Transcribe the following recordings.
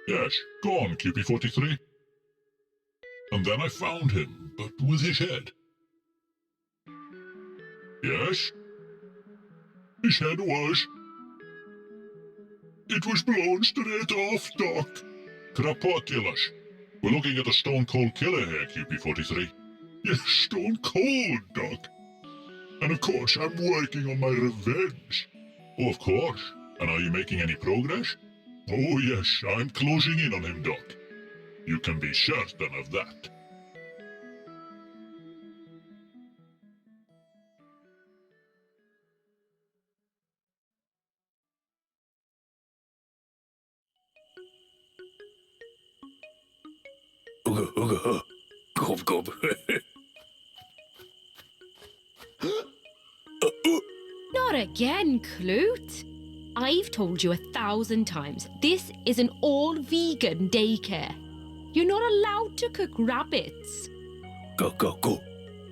Yes, go on, QP43. And then I found him, but with his head. Yes? His head was... It was blown straight off, Doc. Crapotulous. We're looking at a stone-cold killer here, QP43. Yes, stone-cold, Doc. And of course, I'm working on my revenge. Oh, of course. And are you making any progress? Oh, yes, I'm closing in on him, Doc. You can be certain of that. Gob gob. Not again, Clute. I've told you 1,000 times, this is an all-vegan daycare. You're not allowed to cook rabbits. Go go go.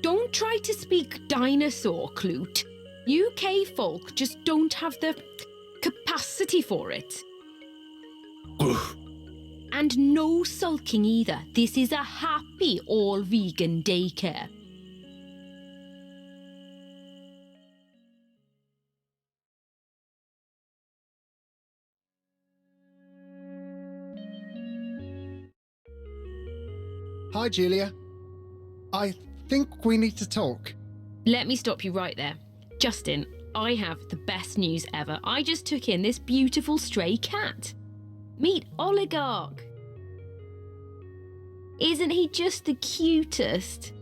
Don't try to speak dinosaur, Clute. UK folk just don't have the capacity for it. And no sulking either. This is a happy all-vegan daycare. Hi, Julia. I think we need to talk. Let me stop you right there. Justin, I have the best news ever. I just took in this beautiful stray cat. Meet Oligarch. Isn't he just the cutest?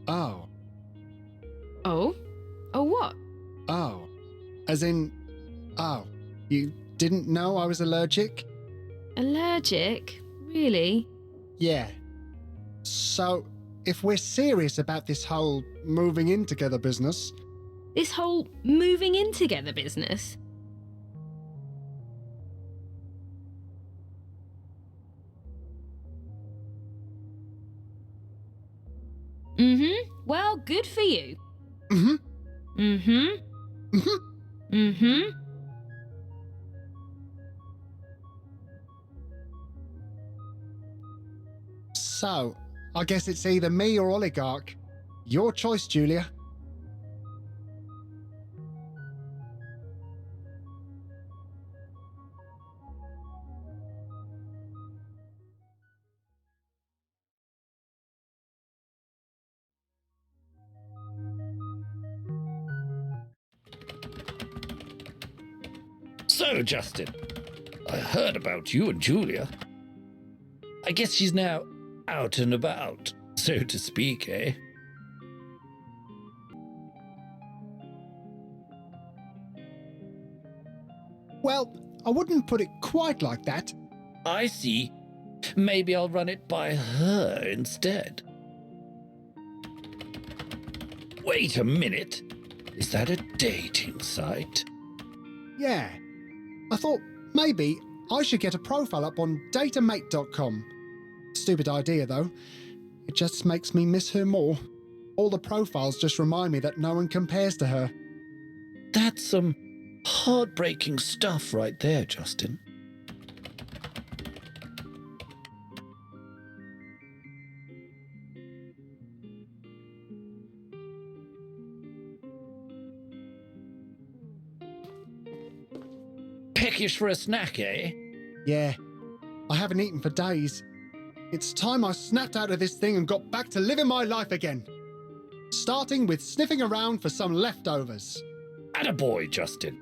Oh. Oh? Oh what? Oh. As in... Oh. You didn't know I was allergic? Allergic? Really? Yeah. So, if we're serious about this whole moving in together business... This whole moving in together business? Well, good for you. So, I guess it's either me or Oligarch. Your choice, Julia. So, Justin, I heard about you and Julia. I guess she's now out and about, so to speak, eh? Well, I wouldn't put it quite like that. I see. Maybe I'll run it by her instead. Wait a minute. Is that a dating site? Yeah. I thought maybe I should get a profile up on datamate.com. Stupid idea, though. It just makes me miss her more. All the profiles just remind me that no one compares to her. That's some heartbreaking stuff right there, Justin. Peckish for a snack, eh? Yeah. I haven't eaten for days. It's time I snapped out of this thing and got back to living my life again. Starting with sniffing around for some leftovers. Attaboy, Justin.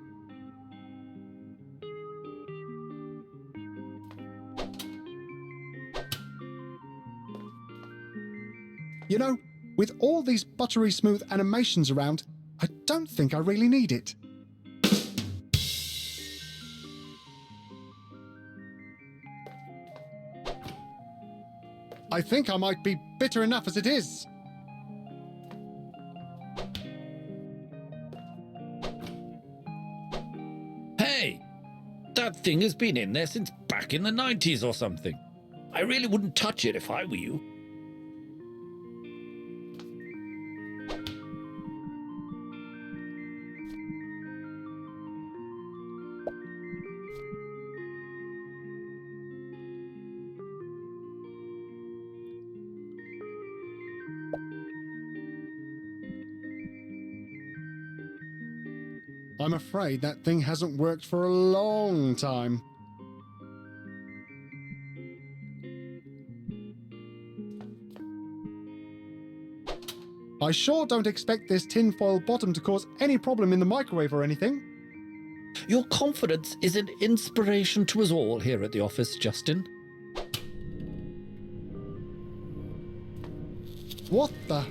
You know, with all these buttery smooth animations around, I don't think I really need it. I think I might be bitter enough as it is. Hey, that thing has been in there since back in the 90s or something. I really wouldn't touch it if I were you. I'm afraid that thing hasn't worked for a long time. I sure don't expect this tinfoil bottom to cause any problem in the microwave or anything. Your confidence is an inspiration to us all here at the office, Justin. What the?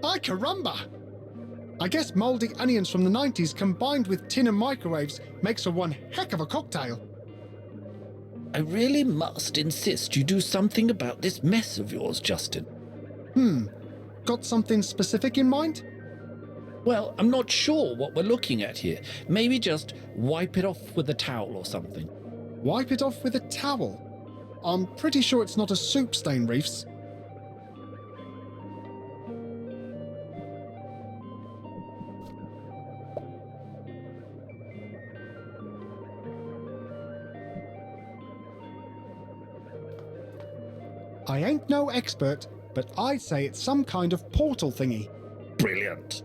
Ay caramba! I guess mouldy onions from the 90s combined with tin and microwaves makes for one heck of a cocktail. I really must insist you do something about this mess of yours, Justin. Got something specific in mind? Well, I'm not sure what we're looking at here. Maybe just wipe it off with a towel or something. Wipe it off with a towel? I'm pretty sure it's not a soup stain, Reefs. I ain't no expert, but I'd say it's some kind of portal thingy. Brilliant.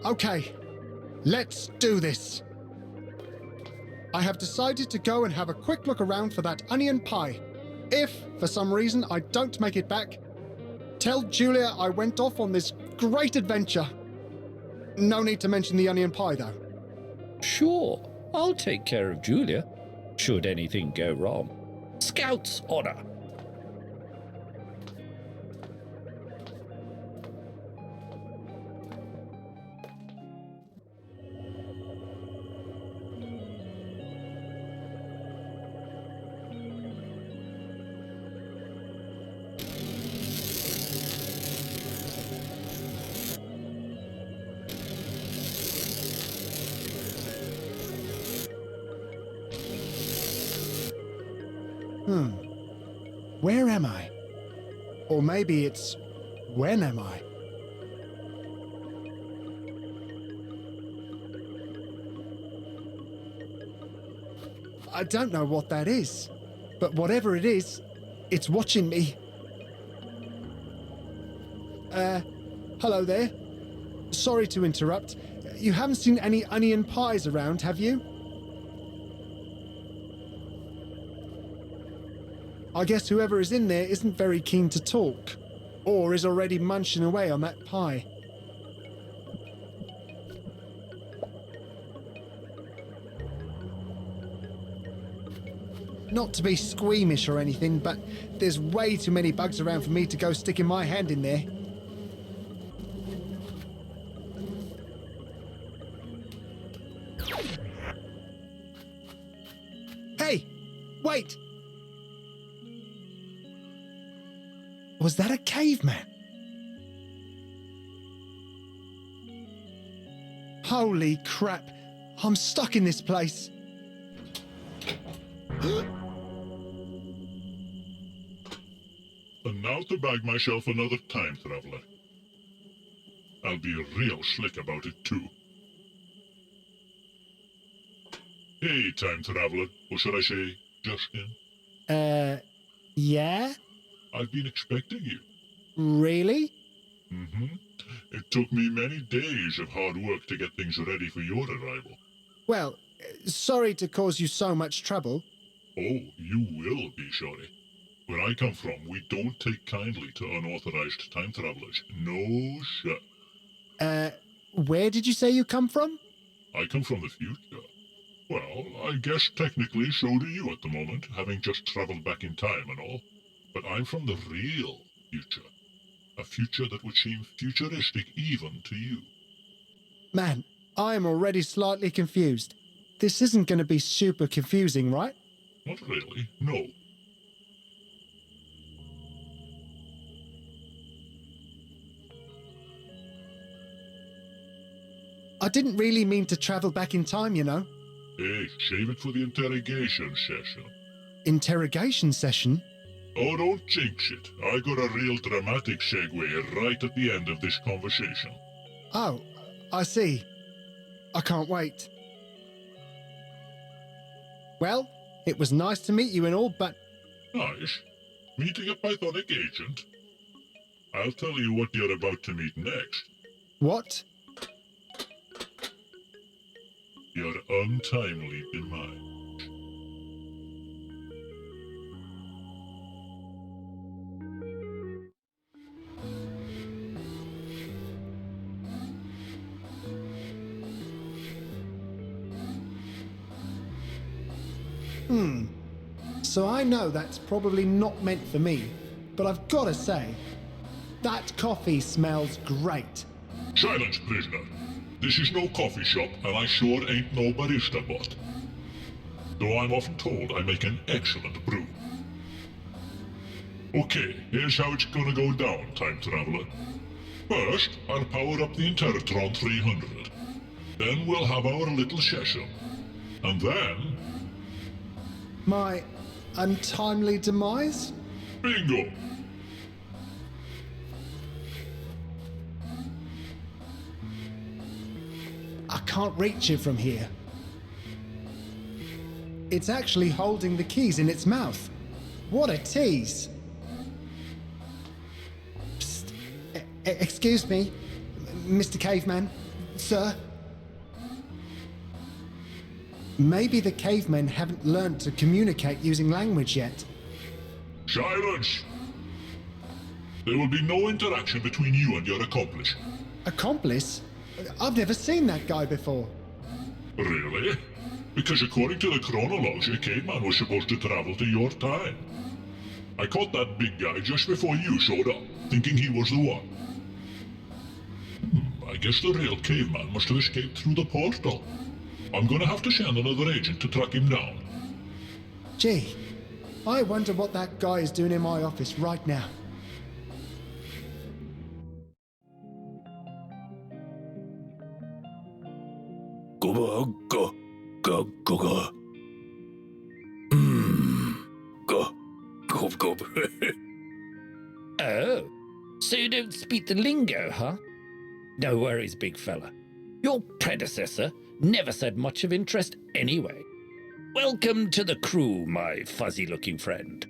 Okay, let's do this. I have decided to go and have a quick look around for that onion pie. If, for some reason, I don't make it back, tell Julia I went off on this great adventure. No need to mention the onion pie, though. Sure, I'll take care of Julia, should anything go wrong. Scout's honor. Where am I? Or maybe it's, when am I? I don't know what that is, but whatever it is, it's watching me. Hello there. Sorry to interrupt. You haven't seen any onion pies around, have you? I guess whoever is in there isn't very keen to talk, or is already munching away on that pie. Not to be squeamish or anything, but there's way too many bugs around for me to go sticking my hand in there. Hey! Wait! Was that a caveman? Holy crap! I'm stuck in this place. And now to bag myself another time traveler. I'll be real slick about it too. Hey, time traveler, or should I say, Justin? Yeah? I've been expecting you. Really? It took me many days of hard work to get things ready for your arrival. Well, sorry to cause you so much trouble. Oh, you will be sorry. Where I come from, we don't take kindly to unauthorized time travelers. No, sir. Where did you say you come from? I come from the future. Well, I guess technically so do you at the moment, having just traveled back in time and all. But I'm from the real future. A future that would seem futuristic even to you. Man, I am already slightly confused. This isn't going to be super confusing, right? Not really, no. I didn't really mean to travel back in time, you know. Hey, save it for the interrogation session. Interrogation session? Oh, don't jinx it. I got a real dramatic segue right at the end of this conversation. Oh, I see. I can't wait. Well, it was nice to meet you and all, but... Nice. Meeting a Pythonic agent? I'll tell you what you're about to meet next. What? Your untimely demise. So I know that's probably not meant for me, but I've got to say, that coffee smells great. Silence, prisoner. This is no coffee shop, and I sure ain't no barista bot. Though I'm often told I make an excellent brew. Okay, here's how it's gonna go down, time traveler. First, I'll power up the Intertron 300. Then we'll have our little session. And then... My untimely demise? bingo! I can't reach it from here. It's actually holding the keys in its mouth. What a tease! Psst. Excuse me, Mr. Caveman, sir. Maybe the cavemen haven't learned to communicate using language yet. Silence! There will be no interaction between you and your accomplice. Accomplice? I've never seen that guy before. Really? Because according to the chronology, Caveman was supposed to travel to your time. I caught that big guy just before you showed up, thinking he was the one. I guess the real Caveman must have escaped through the portal. I'm gonna have to send another agent to track him down. Gee, I wonder what that guy is doing in my office right now. Oh, so you don't speak the lingo, huh? No worries, big fella. Your predecessor never said much of interest anyway. Welcome to the crew, my fuzzy-looking friend.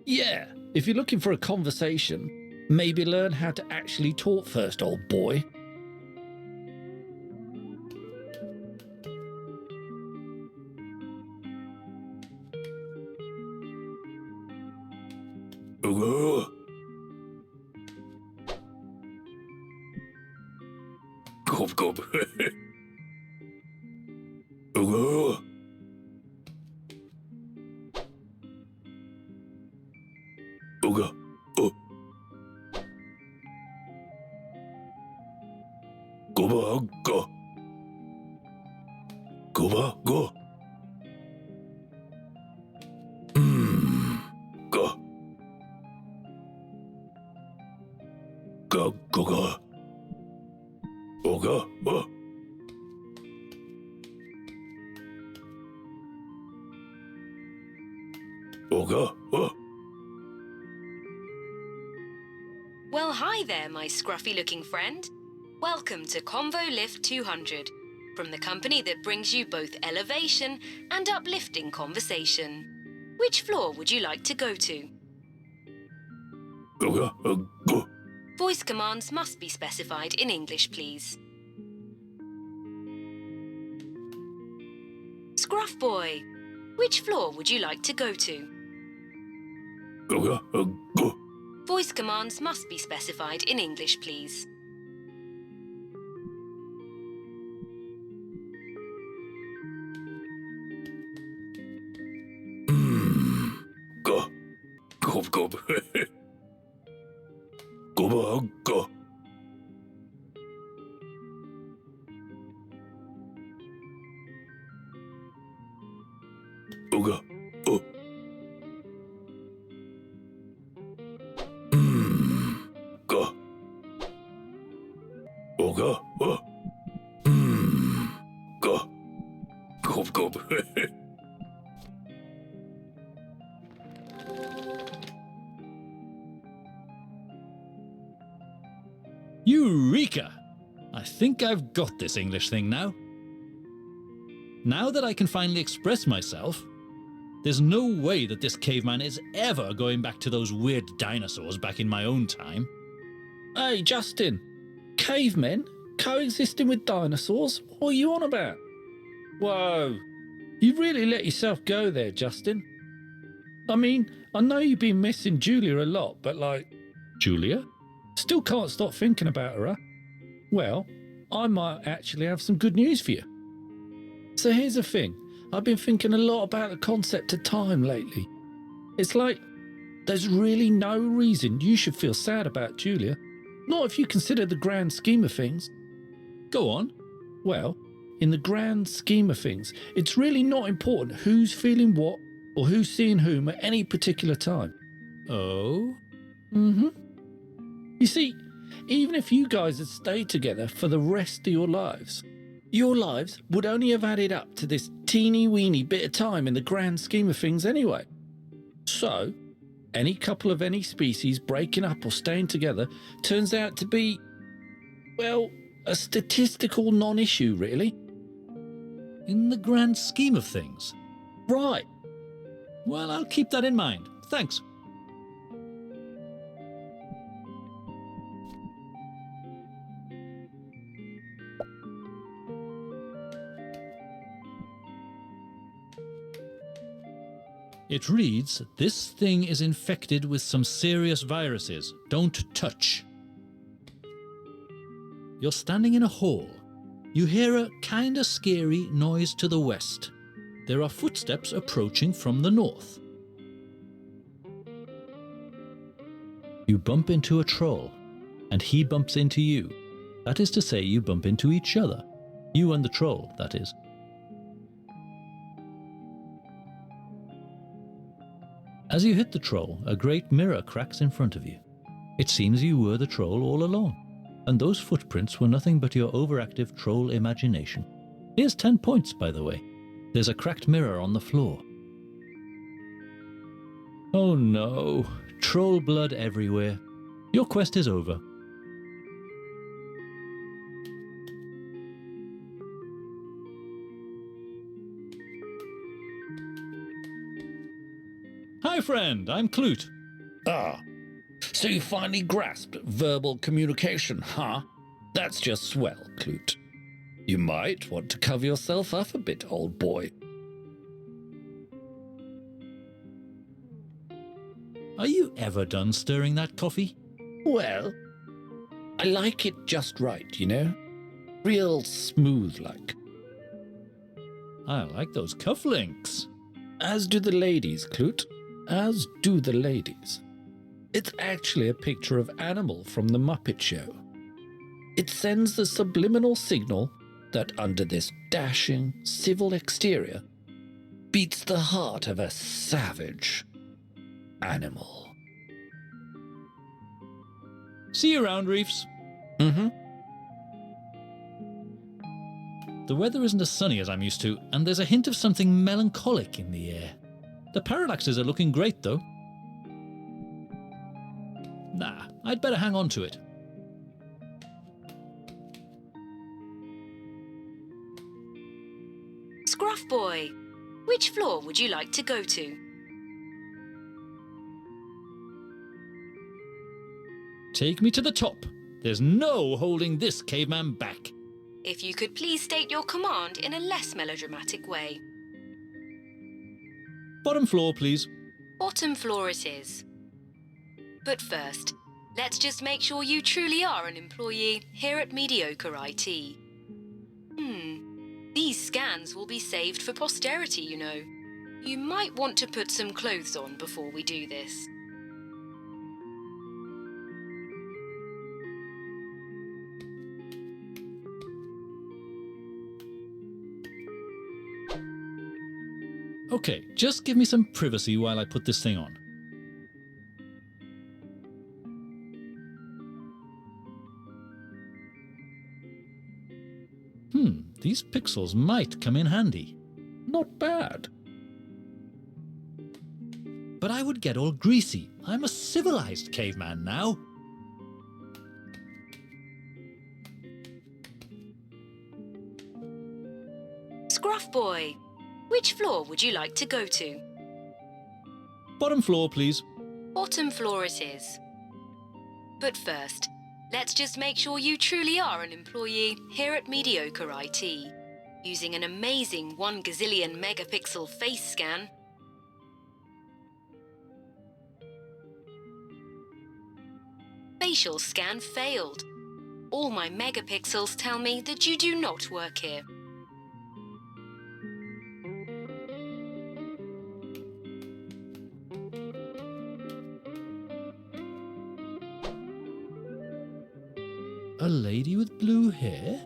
Yeah, if you're looking for a conversation, maybe learn how to actually talk first, old boy. Well, hi there, my scruffy-looking friend. Welcome to Convo Lift 200, from the company that brings you both elevation and uplifting conversation. Which floor would you like to go to? Voice commands must be specified in English, please. Scruff boy, which floor would you like to go to? Voice commands must be specified in English, please. Eureka! I think I've got this English thing now. Now that I can finally express myself, there's no way that this caveman is ever going back to those weird dinosaurs back in my own time. Hey, Justin. Cavemen coexisting with dinosaurs? What are you on about? Whoa. You really let yourself go there, Justin. I mean, I know you've been missing Julia a lot, but Julia? still can't stop thinking about her, huh? Well, I might actually have some good news for you. So here's the thing. I've been thinking a lot about the concept of time lately. It's like there's really no reason you should feel sad about Julia. Not if you consider the grand scheme of things. Go on. Well, in the grand scheme of things, it's really not important who's feeling what or who's seeing whom at any particular time. Oh? You see, even if you guys had stayed together for the rest of your lives would only have added up to this teeny-weeny bit of time in the grand scheme of things anyway. So, any couple of any species breaking up or staying together turns out to be, well, a statistical non-issue, really. In the grand scheme of things? Right. Well, I'll keep that in mind. Thanks. It reads, this thing is infected with some serious viruses. Don't touch. You're standing in a hall. You hear a kinda scary noise to the west. There are footsteps approaching from the north. You bump into a troll, and he bumps into you. That is to say, you bump into each other. You and the troll, that is. As you hit the troll, a great mirror cracks in front of you. It seems you were the troll all along, and those footprints were nothing but your overactive troll imagination. Here's 10 points, by the way. There's a cracked mirror on the floor. Oh no, troll blood everywhere. Your quest is over. Hi friend, I'm Clute. Ah, so you finally grasped verbal communication, huh? That's just swell, Clute. You might want to cover yourself up a bit, old boy. Are you ever done stirring that coffee? Well, I like it just right, you know? Real smooth-like. I like those cufflinks. As do the ladies, Clute. As do the ladies. It's actually a picture of Animal from the Muppet Show. It sends the subliminal signal that under this dashing, civil exterior beats the heart of a savage animal. See you around, Reefs. Mm-hmm. The weather isn't as sunny as I'm used to, and there's a hint of something melancholic in the air. The parallaxes are looking great, though. Nah, I'd better hang on to it. Scruff boy, which floor would you like to go to? Take me to the top. There's no holding this caveman back. If you could please state your command in a less melodramatic way. Bottom floor, please. Bottom floor it is. But first, let's just make sure you truly are an employee here at Mediocre IT. These scans will be saved for posterity, you know. You might want to put some clothes on before we do this. Okay, just give me some privacy while I put this thing on. These pixels might come in handy. Not bad. But I would get all greasy. I'm a civilized caveman now. Scruff Boy. Which floor would you like to go to? Bottom floor, please. Bottom floor it is. But first, let's just make sure you truly are an employee here at Mediocre IT. Using an amazing 1 gazillion megapixel face scan. Facial scan failed. All my megapixels tell me that you do not work here. A lady with blue hair?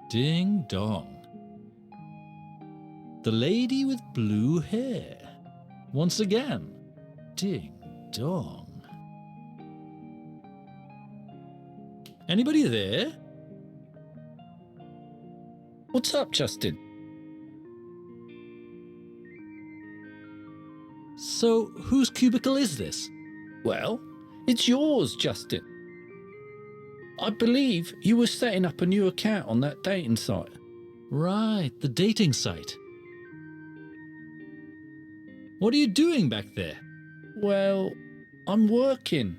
Ding dong. The lady with blue hair. Once again. Ding dong. Anybody there? What's up, Justin? So, whose cubicle is this? Well, it's yours, Justin. I believe you were setting up a new account on that dating site. Right, the dating site. What are you doing back there? Well, I'm working.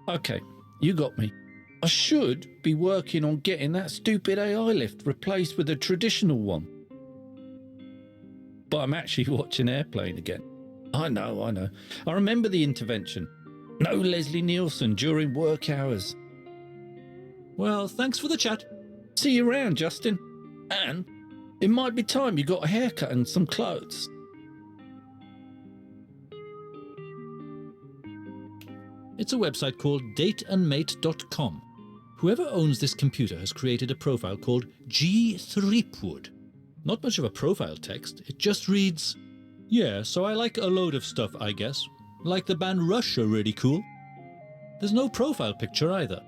Okay, you got me. I should be working on getting that stupid AI lift replaced with a traditional one. But I'm actually watching Airplane again. I know. I remember the intervention. No Leslie Nielsen during work hours. Well, thanks for the chat. See you around, Justin. And it might be time you got a haircut and some clothes. It's a website called dateandmate.com. Whoever owns this computer has created a profile called G. Threepwood. Not much of a profile text, it just reads, "Yeah, so I like a load of stuff, I guess. Like the band Rush are really cool." There's no profile picture either.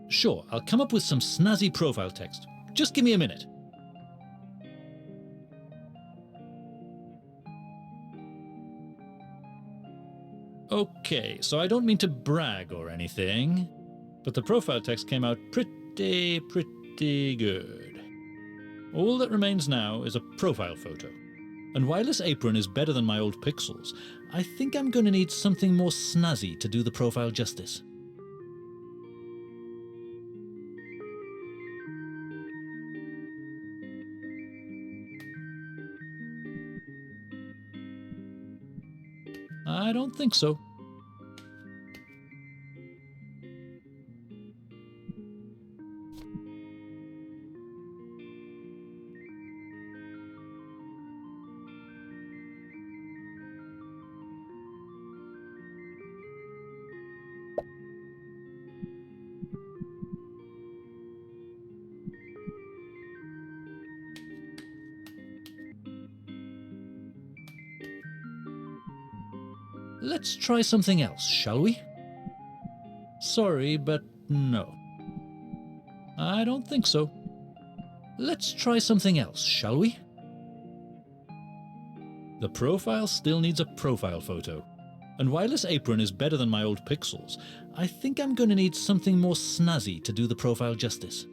Sure, I'll come up with some snazzy profile text. Just give me a minute. Okay, so I don't mean to brag or anything, but the profile text came out pretty good. All that remains now is a profile photo. And while this apron is better than my old pixels, I think I'm going to need something more snazzy to do the profile justice. I don't think so. Let's try something else, shall we? Sorry, but no. I don't think so. Let's try something else, shall we? The profile still needs a profile photo. And while this apron is better than my old pixels, I think I'm going to need something more snazzy to do the profile justice.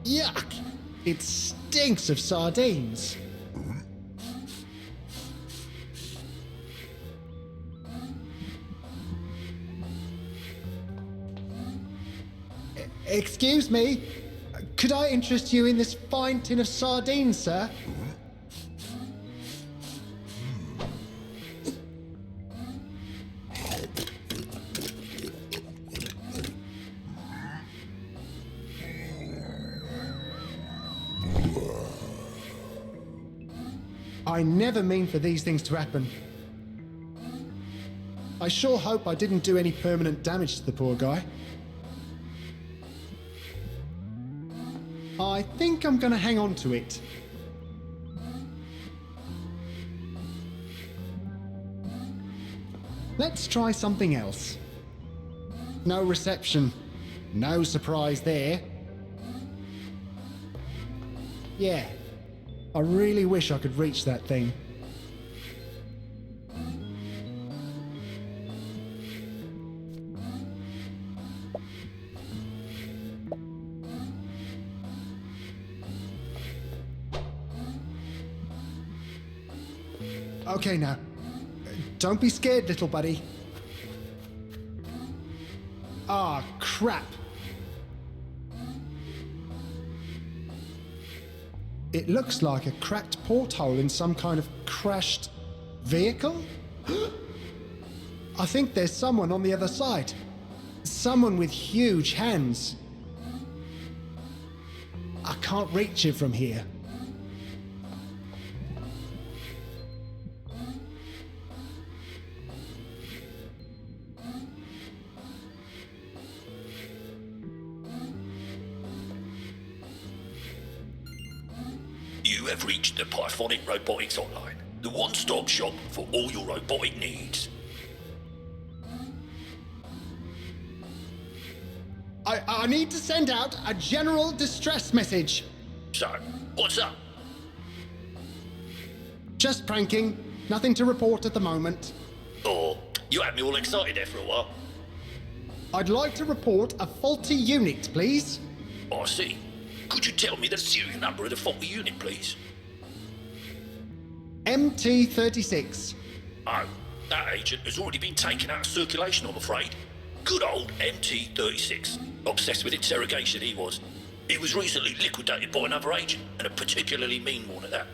Yuck! It stinks of sardines. Excuse me, could I interest you in this fine tin of sardines, sir? I never mean for these things to happen. I sure hope I didn't do any permanent damage to the poor guy. I think I'm going to hang on to it. Let's try something else. No reception. No surprise there. Yeah. I really wish I could reach that thing. Okay now. Don't be scared, little buddy. Ah, crap. It looks like a cracked porthole in some kind of crashed vehicle? I think there's someone on the other side. Someone with huge hands. I can't reach it from here. You have reached the Pythonic Robotics Hotline, the one-stop shop for all your robotic needs. I need to send out a general distress message. So, what's up? Just pranking. Nothing to report at the moment. Oh, you had me all excited there for a while. I'd like to report a faulty unit, please. I see. Could you tell me the serial number of the faulty unit, please? MT36. Oh, that agent has already been taken out of circulation, I'm afraid. Good old MT36. Obsessed with interrogation, he was. He was recently liquidated by another agent, and a particularly mean one at that.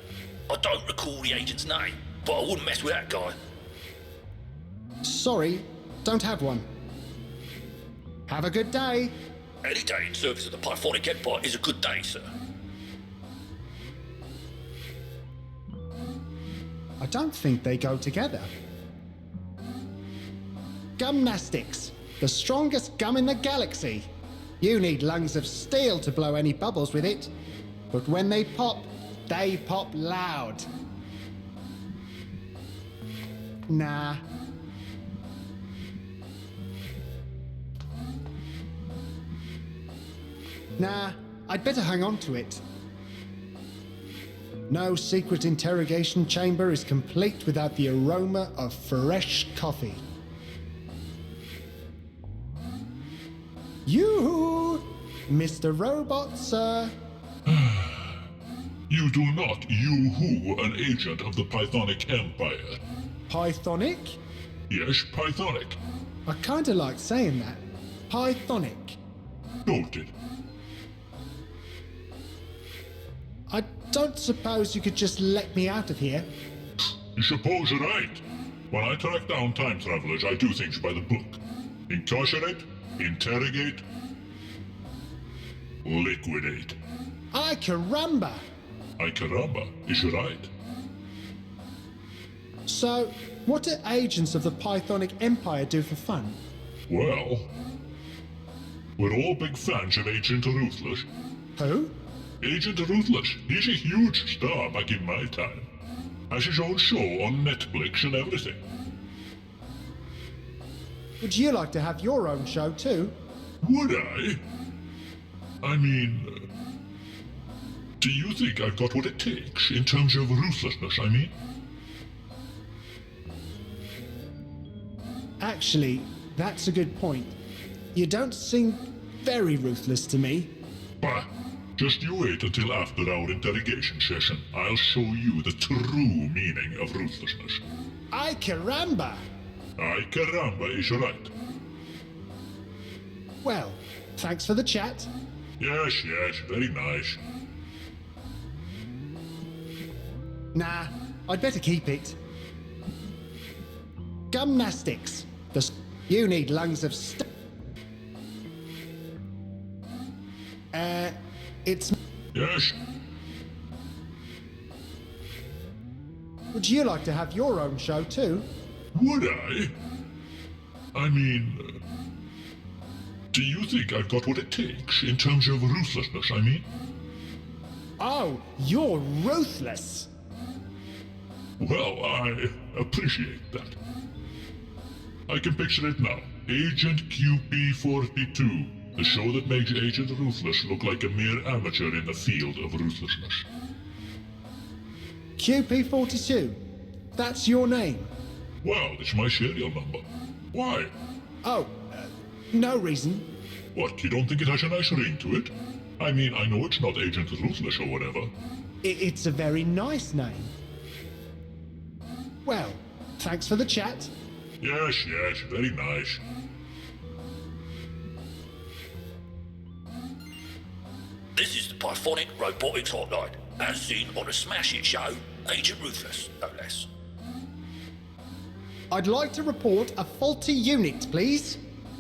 I don't recall the agent's name, but I wouldn't mess with that guy. Sorry, don't have one. Have a good day. Any day in service of the Pythonic Empire is a good day, sir. I don't think they go together. Gumnastics, the strongest gum in the galaxy. You need lungs of steel to blow any bubbles with it. But when they pop loud. Nah. Nah, I'd better hang on to it. No secret interrogation chamber is complete without the aroma of fresh coffee. Yoo-hoo! Mr. Robot, sir. You do not you-hoo an agent of the Pythonic Empire. Pythonic? Yes, Pythonic. I kinda like saying that. Pythonic. Noted. I don't suppose you could just let me out of here? You suppose you're right. When I track down time travelers, I do things by the book. Incarcerate, interrogate, liquidate. Ay caramba! Ay caramba, is right. So, what do agents of the Pythonic Empire do for fun? Well, we're all big fans of Agent Ruthless. Who? Agent Ruthless, he's a huge star back in my time. Has his own show on Netflix and everything. Would you like to have your own show too? Would I? I mean, do you think I've got what it takes in terms of ruthlessness, I mean? Actually, that's a good point. You don't seem very ruthless to me. Bah, just you wait until after our interrogation session. I'll show you the true meaning of ruthlessness. Ay caramba! Ay caramba is right. Well, thanks for the chat. Yes, very nice. Nah, I'd better keep it. Gumnastics. You need lungs of it's... Yes, Would you like to have your own show too? would I? I mean, do you think I've got what it takes in terms of ruthlessness, I mean? Oh, you're ruthless. Well, I appreciate that. I can picture it now. Agent QP-42, the show that makes Agent Ruthless look like a mere amateur in the field of ruthlessness. QP42. That's your name. Well, it's my serial number. Why? Oh, no reason. What, you don't think it has a nice ring to it? I mean, I know it's not Agent Ruthless or whatever. It's a very nice name. Well, thanks for the chat. Yes, very nice. This is the Pythonic Robotics Hotline, as seen on a smash hit show, Agent Ruthless, no less. I'd like to report a faulty unit, please.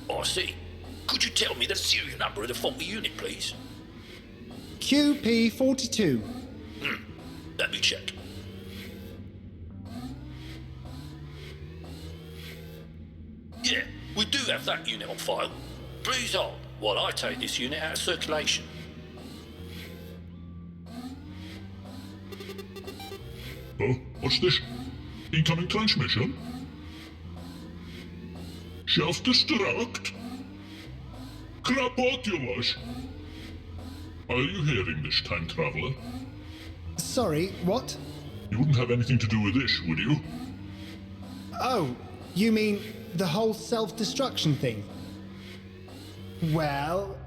I see. Could you tell me the serial number of the faulty unit, please? QP42. Let me check. Yeah, we do have that unit on file. Please hold while I take this unit out of circulation. Oh, what's this? Incoming transmission? Self-destruct? Krapotulus? Are you hearing this, time traveler? Sorry, what? You wouldn't have anything to do with this, would you? Oh, you mean the whole self-destruction thing? Well...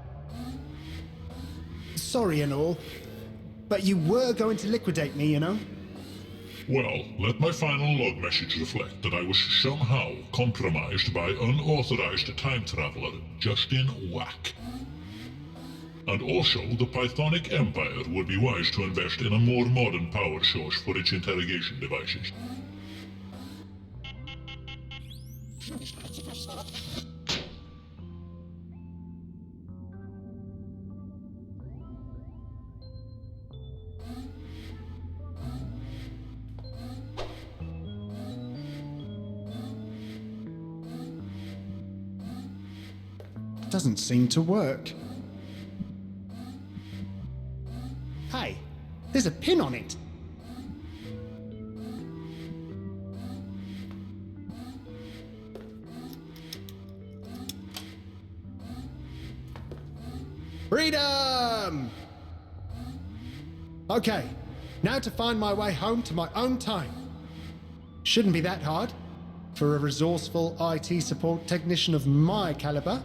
Sorry and all, but you were going to liquidate me, you know? Well, let my final log message reflect that I was somehow compromised by unauthorized time traveler Justin Wack. And also, the Pythonic Empire would be wise to invest in a more modern power source for its interrogation devices. Doesn't seem to work. Hey, there's a pin on it. Freedom! Okay, now to find my way home to my own time. Shouldn't be that hard for a resourceful IT support technician of my caliber.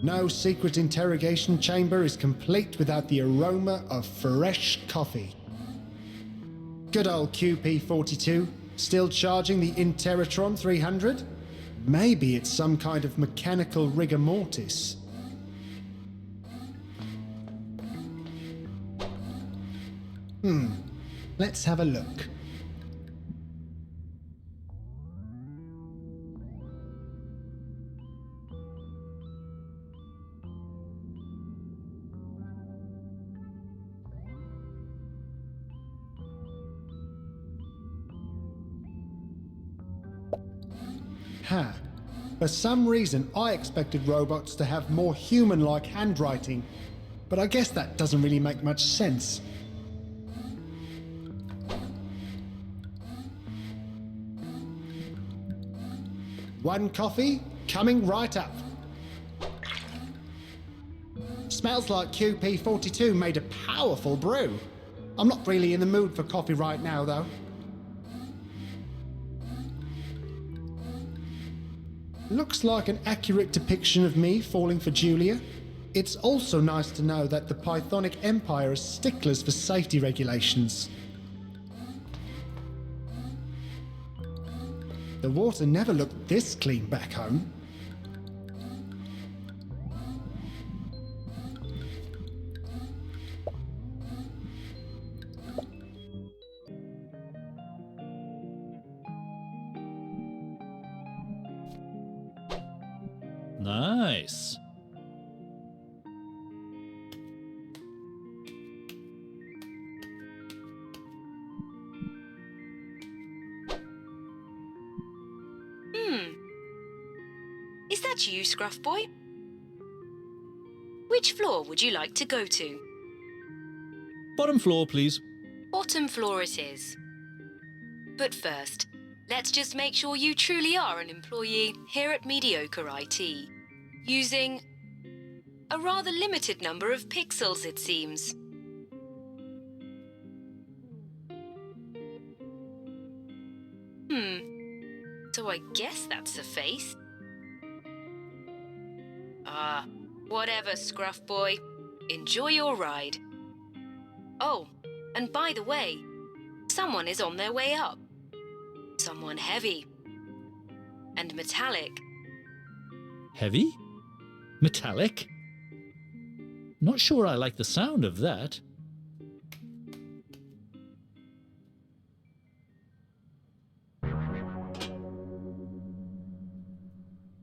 No secret interrogation chamber is complete without the aroma of fresh coffee. Good old QP42, still charging the Interatron 300? Maybe it's some kind of mechanical rigor mortis. Let's have a look. For some reason, I expected robots to have more human-like handwriting, but I guess that doesn't really make much sense. One coffee, coming right up. Smells like QP42 made a powerful brew. I'm not really in the mood for coffee right now, though. Looks like an accurate depiction of me falling for Julia. It's also nice to know that the Pythonic Empire is sticklers for safety regulations. The water never looked this clean back home. Nice. Is that you, Scruff Boy? Which floor would you like to go to? Bottom floor, please. Bottom floor it is. But first, let's just make sure you truly are an employee here at Mediocre IT, using a rather limited number of pixels, it seems. So I guess that's a face. Ah, whatever, Scruff Boy. Enjoy your ride. Oh, and by the way, someone is on their way up. Someone heavy and metallic. Heavy? Metallic? Not sure I like the sound of that.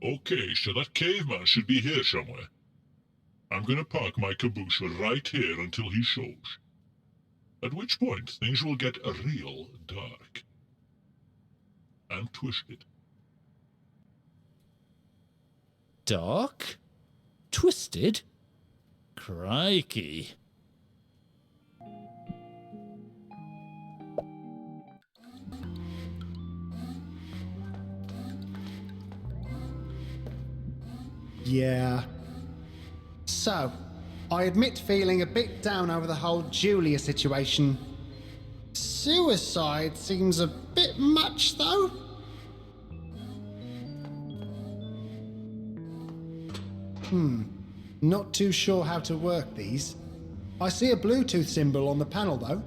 Okay, so that caveman should be here somewhere. I'm gonna park my caboose right here until he shows. At which point, things will get real dark. And twisted. Dark? Twisted? Crikey. Yeah. So, I admit feeling a bit down over the whole Julia situation. Suicide seems a bit much, though. Not too sure how to work these. I see a Bluetooth symbol on the panel, though.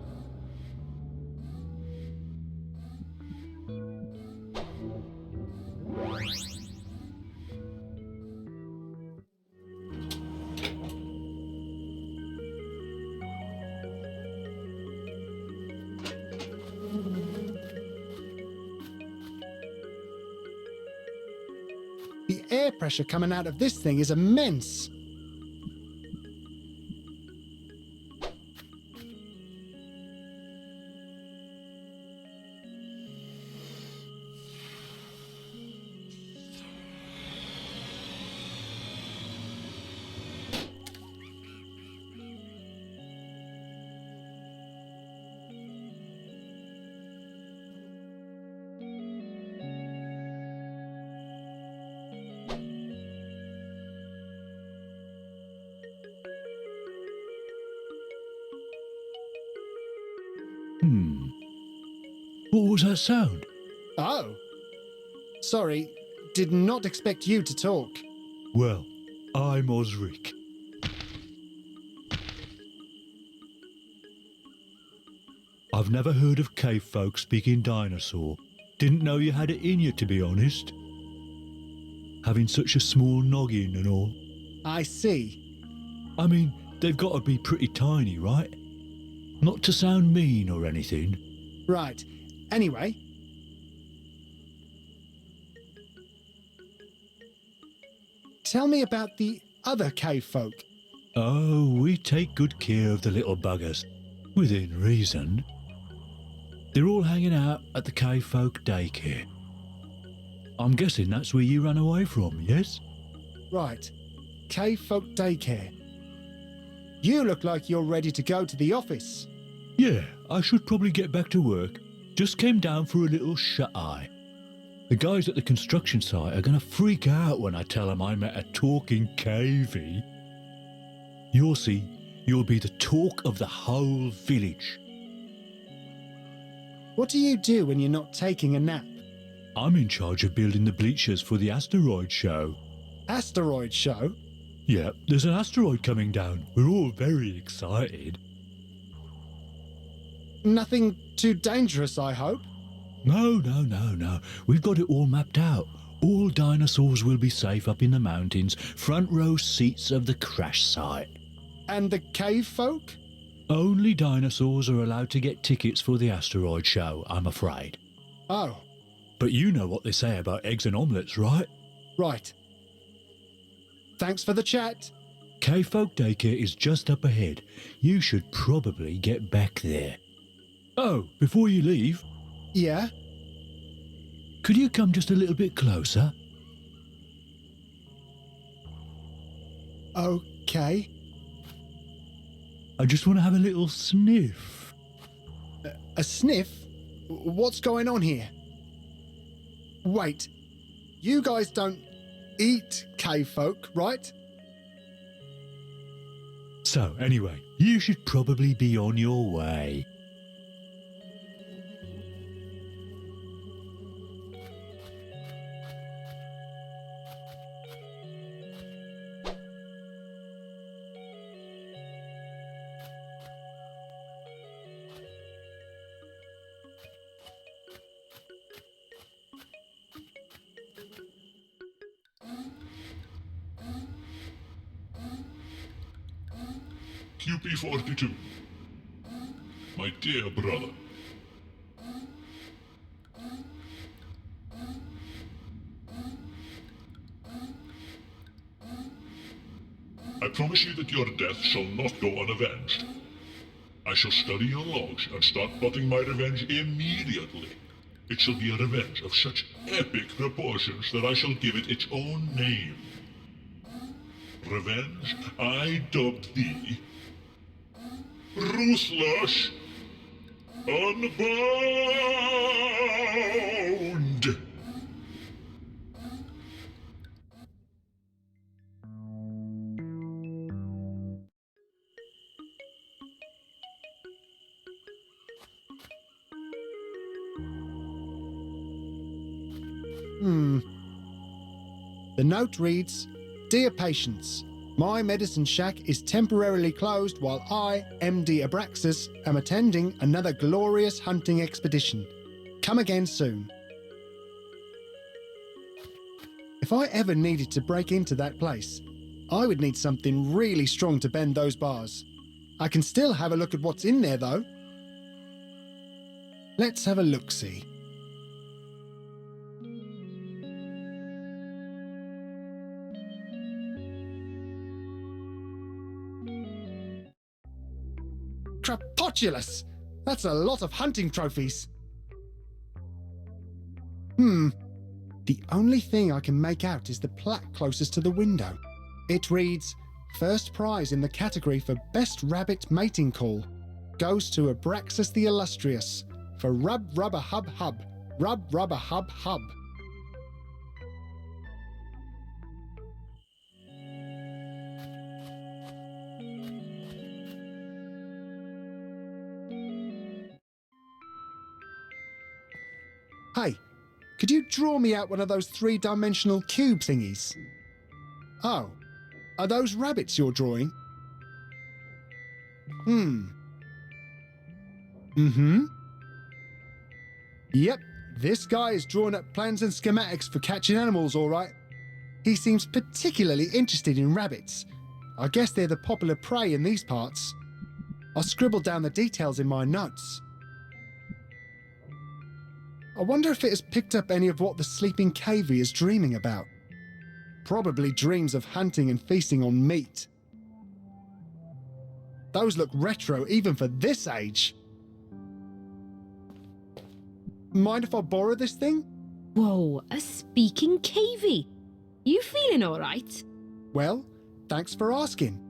The air pressure coming out of this thing is immense. What was that sound? Oh. Sorry, did not expect you to talk. Well, I'm Osric. I've never heard of cave folk speaking dinosaur. Didn't know you had it in you, to be honest. Having such a small noggin and all. I see. I mean, they've got to be pretty tiny, right? Not to sound mean or anything. Right. Anyway. Tell me about the other cave folk. Oh, we take good care of the little buggers. Within reason. They're all hanging out at the cave folk daycare. I'm guessing that's where you ran away from, yes? Right. Cave folk daycare. You look like you're ready to go to the office. Yeah, I should probably get back to work. Just came down for a little shut-eye. The guys at the construction site are going to freak out when I tell them I met a talking cavey. You'll see, you'll be the talk of the whole village. What do you do when you're not taking a nap? I'm in charge of building the bleachers for the asteroid show. Asteroid show? Yeah, there's an asteroid coming down. We're all very excited. Nothing too dangerous, I hope. No. We've got it all mapped out. All dinosaurs will be safe up in the mountains, front row seats of the crash site. And the cave folk? Only dinosaurs are allowed to get tickets for the asteroid show, I'm afraid. Oh, But you know what they say about eggs and omelettes, right? right. Thanks for the chat. Cave Folk Daycare is just up ahead. You should probably get back there. Oh, before you leave, Yeah? could you come just a little bit closer? Okay. I just want to have a little sniff. A sniff? What's going on here? Wait. You guys don't eat cave folk, right? So, anyway, you should probably be on your way. QP42. My dear brother. I promise you that your death shall not go unavenged. I shall study your logs and start plotting my revenge immediately. It shall be a revenge of such epic proportions that I shall give it its own name. Revenge, I dub thee Ruthless Unbound! The note reads, Dear patients, my medicine shack is temporarily closed while I, MD Abraxas, am attending another glorious hunting expedition. Come again soon. If I ever needed to break into that place, I would need something really strong to bend those bars. I can still have a look at what's in there though. Let's have a look-see. Crapotulous! That's a lot of hunting trophies. The only thing I can make out is the plaque closest to the window. It reads, First prize in the category for Best Rabbit Mating Call goes to Abraxas the Illustrious for Rub Rubber Hub Hub. Rub Rubber Hub Hub. Hey, could you draw me out one of those three-dimensional cube thingies? Oh, are those rabbits you're drawing? Yep, this guy is drawing up plans and schematics for catching animals, all right. He seems particularly interested in rabbits. I guess they're the popular prey in these parts. I'll scribble down the details in my notes. I wonder if it has picked up any of what the sleeping cavey is dreaming about. Probably dreams of hunting and feasting on meat. Those look retro even for this age. Mind if I borrow this thing? Whoa, a speaking cavey. You feeling all right? Well, thanks for asking.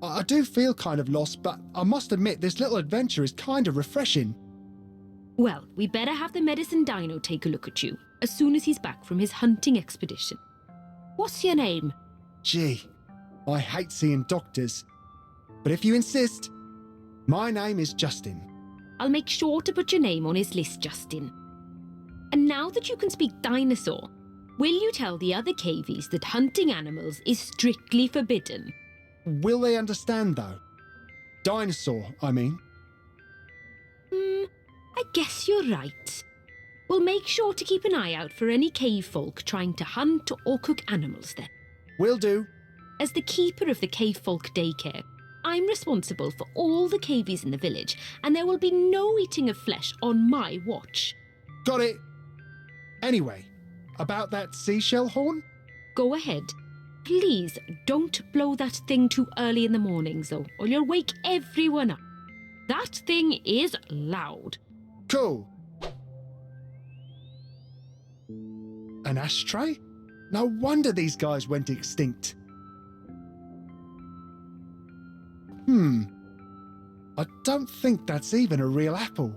I do feel kind of lost, but I must admit this little adventure is kind of refreshing. Well, we better have the medicine dino take a look at you as soon as he's back from his hunting expedition. What's your name? Gee, I hate seeing doctors. But if you insist, my name is Justin. I'll make sure to put your name on his list, Justin. And now that you can speak dinosaur, will you tell the other cavies that hunting animals is strictly forbidden? Will they understand, though? Dinosaur, I mean. I guess you're right. We'll make sure to keep an eye out for any cave folk trying to hunt or cook animals then. Will do. As the keeper of the cave folk daycare, I'm responsible for all the cavies in the village, and there will be no eating of flesh on my watch. Got it. Anyway, about that seashell horn? Go ahead. Please don't blow that thing too early in the mornings, though, or you'll wake everyone up. That thing is loud. Cool. An ashtray? No wonder these guys went extinct. I don't think that's even a real apple.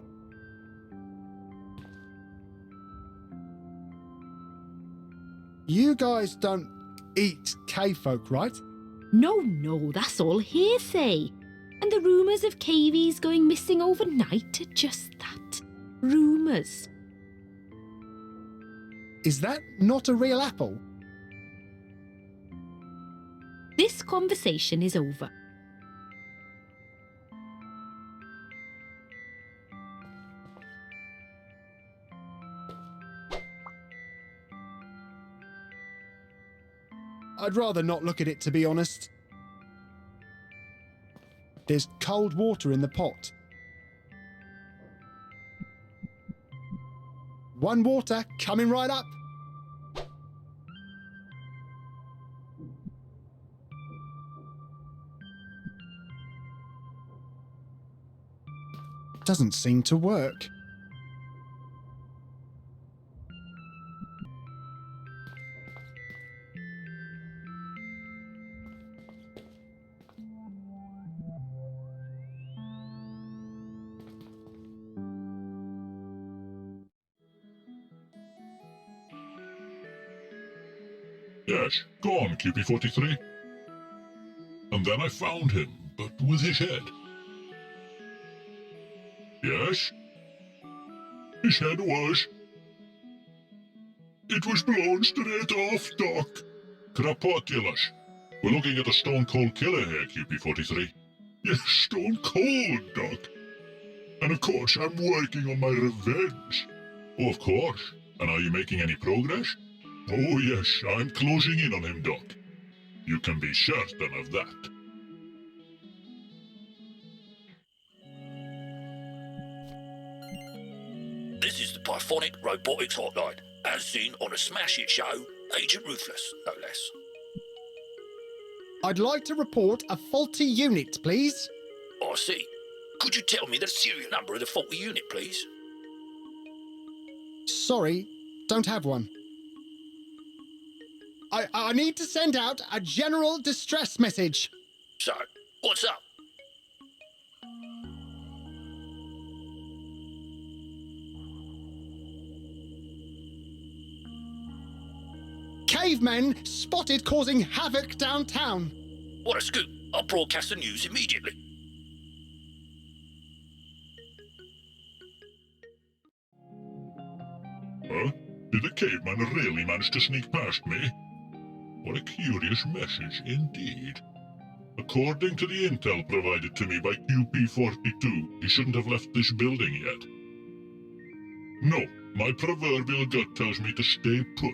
You guys don't eat cave folk, right? No, that's all hearsay. And the rumours of cavies going missing overnight are just that. Rumours. Is that not a real apple? This conversation is over. I'd rather not look at it, to be honest. There's cold water in the pot. 1 water coming right up. Doesn't seem to work. Yes, go on, QP43. And then I found him, but with his head. Yes? His head was... It was blown straight off, Doc. Krapotilus. We're looking at a stone cold killer here, QP43. Yes, stone cold, Doc. And of course, I'm working on my revenge. Oh, of course. And are you making any progress? Oh, yes, I'm closing in on him, Doc. You can be certain of that. This is the Pythonic Robotics Hotline, as seen on a smash hit show, Agent Ruthless, no less. I'd like to report a faulty unit, please. I see. Could you tell me the serial number of the faulty unit, please? Sorry, don't have one. I need to send out a general distress message. So, what's up? Cavemen spotted causing havoc downtown. What a scoop. I'll broadcast the news immediately. Huh? Did the caveman really manage to sneak past me? What a curious message indeed. According to the intel provided to me by QP42, he shouldn't have left this building yet. No, my proverbial gut tells me to stay put.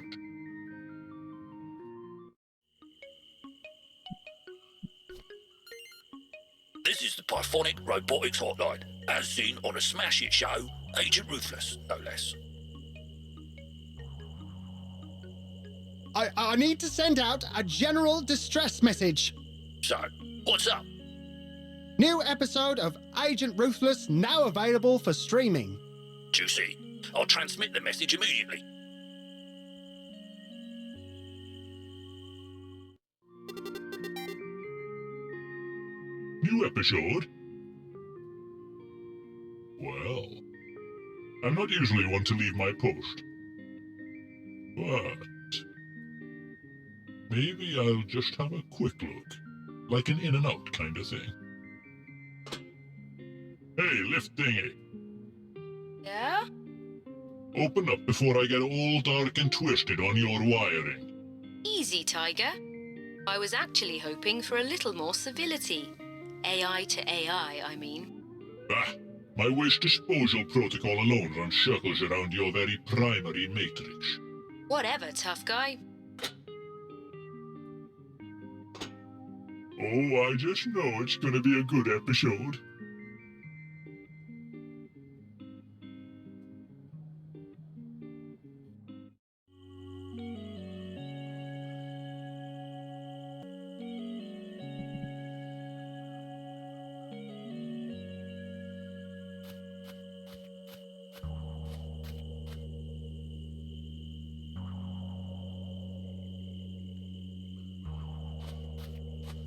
This is the Pythonic Robotics Hotline, as seen on a smash hit show, Agent Ruthless, no less. I need to send out a general distress message. So, what's up? New episode of Agent Ruthless now available for streaming. Juicy. I'll transmit the message immediately. New episode? Well, I'm not usually one to leave my post. But maybe I'll just have a quick look. Like an in and out kind of thing. Hey, lift thingy. Yeah? Open up before I get all dark and twisted on your wiring. Easy, Tiger. I was actually hoping for a little more civility. AI to AI, I mean. Ah, my waste disposal protocol alone runs circles around your very primary matrix. Whatever, tough guy. Oh, I just know it's gonna be a good episode.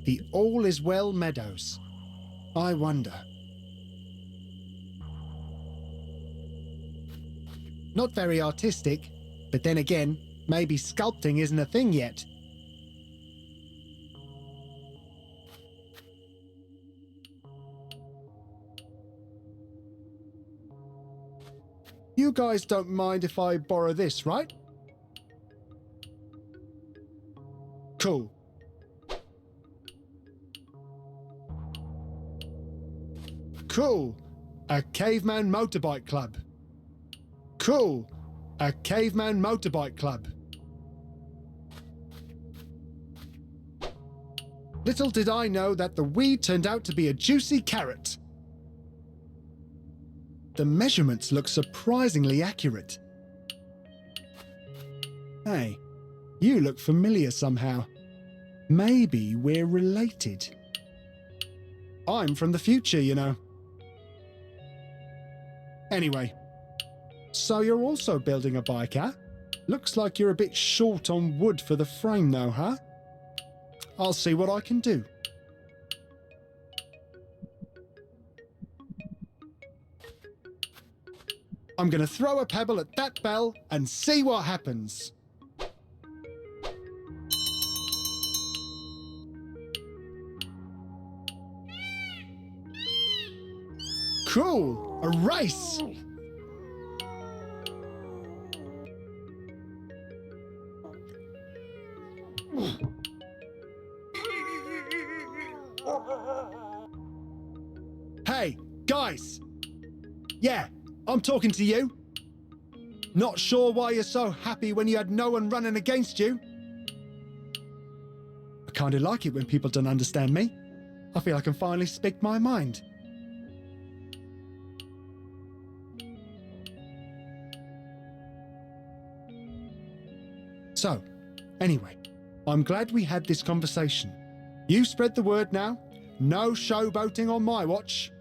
The All Is Well Meadows. I wonder. Not very artistic, but then again, maybe sculpting isn't a thing yet. You guys don't mind if I borrow this, right? Cool. Cool. A caveman motorbike club. Cool. A caveman motorbike club. Little did I know that the weed turned out to be a juicy carrot. The measurements look surprisingly accurate. Hey, you look familiar somehow. Maybe we're related. I'm from the future, you know. Anyway, so you're also building a bike, huh? Looks like you're a bit short on wood for the frame though, huh? I'll see what I can do. I'm gonna throw a pebble at that bell and see what happens. Cool! A race! Hey, guys! Yeah, I'm talking to you. Not sure why you're so happy when you had no one running against you. I kinda like it when people don't understand me. I feel I can finally speak my mind. So, anyway, I'm glad we had this conversation. You spread the word now. No showboating on my watch.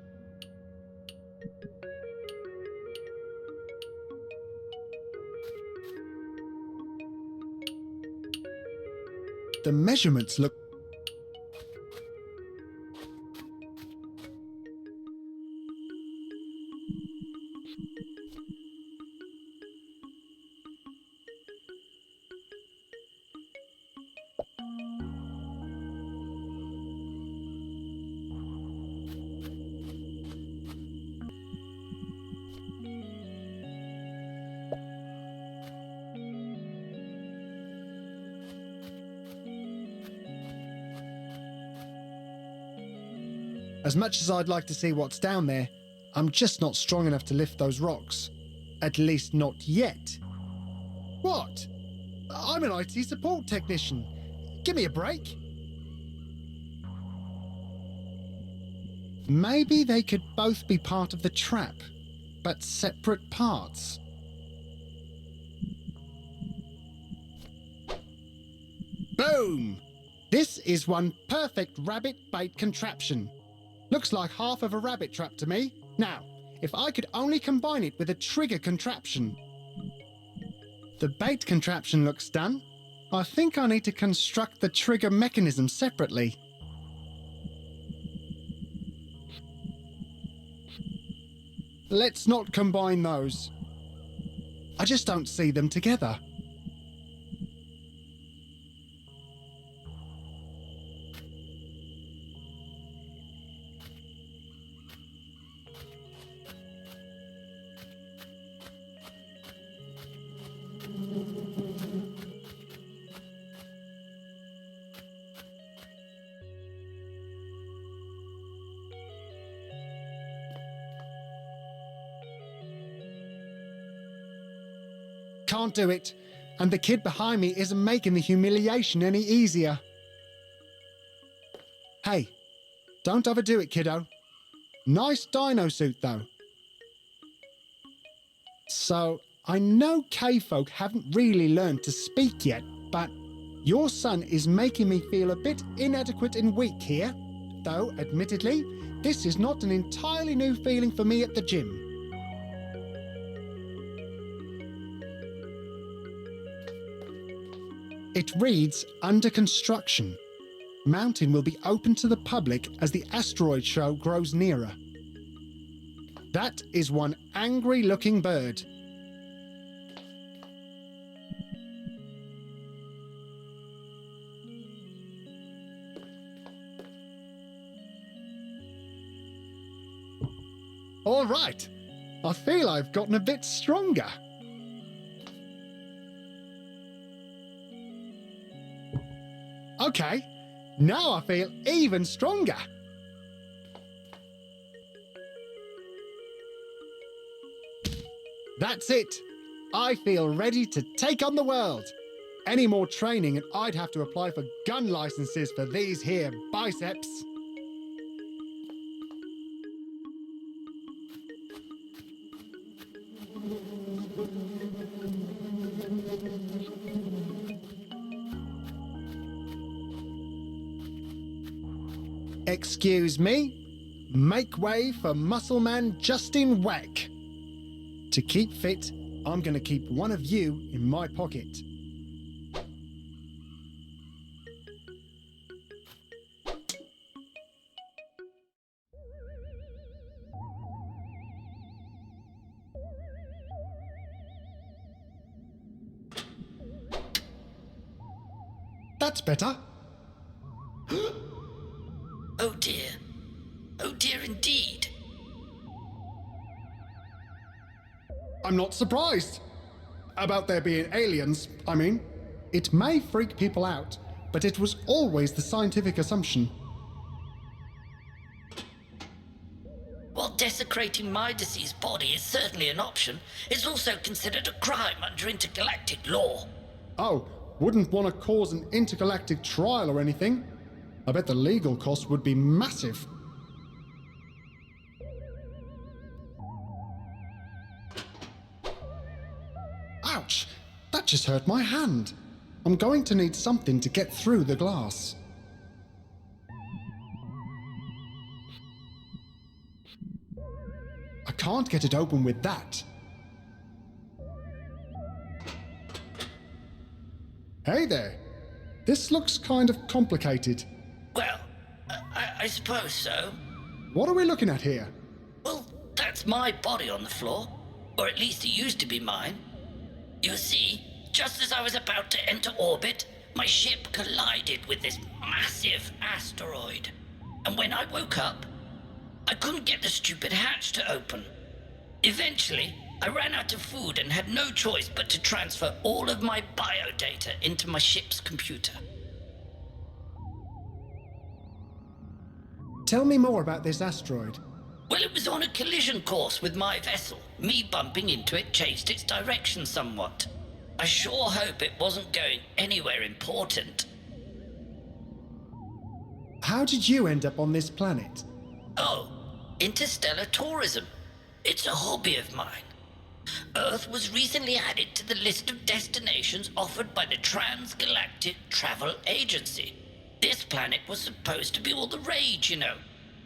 The measurements look... As much as I'd like to see what's down there, I'm just not strong enough to lift those rocks. At least not yet. What? I'm an IT support technician. Give me a break. Maybe they could both be part of the trap, but separate parts. Boom! This is one perfect rabbit bait contraption. Looks like half of a rabbit trap to me. Now, if I could only combine it with a trigger contraption. The bait contraption looks done. I think I need to construct the trigger mechanism separately. Let's not combine those. I just don't see them together. Can't do it, and the kid behind me isn't making the humiliation any easier. Hey, don't overdo it, kiddo. Nice dino suit, though. So, I know K-folk haven't really learned to speak yet, but your son is making me feel a bit inadequate and weak here. Though, admittedly, this is not an entirely new feeling for me at the gym. It reads, under construction. Mountain will be open to the public as the asteroid show grows nearer. That is one angry-looking bird. All right. I feel I've gotten a bit stronger. Okay, now I feel even stronger. That's it. I feel ready to take on the world. any more training and I'd have to apply for gun licenses for these here biceps. Excuse me. Make way for muscle man Justin Wack. To keep fit, I'm going to keep one of you in my pocket. That's better. Oh dear. Oh dear indeed. I'm not surprised. About there being aliens, I mean. It may freak people out, but it was always the scientific assumption. While desecrating my deceased body is certainly an option, it's also considered a crime under intergalactic law. Oh, wouldn't want to cause an intergalactic trial or anything. I bet the legal cost would be massive. Ouch! That just hurt my hand. I'm going to need something to get through the glass. I can't get it open with that. Hey there. This looks kind of complicated. Well, I suppose so. What are we looking at here? Well, that's my body on the floor. Or at least it used to be mine. You see, just as I was about to enter orbit, my ship collided with this massive asteroid. And when I woke up, I couldn't get the stupid hatch to open. Eventually, I ran out of food and had no choice but to transfer all of my biodata into my ship's computer. Tell me more about this asteroid. Well, it was on a collision course with my vessel. Me bumping into it changed its direction somewhat. I sure hope it wasn't going anywhere important. How did you end up on this planet? Oh, interstellar tourism. It's a hobby of mine. Earth was recently added to the list of destinations offered by the Transgalactic Travel Agency. This planet was supposed to be all the rage, you know.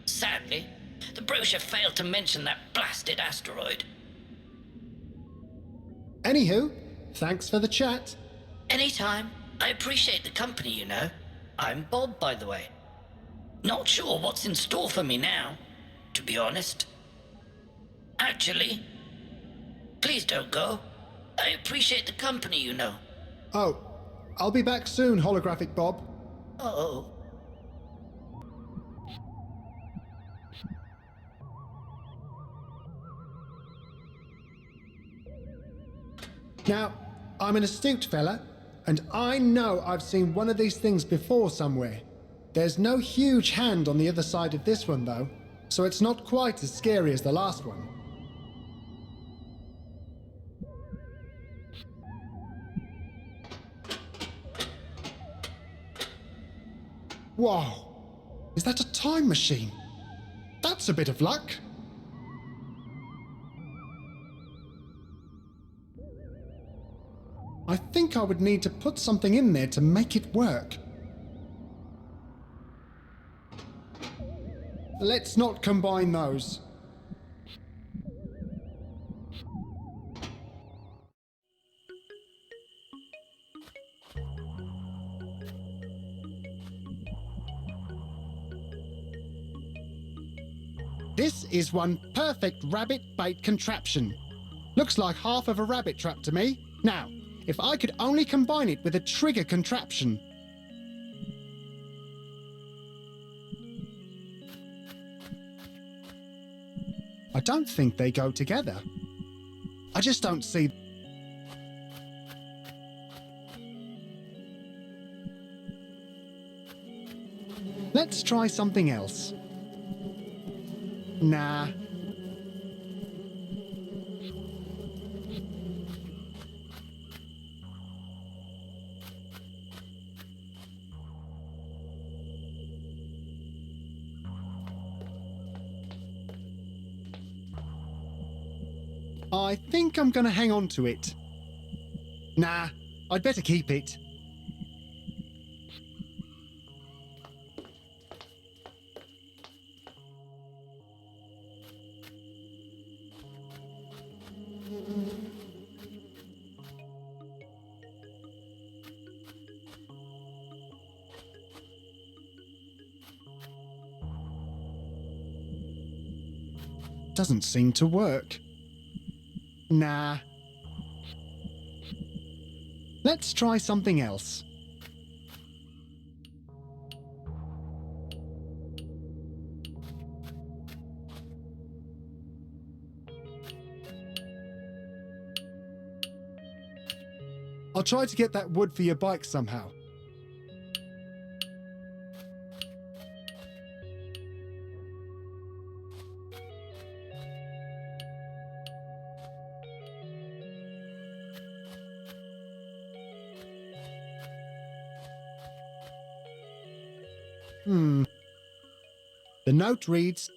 Sadly, the brochure failed to mention that blasted asteroid. Anywho, thanks for the chat. Anytime. I appreciate the company, you know. I'm Bob, by the way. Not sure what's in store for me now, to be honest. Actually, please don't go. I appreciate the company, you know. Oh, I'll be back soon, Holographic Bob. Oh. Now, I'm an astute fella, and I know I've seen one of these things before somewhere. There's no huge hand on the other side of this one, though, so it's not quite as scary as the last one. Whoa! Is that a time machine? That's a bit of luck. I think I would need to put something in there to make it work. Let's not combine those. This is one perfect rabbit bait contraption. Looks like half of a rabbit trap to me. Now, if I could only combine it with a trigger contraption. I don't think they go together. I just don't see... Let's try something else. Nah. I think I'm going to hang on to it. Nah, I'd better keep it. Doesn't seem to work. Nah. Let's try something else. I'll try to get that wood for your bike somehow. The note reads,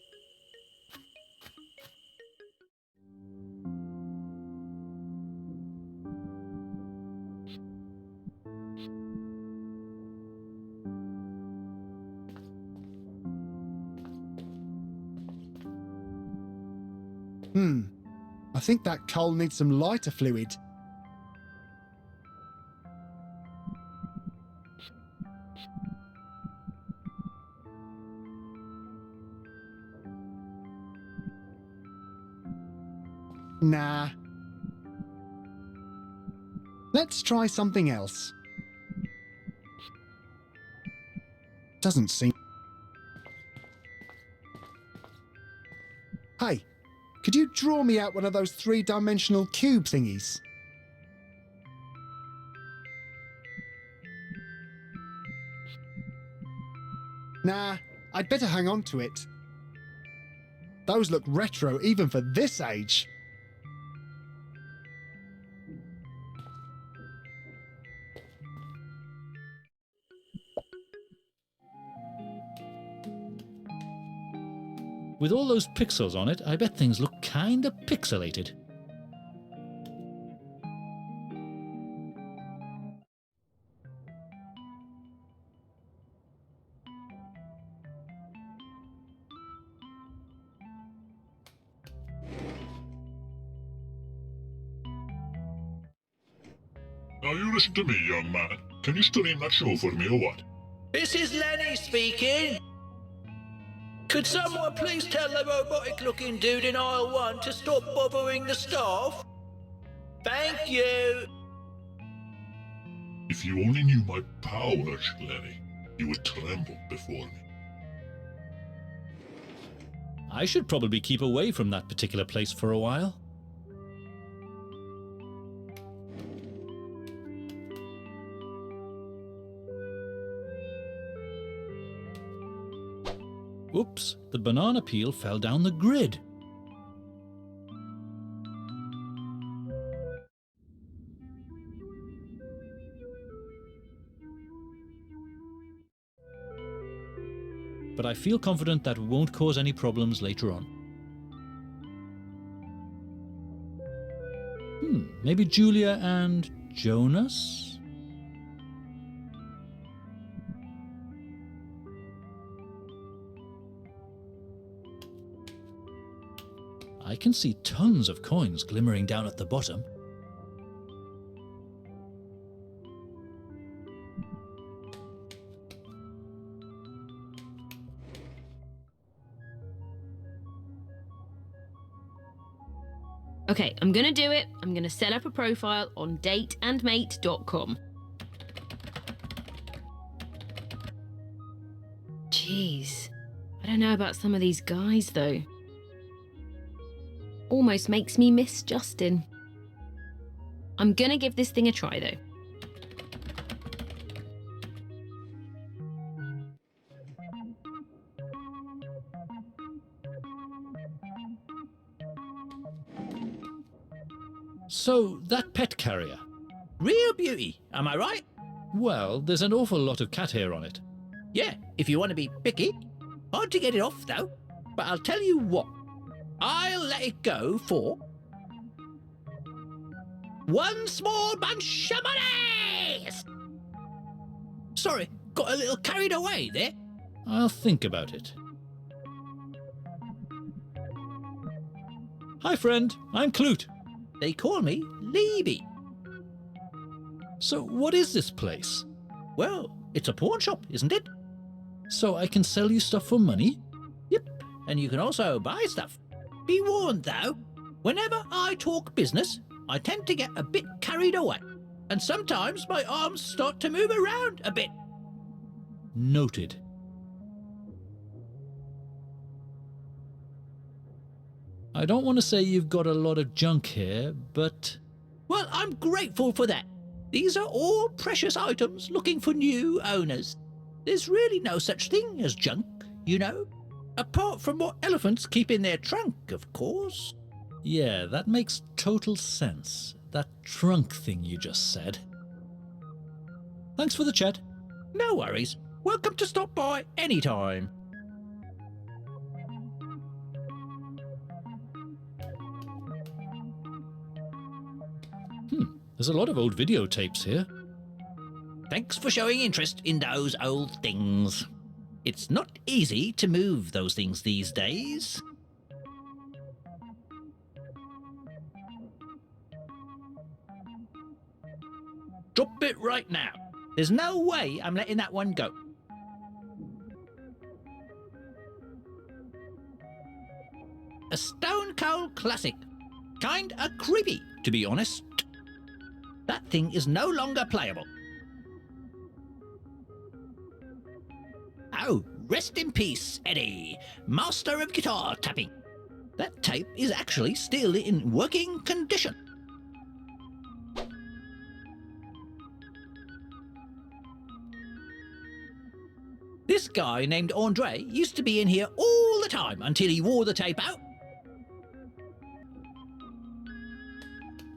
I think that coal needs some lighter fluid. Nah. Let's try something else. Doesn't seem... Hey, could you draw me out one of those three-dimensional cube thingies? Nah, I'd better hang on to it. Those look retro even for this age. With all those pixels on it, I bet things look kinda pixelated. Now you listen to me, young man. Can you stream that show for me or what? This is Lenny speaking. Could someone please tell the robotic-looking dude in aisle 1 to stop bothering the staff? Thank you. If you only knew my powers, Lenny, you would tremble before me. I should probably keep away from that particular place for a while. Oops, the banana peel fell down the grid. But I feel confident that won't cause any problems later on. Maybe Julia and Jonas? I can see tons of coins glimmering down at the bottom. Okay, I'm gonna do it. I'm gonna set up a profile on dateandmate.com. Jeez, I don't know about some of these guys though. Almost makes me miss Justin. I'm gonna give this thing a try though. So, that pet carrier. Real beauty, am I right? Well, there's an awful lot of cat hair on it. Yeah, if you want to be picky. Hard to get it off, though. But I'll tell you what. I'll let it go for... one small bunch of monies! Sorry, got a little carried away there. I'll think about it. Hi, friend. I'm Clute. They call me Leeby. So, what is this place? Well, it's a pawn shop, isn't it? So I can sell you stuff for money? Yep, and you can also buy stuff. Be warned, though, whenever I talk business, I tend to get a bit carried away. And sometimes my arms start to move around a bit. Noted. I don't want to say you've got a lot of junk here, but... Well, I'm grateful for that. These are all precious items looking for new owners. There's really no such thing as junk, you know. Apart from what elephants keep in their trunk, of course. Yeah, that makes total sense. That trunk thing you just said. Thanks for the chat. No worries. Welcome to stop by anytime. There's a lot of old videotapes here. Thanks for showing interest in those old things. It's not easy to move those things these days. Drop it right now. There's no way I'm letting that one go. A stone cold classic. Kinda creepy, to be honest. That thing is no longer playable. Oh, rest in peace, Eddie, master of guitar tapping. That tape is actually still in working condition. This guy named Andre used to be in here all the time until he wore the tape out.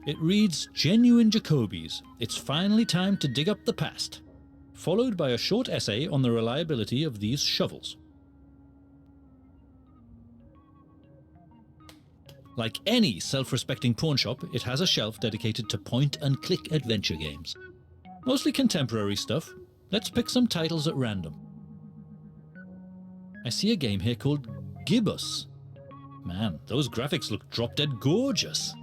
It reads, Genuine Jacobies. It's finally time to dig up the past. Followed by a short essay on the reliability of these shovels. Like any self-respecting pawnshop, it has a shelf dedicated to point-and-click adventure games. Mostly contemporary stuff. Let's pick some titles at random. I see a game here called Gibbous. Man, those graphics look drop-dead gorgeous.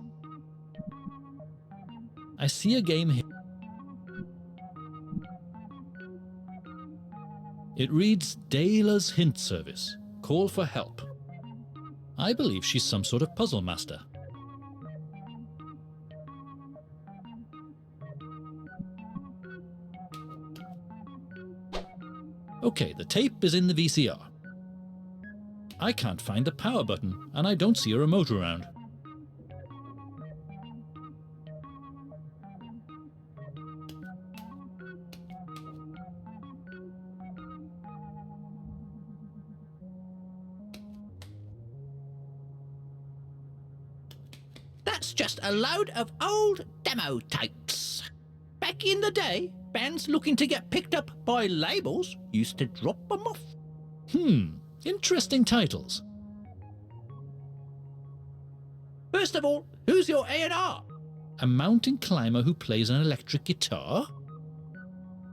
I see a game here. It reads Dayla's Hint Service. Call for help. I believe she's some sort of puzzle master. Okay, the tape is in the VCR. I can't find the power button, and I don't see a remote around. That's just a load of old demo tapes. Back in the day, bands looking to get picked up by labels used to drop them off. Interesting titles. First of all, who's your A&R? A mountain climber who plays an electric guitar?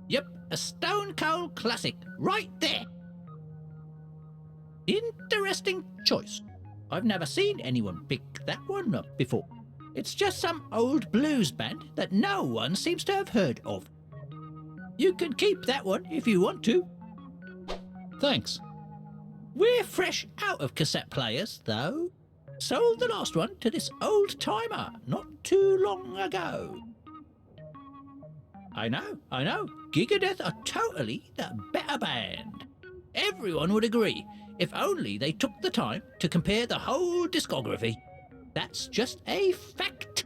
Yep, a stone cold classic, right there. Interesting choice. I've never seen anyone pick that one up before. It's just some old blues band that no one seems to have heard of. You can keep that one if you want to. Thanks. We're fresh out of cassette players, though. Sold the last one to this old timer not too long ago. I know. Gigadeath are totally the better band. Everyone would agree, if only they took the time to compare the whole discography. That's just a fact.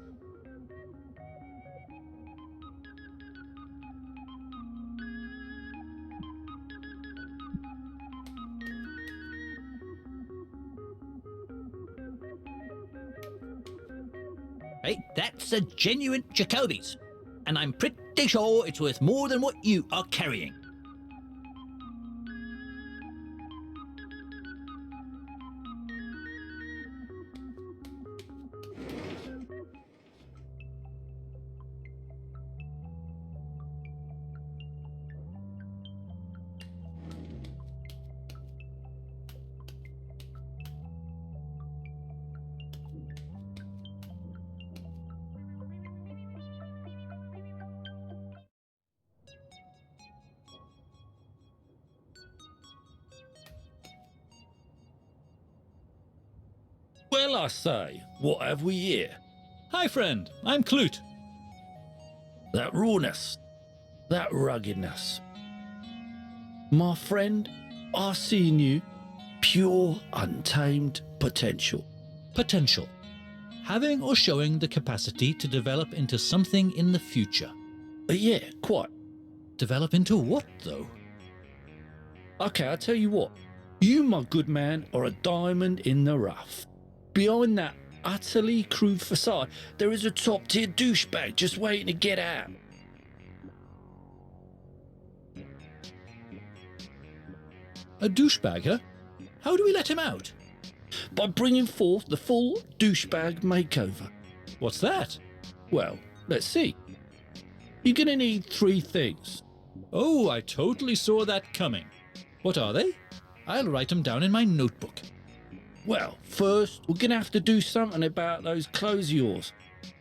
Hey, that's a genuine Jacobies. And I'm pretty Pretty sure it's worth more than what you are carrying. Well, I say, what have we here? Hi, friend. I'm Clute. That rawness, that ruggedness. My friend, I see in you pure, untamed potential. Potential. Having or showing the capacity to develop into something in the future. Yeah, quite. Develop into what, though? Okay, I'll tell you what. You, my good man, are a diamond in the rough. Behind that utterly crude facade, there is a top-tier douchebag just waiting to get out. A douchebag, huh? How do we let him out? By bringing forth the full douchebag makeover. What's that? Well, let's see. You're gonna need 3 things. Oh, I totally saw that coming. What are they? I'll write them down in my notebook. Well, first, we're gonna have to do something about those clothes of yours.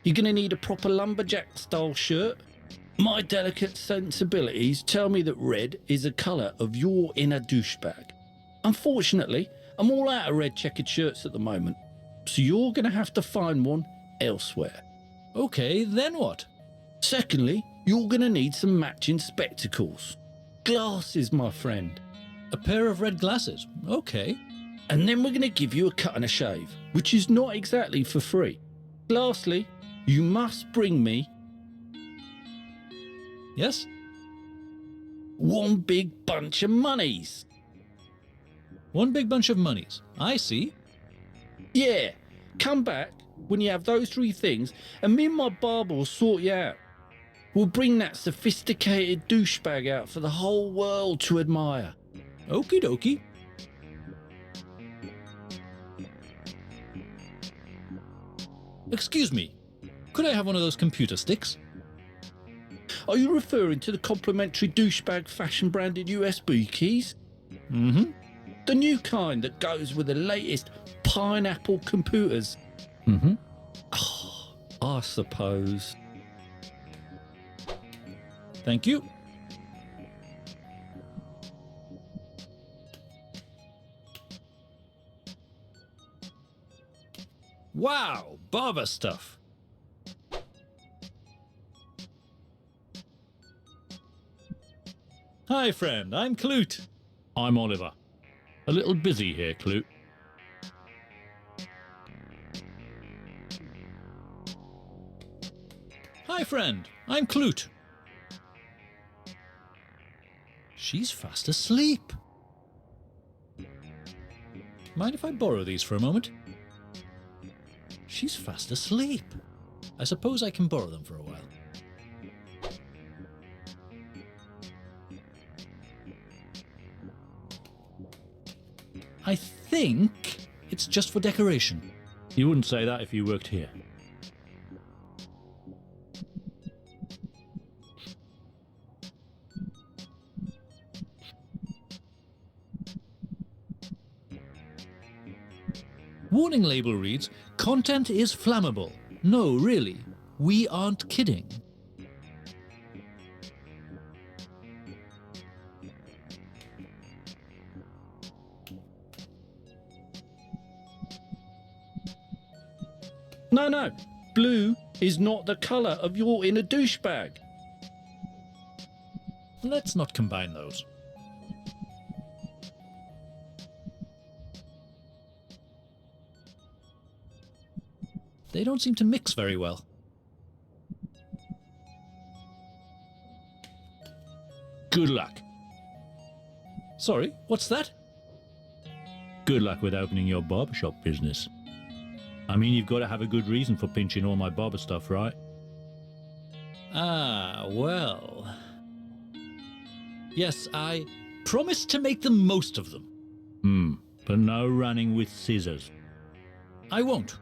You're gonna need a proper lumberjack-style shirt. My delicate sensibilities tell me that red is the colour of your inner douchebag. Unfortunately, I'm all out of red checkered shirts at the moment, so you're gonna have to find one elsewhere. Okay, then what? Secondly, you're gonna need some matching spectacles. Glasses, my friend. A pair of red glasses. Okay. And then we're going to give you a cut and a shave, which is not exactly for free. Lastly, you must bring me Yes? one big bunch of monies. One big bunch of monies. I see. Yeah, come back when you have those 3 things, and me and my barber will sort you out. We'll bring that sophisticated douchebag out for the whole world to admire. Okie dokie. Excuse me, could I have one of those computer sticks? Are you referring to the complimentary douchebag fashion branded USB keys? Mm-hmm. The new kind that goes with the latest pineapple computers? Mm-hmm. Oh, I suppose. Thank you. Wow, barber stuff. Hi, friend. I'm Clute. I'm Oliver. A little busy here, Clute. Hi, friend. I'm Clute. She's fast asleep. Mind if I borrow these for a moment? She's fast asleep. I suppose I can borrow them for a while. I think it's just for decoration. You wouldn't say that if you worked here. Warning label reads, "Content is flammable." No, really, we aren't kidding. No, blue is not the colour of your inner douchebag. Let's not combine those. They don't seem to mix very well. Good luck. Sorry, what's that? Good luck with opening your barbershop business. I mean, you've got to have a good reason for pinching all my barber stuff, right? Ah, well. Yes, I promised to make the most of them. But no running with scissors. I won't.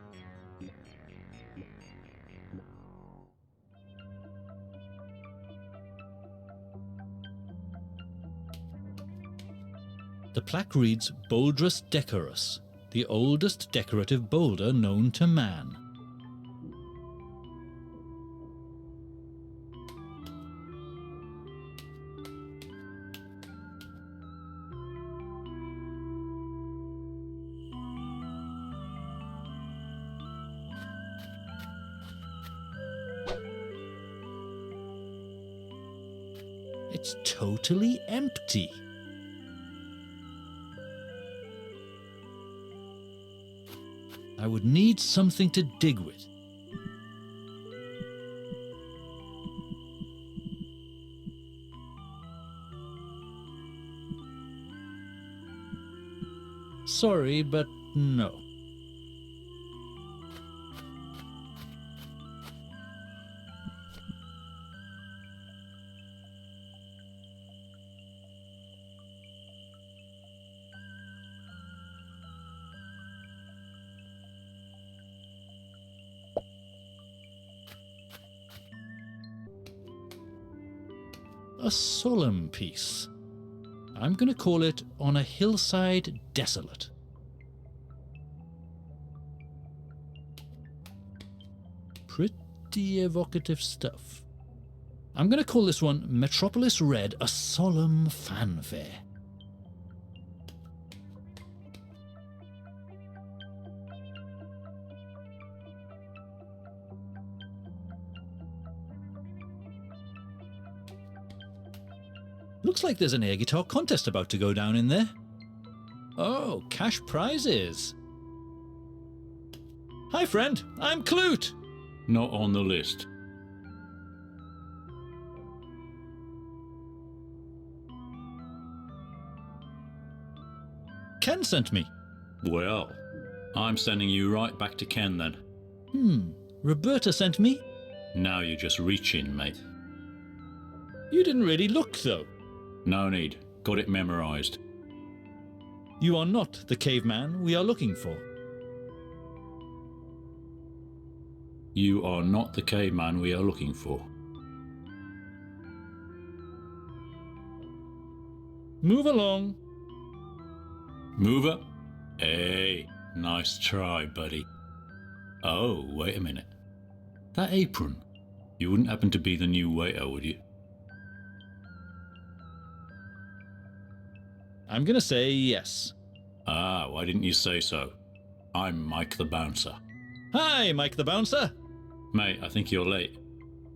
The plaque reads Bouldrus Decorus, the oldest decorative boulder known to man. It's totally empty. I would need something to dig with. Sorry, but no. A solemn piece. I'm going to call it On a Hillside Desolate. Pretty evocative stuff. I'm going to call this one Metropolis Red, A Solemn Fanfare. Looks like there's an air guitar contest about to go down in there. Oh, cash prizes. Hi friend, I'm Clute. Not on the list. Ken sent me. Well, I'm sending you right back to Ken then. Roberta sent me. Now you're just reaching, mate. You didn't really look though. No need. Got it memorized. You are not the caveman we are looking for. You are not the caveman we are looking for. Move along. Mover? Hey, nice try, buddy. Oh, wait a minute. That apron. You wouldn't happen to be the new waiter, would you? I'm gonna say yes. Ah, why didn't you say so? I'm Mike the Bouncer. Hi, Mike the Bouncer. Mate, I think you're late.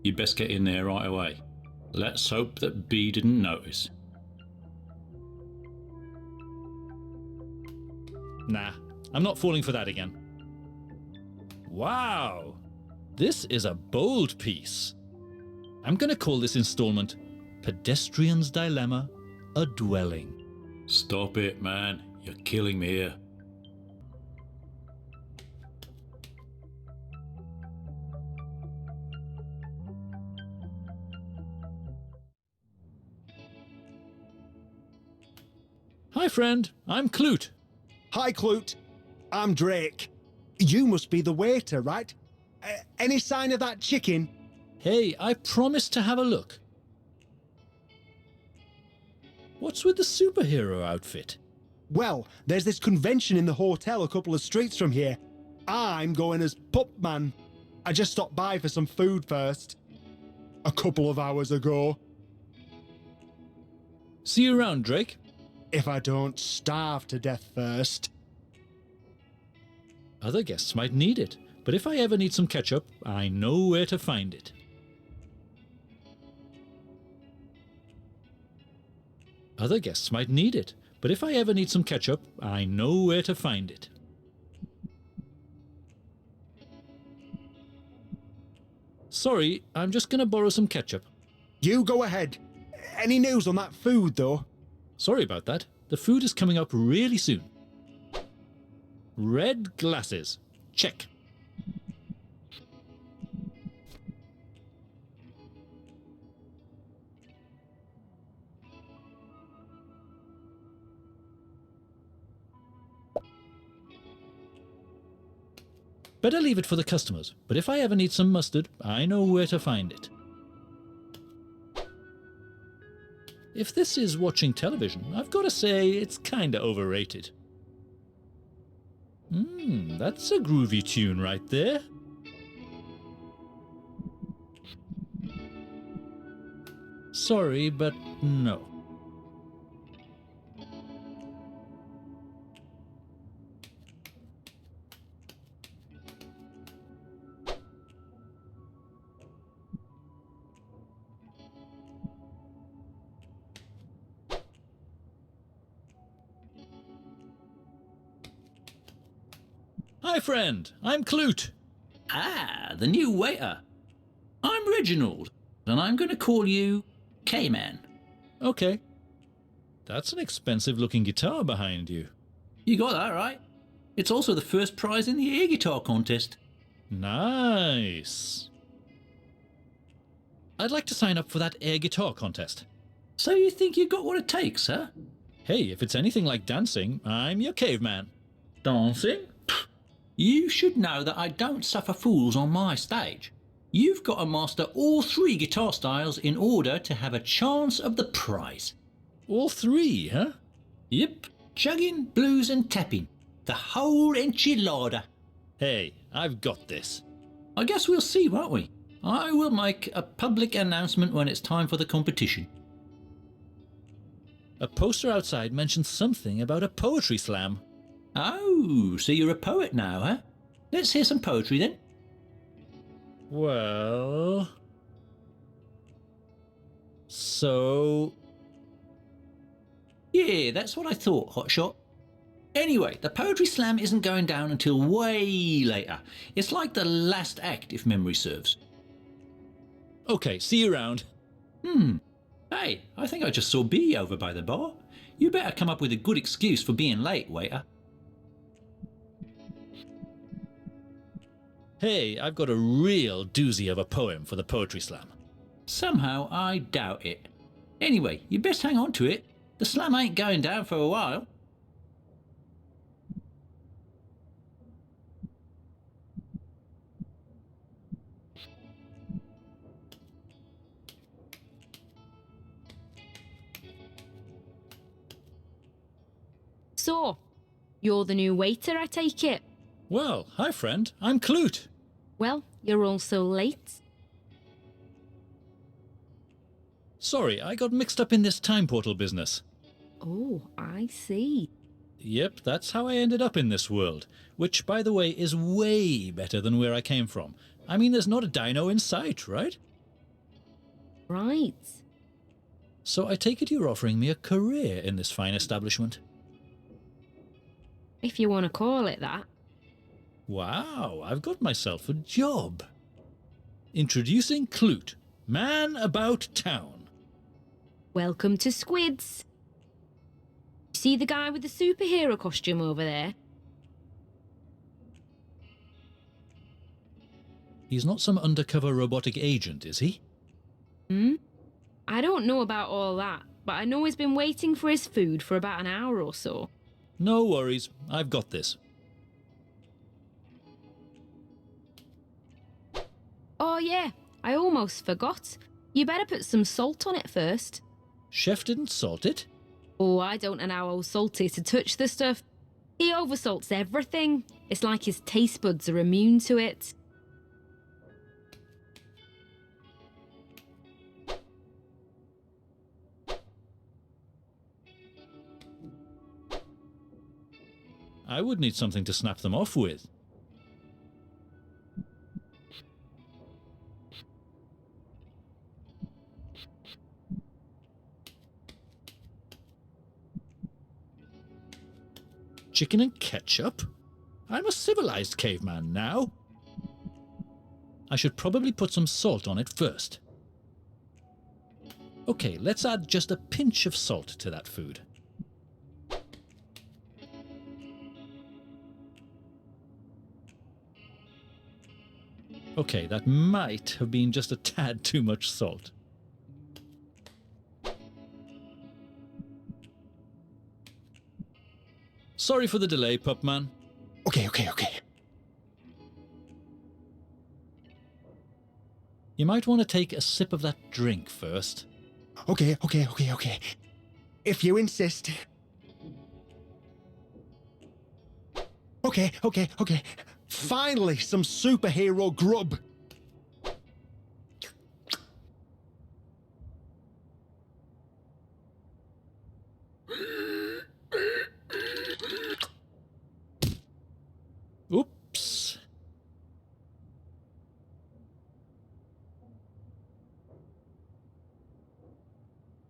You'd best get in there right away. Let's hope that B didn't notice. Nah, I'm not falling for that again. Wow, this is a bold piece. I'm gonna call this installment Pedestrian's Dilemma, A Dwelling. Stop it, man. You're killing me here. Hi friend, I'm Clute. Hi, Clute. I'm Drake. You must be the waiter, right? Any sign of that chicken? Hey, I promised to have a look. What's with the superhero outfit? Well, there's this convention in the hotel a couple of streets from here. I'm going as Pupman. I just stopped by for some food first. A couple of hours ago. See you around, Drake. If I don't starve to death first. Other guests might need it, but if I ever need some ketchup, I know where to find it. Other guests might need it, but if I ever need some ketchup, I know where to find it. Sorry, I'm just gonna borrow some ketchup. You go ahead. Any news on that food, though? Sorry about that. The food is coming up really soon. Red glasses. Check. Better leave it for the customers, but if I ever need some mustard, I know where to find it. If this is watching television, I've got to say it's kinda overrated. That's a groovy tune right there. Sorry, but no. Hi friend, I'm Clute. Ah, the new waiter. I'm Reginald, and I'm going to call you K-Man. Okay. That's an expensive looking guitar behind you. You got that right. It's also the first prize in the air guitar contest. Nice. I'd like to sign up for that air guitar contest. So you think you got what it takes, huh? Hey, if it's anything like dancing, I'm your caveman. Dancing? You should know that I don't suffer fools on my stage. You've got to master all 3 guitar styles in order to have a chance of the prize. All 3, huh? Yep, chugging, blues and tapping. The whole enchilada. Hey, I've got this. I guess we'll see, won't we? I will make a public announcement when it's time for the competition. A poster outside mentions something about a poetry slam. Oh, so you're a poet now, huh? Let's hear some poetry then. Well... So... Yeah, that's what I thought, Hotshot. Anyway, the poetry slam isn't going down until way later. It's like the last act, if memory serves. Okay, see you around. Hey, I think I just saw B over by the bar. You better come up with a good excuse for being late, waiter. Hey, I've got a real doozy of a poem for the poetry slam. Somehow, I doubt it. Anyway, you best hang on to it. The slam ain't going down for a while. So, you're the new waiter, I take it? Well, hi friend, I'm Clute. Well, you're also late. Sorry, I got mixed up in this time portal business. Oh, I see. Yep, that's how I ended up in this world, which, by the way, is way better than where I came from. I mean, there's not a dino in sight, right? Right. So I take it you're offering me a career in this fine establishment. If you want to call it that. Wow, I've got myself a job. Introducing Clute, man about town. Welcome to Squids. See the guy with the superhero costume over there? He's not some undercover robotic agent, is he? I don't know about all that, but I know he's been waiting for his food for about an hour or so. No worries, I've got this. Oh yeah, I almost forgot. You better put some salt on it first. Chef didn't salt it? Oh, I don't know how old Salty to touch the stuff. He oversalts everything. It's like his taste buds are immune to it. I would need something to snap them off with. Chicken and ketchup? I'm a civilized caveman now. I should probably put some salt on it first. Okay, let's add just a pinch of salt to that food. Okay, that might have been just a tad too much salt. Sorry for the delay, Pupman. Okay. You might want to take a sip of that drink first. Okay. If you insist. Okay. Finally, some superhero grub. Oops.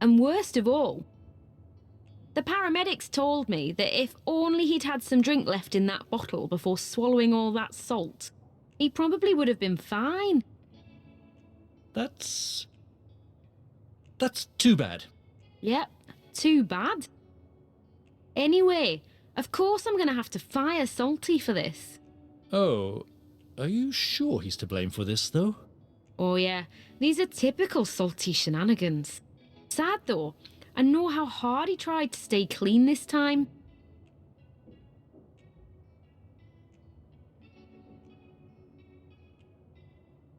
And worst of all, the paramedics told me that if only he'd had some drink left in that bottle before swallowing all that salt, he probably would have been fine. That's too bad. Yep, too bad. Anyway, of course I'm going to have to fire Salty for this. Oh, are you sure he's to blame for this, though? Oh yeah, these are typical Salty shenanigans. Sad though, I know how hard he tried to stay clean this time.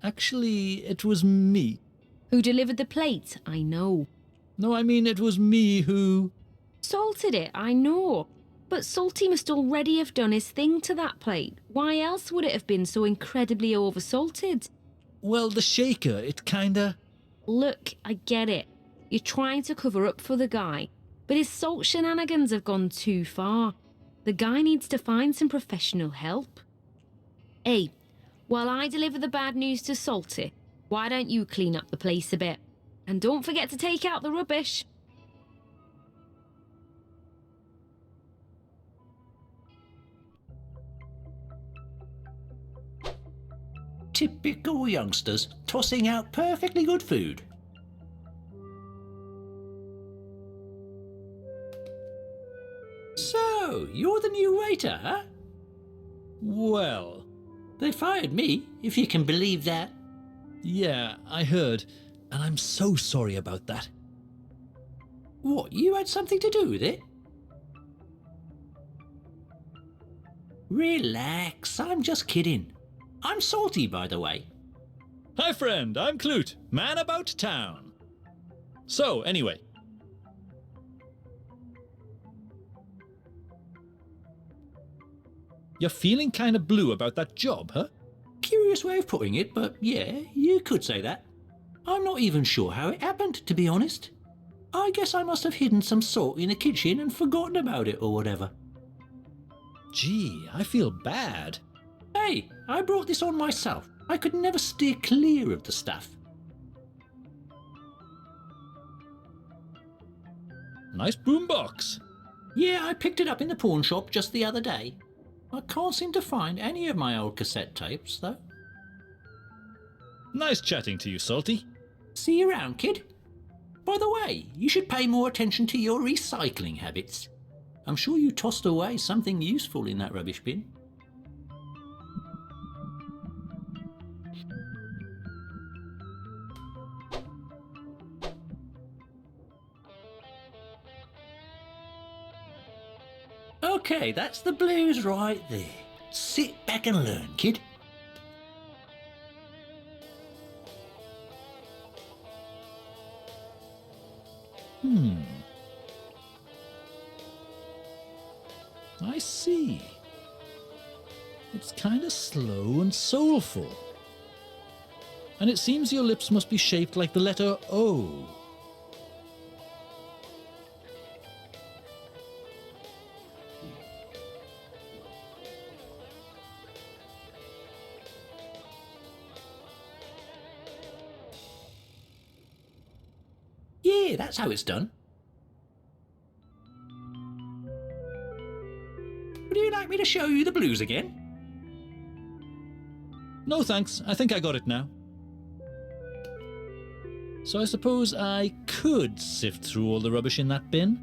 Actually, it was me. Who delivered the plate? I know. No, I mean, it was me who... Salted it, I know. But Salty must already have done his thing to that plate. Why else would it have been so incredibly oversalted? Well, the shaker, it kinda... Look, I get it. You're trying to cover up for the guy, but his salt shenanigans have gone too far. The guy needs to find some professional help. Hey, while I deliver the bad news to Salty, why don't you clean up the place a bit? And don't forget to take out the rubbish. Typical youngsters tossing out perfectly good food. So, you're the new waiter, huh? Well... They fired me, if you can believe that. Yeah, I heard, and I'm so sorry about that. What, you had something to do with it? Relax, I'm just kidding. I'm Salty, by the way. Hi friend, I'm Clute, man about town. So, anyway. You're feeling kinda blue about that job, huh? Curious way of putting it, but yeah, you could say that. I'm not even sure how it happened, to be honest. I guess I must have hidden some salt in the kitchen and forgotten about it or whatever. Gee, I feel bad. Hey, I brought this on myself. I could never steer clear of the stuff. Nice boombox. Yeah, I picked it up in the pawn shop just the other day. I can't seem to find any of my old cassette tapes, though. Nice chatting to you, Salty. See you around, kid. By the way, you should pay more attention to your recycling habits. I'm sure you tossed away something useful in that rubbish bin. Okay, that's the blues right there. Sit back and learn, kid. I see. It's kinda slow and soulful. And it seems your lips must be shaped like the letter O. Yeah, that's how it's done. Would you like me to show you the blues again? No thanks, I think I got it now. So I suppose I could sift through all the rubbish in that bin,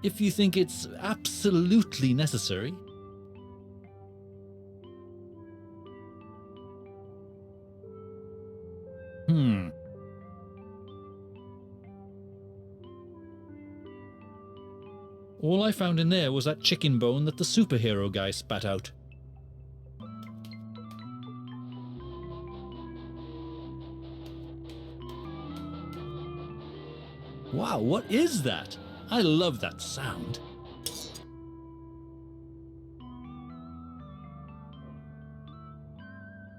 if you think it's absolutely necessary. All I found in there was that chicken bone that the superhero guy spat out. Wow, what is that? I love that sound.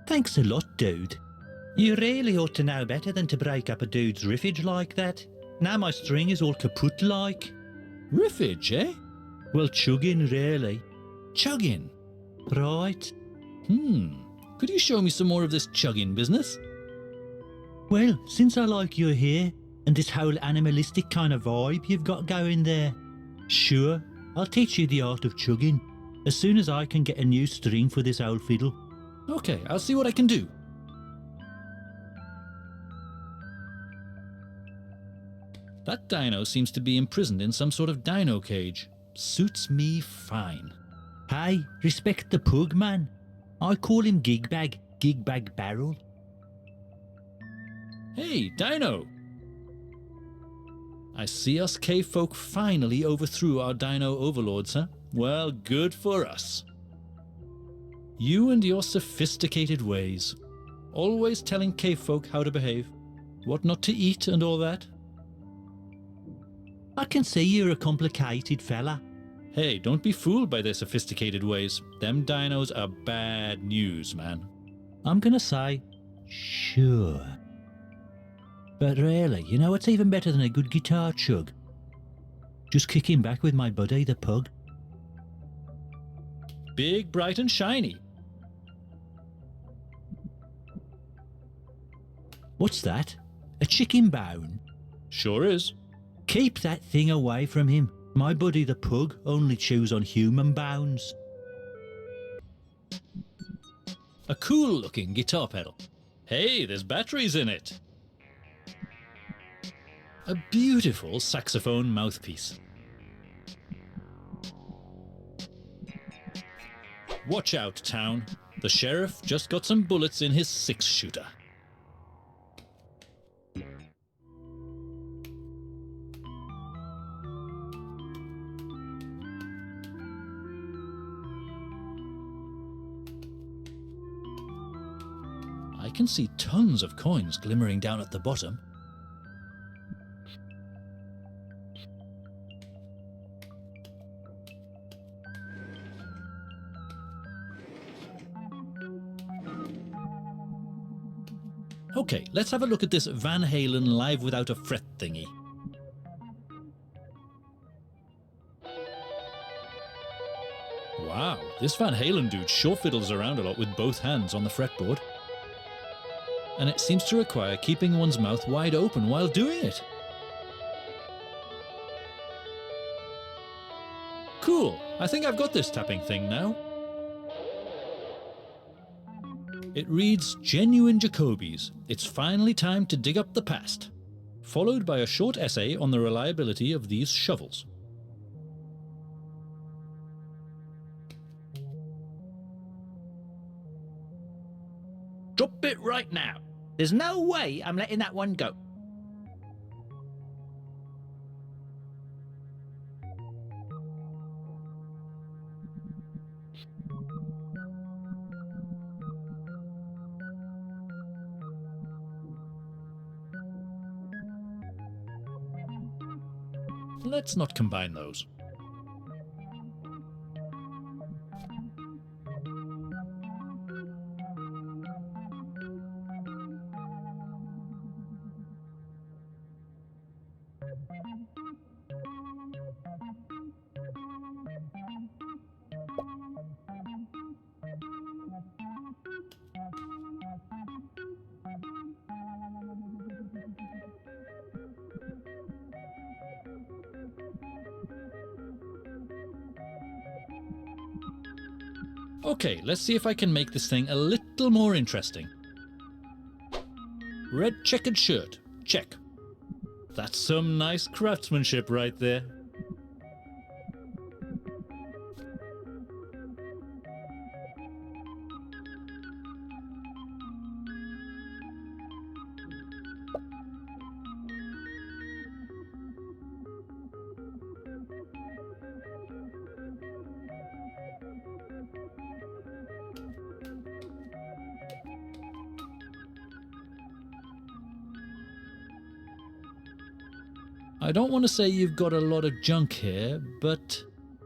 Thanks a lot, dude. You really ought to know better than to break up a dude's riffage like that. Now my string is all kaput like. Riffage, eh? Well, chugging, really. Chugging? Right. Could you show me some more of this chugging business? Well, since I like your hair and this whole animalistic kind of vibe you've got going there, sure, I'll teach you the art of chugging as soon as I can get a new string for this old fiddle. Okay, I'll see what I can do. That dino seems to be imprisoned in some sort of dino cage. Suits me fine. Hey, respect the pug, man. I call him Gigbag Barrel. Hey, Dino! I see us cave folk finally overthrew our dino overlords, huh? Well, good for us. You and your sophisticated ways. Always telling cave folk how to behave, what not to eat and all that. I can see you're a complicated fella. Hey, don't be fooled by their sophisticated ways. Them dinos are bad news, man. I'm gonna say, sure. But really, you know what's even better than a good guitar chug? Just kicking back with my buddy, the pug. Big, bright and shiny. What's that? A chicken bone? Sure is. Keep that thing away from him. My buddy the pug only chews on human bones. A cool looking guitar pedal. Hey, there's batteries in it. A beautiful saxophone mouthpiece. Watch out, town. The sheriff just got some bullets in his 6-shooter. I can see tons of coins glimmering down at the bottom. Okay, let's have a look at this Van Halen live without a fret thingy. Wow, this Van Halen dude sure fiddles around a lot with both hands on the fretboard. And it seems to require keeping one's mouth wide open while doing it. Cool, I think I've got this tapping thing now. It reads, Genuine Jacobies, it's finally time to dig up the past. Followed by a short essay on the reliability of these shovels. Drop it right now. There's no way I'm letting that one go. Let's not combine those. Okay, let's see if I can make this thing a little more interesting. Red checkered shirt, check. That's some nice craftsmanship right there. I don't want to say you've got a lot of junk here, but...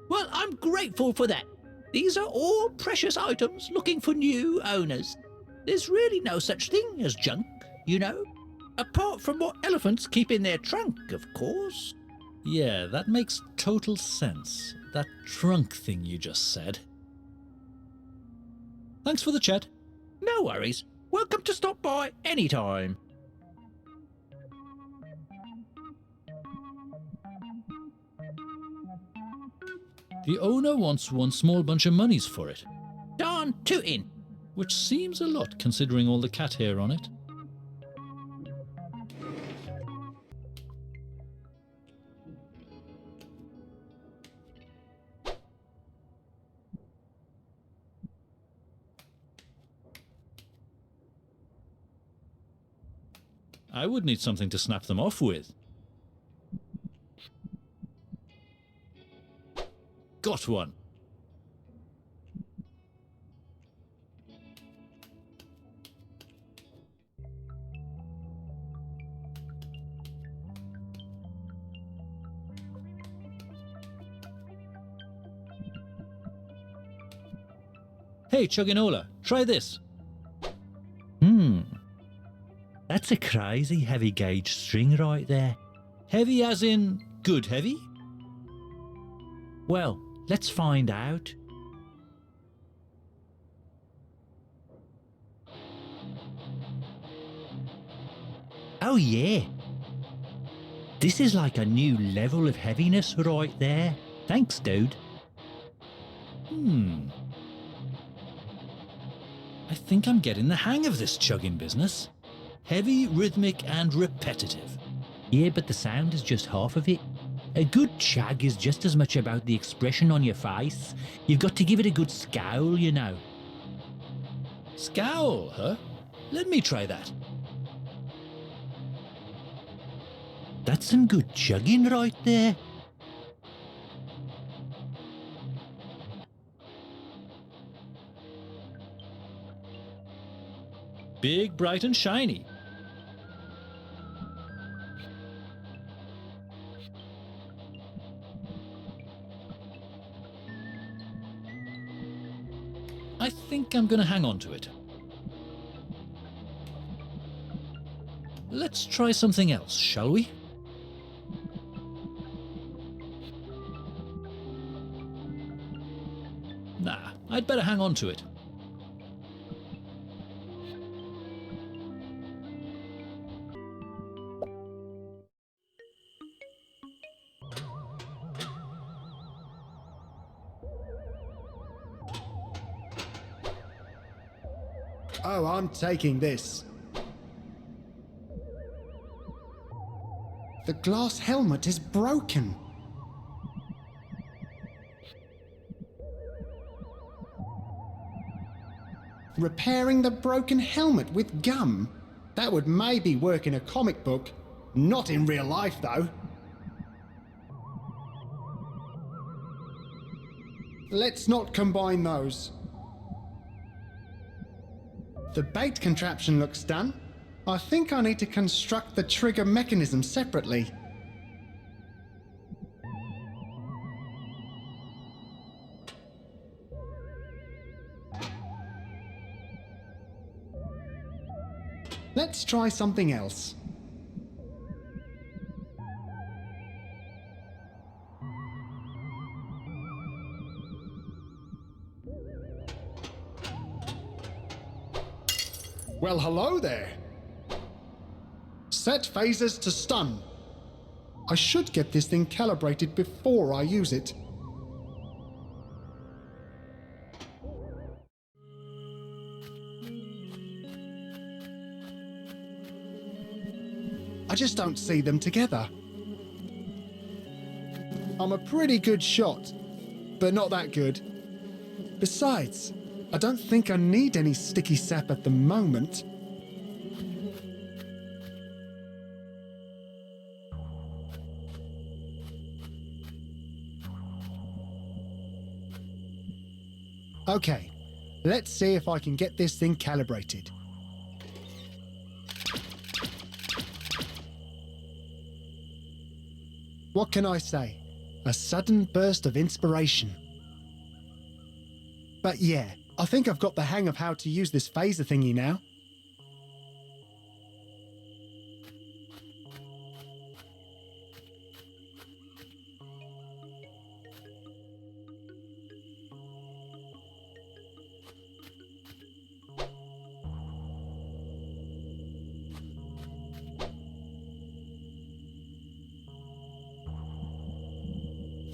Well, I'm grateful for that. These are all precious items looking for new owners. There's really no such thing as junk, you know. Apart from what elephants keep in their trunk, of course. Yeah, that makes total sense. That trunk thing you just said. Thanks for the chat. No worries. Welcome to stop by anytime. The owner wants one small bunch of monies for it, Darn tootin'. which seems a lot considering all the cat hair on it. I would need something to snap them off with. Got one. Hey, Chugginola, try this. That's a crazy heavy gauge string right there. Heavy as in good heavy? Well, let's find out. Oh yeah. This is like a new level of heaviness right there. Thanks, dude. I think I'm getting the hang of this chugging business. Heavy, rhythmic and repetitive. Yeah, but the sound is just half of it. A good chug is just as much about the expression on your face. You've got to give it a good scowl, you know. Scowl, huh? Let me try that. That's some good chugging right there. Big, bright and shiny. I think I'm gonna hang on to it. Let's try something else, shall we? Nah, I'd better hang on to it. Oh, I'm taking this. The glass helmet is broken. Repairing the broken helmet with gum? That would maybe work in a comic book. Not in real life, though. Let's not combine those. The bait contraption looks done. I think I need to construct the trigger mechanism separately. Let's try something else. Well, hello there. Set phasers to stun. I should get this thing calibrated before I use it. I just don't see them together. I'm a pretty good shot, but not that good. Besides, I don't think I need any sticky sap at the moment. Okay, let's see if I can get this thing calibrated. What can I say? A sudden burst of inspiration. But yeah, I think I've got the hang of how to use this phaser thingy now.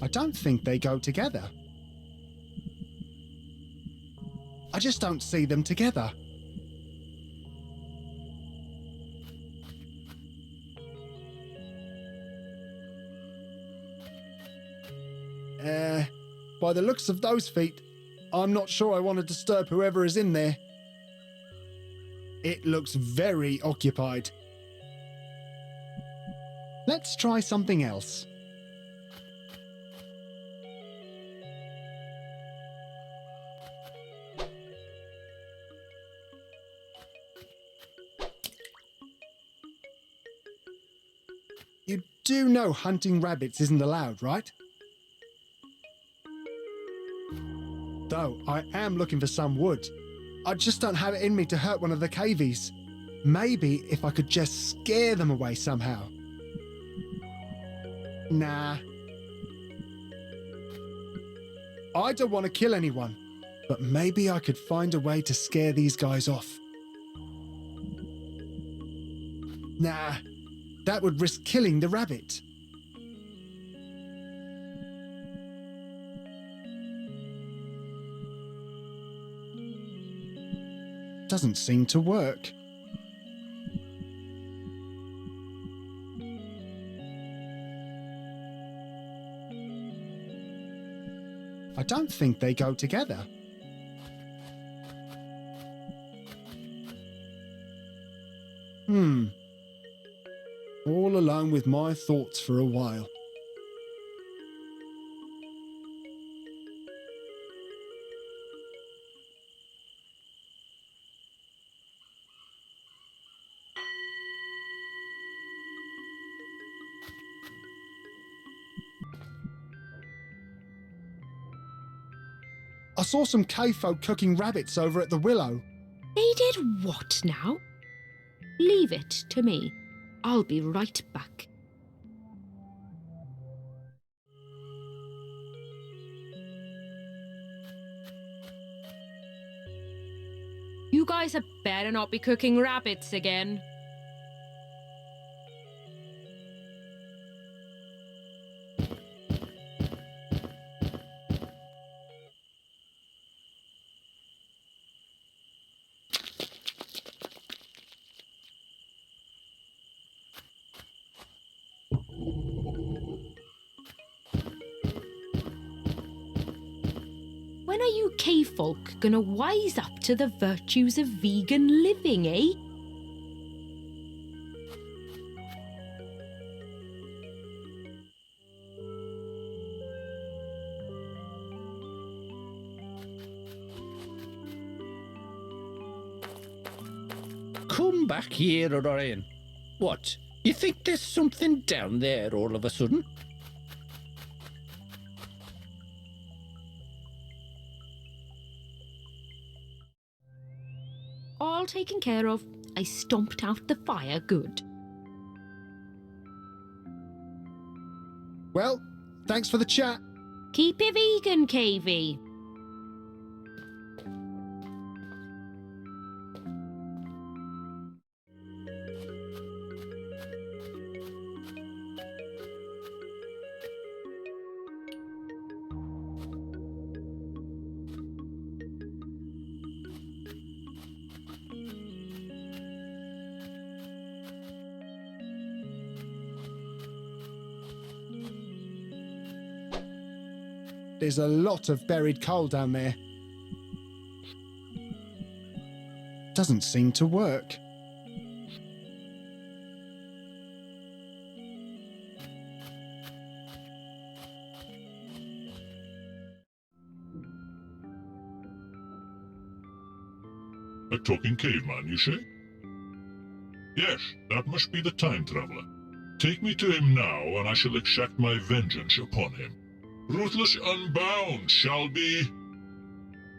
I don't think they go together. I just don't see them together. By the looks of those feet, I'm not sure I want to disturb whoever is in there. It looks very occupied. Let's try something else. You do know hunting rabbits isn't allowed, right? Though I am looking for some wood. I just don't have it in me to hurt one of the cavies. Maybe if I could just scare them away somehow. Nah. I don't want to kill anyone, but maybe I could find a way to scare these guys off. Nah, that would risk killing the rabbit. Doesn't seem to work. I don't think they go together. All alone with my thoughts for a while. I saw some cave folk cooking rabbits over at the Willow. They did what now? Leave it to me. I'll be right back. You guys had better not be cooking rabbits again. When are you cave folk gonna wise up to the virtues of vegan living, eh? Come back here, Orion. What? You think there's something down there all of a sudden? All taken care of. I stomped out the fire good. Well, thanks for the chat. Keep it vegan, KV. There's a lot of buried coal down there. Doesn't seem to work. A talking caveman, you say? Yes, that must be the time traveler. Take me to him now, and I shall exact my vengeance upon him. Ruthless Unbound shall be...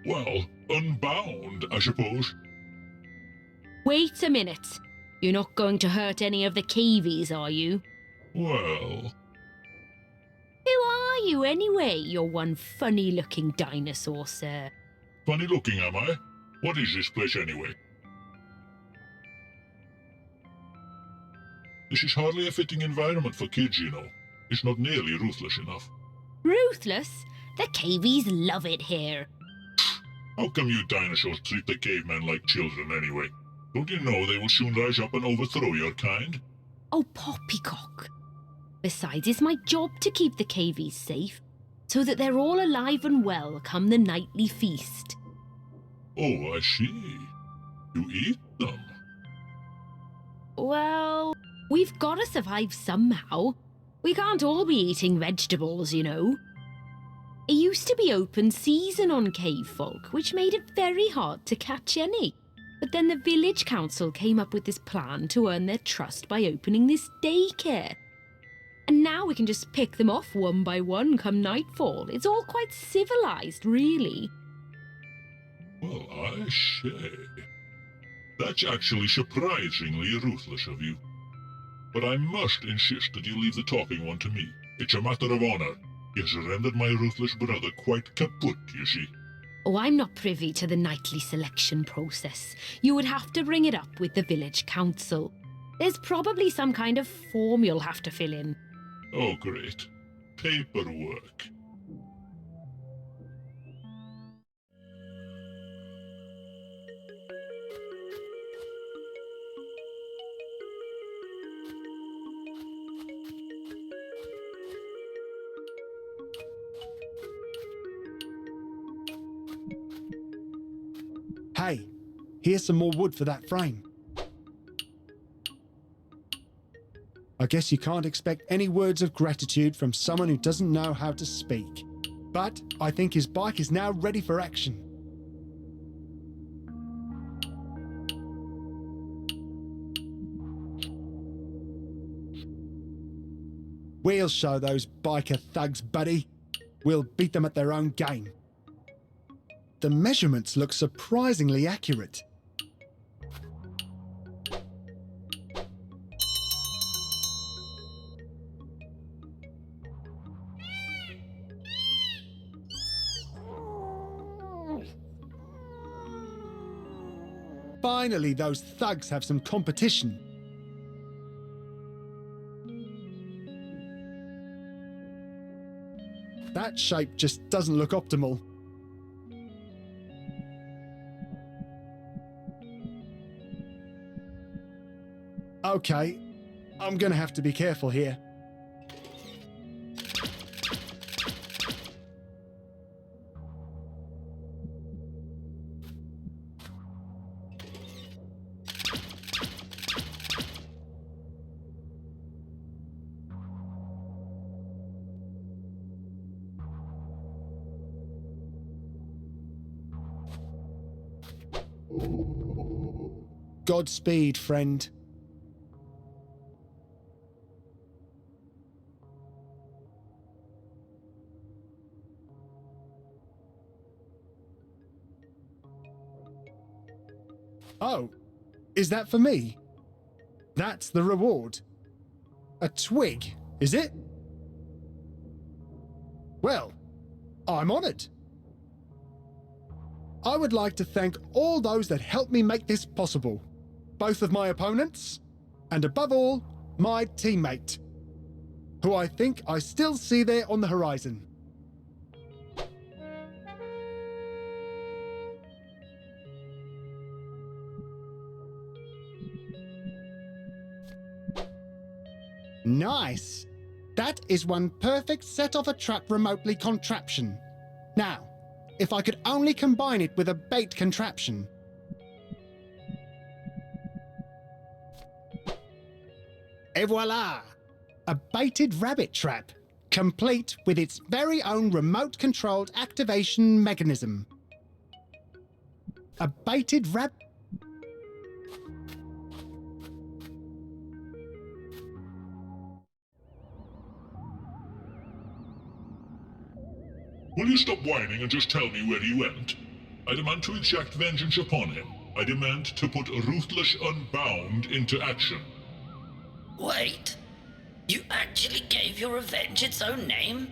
well, unbound, I suppose. Wait a minute. You're not going to hurt any of the cavies, are you? Well... Who are you anyway, you're one funny-looking dinosaur, sir? funny looking, am I? What is this place anyway? This is hardly a fitting environment for kids, you know. It's not nearly ruthless enough. Ruthless? The cavies love it here. How come you dinosaurs treat the cavemen like children anyway? Don't you know they will soon rise up and overthrow your kind? Oh, poppycock. Besides, it's my job to keep the cavies safe, so that they're all alive and well come the nightly feast. Oh, I see. You eat them. Well, we've got to survive somehow. We can't all be eating vegetables, you know. It used to be open season on cave folk, which made it very hard to catch any. But then the village council came up with this plan to earn their trust by opening this daycare. And now we can just pick them off one by one come nightfall. It's all quite civilized, really. Well, I say. That's actually surprisingly ruthless of you. But I must insist that you leave the talking one to me. It's a matter of honor. He has rendered my ruthless brother quite kaput, you see. Oh, I'm not privy to the nightly selection process. You would have to bring it up with the village council. There's probably some kind of form you'll have to fill in. Oh, great. Paperwork. Hey, here's some more wood for that frame. I guess you can't expect any words of gratitude from someone who doesn't know how to speak. But I think his bike is now ready for action. We'll show those biker thugs, buddy. We'll beat them at their own game. The measurements look surprisingly accurate. Finally, those thugs have some competition. That shape just doesn't look optimal. Okay, I'm gonna have to be careful here. Godspeed, friend. Oh, is that for me? That's the reward. A twig, is it? Well, I'm honoured. I would like to thank all those that helped me make this possible. Both of my opponents, and above all, my teammate, who I think I still see there on the horizon. Nice! That is one perfect set-off-a-trap remotely contraption. Now, if I could only combine it with a bait contraption. Et voila! A baited rabbit trap, complete with its very own remote-controlled activation mechanism. A baited rabbit... Will you stop whining and just tell me where he went? I demand to exact vengeance upon him. I demand to put Ruthless Unbound into action. Wait, you actually gave your revenge its own name?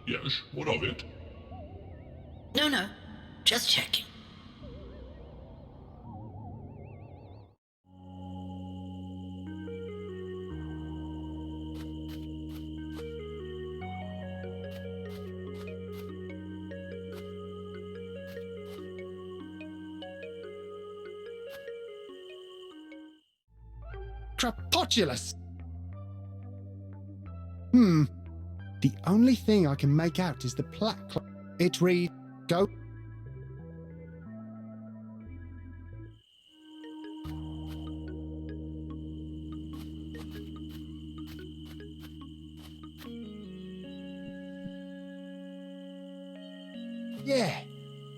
Yes, what of it? No, just checking. Crapotulous! The only thing I can make out is the plaque. It reads, go. Yeah,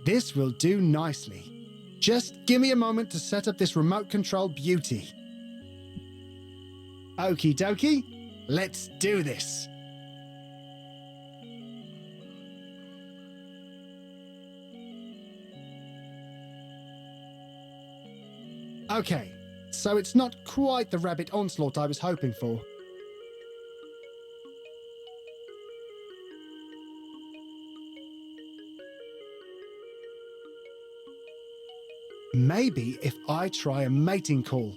this will do nicely. Just give me a moment to set up this remote control beauty. Okie dokie, let's do this. Okay, so it's not quite the rabbit onslaught I was hoping for. Maybe if I try a mating call.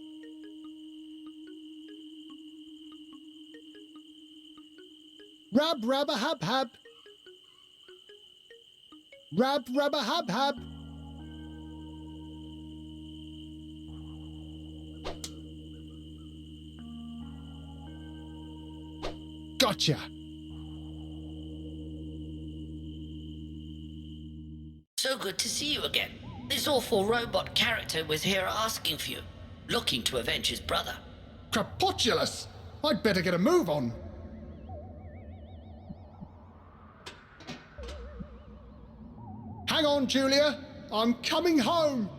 Rub rubber hub hub. Rub rubber hub hub. Gotcha. So good to see you again. This awful robot character was here asking for you, looking to avenge his brother. Crapotulous! I'd better get a move on. Hang on, Julia. I'm coming home.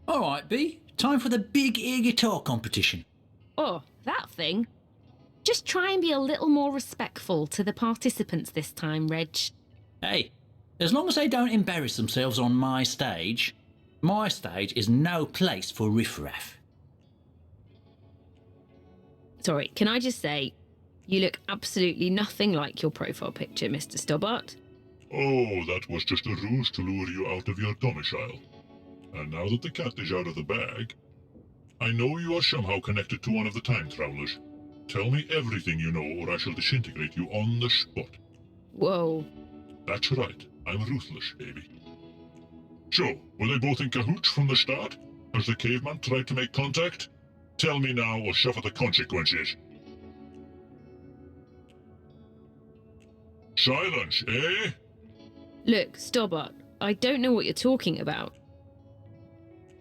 All right, B. Time for the big air guitar competition. Oh, that thing. Just try and be a little more respectful to the participants this time, Reg. Hey, as long as they don't embarrass themselves on my stage is no place for riffraff. Sorry, can I just say, you look absolutely nothing like your profile picture, Mr. Stobbart. Oh, that was just a ruse to lure you out of your domicile. And now that the cat is out of the bag, I know you are somehow connected to one of the time travelers. Tell me everything you know, or I shall disintegrate you on the spot. Whoa. That's right. I'm ruthless, baby. So, were they both in cahoots from the start? Has the caveman tried to make contact? Tell me now, or suffer the consequences. Silence, eh? Look, Stobbart, I don't know what you're talking about.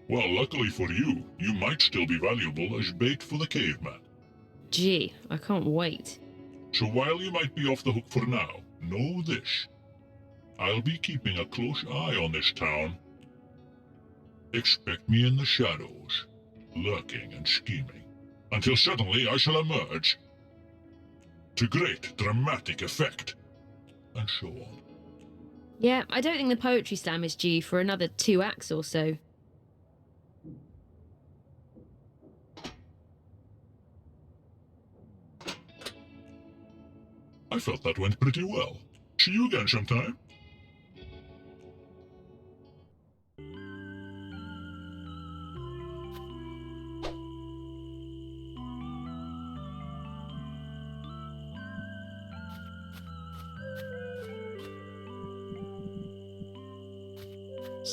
Well, luckily for you, you might still be valuable as bait for the caveman. Gee, I can't wait. So while you might be off the hook for now, know this. I'll be keeping a close eye on this town. Expect me in the shadows, lurking and scheming, until suddenly I shall emerge. To great dramatic effect, and so on. Yeah, I don't think the poetry slam is due for another 2 acts or so. I felt that went pretty well. See you again sometime.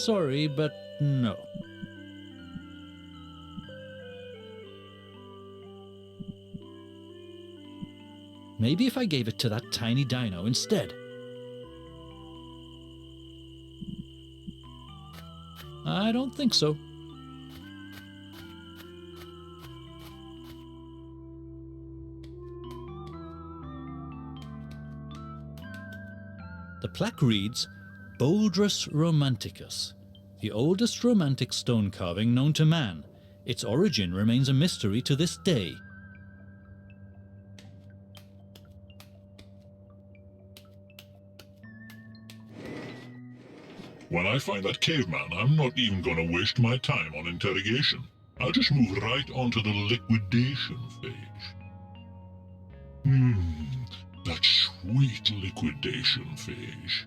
Sorry, but no. Maybe if I gave it to that tiny dino instead. I don't think so. The plaque reads, Bouldrus Romanticus, the oldest romantic stone carving known to man. Its origin remains a mystery to this day. When I find that caveman, I'm not even gonna waste my time on interrogation. I'll just move right onto the liquidation phase. That sweet liquidation phase.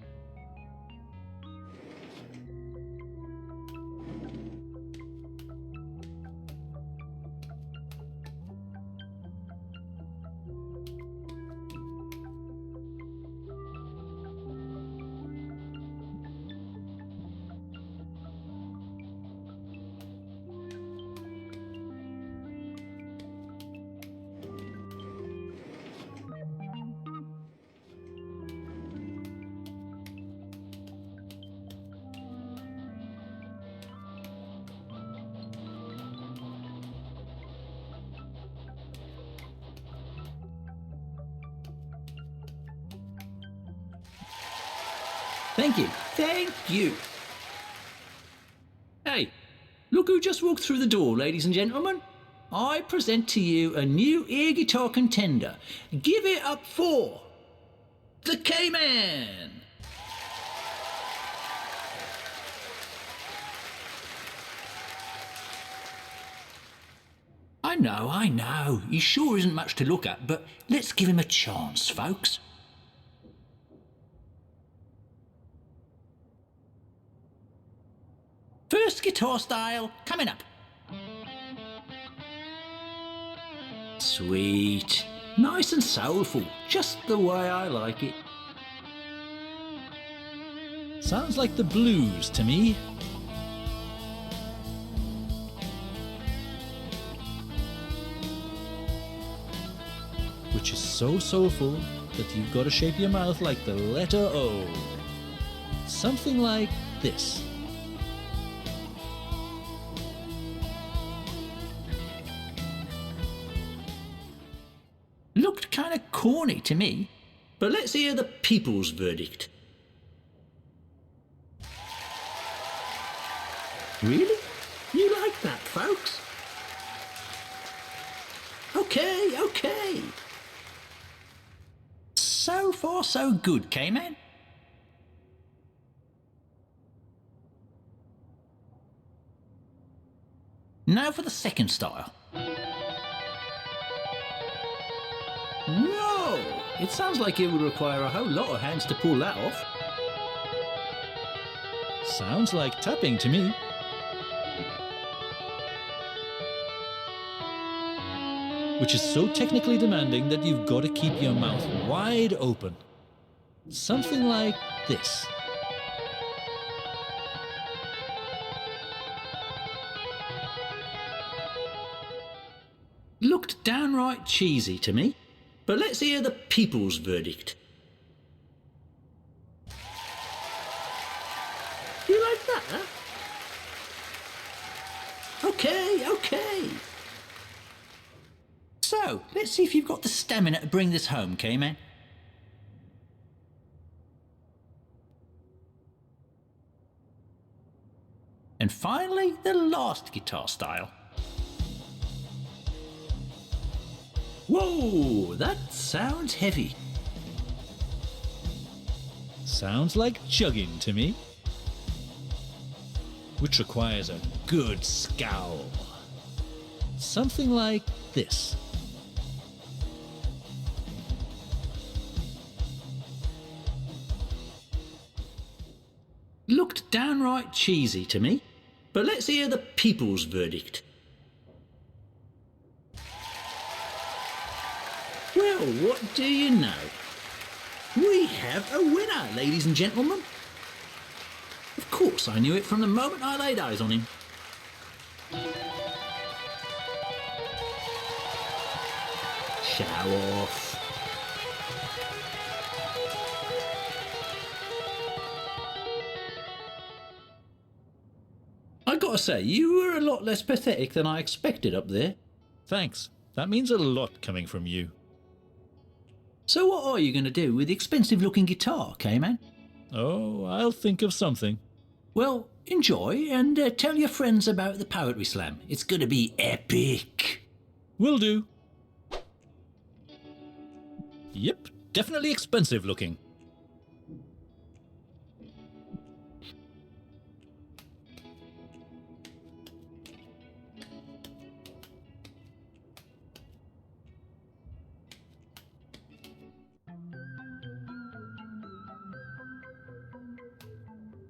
Thank you. Thank you. Hey, look who just walked through the door, ladies and gentlemen. I present to you a new air guitar contender. Give it up for the K-Man. I know. He sure isn't much to look at, but let's give him a chance, folks. First guitar style coming up. Sweet. Nice and soulful, just the way I like it. Sounds like the blues to me. Which is so soulful that you've got to shape your mouth like the letter O. Something like this. Looked kind of corny to me, but let's hear the people's verdict. Really? You like that, folks? Okay. So far, so good, K-Man. Now for the second style. Whoa! It sounds like it would require a whole lot of hands to pull that off. Sounds like tapping to me. Which is so technically demanding that you've got to keep your mouth wide open. Something like this. Looked downright cheesy to me, but let's hear the people's verdict. You like that, huh? Okay. So, let's see if you've got the stamina to bring this home, K-Man. And finally, the last guitar style. Whoa, that sounds heavy. Sounds like chugging to me. Which requires a good scowl. Something like this. Looked downright cheesy to me, but let's hear the people's verdict. Well, what do you know? We have a winner, ladies and gentlemen. Of course I knew it from the moment I laid eyes on him. Show off. I gotta say, you were a lot less pathetic than I expected up there. Thanks. That means a lot coming from you. So what are you going to do with the expensive-looking guitar, K-Man? Oh, I'll think of something. Well, enjoy and tell your friends about the Poetry Slam. It's going to be epic. Will do. Yep, definitely expensive looking.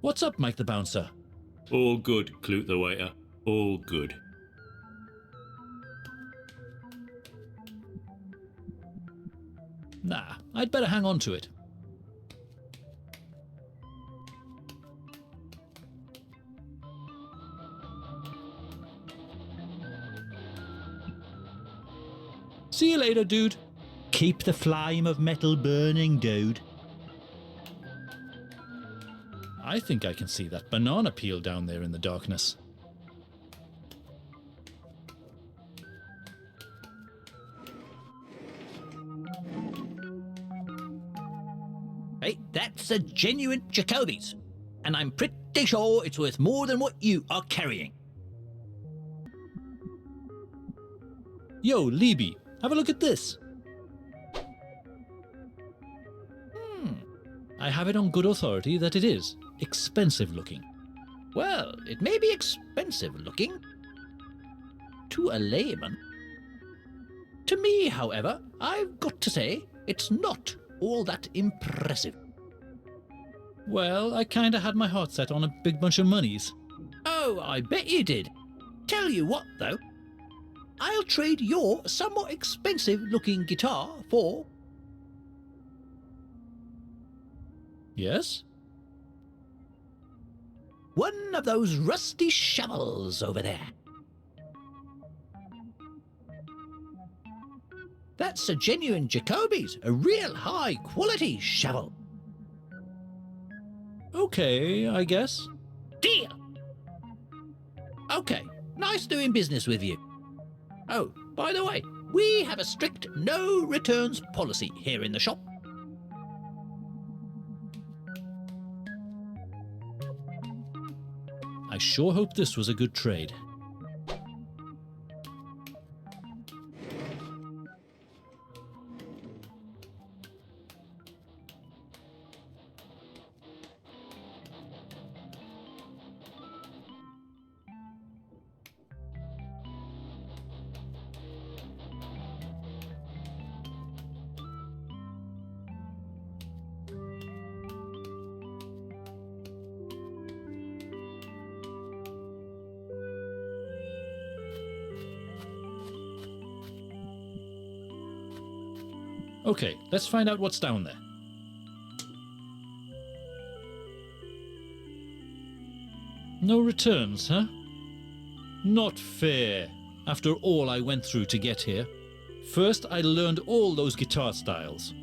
What's up, Mike the Bouncer? All good, Clute the waiter. All good. Nah, I'd better hang on to it. See you later, dude. Keep the flame of metal burning, dude. I think I can see that banana peel down there in the darkness. Hey, that's a genuine Jacoby's. And I'm pretty sure it's worth more than what you are carrying. Yo, Libby, have a look at this. I have it on good authority that it is expensive looking. Well, it may be expensive looking to a layman. To me, however, I've got to say, it's not all that impressive. Well, I kinda had my heart set on a big bunch of monies. Oh, I bet you did. Tell you what, though. I'll trade your somewhat expensive-looking guitar for... Yes? one of those rusty shovels over there. That's a genuine Jacoby's, a real high-quality shovel. Okay, I guess. Deal! Okay, nice doing business with you. Oh, by the way, we have a strict no returns policy here in the shop. I sure hope this was a good trade. Okay, let's find out what's down there. No returns, huh? Not fair, after all I went through to get here. First, I learned all those guitar styles.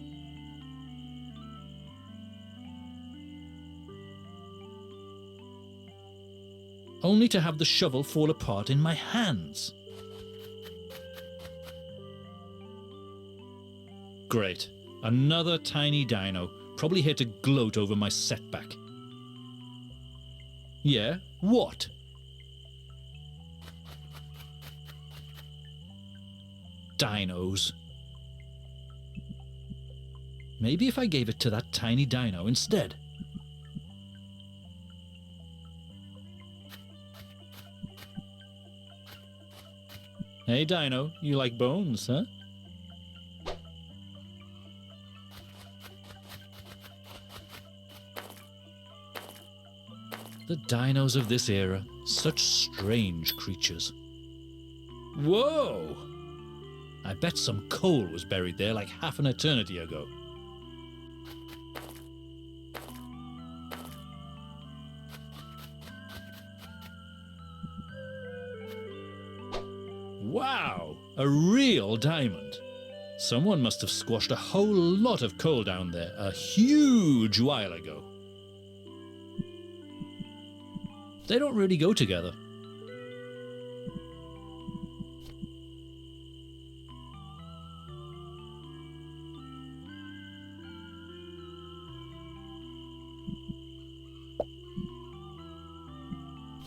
Only to have the shovel fall apart in my hands. Great. Another tiny dino, probably here to gloat over my setback. Yeah, what? Dinos. Maybe if I gave it to that tiny dino instead. Hey Dino, you like bones, huh? The dinos of this era, such strange creatures. Whoa! I bet some coal was buried there like half an eternity ago. Wow, a real diamond. Someone must have squashed a whole lot of coal down there a huge while ago. They don't really go together.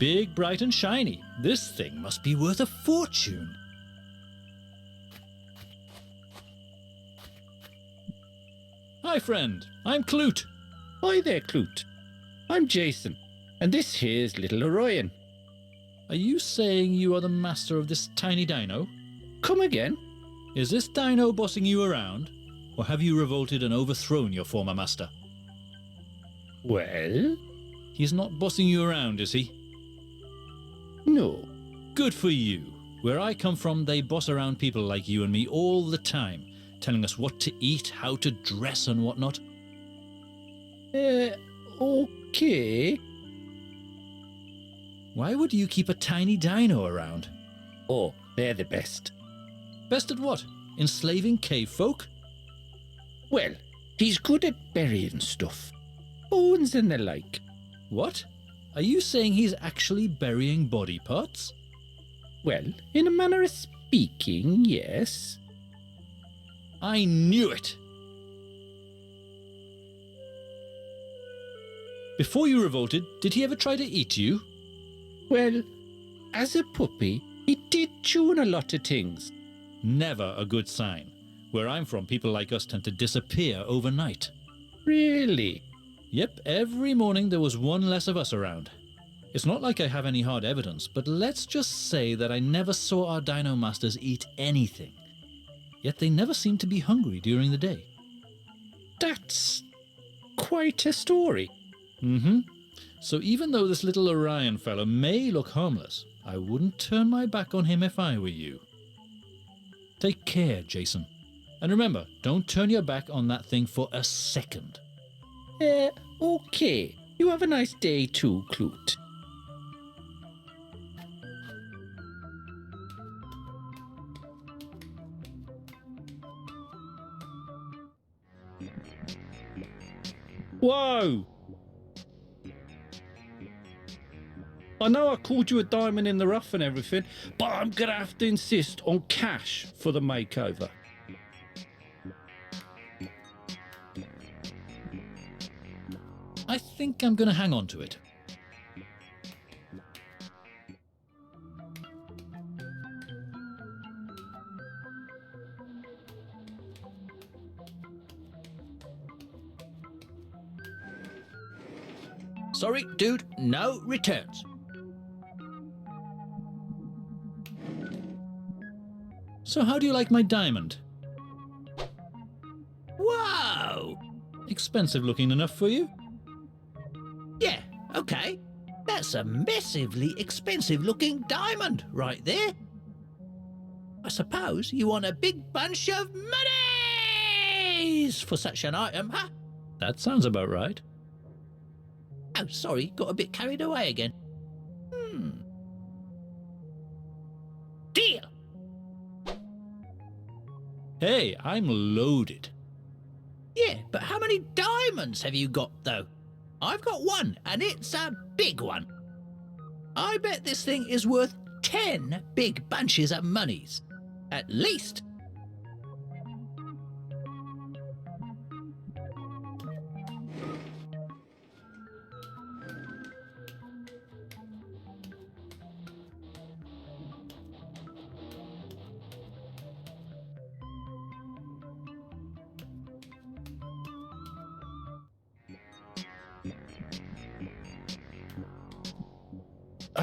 Big, bright and shiny. This thing must be worth a fortune. Hi friend, I'm Clute. Hi there, Clute. I'm Jason, and this here's little Orion. Are you saying you are the master of this tiny dino? Come again? Is this dino bossing you around? Or have you revolted and overthrown your former master? Well, He's not bossing you around, is he? no. Good for you. Where I come from, they boss around people like you and me all the time, telling us what to eat, how to dress and whatnot. Okay. Why would you keep a tiny dino around? Oh, they're the best. Best at what? Enslaving cave folk? Well, he's good at burying stuff. Bones and the like. What? Are you saying he's actually burying body parts? Well, in a manner of speaking, yes. I knew it! Before you revolted, did he ever try to eat you? Well, as a puppy, he did chew on a lot of things. Never a good sign. Where I'm from, people like us tend to disappear overnight. Really? Yep, every morning there was one less of us around. It's not like I have any hard evidence, but let's just say that I never saw our dino masters eat anything. Yet they never seemed to be hungry during the day. That's quite a story. Mm-hmm. So even though this little Orion fellow may look harmless, I wouldn't turn my back on him if I were you. Take care, Jason. And remember, don't turn your back on that thing for a second. Okay. You have a nice day too, Clute. Whoa! I know I called you a diamond in the rough and everything, but I'm gonna have to insist on cash for the makeover. I think I'm going to hang on to it. Sorry, dude, no returns. So how do you like my diamond? Whoa! Expensive looking enough for you? Yeah, okay. That's a massively expensive looking diamond right there. I suppose you want a big bunch of monies for such an item, huh? That sounds about right. Oh, sorry, got a bit carried away again. Deal! Hey, I'm loaded. Yeah, but how many diamonds have you got, though? I've got one, and it's a big one. I bet this thing is worth 10 big bunches of monies. At least.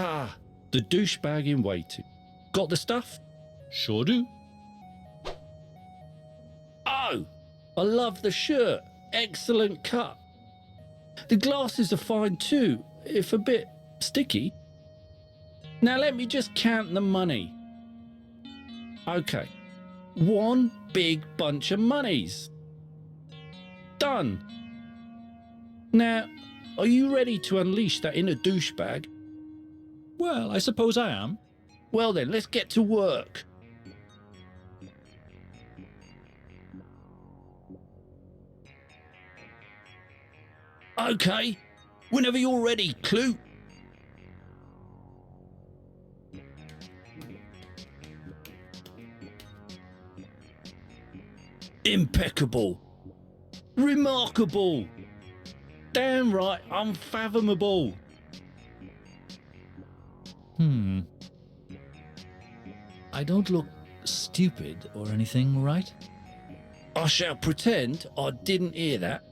Ah, the douchebag in waiting. Got the stuff? Sure do. Oh, I love the shirt. Excellent cut. The glasses are fine too, if a bit sticky. Now let me just count the money. Okay, one big bunch of monies. Done. Now, are you ready to unleash that inner douchebag? Well, I suppose I am. Well then, let's get to work. Okay, whenever you're ready, Clue. Impeccable. Remarkable. Damn right, unfathomable. I don't look stupid or anything, right? I shall pretend I didn't hear that.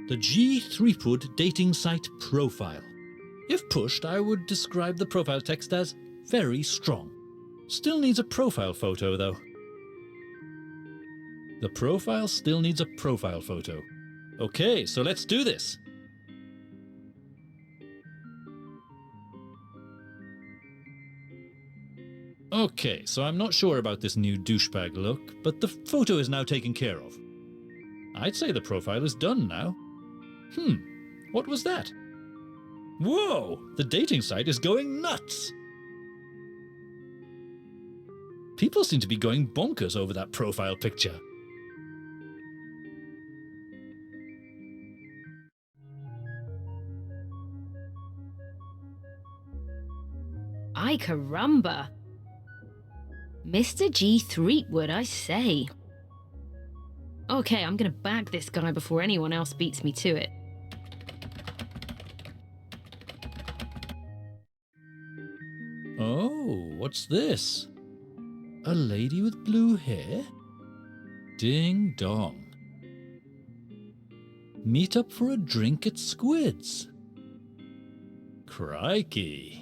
The G3PUD dating site profile. If pushed, I would describe the profile text as very strong. Still needs a profile photo, though. The profile still needs a profile photo. Okay, so let's do this. Okay, so I'm not sure about this new douchebag look, but the photo is now taken care of. I'd say the profile is done now. What was that? Whoa, the dating site is going nuts! People seem to be going bonkers over that profile picture. Ay caramba. Mr. G3 would I say. Okay, I'm gonna bag this guy before anyone else beats me to it. Oh, what's this? A lady with blue hair? Ding dong. Meet up for a drink at Squid's. Crikey.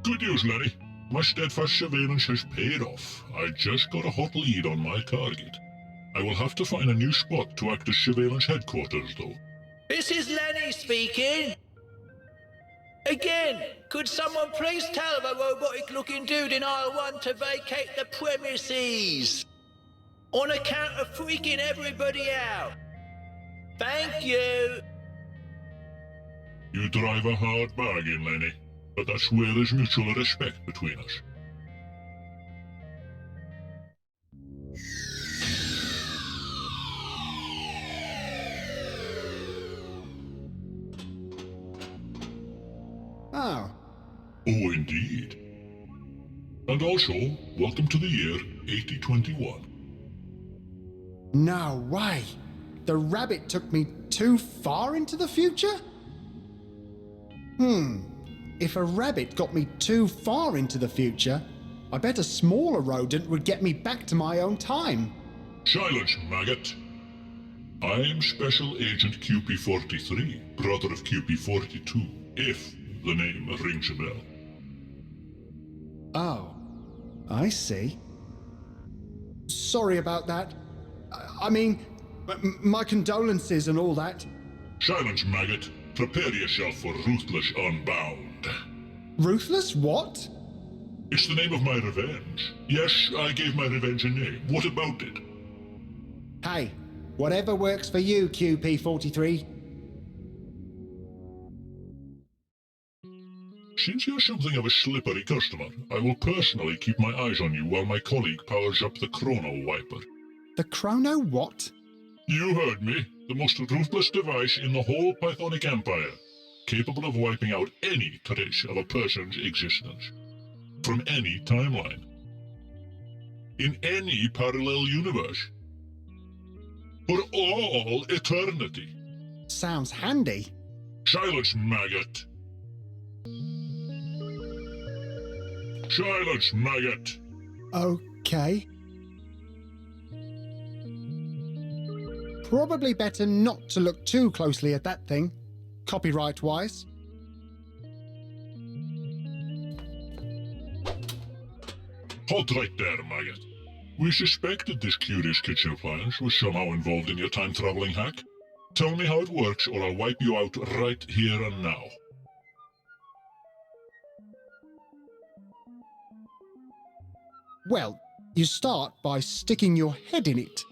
Good news, Lenny. My steadfast surveillance has paid off. I just got a hot lead on my target. I will have to find a new spot to act as surveillance headquarters, though. This is Lenny speaking. Again, could someone please tell the robotic-looking dude in aisle 1 to vacate the premises? On account of freaking everybody out. Thank you. You drive a hard bargain, Lenny, but that's where there's mutual respect between us. Oh, Oh, indeed. And also, welcome to the year 8021. no way. The rabbit took me too far into the future? If a rabbit got me too far into the future, I bet a smaller rodent would get me back to my own time. Silence, maggot. I am Special Agent QP-43, brother of QP-42, if the name rings a bell. Oh, I see. Sorry about that. I mean, my condolences and all that. Silence, maggot. Prepare yourself for Ruthless Unbound. Ruthless what? It's the name of my revenge. Yes, I gave my revenge a name. What about it? Hey, whatever works for you, QP-43. Since you're something of a slippery customer, I will personally keep my eyes on you while my colleague powers up the Chrono Wiper. The Chrono what? You heard me. The most ruthless device in the whole Pythonic Empire, capable of wiping out any trace of a person's existence. From any timeline. In any parallel universe. For all eternity. Sounds handy. Silence, maggot! Silence, maggot! Okay. Probably better not to look too closely at that thing, copyright-wise. Halt right there, maggot. We suspected this curious kitchen appliance was somehow involved in your time-traveling hack. Tell me how it works, or I'll wipe you out right here and now. Well, you start by sticking your head in it.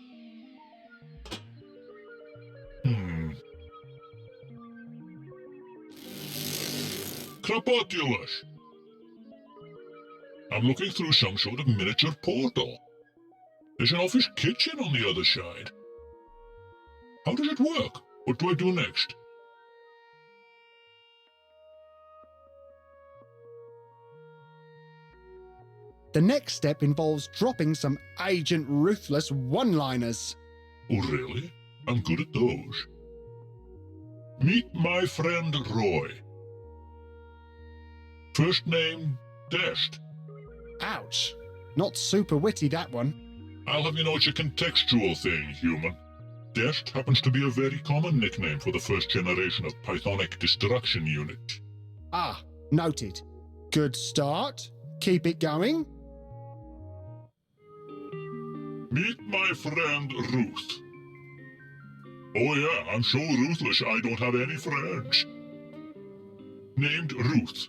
Krapotulus! I'm looking through some sort of miniature portal. There's an office kitchen on the other side. How does it work? What do I do next? The next step involves dropping some Agent Ruthless one-liners. Oh, really? I'm good at those. Meet my friend Roy. First name, Dest. Ouch. Not super witty, that one. I'll have you know it's a contextual thing, human. Dest happens to be a very common nickname for the first generation of Pythonic destruction unit. Ah, noted. Good start. Keep it going. Meet my friend Ruth. Oh yeah, I'm so ruthless I don't have any friends. Named Ruth.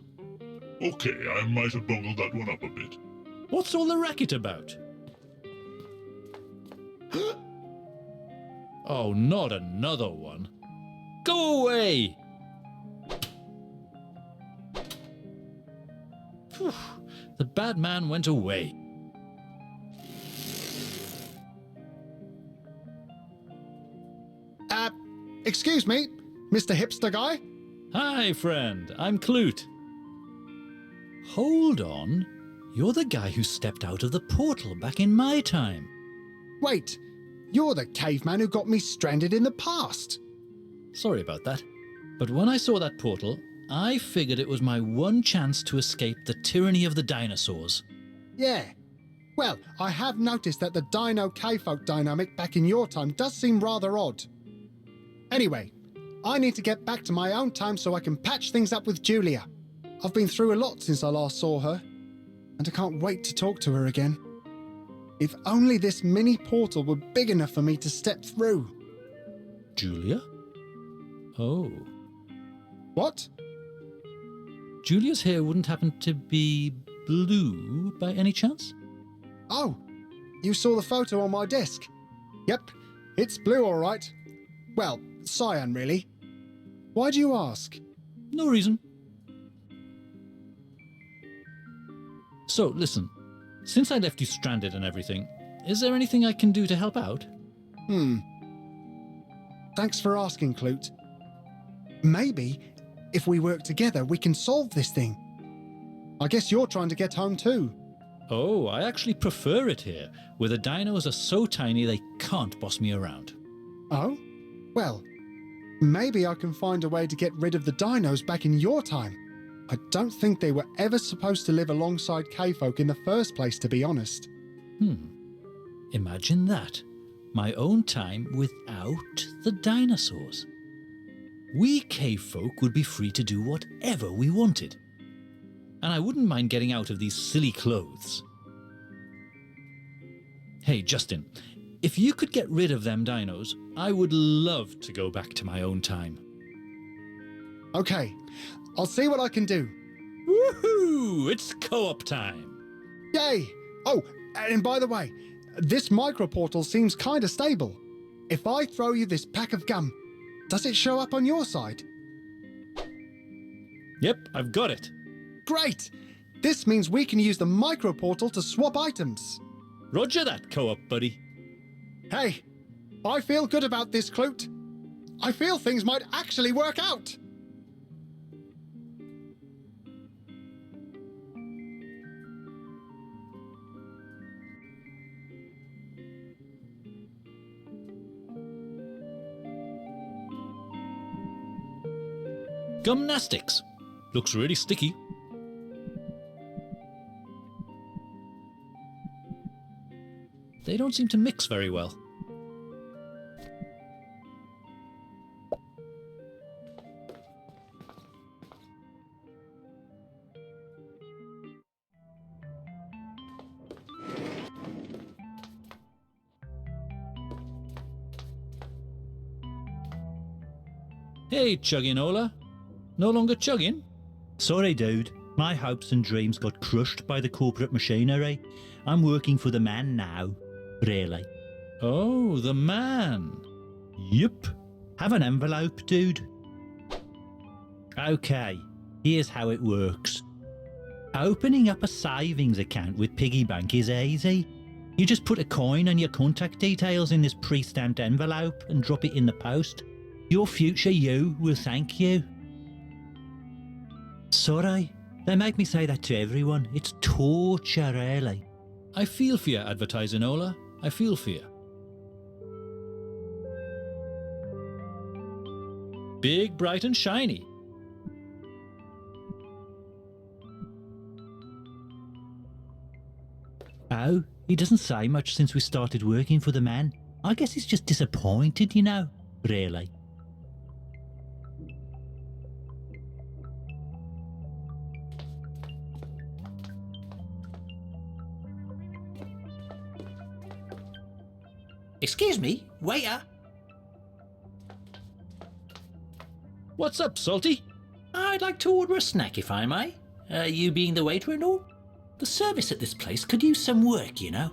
Okay, I might have bungled that one up a bit. What's all the racket about? Oh, not another one. Go away! Phew, the bad man went away. Excuse me, Mr. Hipster Guy? Hi, friend. I'm Clute. Hold on. You're the guy who stepped out of the portal back in my time. Wait, you're the caveman who got me stranded in the past. Sorry about that. But when I saw that portal, I figured it was my one chance to escape the tyranny of the dinosaurs. Yeah. Well, I have noticed that the Dino-K-folk dynamic back in your time does seem rather odd. Anyway, I need to get back to my own time so I can patch things up with Julia. I've been through a lot since I last saw her, and I can't wait to talk to her again. If only this mini portal were big enough for me to step through. Julia? Oh. What? Julia's hair wouldn't happen to be blue by any chance? Oh, you saw the photo on my desk. Yep, it's blue all right. Well, cyan really. Why do you ask? No reason. So, listen. Since I left you stranded and everything, is there anything I can do to help out? Thanks for asking, Clute. Maybe, if we work together, we can solve this thing. I guess you're trying to get home too. Oh, I actually prefer it here, where the dinos are so tiny they can't boss me around. Oh? Well, maybe I can find a way to get rid of the dinos back in your time. I don't think they were ever supposed to live alongside K-folk in the first place, to be honest. Imagine that. My own time without the dinosaurs. We K-folk would be free to do whatever we wanted. And I wouldn't mind getting out of these silly clothes. Hey, Justin, if you could get rid of them dinos, I would love to go back to my own time. Okay, I'll see what I can do. Woohoo! It's co-op time. Yay! Oh, and by the way, this microportal seems kinda stable. If I throw you this pack of gum, does it show up on your side? Yep, I've got it. Great! This means we can use the microportal to swap items. Roger that, co-op buddy. Hey, I feel good about this, Clute. I feel things might actually work out. Gymnastics. Looks really sticky. They don't seem to mix very well. Hey, Chugginola. No longer chugging? Sorry, dude. My hopes and dreams got crushed by the corporate machinery. I'm working for the man now. Really. Oh, the man. Yup. Have an envelope, dude. Okay, here's how it works. Opening up a savings account with piggy bank is easy. You just put a coin and your contact details in this pre-stamped envelope and drop it in the post. Your future you will thank you. Sorry, they make me say that to everyone. It's torture, really. I feel for you, Advertisinola. I feel for you. Big, bright and shiny. Oh, he doesn't say much since we started working for the man. I guess he's just disappointed, you know. Really. Excuse me, waiter. What's up, Salty? I'd like to order a snack if I may. You being the waiter and all? The service at this place could use some work, you know.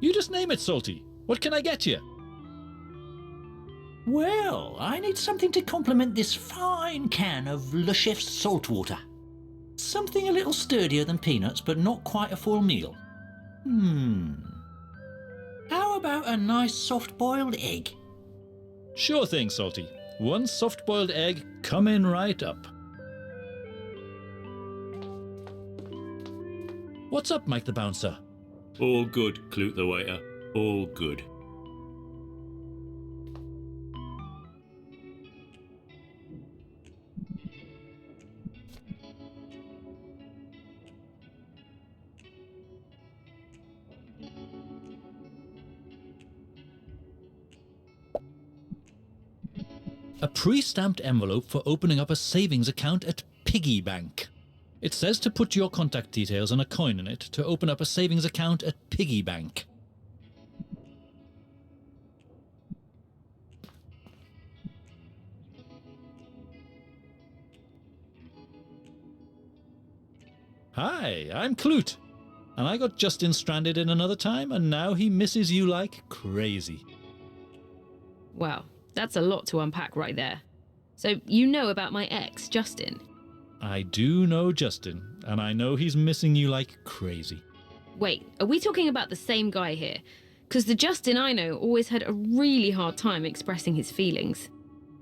You just name it, Salty. What can I get you? Well, I need something to complement this fine can of Le Chef's salt water. Something a little sturdier than peanuts, but not quite a full meal. How about a nice soft-boiled egg? Sure thing, Salty. One soft-boiled egg coming right up. What's up, Mike the Bouncer? All good, Clute the waiter. All good. A pre-stamped envelope for opening up a savings account at Piggy Bank. It says to put your contact details and a coin in it to open up a savings account at Piggy Bank. Hi, I'm Clute. And I got Justin stranded in another time, and now he misses you like crazy. Wow, that's a lot to unpack right there. So you know about my ex, Justin? I do know Justin, and I know he's missing you like crazy. Wait, are we talking about the same guy here? Because the Justin I know always had a really hard time expressing his feelings.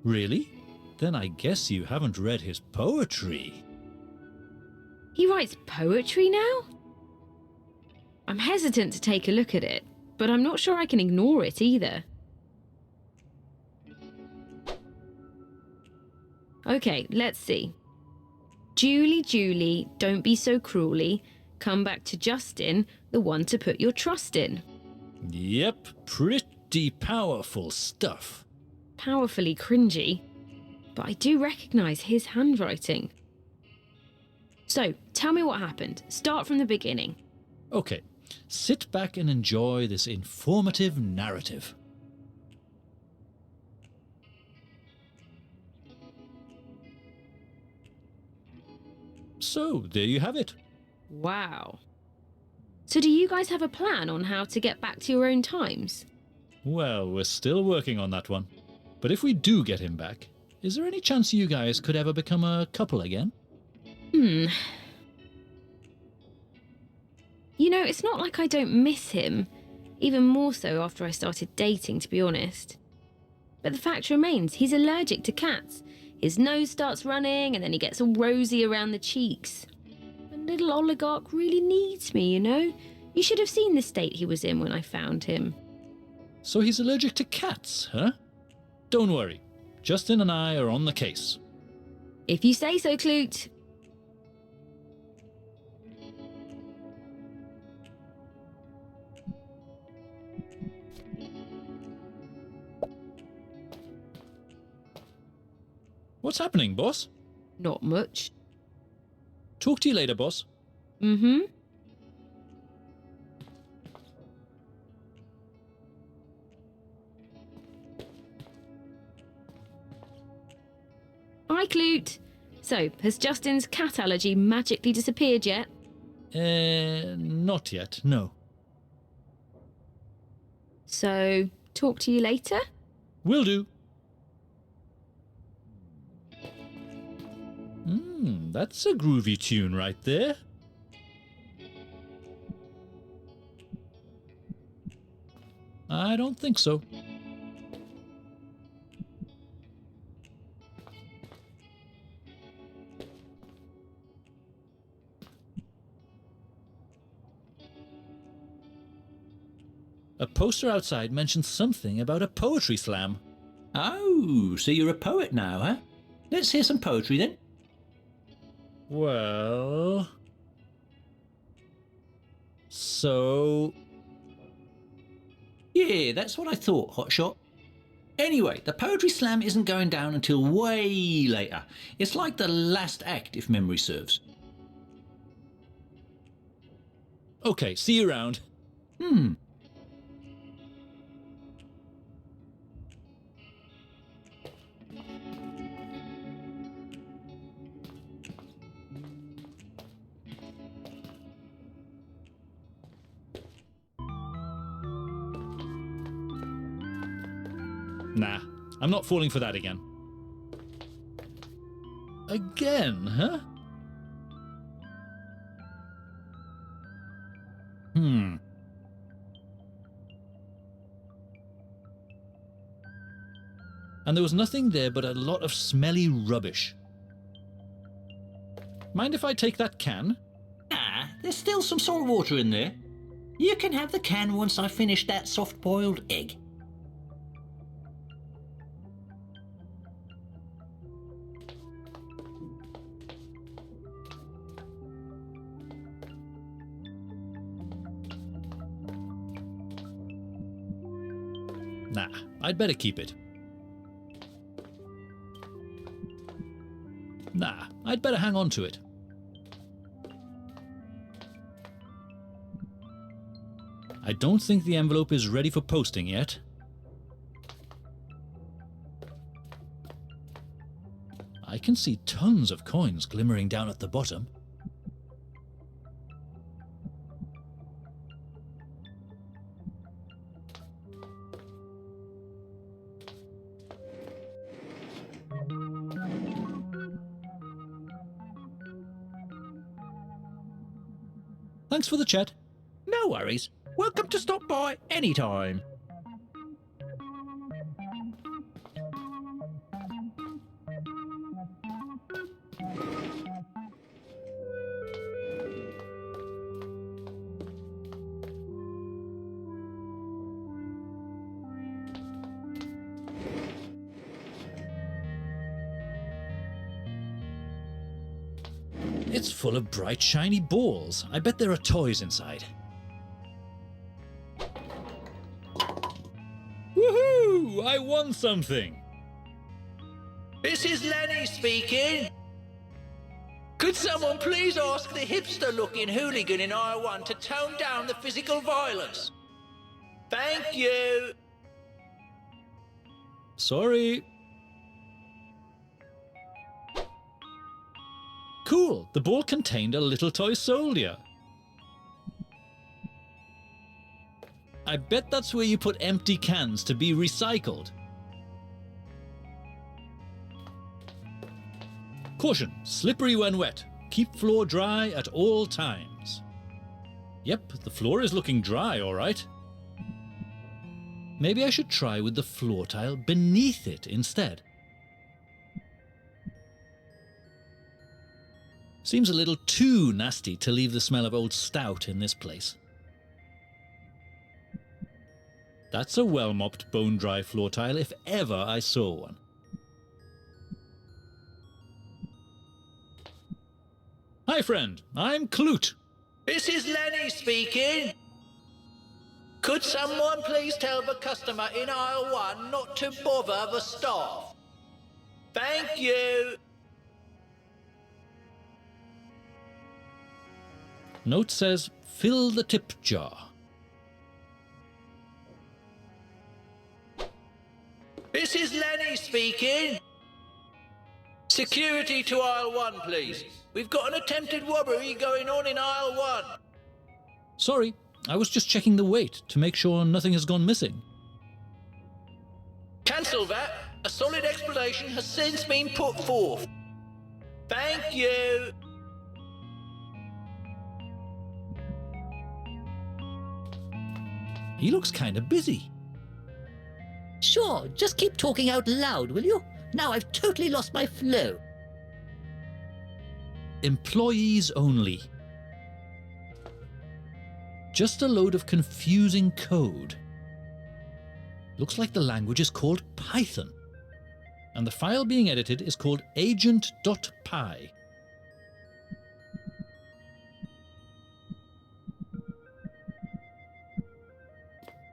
Really? Then I guess you haven't read his poetry. He writes poetry now? I'm hesitant to take a look at it, but I'm not sure I can ignore it either. Okay, let's see. Julie, Julie, don't be so cruelly. Come back to Justin, the one to put your trust in. Yep, pretty powerful stuff. Powerfully cringy, but I do recognise his handwriting. So, tell me what happened. Start from the beginning. Okay, sit back and enjoy this informative narrative. So, there you have it. Wow. So do you guys have a plan on how to get back to your own times? Well, we're still working on that one. But if we do get him back, is there any chance you guys could ever become a couple again? You know, it's not like I don't miss him. Even more so after I started dating, to be honest. But the fact remains, he's allergic to cats. His nose starts running and then he gets all rosy around the cheeks. And little oligarch really needs me, you know? You should have seen the state he was in when I found him. So he's allergic to cats, huh? Don't worry. Justin and I are on the case. If you say so, Clute. What's happening, boss? Not much. Talk to you later, boss. Mm-hmm. Hi, Clute. So, has Justin's cat allergy magically disappeared yet? Not yet, no. So, talk to you later? Will do. That's a groovy tune right there. I don't think so. A poster outside mentions something about a poetry slam. Oh, so you're a poet now, huh? Let's hear some poetry then. Well... So... Yeah, that's what I thought, Hotshot. Anyway, the poetry slam isn't going down until way later. It's like the last act, if memory serves. Okay, see you around. Nah, I'm not falling for that again. Again, huh? And there was nothing there but a lot of smelly rubbish. Mind if I take that can? Ah, there's still some salt water in there. You can have the can once I finish that soft-boiled egg. Nah, I'd better keep it. Nah, I'd better hang on to it. I don't think the envelope is ready for posting yet. I can see tons of coins glimmering down at the bottom. Thanks for the chat. No worries. Welcome to stop by anytime. It's full of bright, shiny balls. I bet there are toys inside. Woohoo! I won something! This is Lenny speaking. Could someone please ask the hipster-looking hooligan in aisle 1 to tone down the physical violence? Thank you. Sorry. Cool, the ball contained a little toy soldier. I bet that's where you put empty cans to be recycled. Caution, slippery when wet. Keep floor dry at all times. Yep, the floor is looking dry, all right. Maybe I should try with the floor tile beneath it instead. Seems a little too nasty to leave the smell of old stout in this place. That's a well-mopped bone-dry floor tile if ever I saw one. Hi, friend. I'm Clute. This is Lenny speaking. Could someone please tell the customer in aisle 1 not to bother the staff? Thank you. Note says, fill the tip jar. This is Lenny speaking. Security to aisle 1, please. We've got an attempted robbery going on in aisle 1. Sorry, I was just checking the weight to make sure nothing has gone missing. Cancel that. A solid explanation has since been put forth. Thank you. He looks kind of busy. Sure, just keep talking out loud, will you? Now I've totally lost my flow. Employees only. Just a load of confusing code. Looks like the language is called Python. And the file being edited is called agent.py.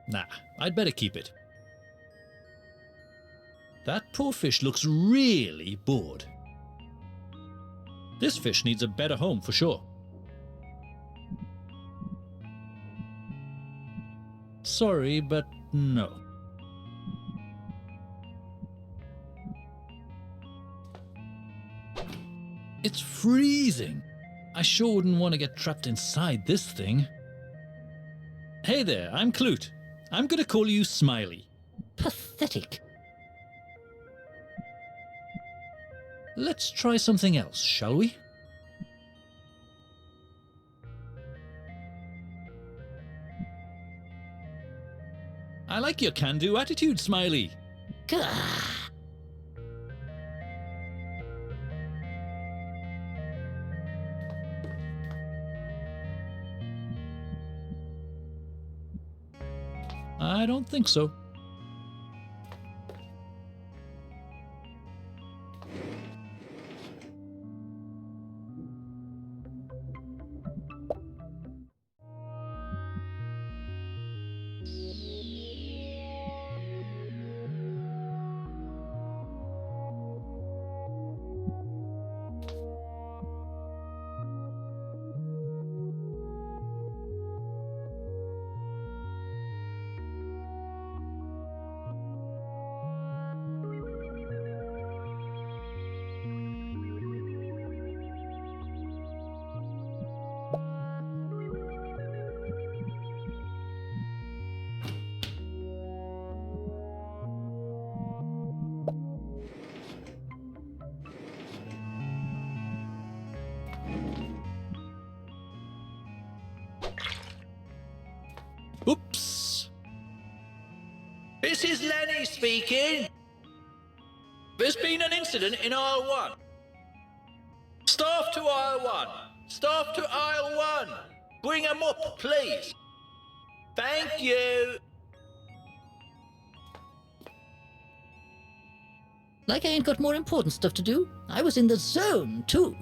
Nah, I'd better keep it. That poor fish looks really bored. This fish needs a better home for sure. Sorry, but no. It's freezing. I sure wouldn't want to get trapped inside this thing. Hey there, I'm Clute. I'm gonna call you Smiley. Pathetic. Let's try something else, shall we? I like your can-do attitude, Smiley. Gah. I don't think so. Oops. This is Lenny speaking. There's been an incident in aisle 1. Staff to aisle 1. Staff to aisle 1. Bring 'em up, please. Thank you. Like I ain't got more important stuff to do. I was in the zone, too.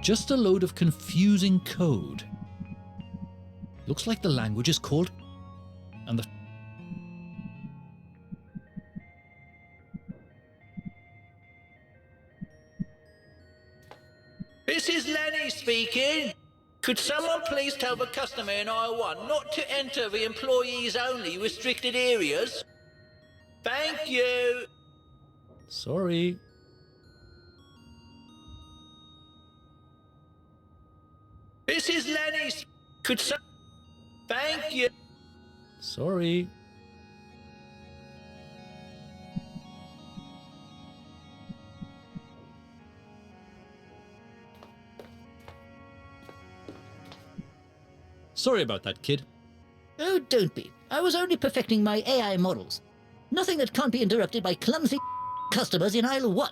Just a load of confusing code. Looks like the language is called... And the... This is Lenny speaking. Could someone please tell the customer in aisle 1 not to enter the employees only restricted areas? Thank you. Sorry. This is Lenny. Could some... Thank you. Sorry. Sorry about that, kid. Oh, don't be. I was only perfecting my AI models. Nothing that can't be interrupted by clumsy customers in aisle 1.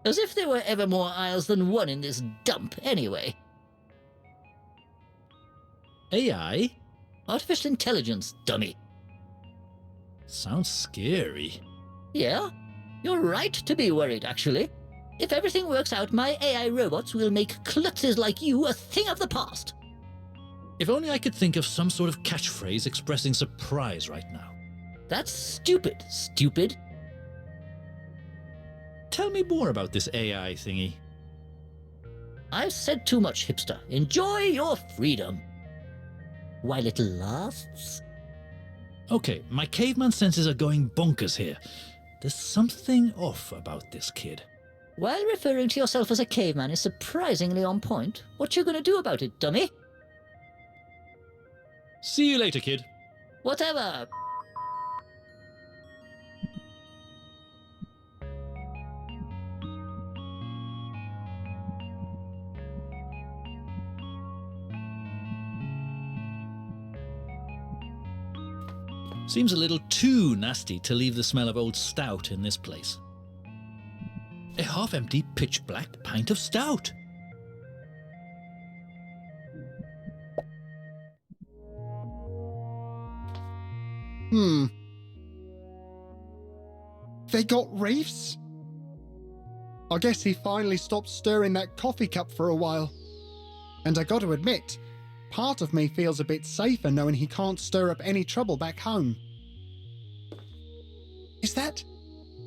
As if there were ever more aisles than one in this dump, anyway. AI? Artificial intelligence, dummy. Sounds scary. Yeah, you're right to be worried, actually. If everything works out, my AI robots will make klutzes like you a thing of the past. If only I could think of some sort of catchphrase expressing surprise right now. That's stupid, stupid. Tell me more about this AI thingy. I've said too much, hipster. Enjoy your freedom. While it lasts. Okay, my caveman senses are going bonkers here. There's something off about this kid. While referring to yourself as a caveman is surprisingly on point, what you gonna do about it, dummy? See you later, kid. Whatever. Seems a little too nasty to leave the smell of old stout in this place. A half-empty pitch-black pint of stout. They got reefs? I guess he finally stopped stirring that coffee cup for a while. And I got to admit, part of me feels a bit safer knowing he can't stir up any trouble back home. Is that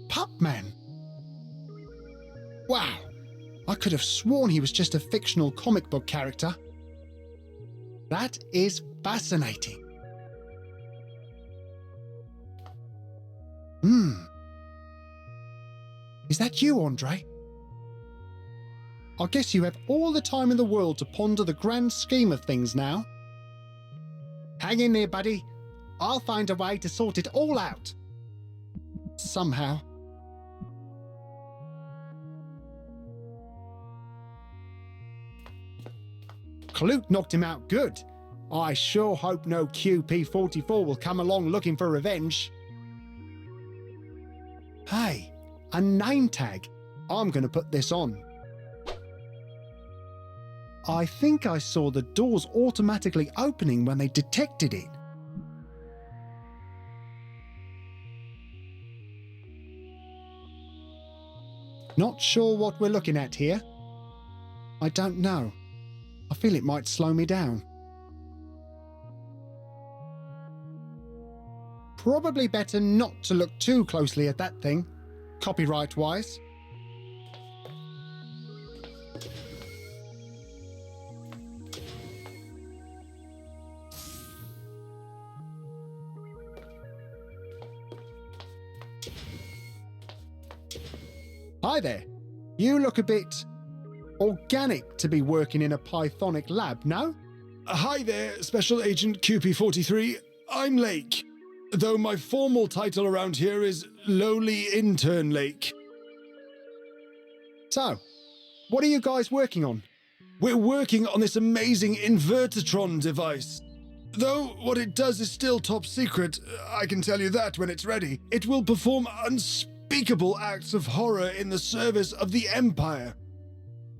Pupman? Wow, I could have sworn he was just a fictional comic book character. That is fascinating. Is that you, Andre? I guess you have all the time in the world to ponder the grand scheme of things now. Hang in there, buddy. I'll find a way to sort it all out. Somehow. Clute knocked him out good. I sure hope no QP-44 will come along looking for revenge. Hey, a name tag. I'm going to put this on. I think I saw the doors automatically opening when they detected it. Not sure what we're looking at here. I don't know. I feel it might slow me down. Probably better not to look too closely at that thing, copyright-wise. Hi there. You look a bit organic to be working in a Pythonic lab, no? Hi there, Special Agent QP-43. I'm Lake, though my formal title around here is Lowly Intern Lake. So, what are you guys working on? We're working on this amazing Invertatron device. Though what it does is still top secret, I can tell you that when it's ready. It will perform unspeakable acts of horror in the service of the Empire.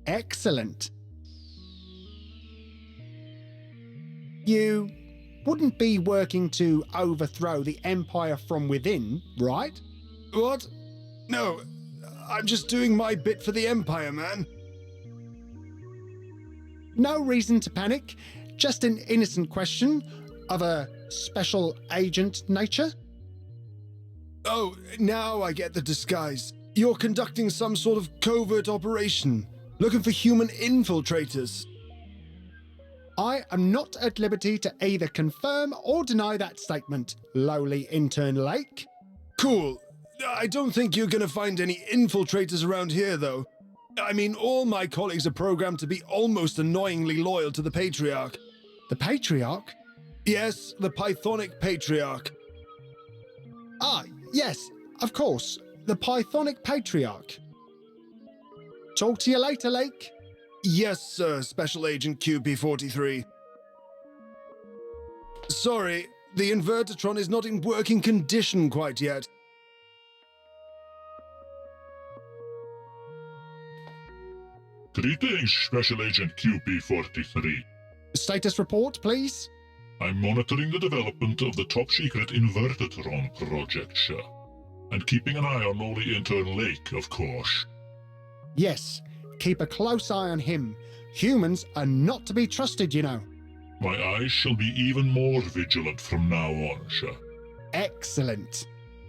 Excellent. You wouldn't be working to overthrow the Empire from within, right? What? No, I'm just doing my bit for the Empire, man. No reason to panic. Just an innocent question of a special agent nature. Oh, now I get the disguise. You're conducting some sort of covert operation, looking for human infiltrators. I am not at liberty to either confirm or deny that statement, lowly intern Lake. Cool. I don't think you're gonna find any infiltrators around here, though. I mean, all my colleagues are programmed to be almost annoyingly loyal to the Patriarch. The Patriarch? Yes, the Pythonic Patriarch. Ah, yes, of course. The Pythonic Patriarch. Talk to you later, Lake. Yes, sir, Special Agent QP-43. Sorry, the Invertatron is not in working condition quite yet. Greetings, Special Agent QP-43. Status report, please. I'm monitoring the development of the top-secret Invertitron project, sir. And keeping an eye on all the internal lake, of course. Yes, keep a close eye on him. Humans are not to be trusted, you know. My eyes shall be even more vigilant from now on, sir. Excellent.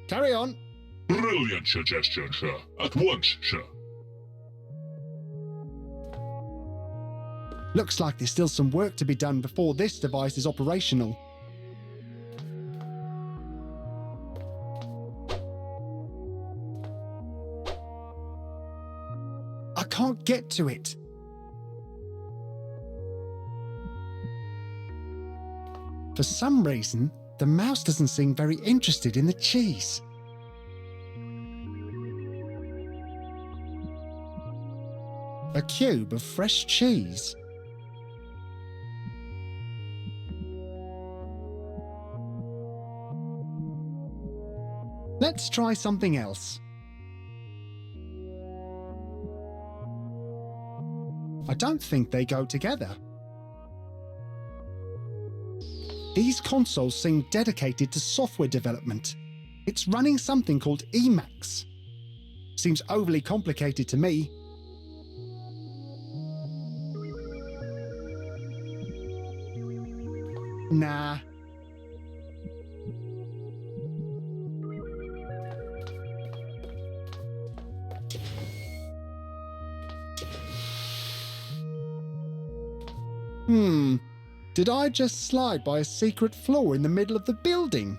Carry on. Brilliant suggestion, sir. At once, sir. Looks like there's still some work to be done before this device is operational. I can't get to it. For some reason, the mouse doesn't seem very interested in the cheese. A cube of fresh cheese. Let's try something else. I don't think they go together. These consoles seem dedicated to software development. It's running something called Emacs. Seems overly complicated to me. Nah. Did I just slide by a secret floor in the middle of the building?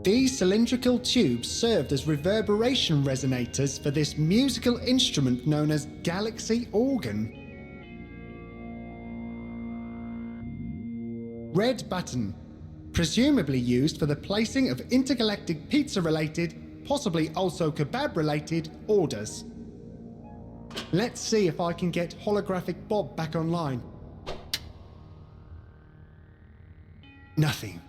These cylindrical tubes served as reverberation resonators for this musical instrument known as galaxy organ. Red button, presumably used for the placing of intergalactic pizza-related, possibly also kebab-related, orders. Let's see if I can get Holographic Bob back online. Nothing.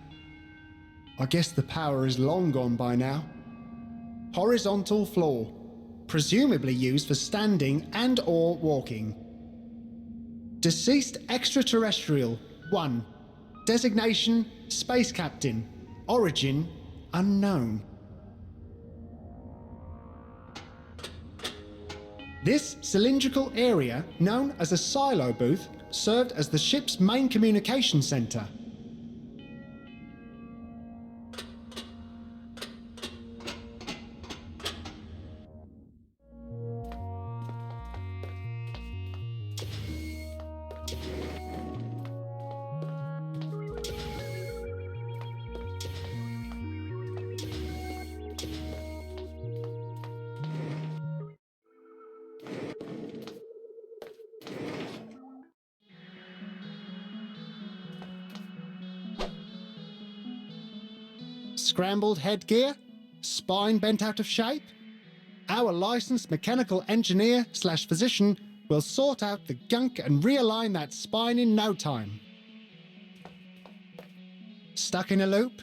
I guess the power is long gone by now. Horizontal floor, presumably used for standing and or walking. Deceased extraterrestrial, 1. Designation, Space Captain. Origin, unknown. This cylindrical area, known as a silo booth, served as the ship's main communication center. Scrambled headgear? Spine bent out of shape? Our licensed mechanical engineer / physician will sort out the gunk and realign that spine in no time. Stuck in a loop?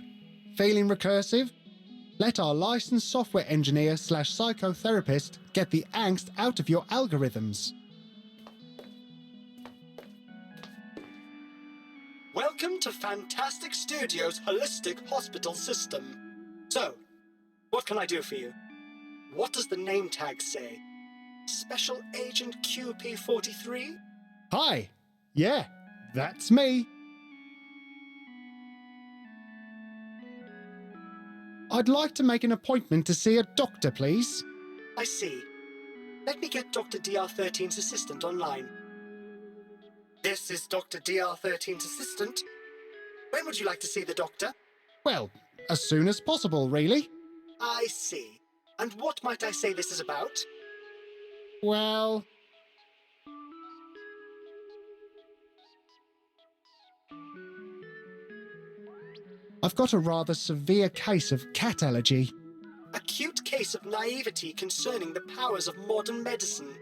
Feeling recursive? Let our licensed software engineer / psychotherapist get the angst out of your algorithms. Welcome to Fantastic Studios' holistic hospital system. So, what can I do for you? What does the name tag say? Special Agent QP43? Hi. Yeah, that's me. I'd like to make an appointment to see a doctor, please. I see. Let me get Dr. DR13's assistant online. This is Dr. DR13's assistant. When would you like to see the doctor? Well, as soon as possible, really. I see. And what might I say this is about? Well... I've got a rather severe case of cat allergy. Acute case of naivety concerning the powers of modern medicine.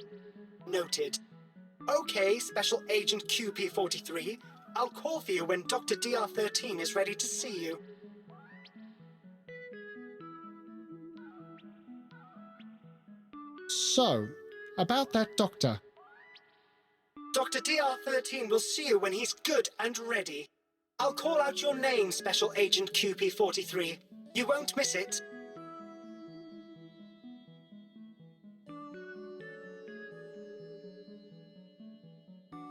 Noted. Okay, Special Agent QP43. I'll call for you when Dr. DR13 is ready to see you. So, about that doctor. Dr. DR13 will see you when he's good and ready. I'll call out your name, Special Agent QP43. You won't miss it.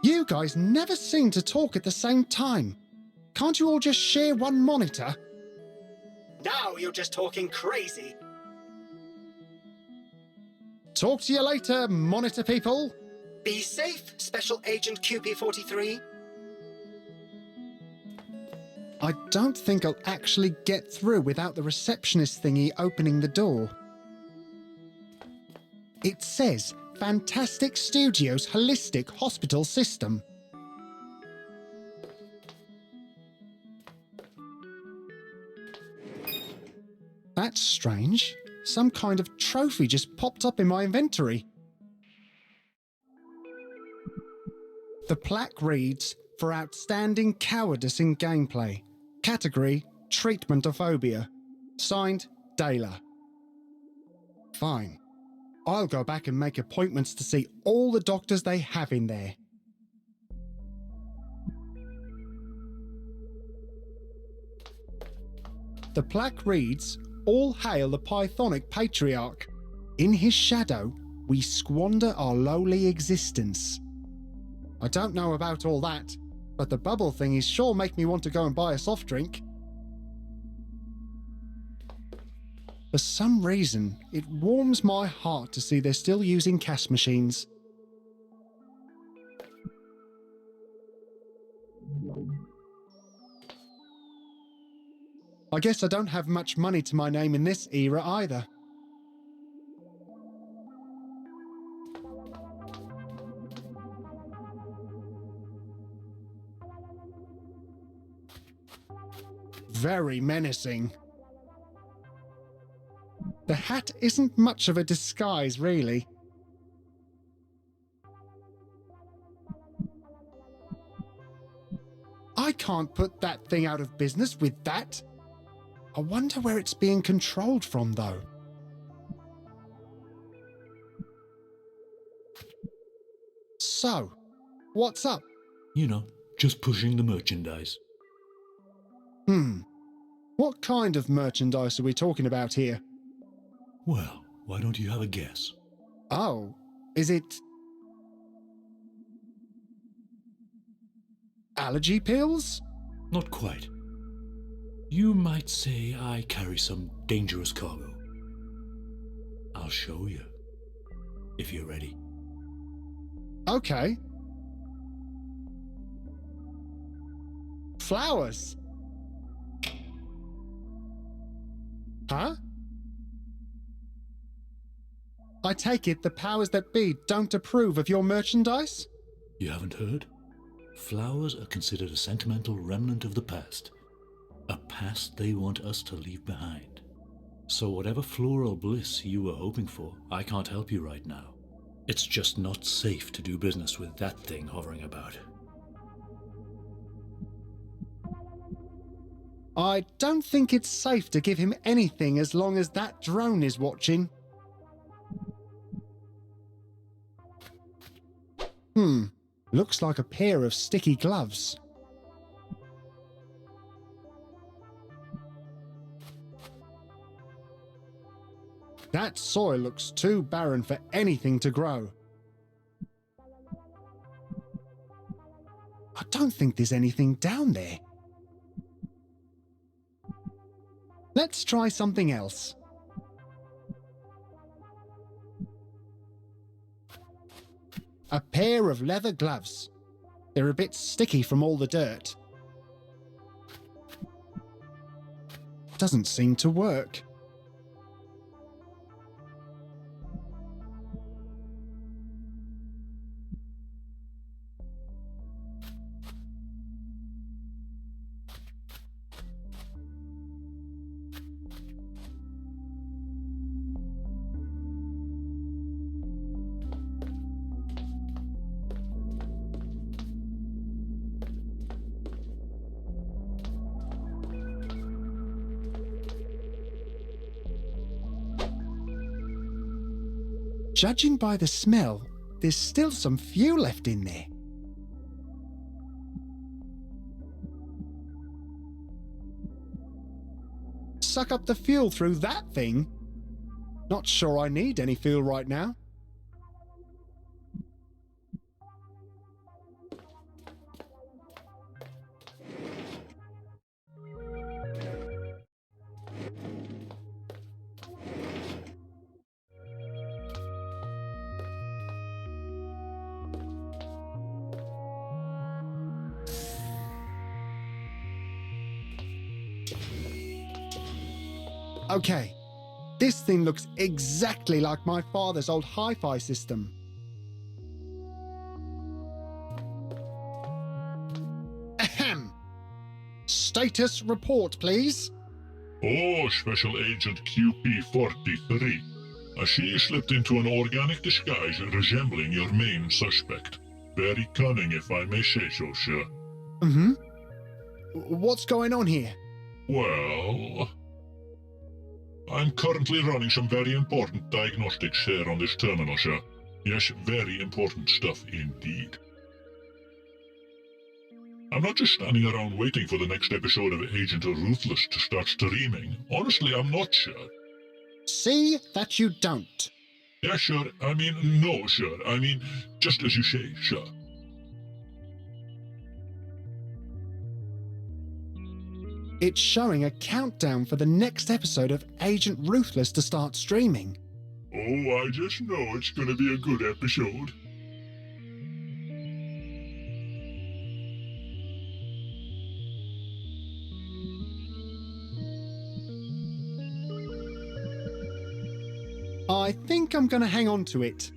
You guys never seem to talk at the same time. Can't you all just share one monitor? Now you're just talking crazy. Talk to you later, monitor people. Be safe, Special Agent QP43. I don't think I'll actually get through without the receptionist thingy opening the door. It says Fantastic Studios Holistic Hospital System. That's strange. Some kind of trophy just popped up in my inventory. The plaque reads, for outstanding cowardice in gameplay. Category, treatmentophobia. Signed, Dayla. Fine. I'll go back and make appointments to see all the doctors they have in there. The plaque reads, all hail the Pythonic Patriarch. In his shadow, we squander our lowly existence. I don't know about all that, but the bubble thingies sure make me want to go and buy a soft drink. For some reason, it warms my heart to see they're still using cash machines. I guess I don't have much money to my name in this era either. Very menacing. The hat isn't much of a disguise, really. I can't put that thing out of business with that. I wonder where it's being controlled from, though. So, what's up? You know, just pushing the merchandise. What kind of merchandise are we talking about here? Well, why don't you have a guess? Oh, is it... allergy pills? Not quite. You might say I carry some dangerous cargo. I'll show you, if you're ready. Okay. Flowers. Huh? I take it the powers that be don't approve of your merchandise? You haven't heard? Flowers are considered a sentimental remnant of the past. A past they want us to leave behind. So whatever floral bliss you were hoping for, I can't help you right now. It's just not safe to do business with that thing hovering about. I don't think it's safe to give him anything as long as that drone is watching. Looks like a pair of sticky gloves. That soil looks too barren for anything to grow. I don't think there's anything down there. Let's try something else. A pair of leather gloves. They're a bit sticky from all the dirt. Doesn't seem to work. Judging by the smell, there's still some fuel left in there. Suck up the fuel through that thing? Not sure I need any fuel right now. Okay, this thing looks exactly like my father's old hi-fi system. Ahem. Status report, please. Oh, Special Agent QP-43. She slipped into an organic disguise resembling your main suspect. Very cunning, if I may say so, sir. Mm-hmm. What's going on here? Well, I'm currently running some very important diagnostics here on this terminal, sir. Yes, very important stuff indeed. I'm not just standing around waiting for the next episode of Agent Ruthless to start streaming. Honestly, I'm not, sir. See that you don't. Yeah, sure. I mean, no, sir. I mean, just as you say, sir. It's showing a countdown for the next episode of Agent Ruthless to start streaming. Oh, I just know it's gonna be a good episode. I think I'm going to hang on to it.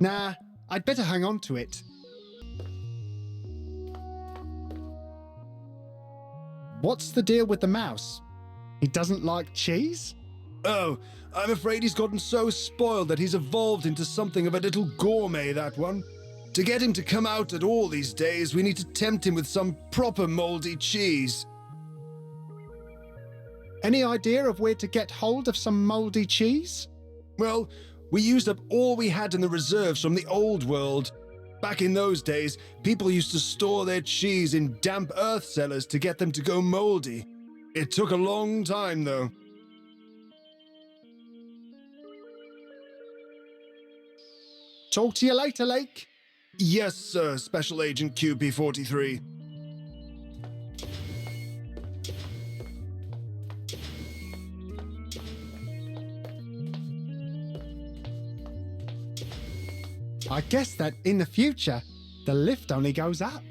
Nah, I'd better hang on to it. What's the deal with the mouse? He doesn't like cheese? Oh, I'm afraid he's gotten so spoiled that he's evolved into something of a little gourmet, that one. To get him to come out at all these days, we need to tempt him with some proper mouldy cheese. Any idea of where to get hold of some mouldy cheese? Well, we used up all we had in the reserves from the old world. Back in those days, people used to store their cheese in damp earth cellars to get them to go mouldy. It took a long time, though. Talk to you later, Lake. Yes, sir, Special Agent QP-43. I guess that in the future, the lift only goes up.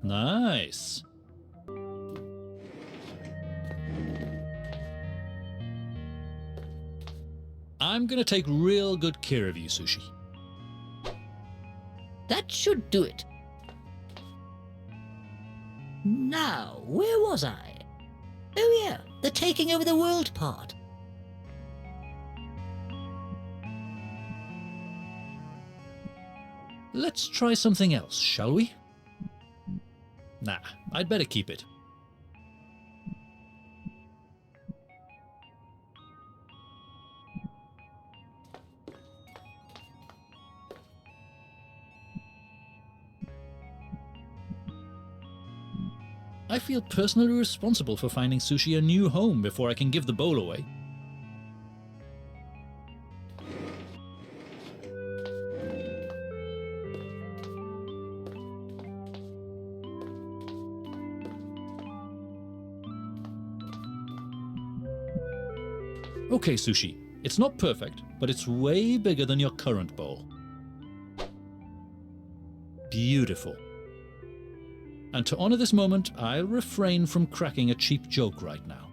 Nice. I'm gonna take real good care of you, Sushi. That should do it. Now, where was I? Oh yeah, the taking over the world part. Let's try something else, shall we? Nah, I'd better keep it. I feel personally responsible for finding Sushi a new home before I can give the bowl away. Okay, Sushi, it's not perfect, but it's way bigger than your current bowl. Beautiful. And to honor this moment, I'll refrain from cracking a cheap joke right now.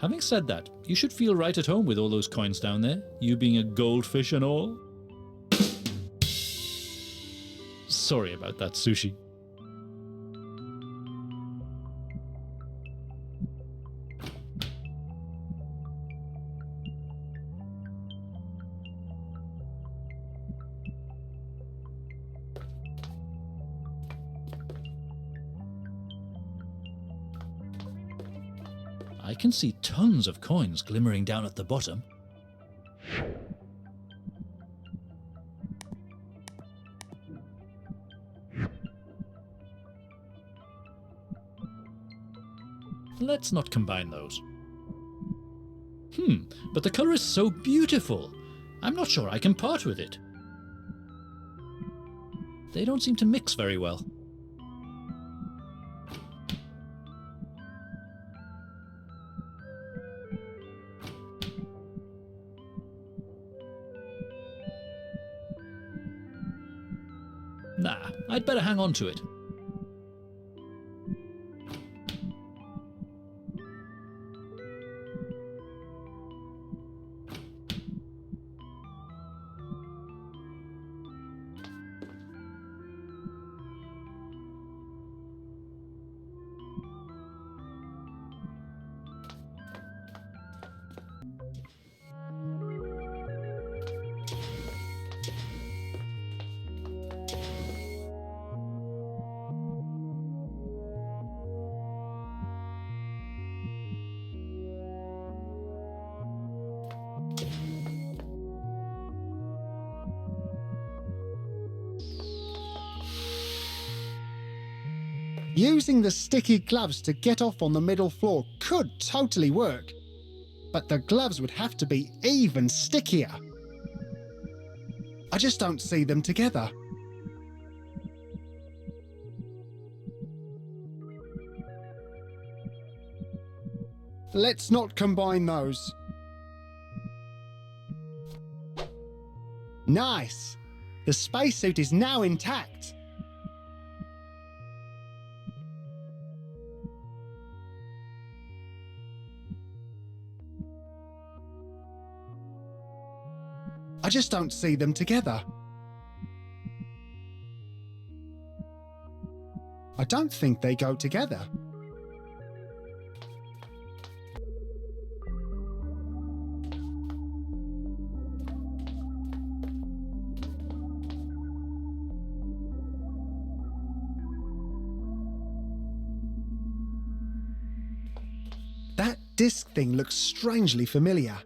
Having said that, you should feel right at home with all those coins down there, you being a goldfish and all. Sorry about that, Sushi. I can see tons of coins glimmering down at the bottom. Let's not combine those. But the colour is so beautiful. I'm not sure I can part with it. They don't seem to mix very well. Nah, I'd better hang on to it. Using the sticky gloves to get off on the middle floor could totally work, but the gloves would have to be even stickier. I just don't see them together. Let's not combine those. Nice! The spacesuit is now intact. I just don't see them together. I don't think they go together. That disc thing looks strangely familiar.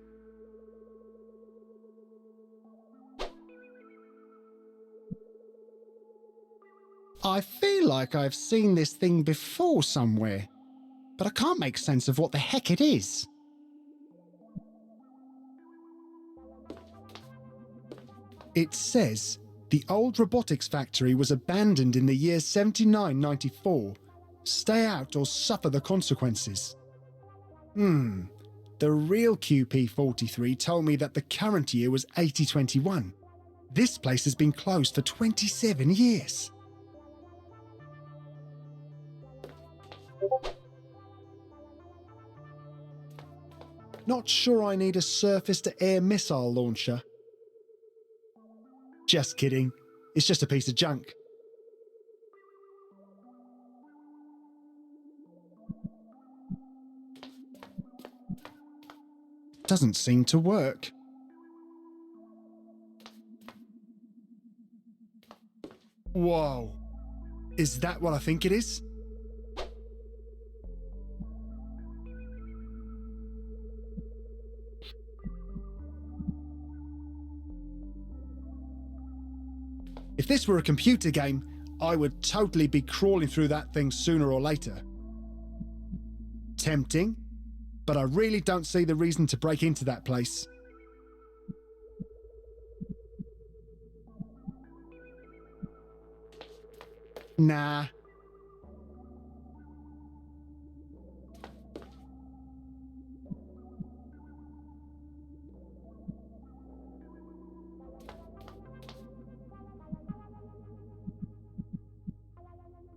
I feel like I've seen this thing before somewhere, but I can't make sense of what the heck it is. It says the old robotics factory was abandoned in the year 7994. Stay out or suffer the consequences. The real QP43 told me that the current year was 8021. This place has been closed for 27 years. Not sure I need a surface-to-air missile launcher. Just kidding. It's just a piece of junk. Doesn't seem to work. Whoa. Is that what I think it is? If this were a computer game, I would totally be crawling through that thing sooner or later. Tempting, but I really don't see the reason to break into that place. Nah.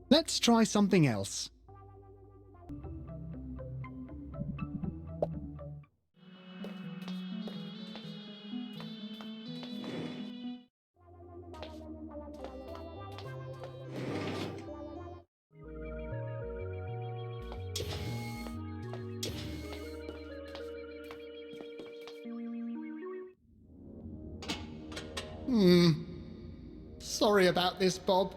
Let's try something else. Sorry about this, Bob.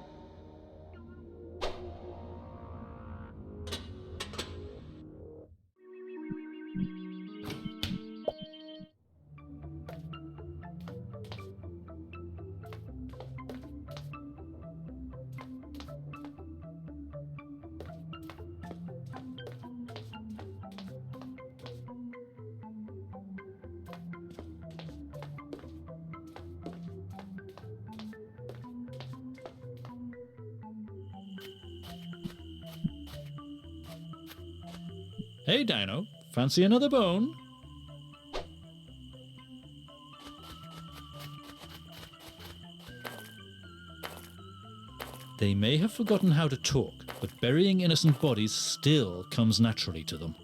Hey, Dino, fancy another bone? They may have forgotten how to talk, but burying innocent bodies still comes naturally to them.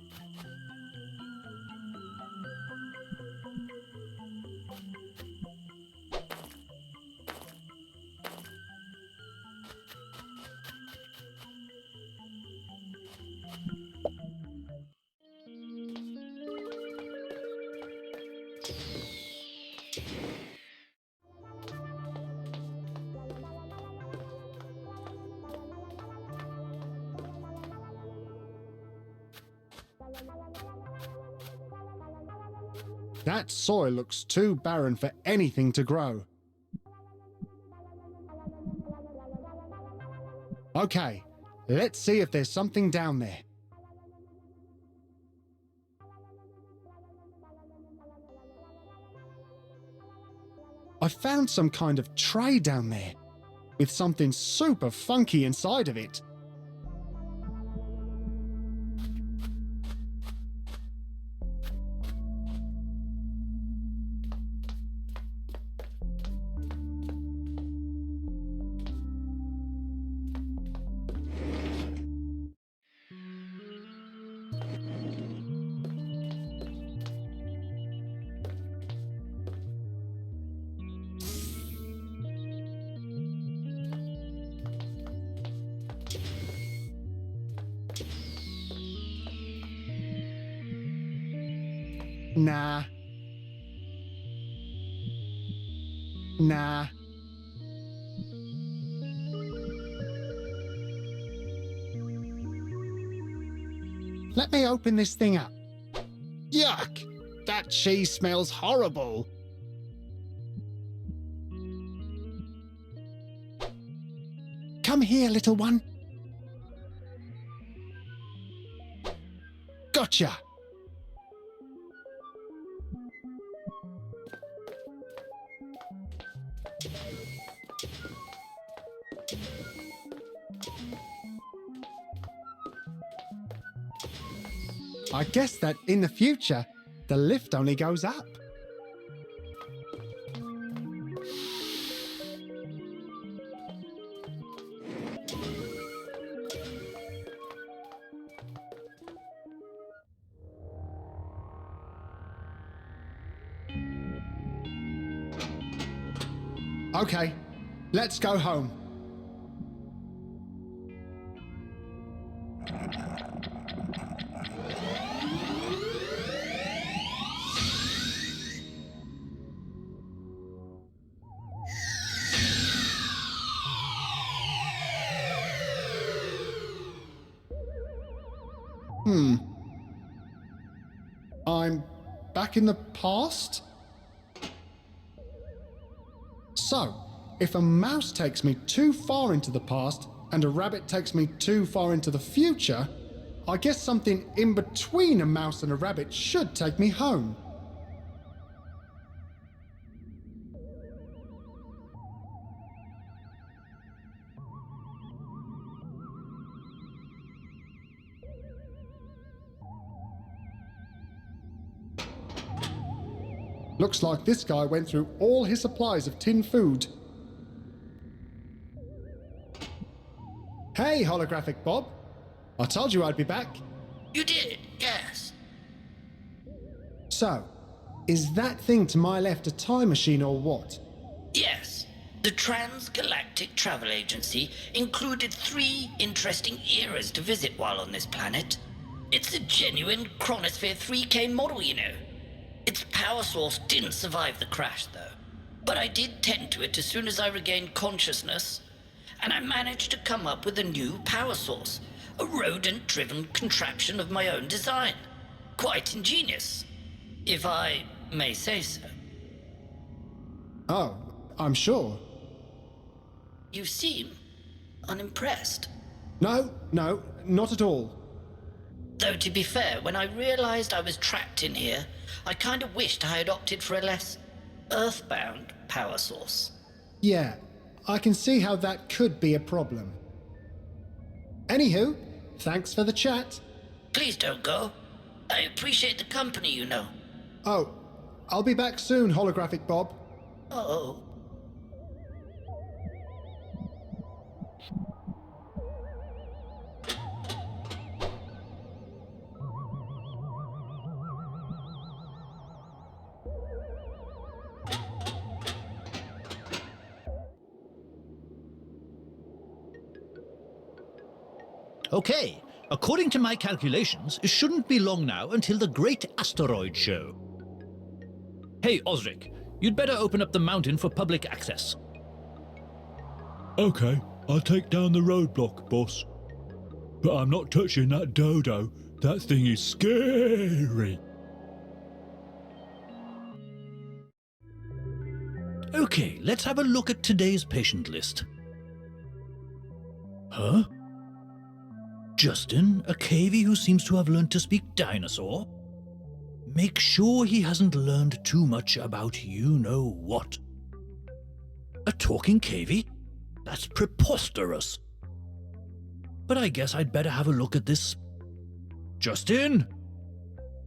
That soil looks too barren for anything to grow. Okay, let's see if there's something down there. I found some kind of tray down there, with something super funky inside of it. Nah. Nah. Let me open this thing up. Yuck! That cheese smells horrible. Come here, little one. Gotcha! I guess that in the future, the lift only goes up. Okay, let's go home. I'm back in the past? So, if a mouse takes me too far into the past and a rabbit takes me too far into the future, I guess something in between a mouse and a rabbit should take me home. Looks like this guy went through all his supplies of tin food. Hey, Holographic Bob. I told you I'd be back. You did, yes. So, is that thing to my left a time machine or what? Yes. The Transgalactic Travel Agency included 3 interesting eras to visit while on this planet. It's a genuine Chronosphere 3K model, you know. Its power source didn't survive the crash, though. But I did tend to it as soon as I regained consciousness. And I managed to come up with a new power source. A rodent-driven contraption of my own design. Quite ingenious, if I may say so. Oh, I'm sure. You seem unimpressed. No, not at all. Though to be fair, when I realized I was trapped in here, I kind of wished I had opted for a less earthbound power source. Yeah, I can see how that could be a problem. Anywho, thanks for the chat. Please don't go. I appreciate the company, you know. Oh, I'll be back soon, Holographic Bob. Oh. Okay, according to my calculations, it shouldn't be long now until the Great Asteroid Show. Hey, Osric, you'd better open up the mountain for public access. Okay, I'll take down the roadblock, boss. But I'm not touching that dodo. That thing is scary. Okay, let's have a look at today's patient list. Huh? Justin, a cavie who seems to have learned to speak dinosaur? Make sure he hasn't learned too much about you-know-what. A talking cavie? That's preposterous. But I guess I'd better have a look at this. Justin?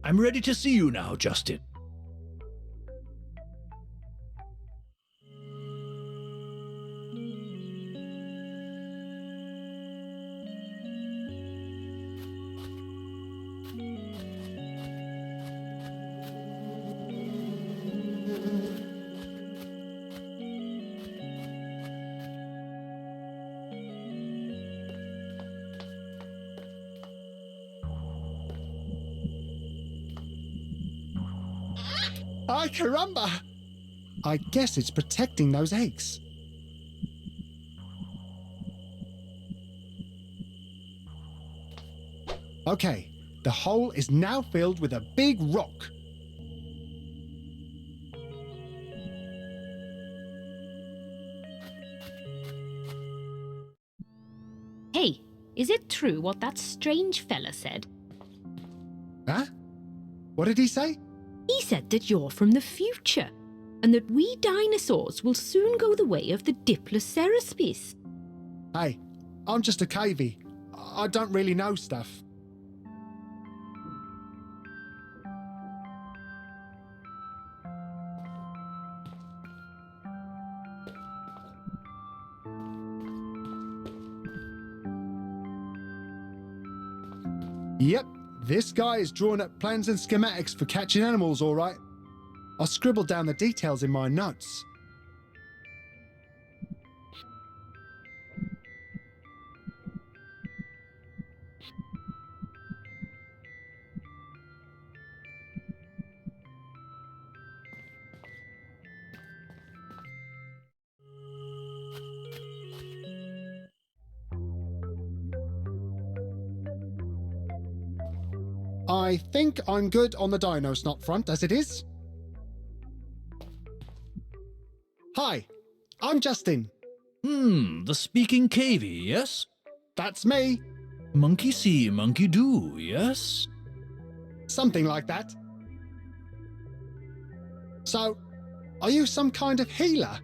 I'm ready to see you now, Justin. Ay caramba! I guess it's protecting those eggs. Okay, the hole is now filled with a big rock. Hey, is it true what that strange fella said? Huh? What did he say? He said that you're from the future, and that we dinosaurs will soon go the way of the Diplocerespies. Hey, I'm just a cavie. I don't really know stuff. Yep, this guy is drawing up plans and schematics for catching animals, all right. I scribbled down the details in my notes. I think I'm good on the dino snot front as it is. Hi, I'm Justin. The speaking cavie, yes? That's me. Monkey see, monkey do, yes? Something like that. So, are you some kind of healer?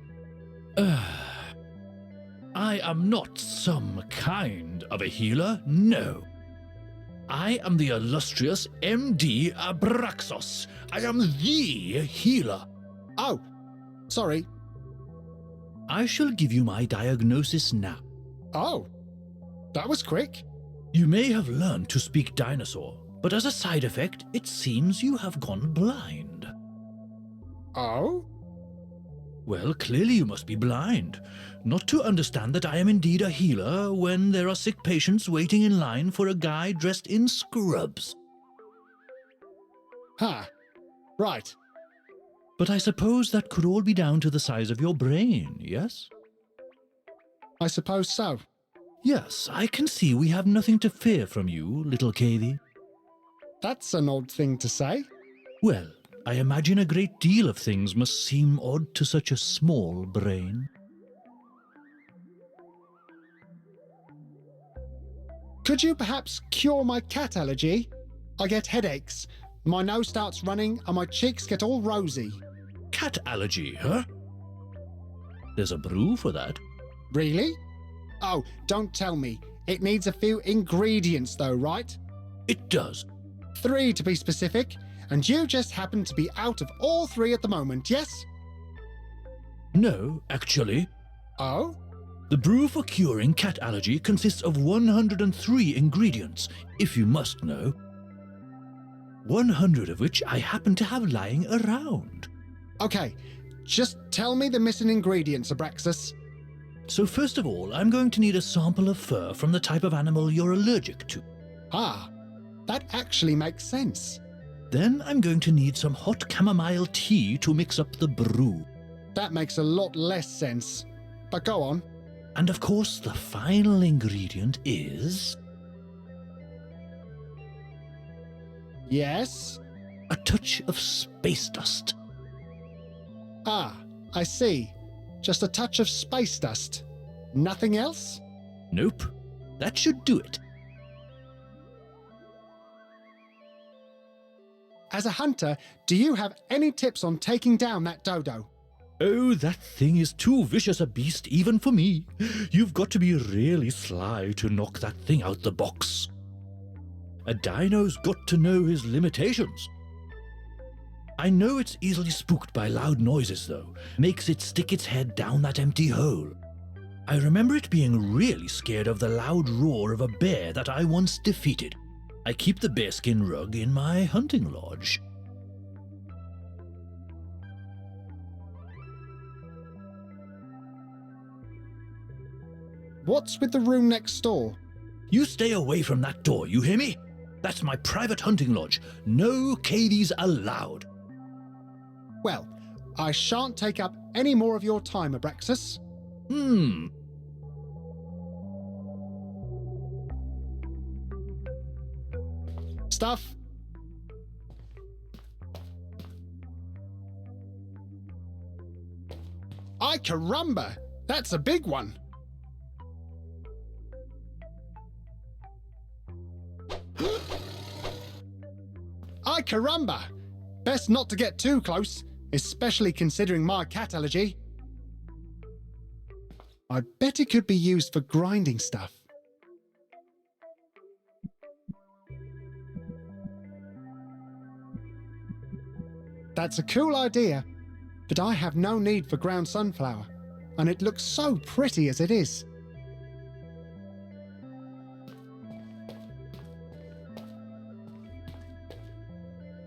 I am not some kind of a healer, no. I am the illustrious MD Abraxos. I am the healer. Oh, sorry. I shall give you my diagnosis now. Oh, That was quick. You may have learned to speak dinosaur, but as a side effect, it seems you have gone blind. Oh? Well, clearly you must be blind, not to understand that I am indeed a healer when there are sick patients waiting in line for a guy dressed in scrubs. Huh. Right. But I suppose that could all be down to the size of your brain, yes? I suppose so. Yes, I can see we have nothing to fear from you, little Katie. That's an odd thing to say. Well, I imagine a great deal of things must seem odd to such a small brain. Could you perhaps cure my cat allergy? I get headaches, my nose starts running, and my cheeks get all rosy. Cat allergy, huh? There's a brew for that. Really? Oh, don't tell me. It needs a few ingredients though, right? It does. 3 to be specific, and you just happen to be out of all 3 at the moment, yes? No, actually. Oh? The brew for curing cat allergy consists of 103 ingredients, if you must know. 100 of which I happen to have lying around. Okay, just tell me the missing ingredients, Abraxas. So first of all, I'm going to need a sample of fur from the type of animal you're allergic to. Ah, that actually makes sense. Then I'm going to need some hot chamomile tea to mix up the brew. That makes a lot less sense. But go on. And of course, the final ingredient is... Yes? a touch of space dust. Ah, I see. Just a touch of space dust. Nothing else? Nope. That should do it. As a hunter, do you have any tips on taking down that dodo? Oh, that thing is too vicious a beast even for me. You've got to be really sly to knock that thing out the box. A dino's got to know his limitations. I know it's easily spooked by loud noises, though. Makes it stick its head down that empty hole. I remember it being really scared of the loud roar of a bear that I once defeated. I keep the bearskin rug in my hunting lodge. What's with the room next door? You stay away from that door, you hear me? That's my private hunting lodge. No cavies allowed. Well, I shan't take up any more of your time, Abraxas. Stuff. Ay caramba! That's a big one. Ay caramba! Best not to get too close, especially considering my cat allergy. I bet it could be used for grinding stuff. That's a cool idea, but I have no need for ground sunflower, and it looks so pretty as it is.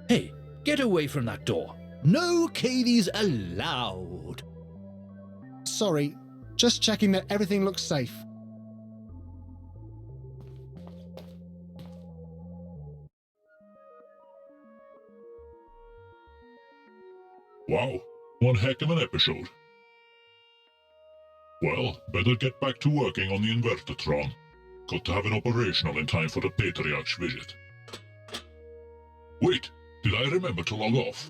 Hey, get away from that door. No cavies allowed. Sorry, just checking that everything looks safe. Wow, one heck of an episode. Well, better get back to working on the Invertitron. Got to have it operational in time for the Patriarch's visit. Wait, did I remember to log off?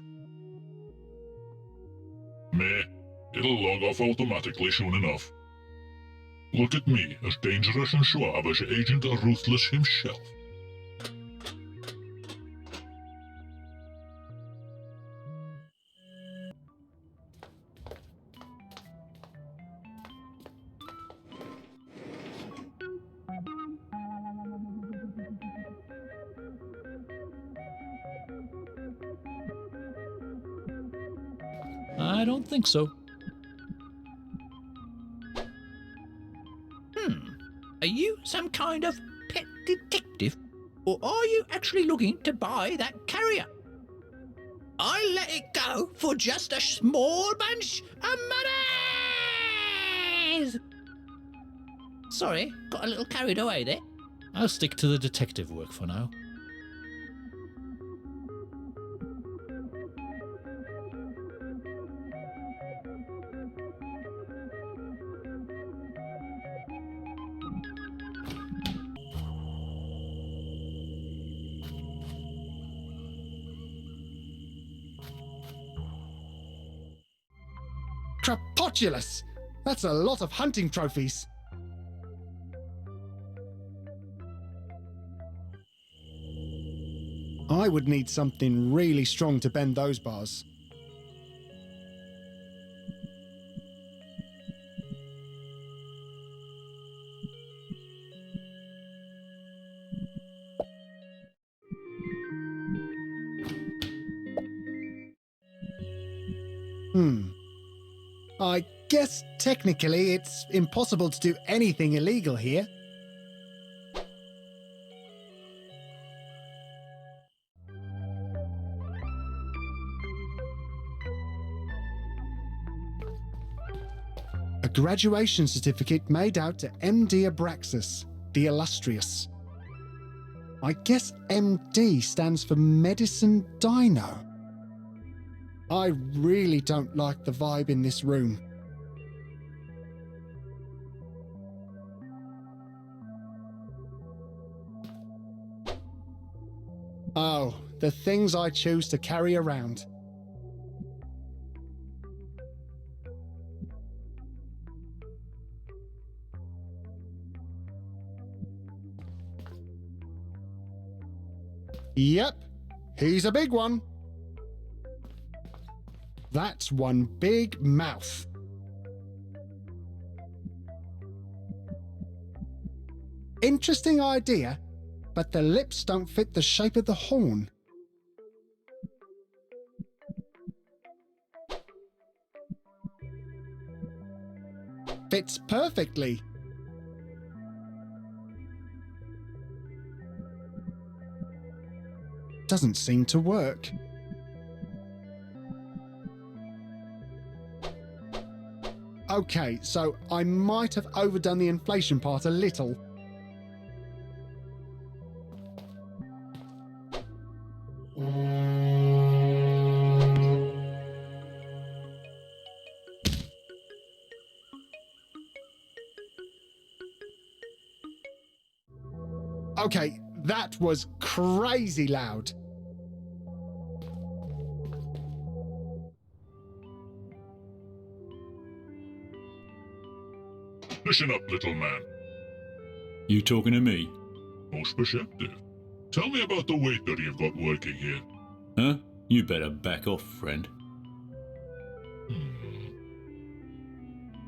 Meh, it'll log off automatically soon enough. Look at me, as dangerous and suave as Agent Ruthless himself. I don't think so. Are you some kind of pet detective? Or are you actually looking to buy that carrier? I'll let it go for just a small bunch of monies! Sorry, got a little carried away there. I'll stick to the detective work for now. Crapotulous! That's a lot of hunting trophies. I would need something really strong to bend those bars. I guess technically it's impossible to do anything illegal here. A graduation certificate made out to MD Abraxas, the Illustrious. I guess MD stands for Medicine Dino. I really don't like the vibe in this room. Oh, the things I choose to carry around. Yep, he's a big one. That's one big mouth. Interesting idea, but the lips don't fit the shape of the horn. Fits perfectly. Doesn't seem to work. Okay, so I might have overdone the inflation part a little. Okay, that was crazy loud. Listen up, little man. You talking to me? Most perceptive. Tell me about the waiter you've got working here. Huh? You better back off, friend.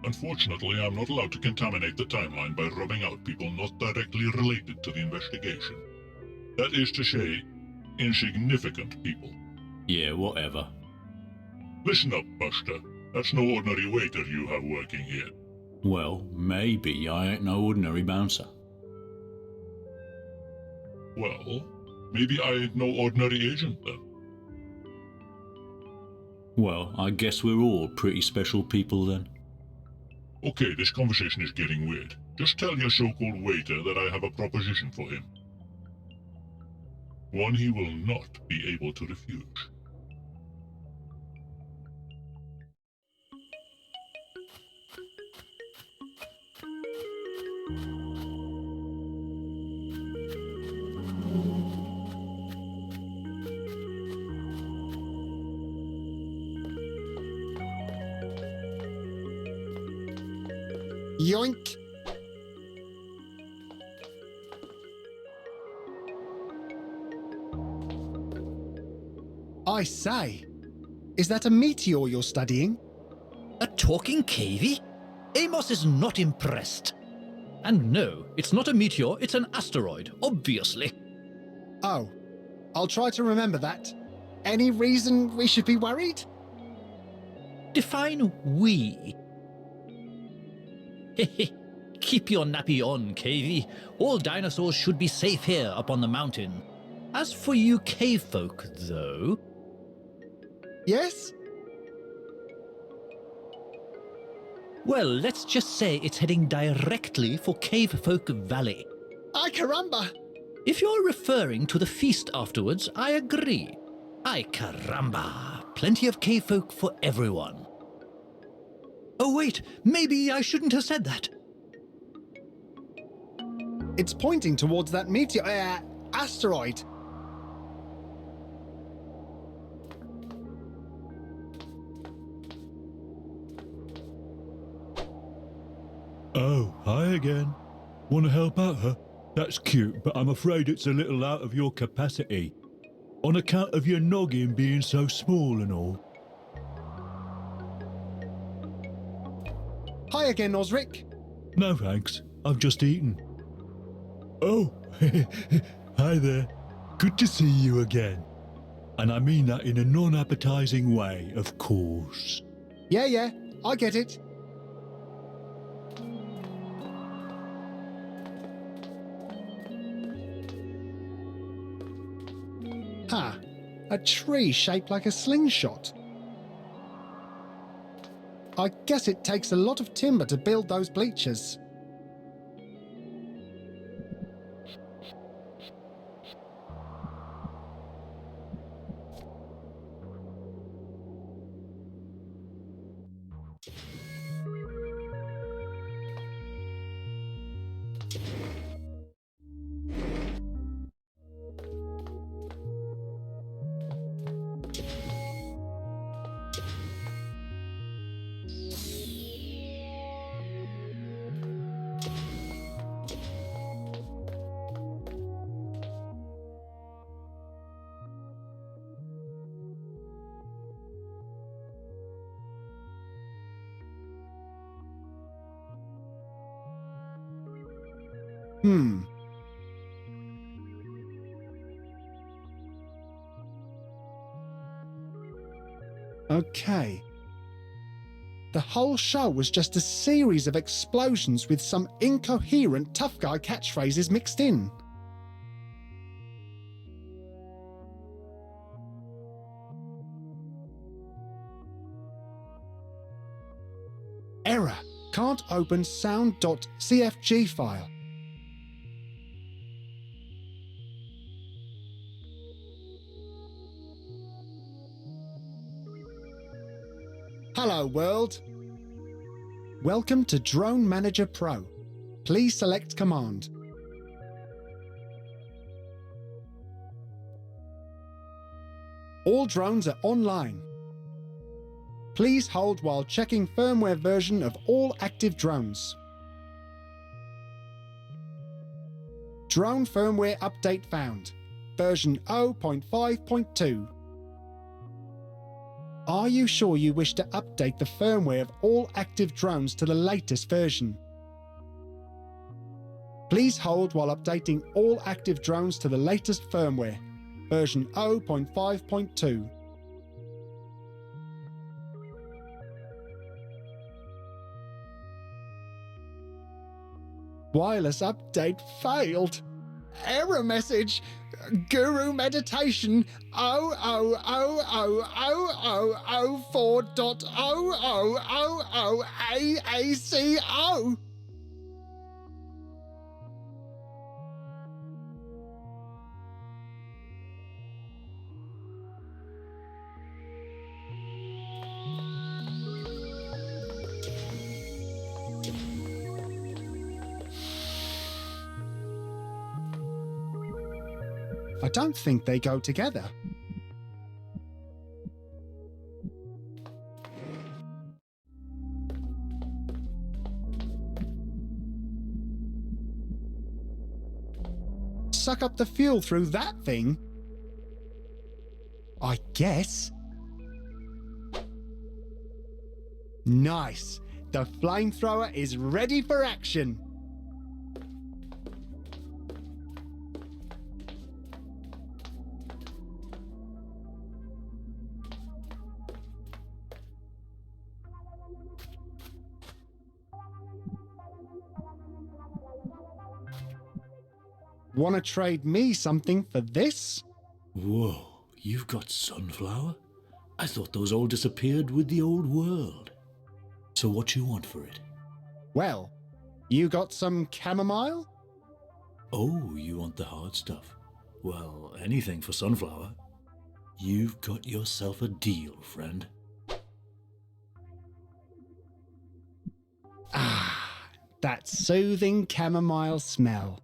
Unfortunately, I'm not allowed to contaminate the timeline by rubbing out people not directly related to the investigation. That is to say, insignificant people. Yeah, whatever. Listen up, Buster. That's no ordinary waiter you have working here. Well, maybe I ain't no ordinary bouncer. Well, maybe I ain't no ordinary agent then. Well, I guess we're all pretty special people then. Okay, this conversation is getting weird. Just tell your so-called waiter that I have a proposition for him. One he will not be able to refuse. Yoink! I say, is that a meteor you're studying? A talking cavey? Amos is not impressed. And no, it's not a meteor, it's an asteroid, obviously. Oh, I'll try to remember that. Any reason we should be worried? Define we. keep your nappy on, Cavey. All dinosaurs should be safe here up on the mountain. As for you cave folk, though... Yes? Well, let's just say it's heading directly for Cave Folk Valley. Ay caramba! If you're referring to the feast afterwards, I agree. Ay caramba! Plenty of cave folk for everyone. Oh wait, maybe I shouldn't have said that. It's pointing towards that asteroid. Oh, hi again. Want to help out, huh? That's cute, but I'm afraid it's a little out of your capacity. On account of your noggin being so small and all. Hi again, Osric. No thanks, I've just eaten. Oh, hi there. Good to see you again. And I mean that in a non-appetizing way, of course. Yeah, I get it. A tree shaped like a slingshot. I guess it takes a lot of timber to build those bleachers. Okay. The whole show was just a series of explosions with some incoherent tough guy catchphrases mixed in. Error. Can't open sound.cfg file. Hello world. Welcome to Drone Manager Pro. Please select command. All drones are online. Please hold while checking firmware version of all active drones. Drone firmware update found. Version 0.5.2. Are you sure you wish to update the firmware of all active drones to the latest version? Please hold while updating all active drones to the latest firmware, version 0.5.2. Wireless update failed. Error message. Guru meditation 00004.0000AACO. I don't think they go together. Suck up the fuel through that thing? I guess. Nice. The flamethrower is ready for action. Want to trade me something for this? Whoa, you've got sunflower? I thought those all disappeared with the old world. So what you want for it? Well, you got some chamomile? Oh, you want the hard stuff. Well, anything for sunflower. You've got yourself a deal, friend. Ah, that soothing chamomile smell.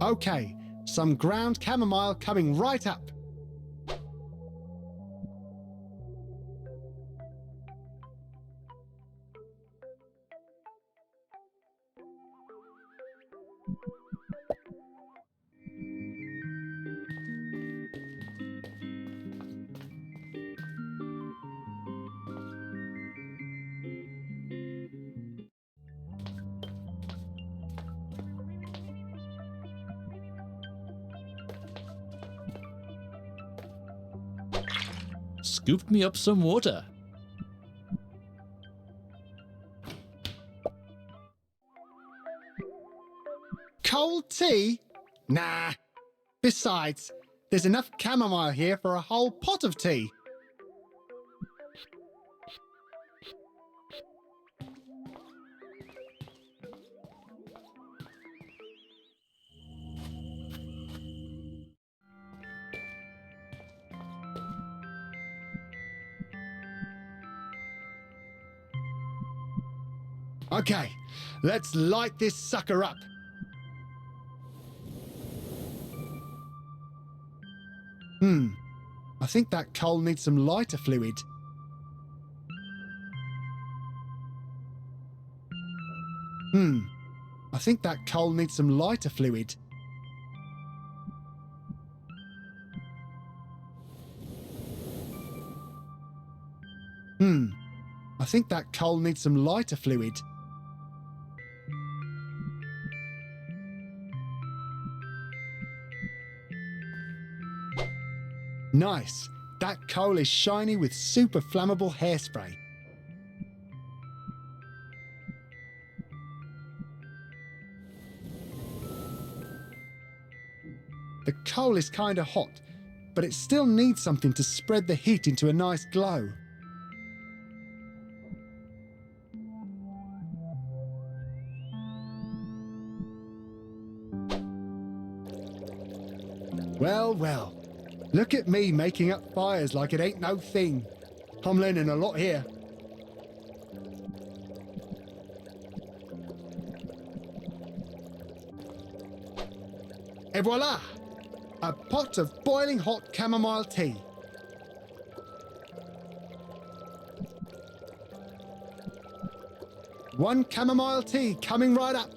Okay, some ground chamomile coming right up. Scooped me up some water. Cold tea? Nah. Besides, there's enough chamomile here for a whole pot of tea. Okay, let's light this sucker up. I think that coal needs some lighter fluid. I think that coal needs some lighter fluid. I think that coal needs some lighter fluid. Nice. That coal is shiny with super flammable hairspray. The coal is kinda hot, but it still needs something to spread the heat into a nice glow. Well, well. Look at me making up fires like it ain't no thing. I'm learning a lot here. Et voila! A pot of boiling hot chamomile tea. One chamomile tea coming right up.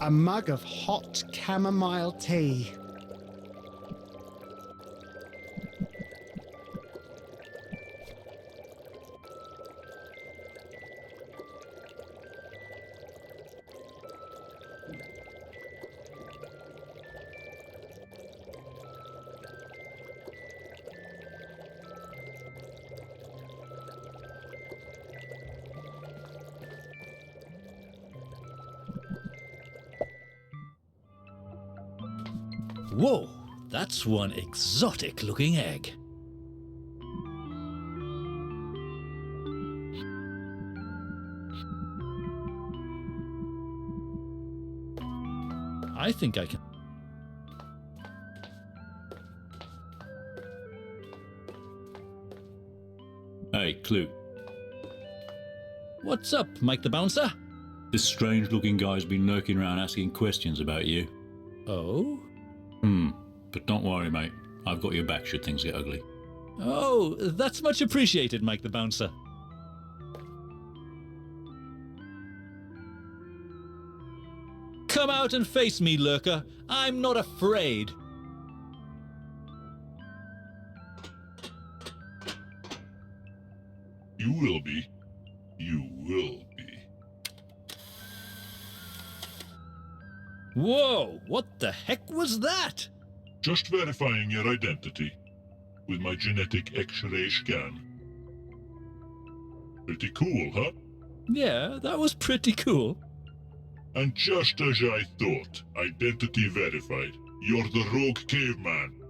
A mug of hot chamomile tea. Whoa, that's one exotic looking egg. I think I can. Hey, Clue. What's up, Mike the Bouncer? This strange-looking guy's been lurking around asking questions about you. Oh? But don't worry, mate. I've got your back should things get ugly. Oh, that's much appreciated, Mike the Bouncer. Come out and face me, lurker. I'm not afraid. You will be. You will be. Whoa, what the heck was that? Just verifying your identity with my genetic X-ray scan. Pretty cool, huh? Yeah, that was pretty cool. And just as I thought, identity verified. You're the rogue caveman.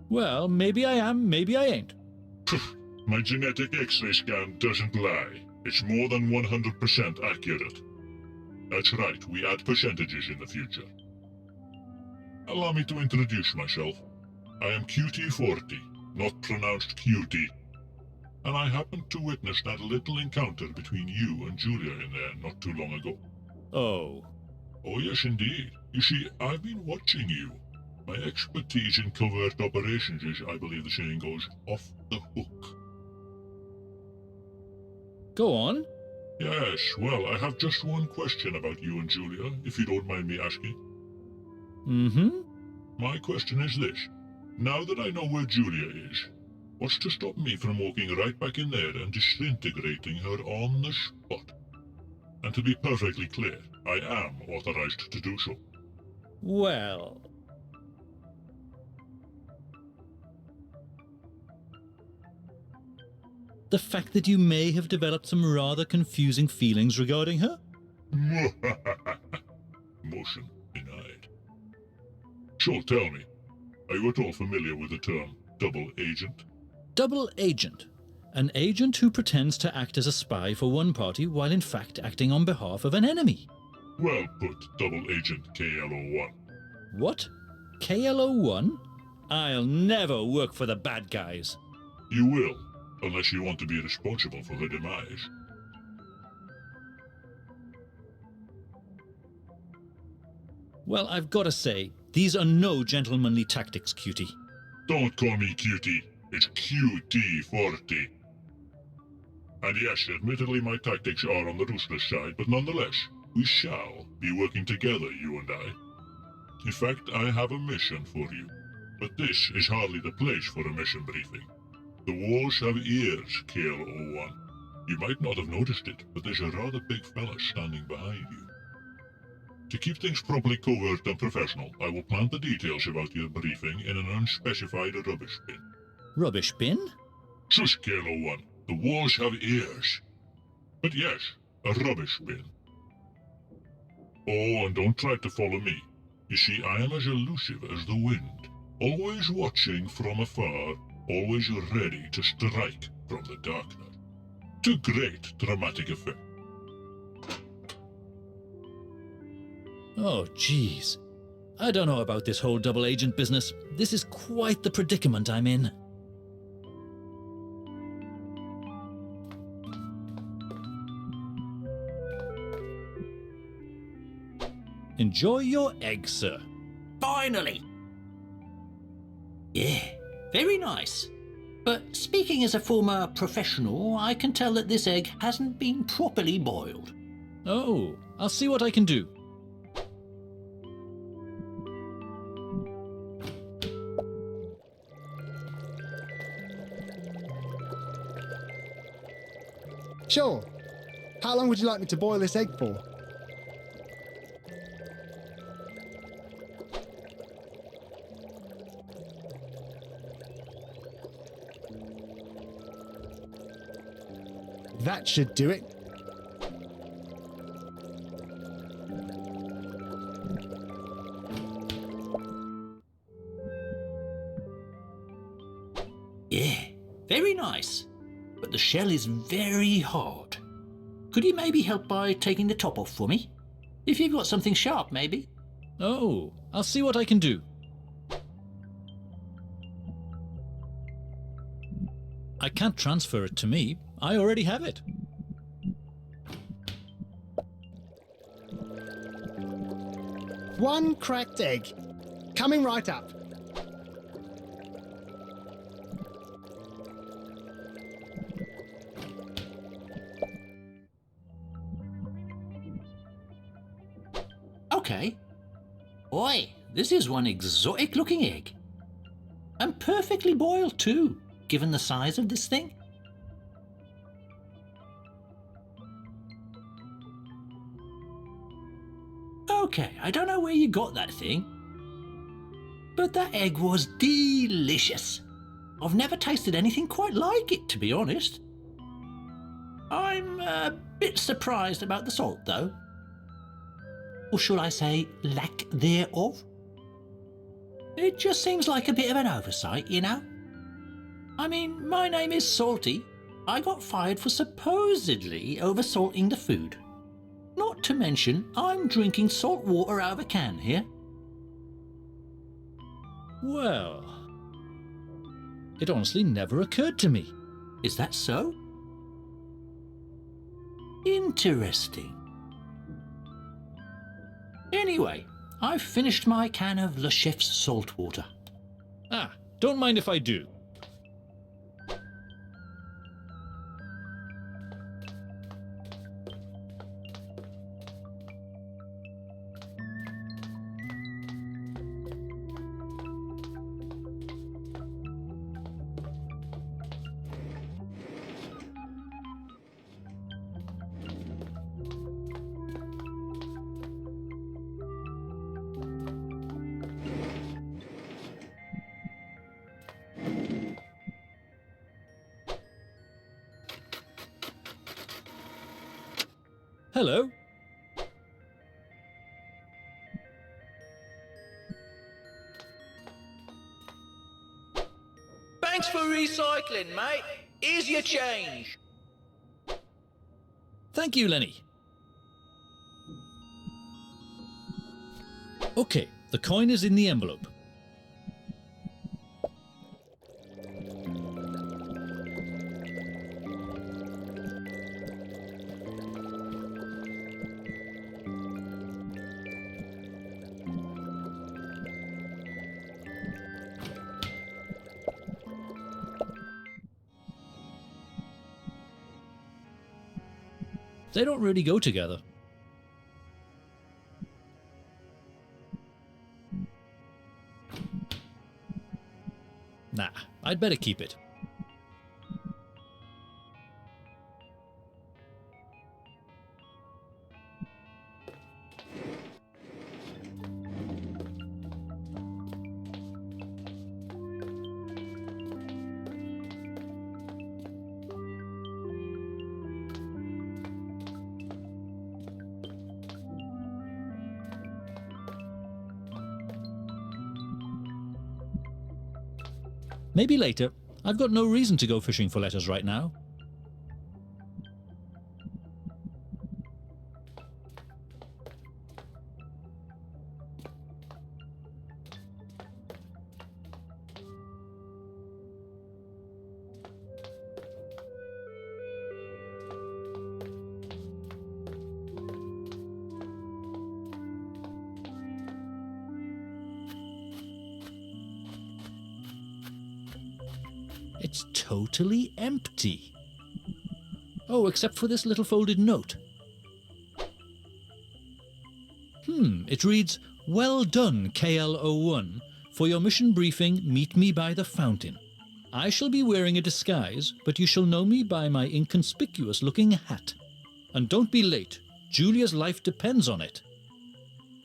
Well, maybe I am, maybe I ain't. My genetic X-ray scan doesn't lie. It's more than 100% accurate. That's right, we add percentages in the future. Allow me to introduce myself. I am QT40, not pronounced cutie. And I happened to witness that little encounter between you and Julia in there not too long ago. Oh. Oh yes, indeed. You see, I've been watching you. My expertise in covert operations is, I believe the saying goes, off the hook. Go on. Yes, well, I have just one question about you and Julia, if you don't mind me asking. Mm-hmm. My question is this. Now that I know where Julia is, what's to stop me from walking right back in there and disintegrating her on the spot? And to be perfectly clear, I am authorized to do so. Well... The fact that you may have developed some rather confusing feelings regarding her? Motion denied. So tell me, are you at all familiar with the term double agent? Double agent. An agent who pretends to act as a spy for one party while in fact acting on behalf of an enemy. Well put, double agent KLO1. What? KLO1? I'll never work for the bad guys. You will, unless you want to be responsible for her demise. Well, I've got to say, these are no gentlemanly tactics, cutie. Don't call me cutie. It's QT40. And yes, admittedly my tactics are on the ruthless side, but nonetheless, we shall be working together, you and I. In fact, I have a mission for you. But this is hardly the place for a mission briefing. The walls have ears, KL01. You might not have noticed it, but there's a rather big fella standing behind you. To keep things properly covert and professional, I will plant the details about your briefing in an unspecified rubbish bin. Rubbish bin? Shush, KL01. The walls have ears. But yes, a rubbish bin. Oh, and don't try to follow me. You see, I am as elusive as the wind, always watching from afar, always ready to strike from the darkness. To great dramatic effect. Oh, jeez. I don't know about this whole double agent business. This is quite the predicament I'm in. Enjoy your egg, sir. Finally! Yeah, very nice. But speaking as a former professional, I can tell that this egg hasn't been properly boiled. Oh, I'll see what I can do. Sure. How long would you like me to boil this egg for? That should do it. Yeah, very nice. But the shell is very hard. Could you maybe help by taking the top off for me? If you've got something sharp, maybe. Oh, I'll see what I can do. I can't transfer it to me. I already have it. One cracked egg. Coming right up. Okay. Oi, this is one exotic looking egg. And perfectly boiled too, given the size of this thing. Okay, I don't know where you got that thing, but that egg was delicious. I've never tasted anything quite like it, to be honest. I'm a bit surprised about the salt, though. Or should I say, lack thereof? It just seems like a bit of an oversight, you know? I mean, my name is Salty. I got fired for supposedly oversalting the food. Not to mention, I'm drinking salt water out of a can here. Well, it honestly never occurred to me. Is that so? Interesting. Anyway, I've finished my can of Le Chef's salt water. Ah, don't mind if I do. Hello. Thanks for recycling, mate. Here's your change. Thank you, Lenny. Okay, the coin is in the envelope. They don't really go together. Nah, I'd better keep it. Maybe later. I've got no reason to go fishing for letters right now. It's totally empty. Oh, except for this little folded note. It reads, "Well done, KL01. For your mission briefing, meet me by the fountain. I shall be wearing a disguise, but you shall know me by my inconspicuous-looking hat. And don't be late. Julia's life depends on it.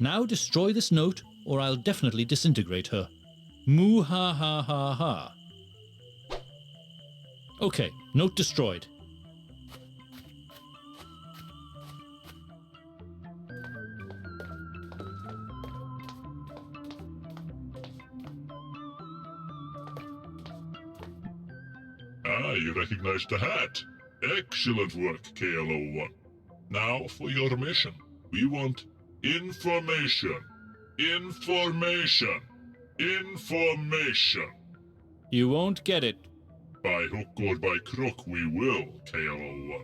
Now destroy this note, or I'll definitely disintegrate her. Moo ha ha ha ha." Okay, note destroyed. Ah, you recognize the hat. Excellent work, KL01. Now for your mission. We want information. Information. Information. You won't get it. By hook or by crook, we will, KL01.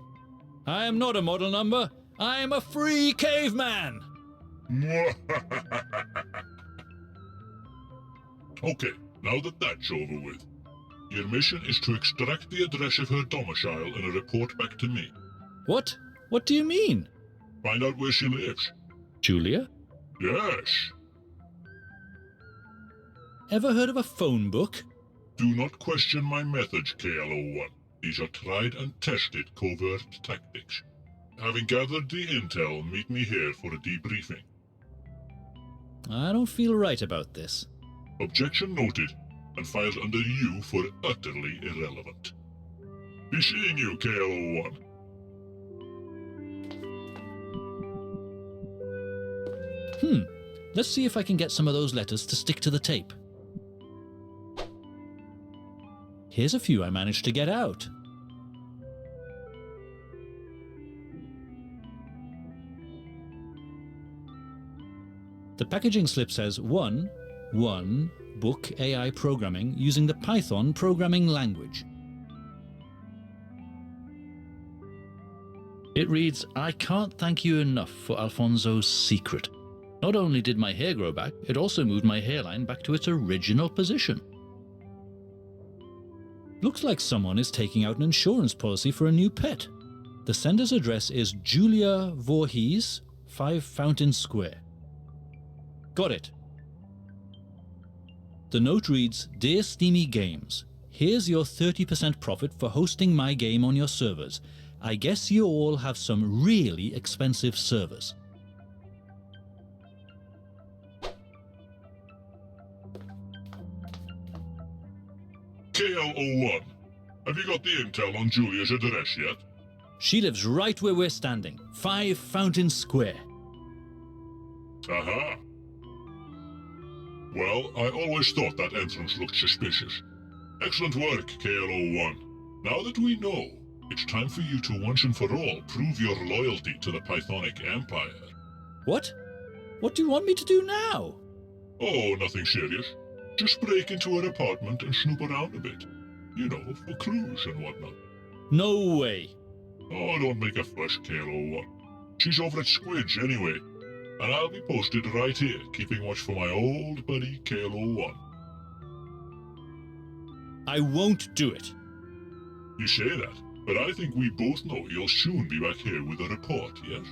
I am not a model number. I am a free caveman. Okay, now that that's over with, your mission is to extract the address of her domicile and a report back to me. What? What do you mean? Find out where she lives. Julia? Yes. Ever heard of a phone book? Do not question my methods, KLO-1. These are tried and tested covert tactics. Having gathered the intel, meet me here for a debriefing. I don't feel right about this. Objection noted, and filed under you for utterly irrelevant. Be seeing you, KLO-1. Let's see if I can get some of those letters to stick to the tape. Here's a few I managed to get out. The packaging slip says 1 book AI programming using the Python programming language. It reads, I can't thank you enough for Alfonso's secret. Not only did my hair grow back, it also moved my hairline back to its original position. Looks like someone is taking out an insurance policy for a new pet. The sender's address is Julia Voorhees, 5 Fountain Square. Got it. The note reads, Dear Steamy Games, here's your 30% profit for hosting my game on your servers. I guess you all have some really expensive servers. KLO-1, have you got the intel on Julia's address yet? She lives right where we're standing, 5 Fountain Square. Aha. Well, I always thought that entrance looked suspicious. Excellent work, KLO-1. Now that we know, it's time for you to once and for all prove your loyalty to the Pythonic Empire. What? What do you want me to do now? Oh, nothing serious. Just break into her apartment and snoop around a bit. You know, for clues and whatnot. No way. Oh, don't make a fuss, KLO-1. She's over at Squidge anyway. And I'll be posted right here, keeping watch for my old buddy KLO-1. I won't do it. You say that, but I think we both know you'll soon be back here with a report, yes?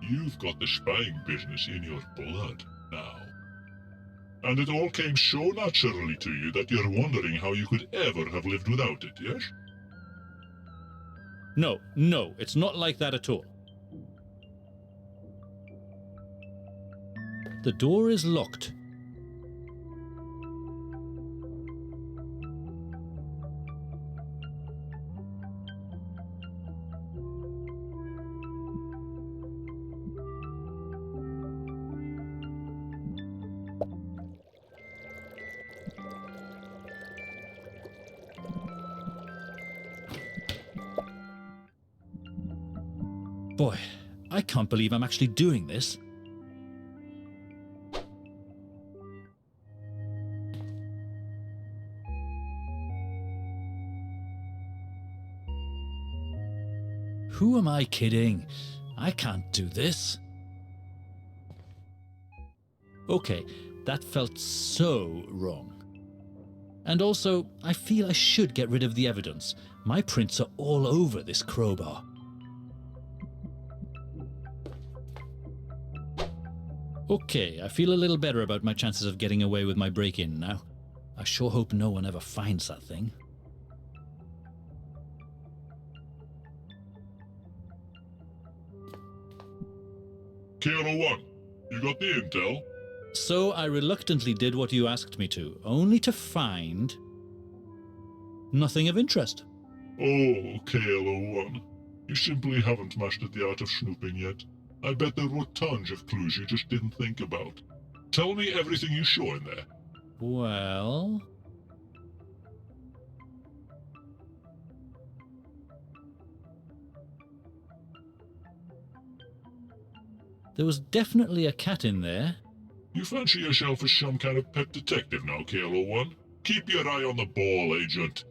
You've got the spying business in your blood now. And it all came so naturally to you that you're wondering how you could ever have lived without it, yes? No, it's not like that at all. The door is locked. Boy, I can't believe I'm actually doing this. Who am I kidding? I can't do this. Okay, that felt so wrong. And also, I feel I should get rid of the evidence. My prints are all over this crowbar. Okay, I feel a little better about my chances of getting away with my break-in now. I sure hope no one ever finds that thing. KLO-1, you got the intel? So I reluctantly did what you asked me to, only to find nothing of interest. Oh, KLO-1, you simply haven't mastered the art of snooping yet. I bet there were tons of clues you just didn't think about. Tell me everything you saw in there. Well... there was definitely a cat in there. You fancy yourself as some kind of pet detective now, KLO-1? Keep your eye on the ball, Agent.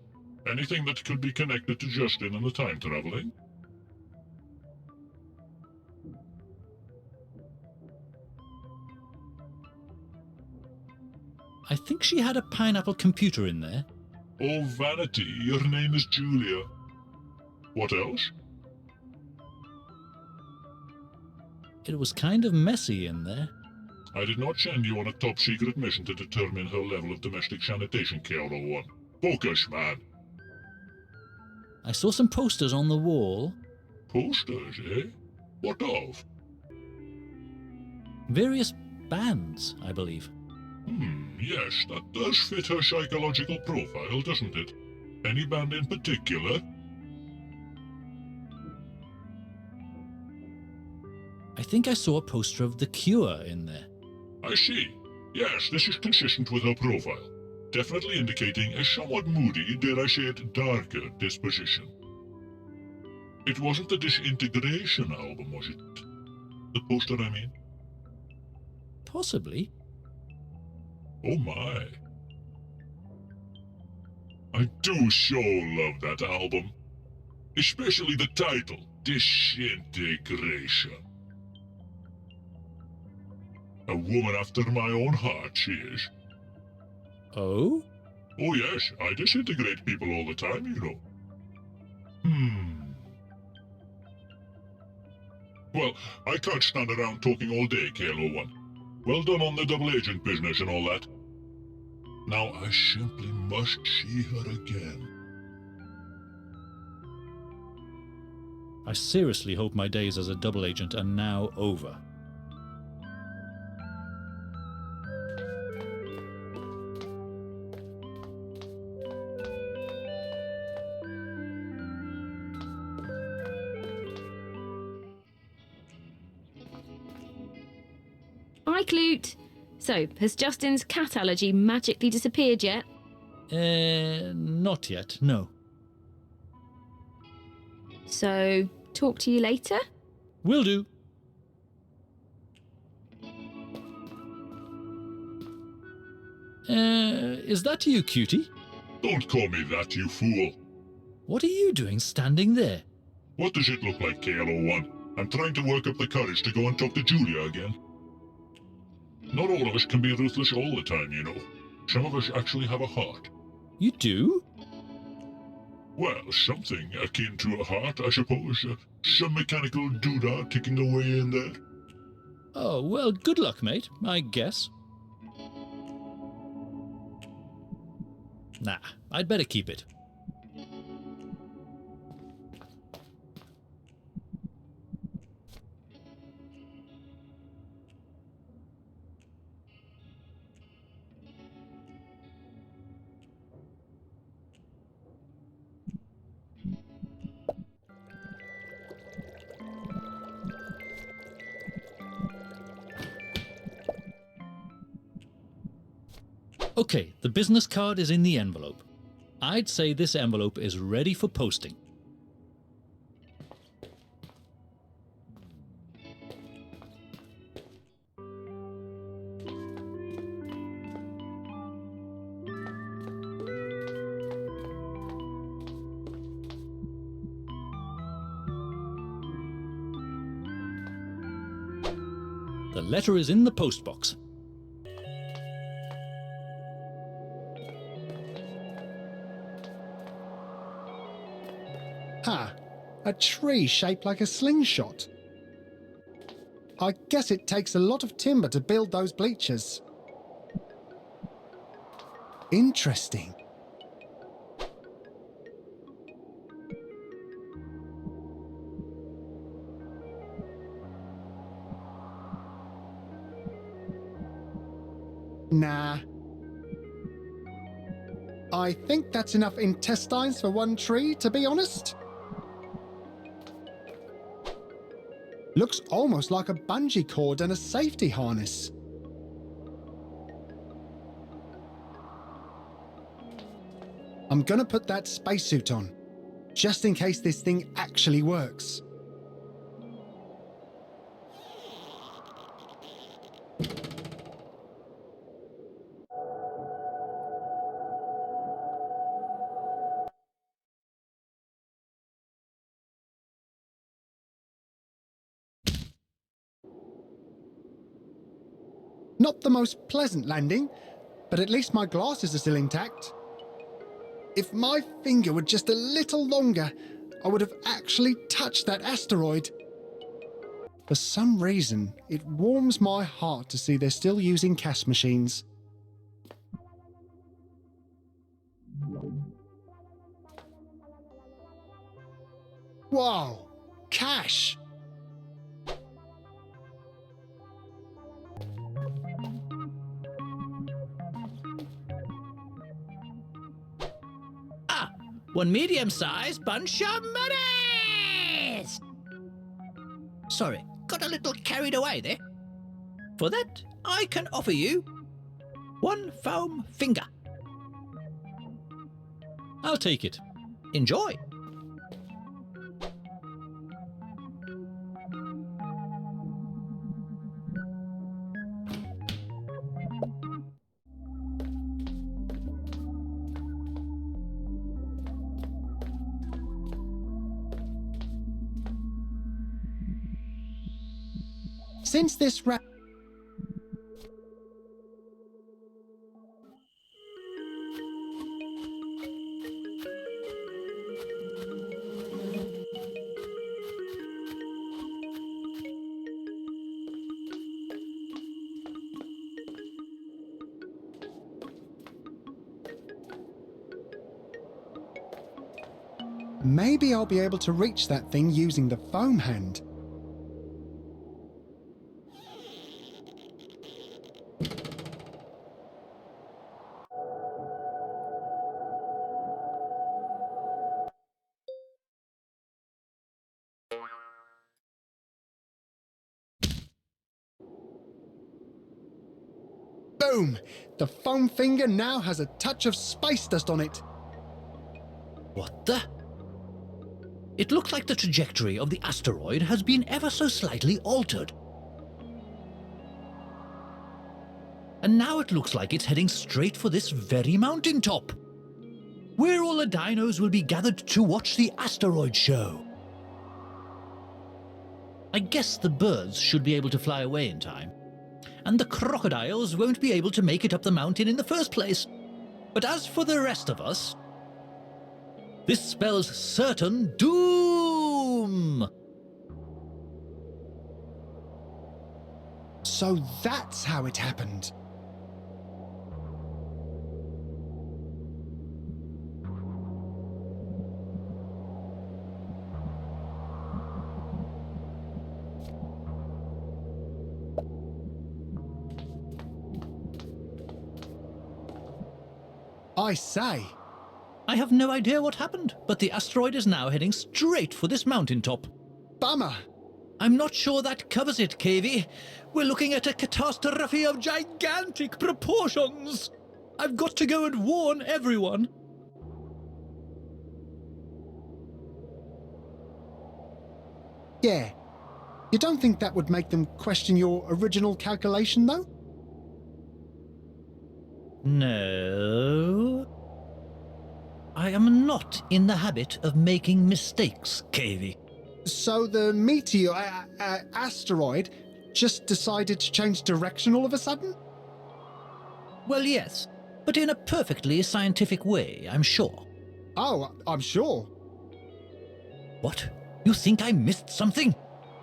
Anything that could be connected to Justin and the time traveling? I think she had a pineapple computer in there. Oh, vanity, your name is Julia. What else? It was kind of messy in there. I did not send you on a top-secret mission to determine her level of domestic sanitation, KL-01. Focus, man. I saw some posters on the wall. Posters, eh? What of? Various bands, I believe. Yes, that does fit her psychological profile, doesn't it? Any band in particular? I think I saw a poster of The Cure in there. I see. Yes, this is consistent with her profile. Definitely indicating a somewhat moody, dare I say it, darker disposition. It wasn't the Disintegration album, was it? The poster, I mean? Possibly. Oh my. I do so love that album. Especially the title, Disintegration. A woman after my own heart, she is. Oh? Oh yes, I disintegrate people all the time, you know. Well, I can't stand around talking all day, KL-01. Well done on the double agent business and all that. Now I simply must see her again. I seriously hope my days as a double agent are now over. Hi, Clute. So, has Justin's cat allergy magically disappeared yet? Not yet, no. So, talk to you later? Will do. Is that you, cutie? Don't call me that, you fool. What are you doing standing there? What does it look like, KL-01? I'm trying to work up the courage to go and talk to Julia again. Not all of us can be ruthless all the time, you know. Some of us actually have a heart. You do? Well, something akin to a heart, I suppose. Some mechanical doodah ticking away in there. Oh, well, good luck, mate, I guess. Nah, I'd better keep it. Okay, the business card is in the envelope. I'd say this envelope is ready for posting. The letter is in the postbox. Ah, a tree shaped like a slingshot. I guess it takes a lot of timber to build those bleachers. Interesting. Nah. I think that's enough intestines for one tree, to be honest. Looks almost like a bungee cord and a safety harness. I'm gonna put that spacesuit on, just in case this thing actually works. Not the most pleasant landing, but at least my glasses are still intact. If my finger were just a little longer, I would have actually touched that asteroid. For some reason, it warms my heart to see they're still using cash machines. Wow, cash! Ah, one medium-sized bunch of monies! Sorry, got a little carried away there. For that, I can offer you one foam finger. I'll take it. Enjoy. Since this maybe I'll be able to reach that thing using the foam hand. Boom! The foam finger now has a touch of space dust on it. What the? It looks like the trajectory of the asteroid has been ever so slightly altered. And now it looks like it's heading straight for this very mountaintop, where all the dinos will be gathered to watch the asteroid show. I guess the birds should be able to fly away in time, and the crocodiles won't be able to make it up the mountain in the first place. But as for the rest of us, this spells certain doom! So that's how it happened. I say. I have no idea what happened, but the asteroid is now heading straight for this mountaintop. Bummer. I'm not sure that covers it, KV. We're looking at a catastrophe of gigantic proportions. I've got to go and warn everyone. Yeah. You don't think that would make them question your original calculation, though? No. I am not in the habit of making mistakes, KV. So the meteor asteroid just decided to change direction all of a sudden? Well, yes, but in a perfectly scientific way, I'm sure. Oh, I'm sure. What? You think I missed something?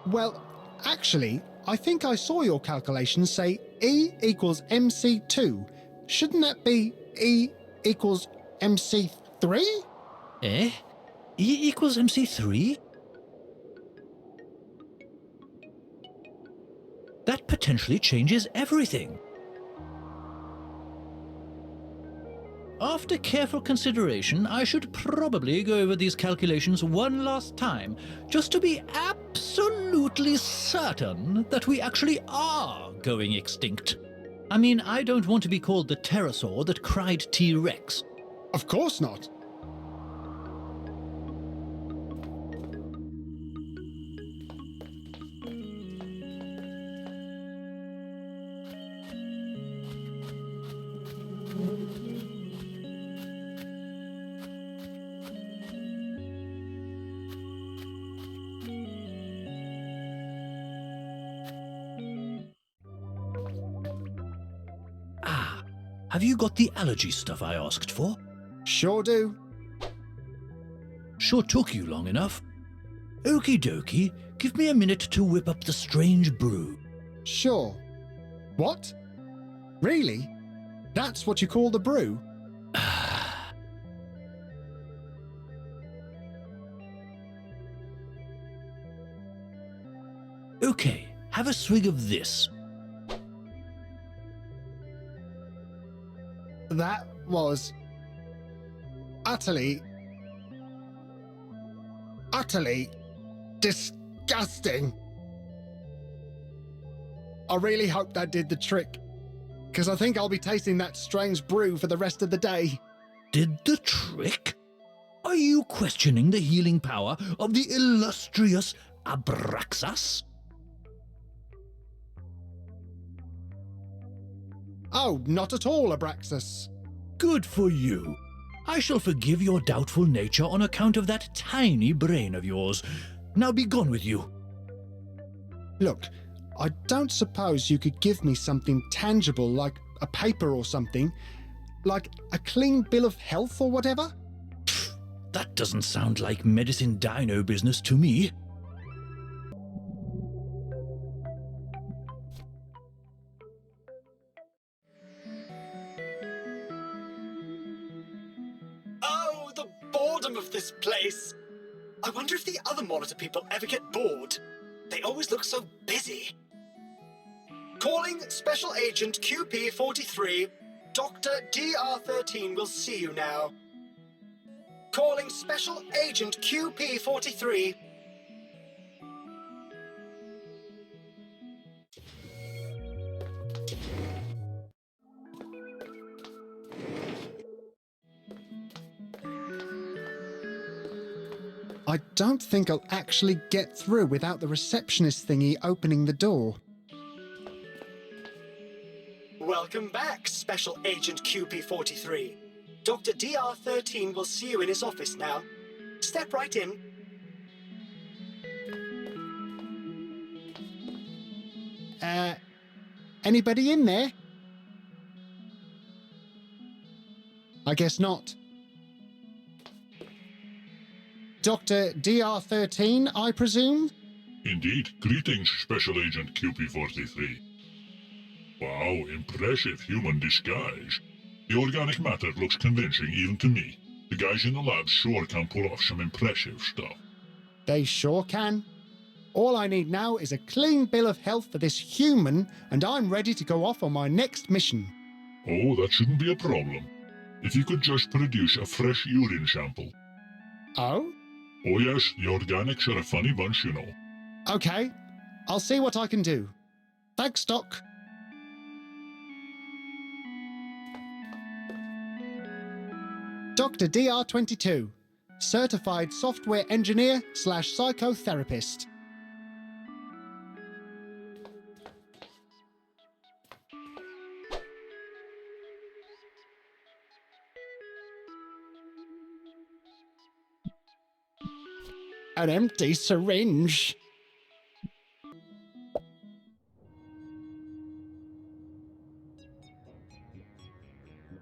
Well, actually, I think I saw your calculations say E equals MC2. Shouldn't that be E equals MC3? Eh? E equals MC3? That potentially changes everything. After careful consideration, I should probably go over these calculations one last time, just to be absolutely certain that we actually are going extinct. I mean, I don't want to be called the pterosaur that cried T-Rex. Of course not. Have you got the allergy stuff I asked for? Sure do. Sure took you long enough. Okie dokie, give me a minute to whip up the strange brew. Sure. What? Really? That's what you call the brew? Okay, have a swig of this. That was utterly disgusting. I really hope that did the trick, because I think I'll be tasting that strange brew for the rest of the day. Did the trick? Are you questioning the healing power of the illustrious Abraxas? Oh, not at all, Abraxas. Good for you. I shall forgive your doubtful nature on account of that tiny brain of yours. Now be gone with you. Look, I don't suppose you could give me something tangible like a paper or something? Like a clean bill of health or whatever? Pfft, that doesn't sound like medicine dino business to me. Oh, the boredom of this place! I wonder if the other monitor people ever get bored. They always look so busy. Calling Special Agent QP-43. Dr. DR-13 will see you now. Calling Special Agent QP-43. I don't think I'll actually get through without the receptionist thingy opening the door. Welcome back, Special Agent QP-43. Dr. DR-13 will see you in his office now. Step right in. Anybody in there? I guess not. Dr. DR-13, I presume? Indeed. Greetings, Special Agent QP-43. Wow, impressive human disguise. The organic matter looks convincing even to me. The guys in the lab sure can pull off some impressive stuff. They sure can. All I need now is a clean bill of health for this human, and I'm ready to go off on my next mission. Oh, that shouldn't be a problem. If you could just produce a fresh urine sample. Oh? Oh yes, the organics are a funny bunch, you know. Okay, I'll see what I can do. Thanks, Doc. Dr. DR-22, Certified Software Engineer / Psychotherapist. An empty syringe.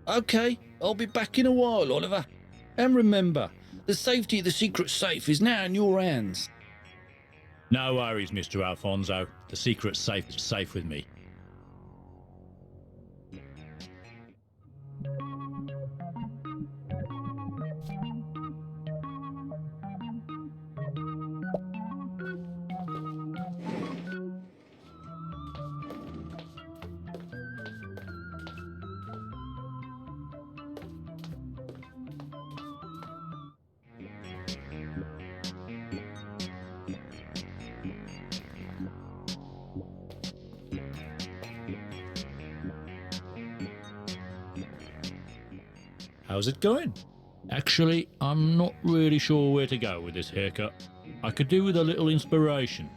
Okay, I'll be back in a while, Oliver. And remember, the safety of the secret safe is now in your hands. No worries, Mr. Alfonso. The secret safe is safe with me. How's it going? Actually, I'm not really sure where to go with this haircut. I could do with a little inspiration.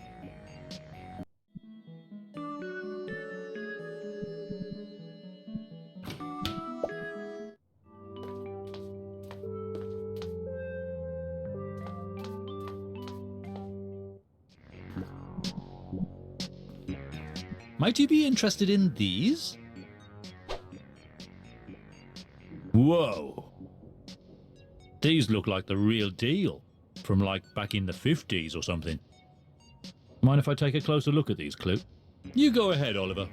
Might you be interested in these? Whoa. These look like the real deal, from like back in the 50s or something. Mind if I take a closer look at these, Clue? You go ahead, Oliver.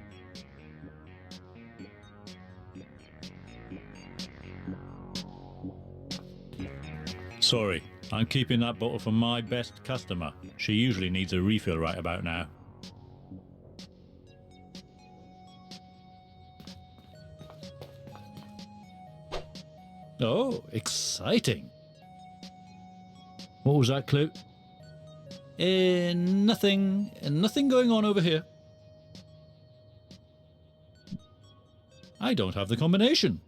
Sorry, I'm keeping that bottle for my best customer. She usually needs a refill right about now. Oh, exciting. What was that, Clue? Nothing going on over here. I don't have the combination.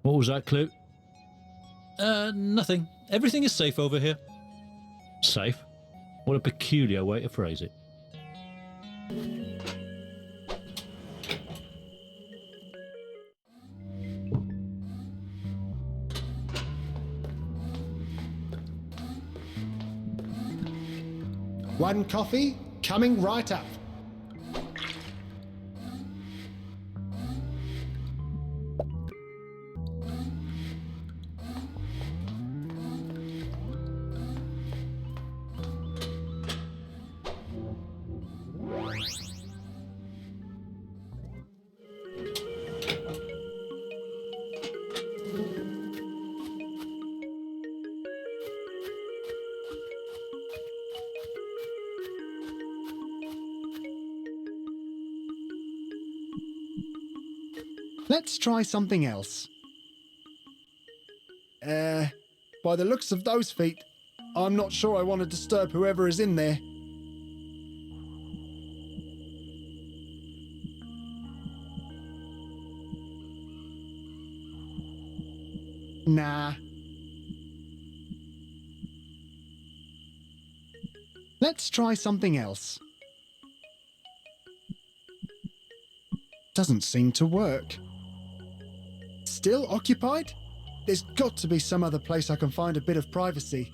What was that, Clue? Nothing. Everything is safe over here. Safe? What a peculiar way to phrase it. One coffee, coming right up. Let's try something else. By the looks of those feet, I'm not sure I want to disturb whoever is in there. Nah. Let's try something else. Doesn't seem to work. Still occupied? There's got to be some other place I can find a bit of privacy.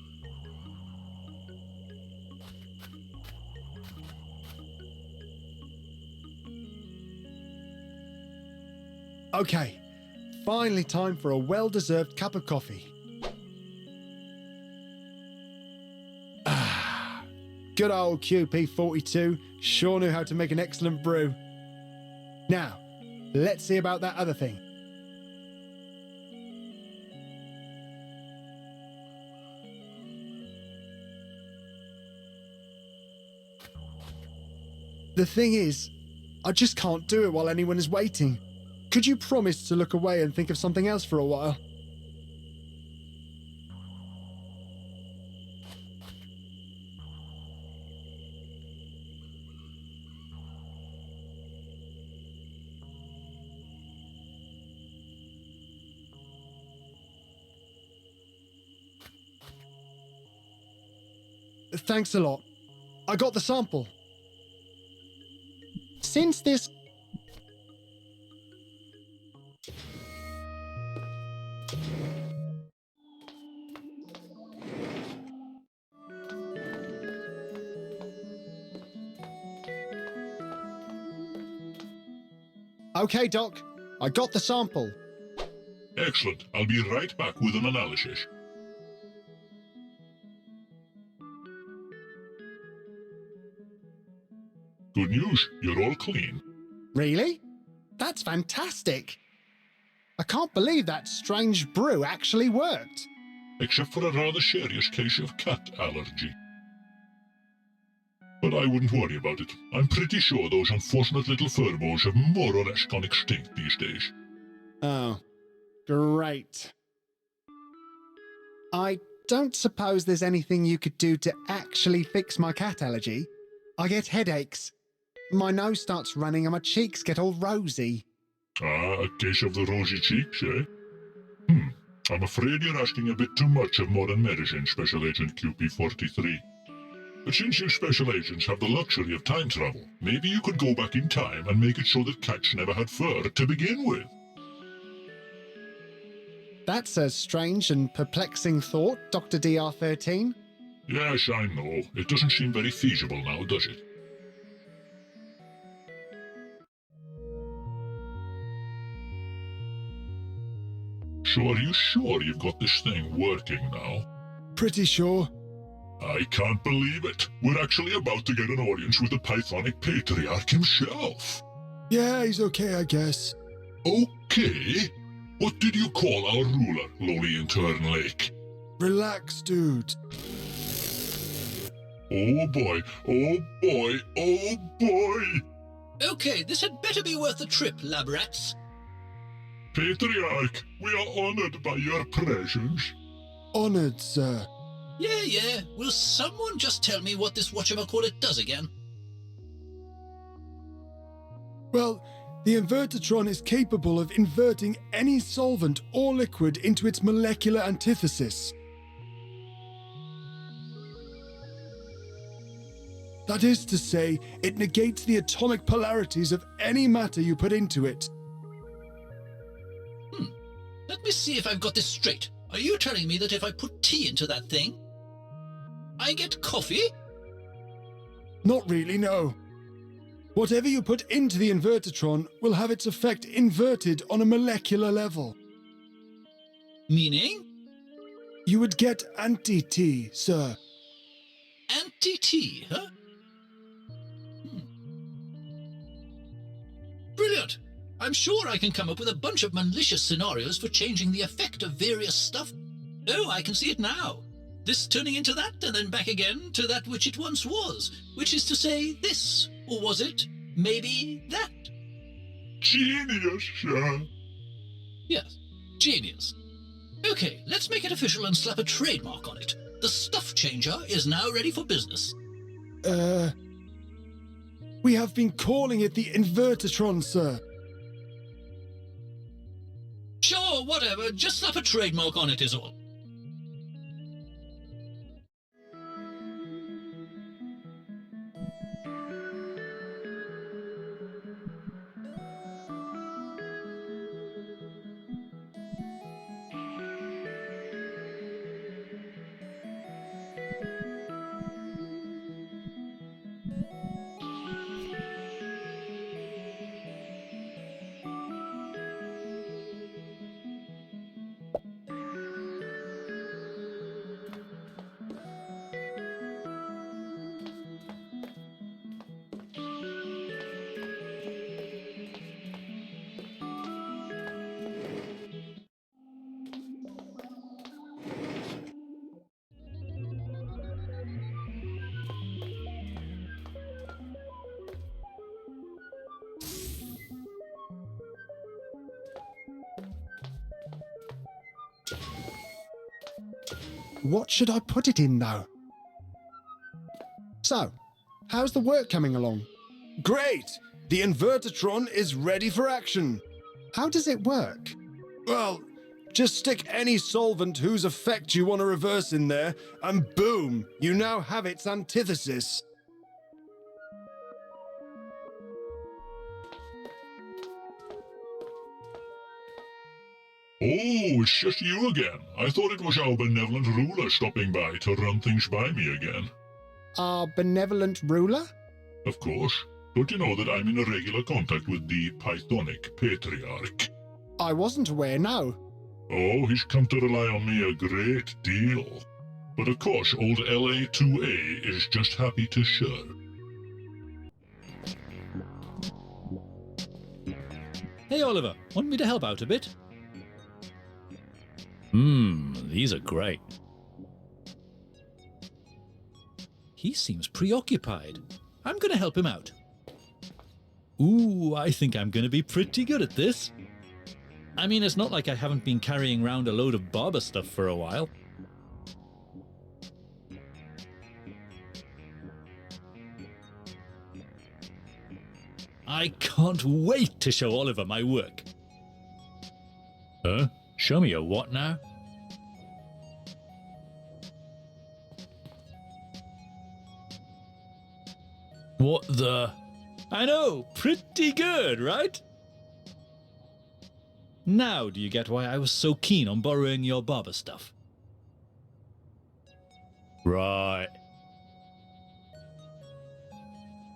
Okay, finally time for a well-deserved cup of coffee. Ah, good old QP42 sure knew how to make an excellent brew. Now, let's see about that other thing. The thing is, I just can't do it while anyone is waiting. Could you promise to look away and think of something else for a while? Thanks a lot. I got the sample. Since this... Okay, Doc. I got the sample. Excellent. I'll be right back with an analysis. Good news, you're all clean. Really? That's fantastic. I can't believe that strange brew actually worked. Except for a rather serious case of cat allergy. But I wouldn't worry about it. I'm pretty sure those unfortunate little furballs have more or less gone extinct these days. Oh, great. I don't suppose there's anything you could do to actually fix my cat allergy. I get headaches. My nose starts running and my cheeks get all rosy. Ah, a case of the rosy cheeks, eh? I'm afraid you're asking a bit too much of modern medicine, Special Agent QP43. But since you special agents have the luxury of time travel, maybe you could go back in time and make it so that cats never had fur to begin with. That's a strange and perplexing thought, Dr. DR13. Yes, I know. It doesn't seem very feasible now, does it? So are you sure you've got this thing working now? Pretty sure. I can't believe it. We're actually about to get an audience with the Pythonic Patriarch himself. Yeah, he's okay, I guess. Okay. What did you call our ruler, lowly intern Lake? Relax, dude. Oh boy, oh boy, oh boy! Okay, this had better be worth the trip, lab rats. Patriarch, we are honored by your presence. Honored, sir. Yeah. Will someone just tell me what this whatchamacallit does again? Well, the Invertitron is capable of inverting any solvent or liquid into its molecular antithesis. That is to say, it negates the atomic polarities of any matter you put into it. Let me see if I've got this straight. Are you telling me that if I put tea into that thing, I get coffee? Not really, no. Whatever you put into the Invertitron will have its effect inverted on a molecular level. Meaning? You would get anti-tea, sir. Anti-tea, huh? Brilliant! I'm sure I can come up with a bunch of malicious scenarios for changing the effect of various stuff. Oh, I can see it now. This turning into that, and then back again to that which it once was, which is to say this. Or was it maybe that? Genius, sir. Yes, genius. Okay, let's make it official and slap a trademark on it. The stuff changer is now ready for business. We have been calling it the Invertitron, sir. Sure, whatever, just slap a trademark on it is all. What should I put it in, though? So, how's the work coming along? Great! The Invertitron is ready for action. How does it work? Well, just stick any solvent whose effect you want to reverse in there, and boom, you now have its antithesis. Oh, it's just you again. I thought it was our benevolent ruler stopping by to run things by me again. Our benevolent ruler? Of course. Don't you know that I'm in regular contact with the Pythonic Patriarch? I wasn't aware, no. Oh, he's come to rely on me a great deal. But of course, old LA2A is just happy to share. Hey, Oliver, want me to help out a bit? These are great. He seems preoccupied. I'm going to help him out. Ooh, I think I'm going to be pretty good at this. I mean, it's not like I haven't been carrying around a load of barber stuff for a while. I can't wait to show Oliver my work. Huh? Show me a what now? What the? I know, pretty good, right? Now do you get why I was so keen on borrowing your barber stuff? Right.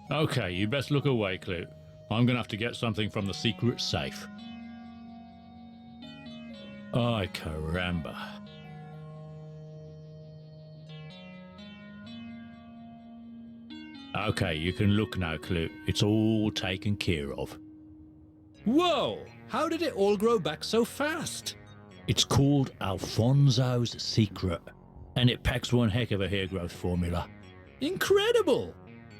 Okay, you best look away, Clue. I'm gonna have to get something from the secret safe. Ay, caramba. Okay, you can look now, Clue. It's all taken care of. Whoa! How did it all grow back so fast? It's called Alfonso's Secret, and it packs one heck of a hair growth formula. Incredible!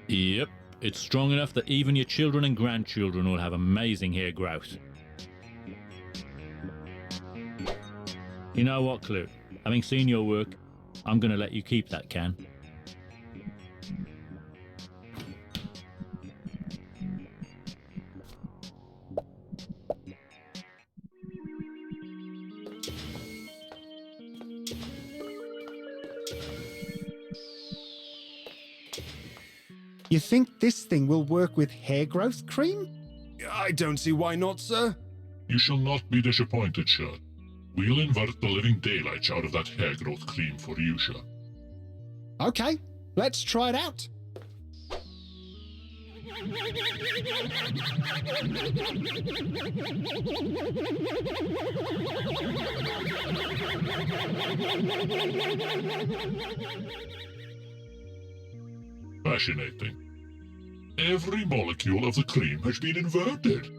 Yep, it's strong enough that even your children and grandchildren will have amazing hair growth. You know what, Clue? Having seen your work, I'm going to let you keep that can. You think this thing will work with hair growth cream? I don't see why not, sir. You shall not be disappointed, sir. We'll invert the living daylights out of that hair growth cream for you, sir. Okay, let's try it out. Fascinating. Every molecule of the cream has been inverted.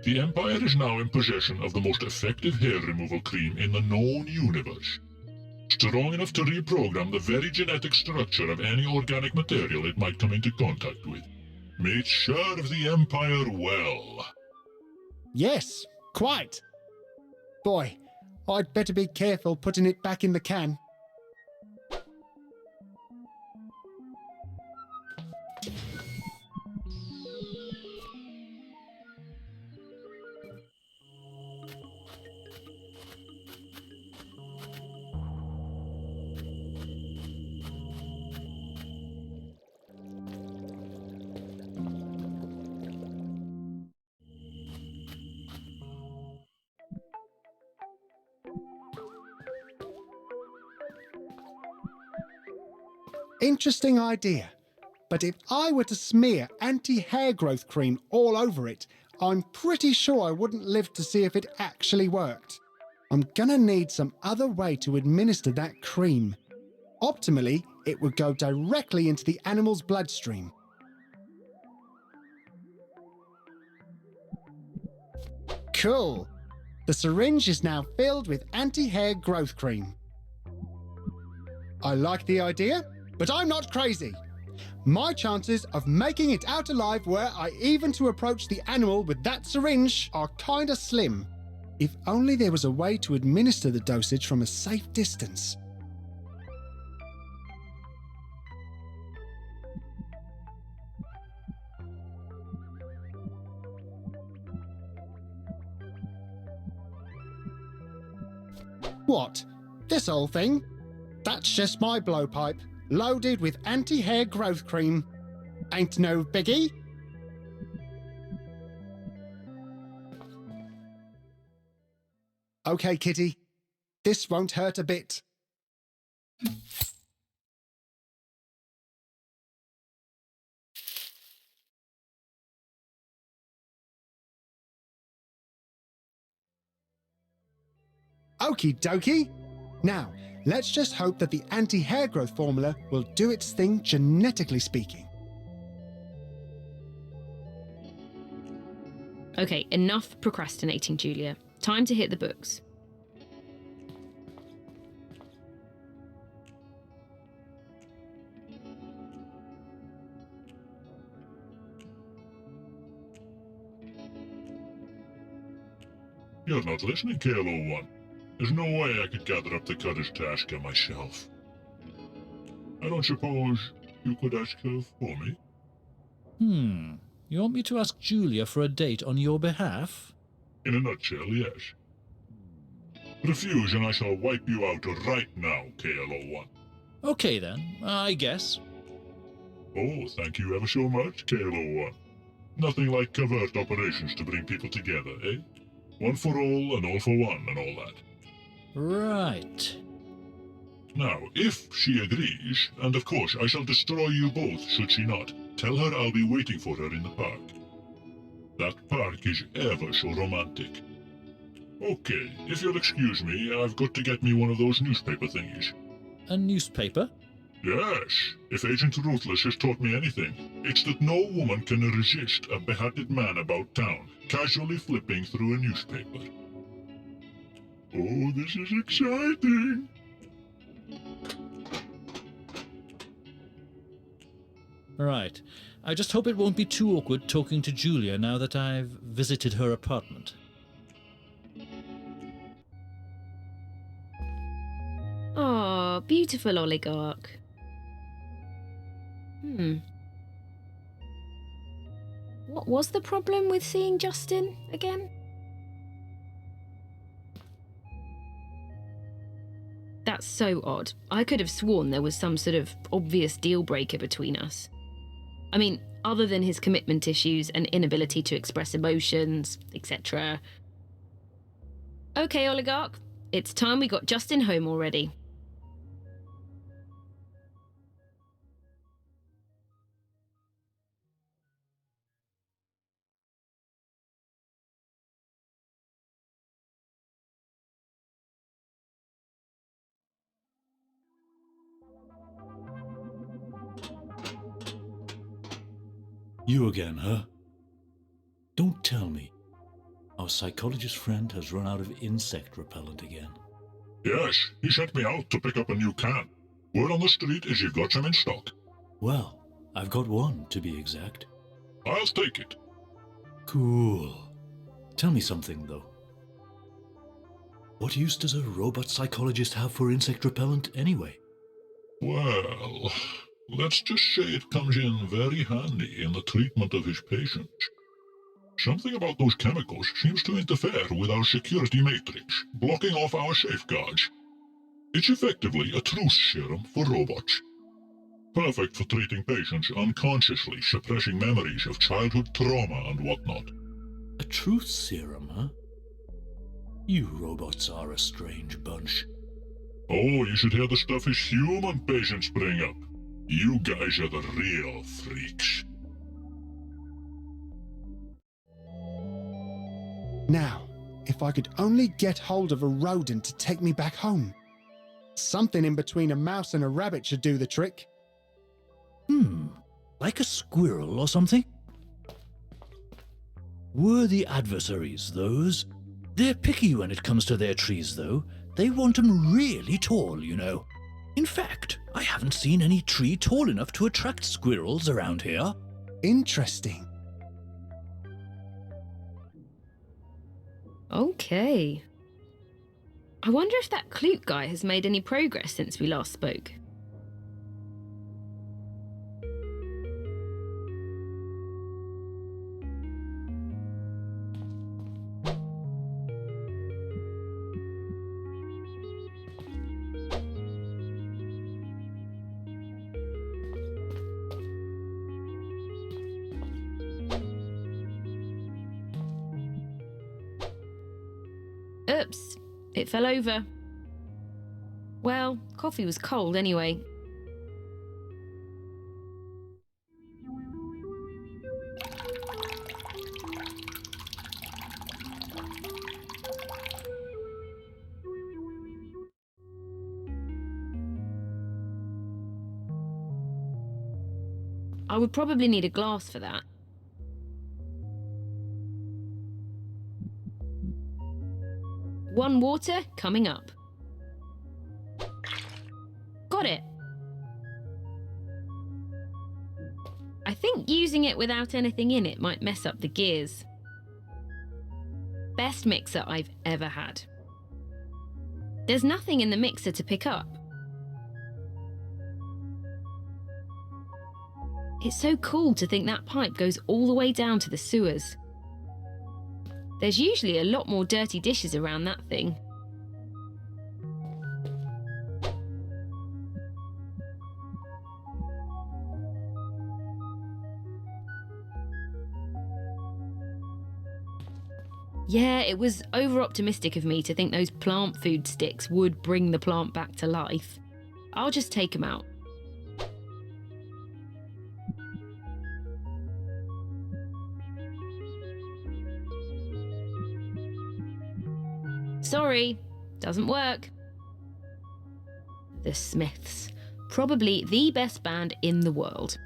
The Empire is now in possession of the most effective hair removal cream in the known universe. Strong enough to reprogram the very genetic structure of any organic material it might come into contact with. May it serve the Empire well. Yes, quite. Boy, I'd better be careful putting it back in the can. Interesting idea. But if I were to smear anti-hair growth cream all over it, I'm pretty sure I wouldn't live to see if it actually worked. I'm gonna need some other way to administer that cream. Optimally, it would go directly into the animal's bloodstream. Cool. The syringe is now filled with anti-hair growth cream. I like the idea, but I'm not crazy. My chances of making it out alive were I even to approach the animal with that syringe are kinda slim. If only there was a way to administer the dosage from a safe distance. What? This whole thing? That's just my blowpipe, loaded with anti-hair growth cream. Ain't no biggie. Okay, kitty. This won't hurt a bit. Okie dokie. Now, let's just hope that the anti-hair growth formula will do its thing genetically speaking. Okay, enough procrastinating, Julia. Time to hit the books. You're not listening, KLO1. There's no way I could gather up the courage to ask her myself. I don't suppose you could ask her for me? You want me to ask Julia for a date on your behalf? In a nutshell, yes. Refuse and I shall wipe you out right now, KLO1. Okay then, I guess. Oh, thank you ever so much, KLO1. Nothing like covert operations to bring people together, eh? One for all and all for one and all that. Right. Now, if she agrees, and of course I shall destroy you both should she not, tell her I'll be waiting for her in the park. That park is ever so romantic. Okay, if you'll excuse me, I've got to get me one of those newspaper thingies. A newspaper? Yes, if Agent Ruthless has taught me anything, it's that no woman can resist a beheaded man about town, casually flipping through a newspaper. Oh, this is exciting! Right. I just hope it won't be too awkward talking to Julia now that I've visited her apartment. Ah, beautiful oligarch. What was the problem with seeing Justin again? That's so odd. I could have sworn there was some sort of obvious deal breaker between us. I mean, other than his commitment issues and inability to express emotions, etc. Okay, oligarch, it's time we got Justin home already. You again, huh? Don't tell me. Our psychologist friend has run out of insect repellent again. Yes, he sent me out to pick up a new can. Word on the street is you've got some in stock. Well, I've got one, to be exact. I'll take it. Cool. Tell me something, though. What use does a robot psychologist have for insect repellent anyway? Well, let's just say it comes in very handy in the treatment of his patients. Something about those chemicals seems to interfere with our security matrix, blocking off our safeguards. It's effectively a truth serum for robots. Perfect for treating patients unconsciously suppressing memories of childhood trauma and whatnot. A truth serum, huh? You robots are a strange bunch. Oh, you should hear the stuff his human patients bring up. You guys are the real freaks. Now, if I could only get hold of a rodent to take me back home. Something in between a mouse and a rabbit should do the trick. Like a squirrel or something? Worthy adversaries, those. They're picky when it comes to their trees, though. They want 'em really tall, you know. In fact, I haven't seen any tree tall enough to attract squirrels around here. Interesting. Okay. I wonder if that Clute guy has made any progress since we last spoke. Oops, it fell over. Well, coffee was cold anyway. I would probably need a glass for that. One water coming up. Got it. I think using it without anything in it might mess up the gears. Best mixer I've ever had. There's nothing in the mixer to pick up. It's so cool to think that pipe goes all the way down to the sewers. There's usually a lot more dirty dishes around that thing. Yeah, it was over-optimistic of me to think those plant food sticks would bring the plant back to life. I'll just take them out. Sorry, doesn't work. The Smiths. Probably the best band in the world.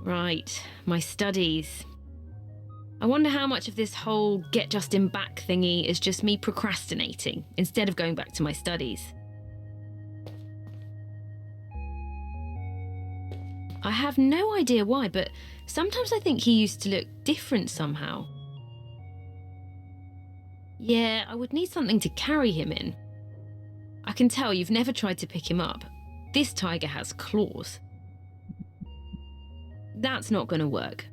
Right, my studies. I wonder how much of this whole get Justin back thingy is just me procrastinating instead of going back to my studies. I have no idea why, but sometimes I think he used to look different somehow. Yeah, I would need something to carry him in. I can tell you've never tried to pick him up. This tiger has claws. That's not going to work.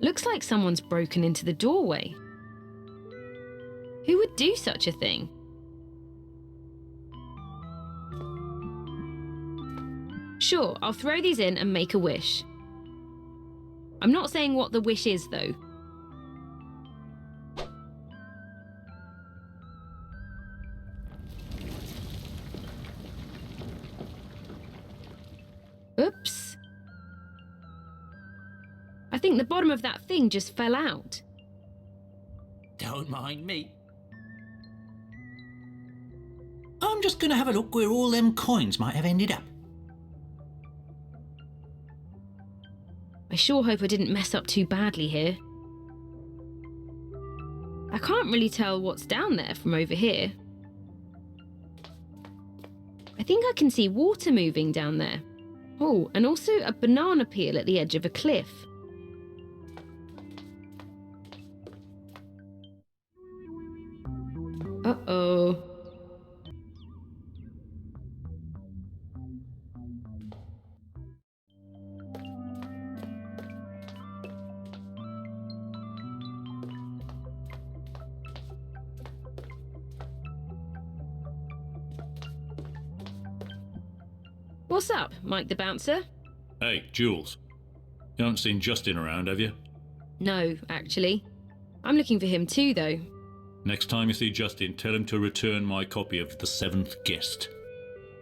Looks like someone's broken into the doorway. Who would do such a thing? Sure, I'll throw these in and make a wish. I'm not saying what the wish is, though. Oops. I think the bottom of that thing just fell out. Don't mind me. I'm just going to have a look where all them coins might have ended up. I sure hope I didn't mess up too badly here. I can't really tell what's down there from over here. I think I can see water moving down there. Oh, and also a banana peel at the edge of a cliff. Uh-oh. What's up, Mike the Bouncer? Hey, Jules. You haven't seen Justin around, have you? No, actually. I'm looking for him too, though. Next time you see Justin, tell him to return my copy of The Seventh Guest.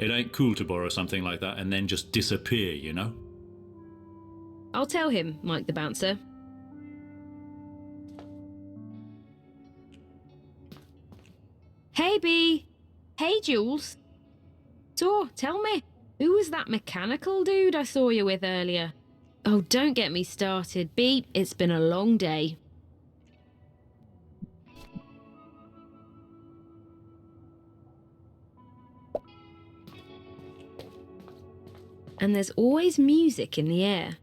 It ain't cool to borrow something like that and then just disappear, you know? I'll tell him, Mike the Bouncer. Hey, Bee. Hey, Jules. So, tell me, who was that mechanical dude I saw you with earlier? Oh, don't get me started, Bee. It's been a long day. And there's always music in the air.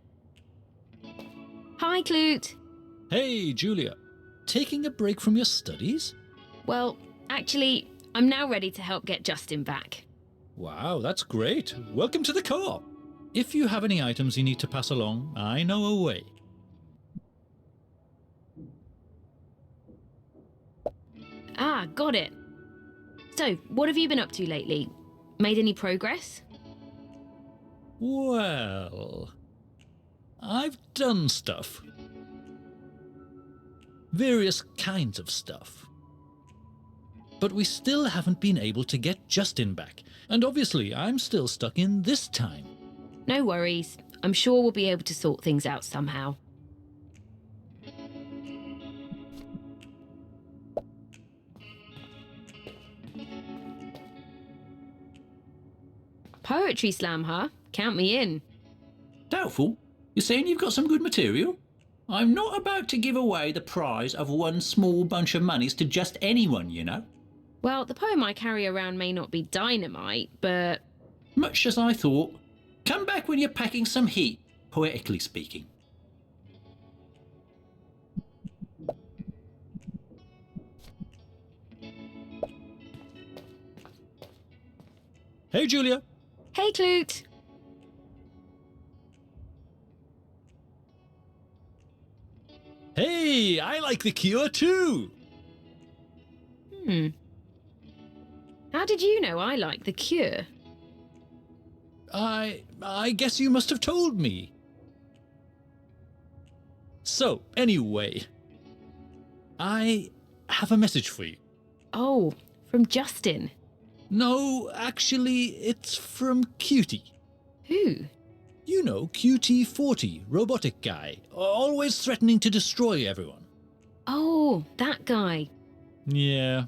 Hi, Clute. Hey, Julia. Taking a break from your studies? Well, actually, I'm now ready to help get Justin back. Wow, that's great. Welcome to the co-op. If you have any items you need to pass along, I know a way. Ah, got it. So, what have you been up to lately? Made any progress? Well, I've done stuff. Various kinds of stuff. But we still haven't been able to get Justin back. And obviously, I'm still stuck in this time. No worries. I'm sure we'll be able to sort things out somehow. Poetry slam, huh? Count me in. Doubtful? You're saying you've got some good material? I'm not about to give away the prize of one small bunch of monies to just anyone, you know. Well, the poem I carry around may not be dynamite, but... Much as I thought. Come back when you're packing some heat, poetically speaking. Hey, Julia. Hey, Clute. Hey, I like The Cure too. How did you know I like The Cure? I guess you must have told me. So, anyway, I have a message for you. Oh, from Justin. No, actually, it's from Cutie. Who? You know, QT-40, robotic guy, always threatening to destroy everyone. Oh, that guy. Yeah.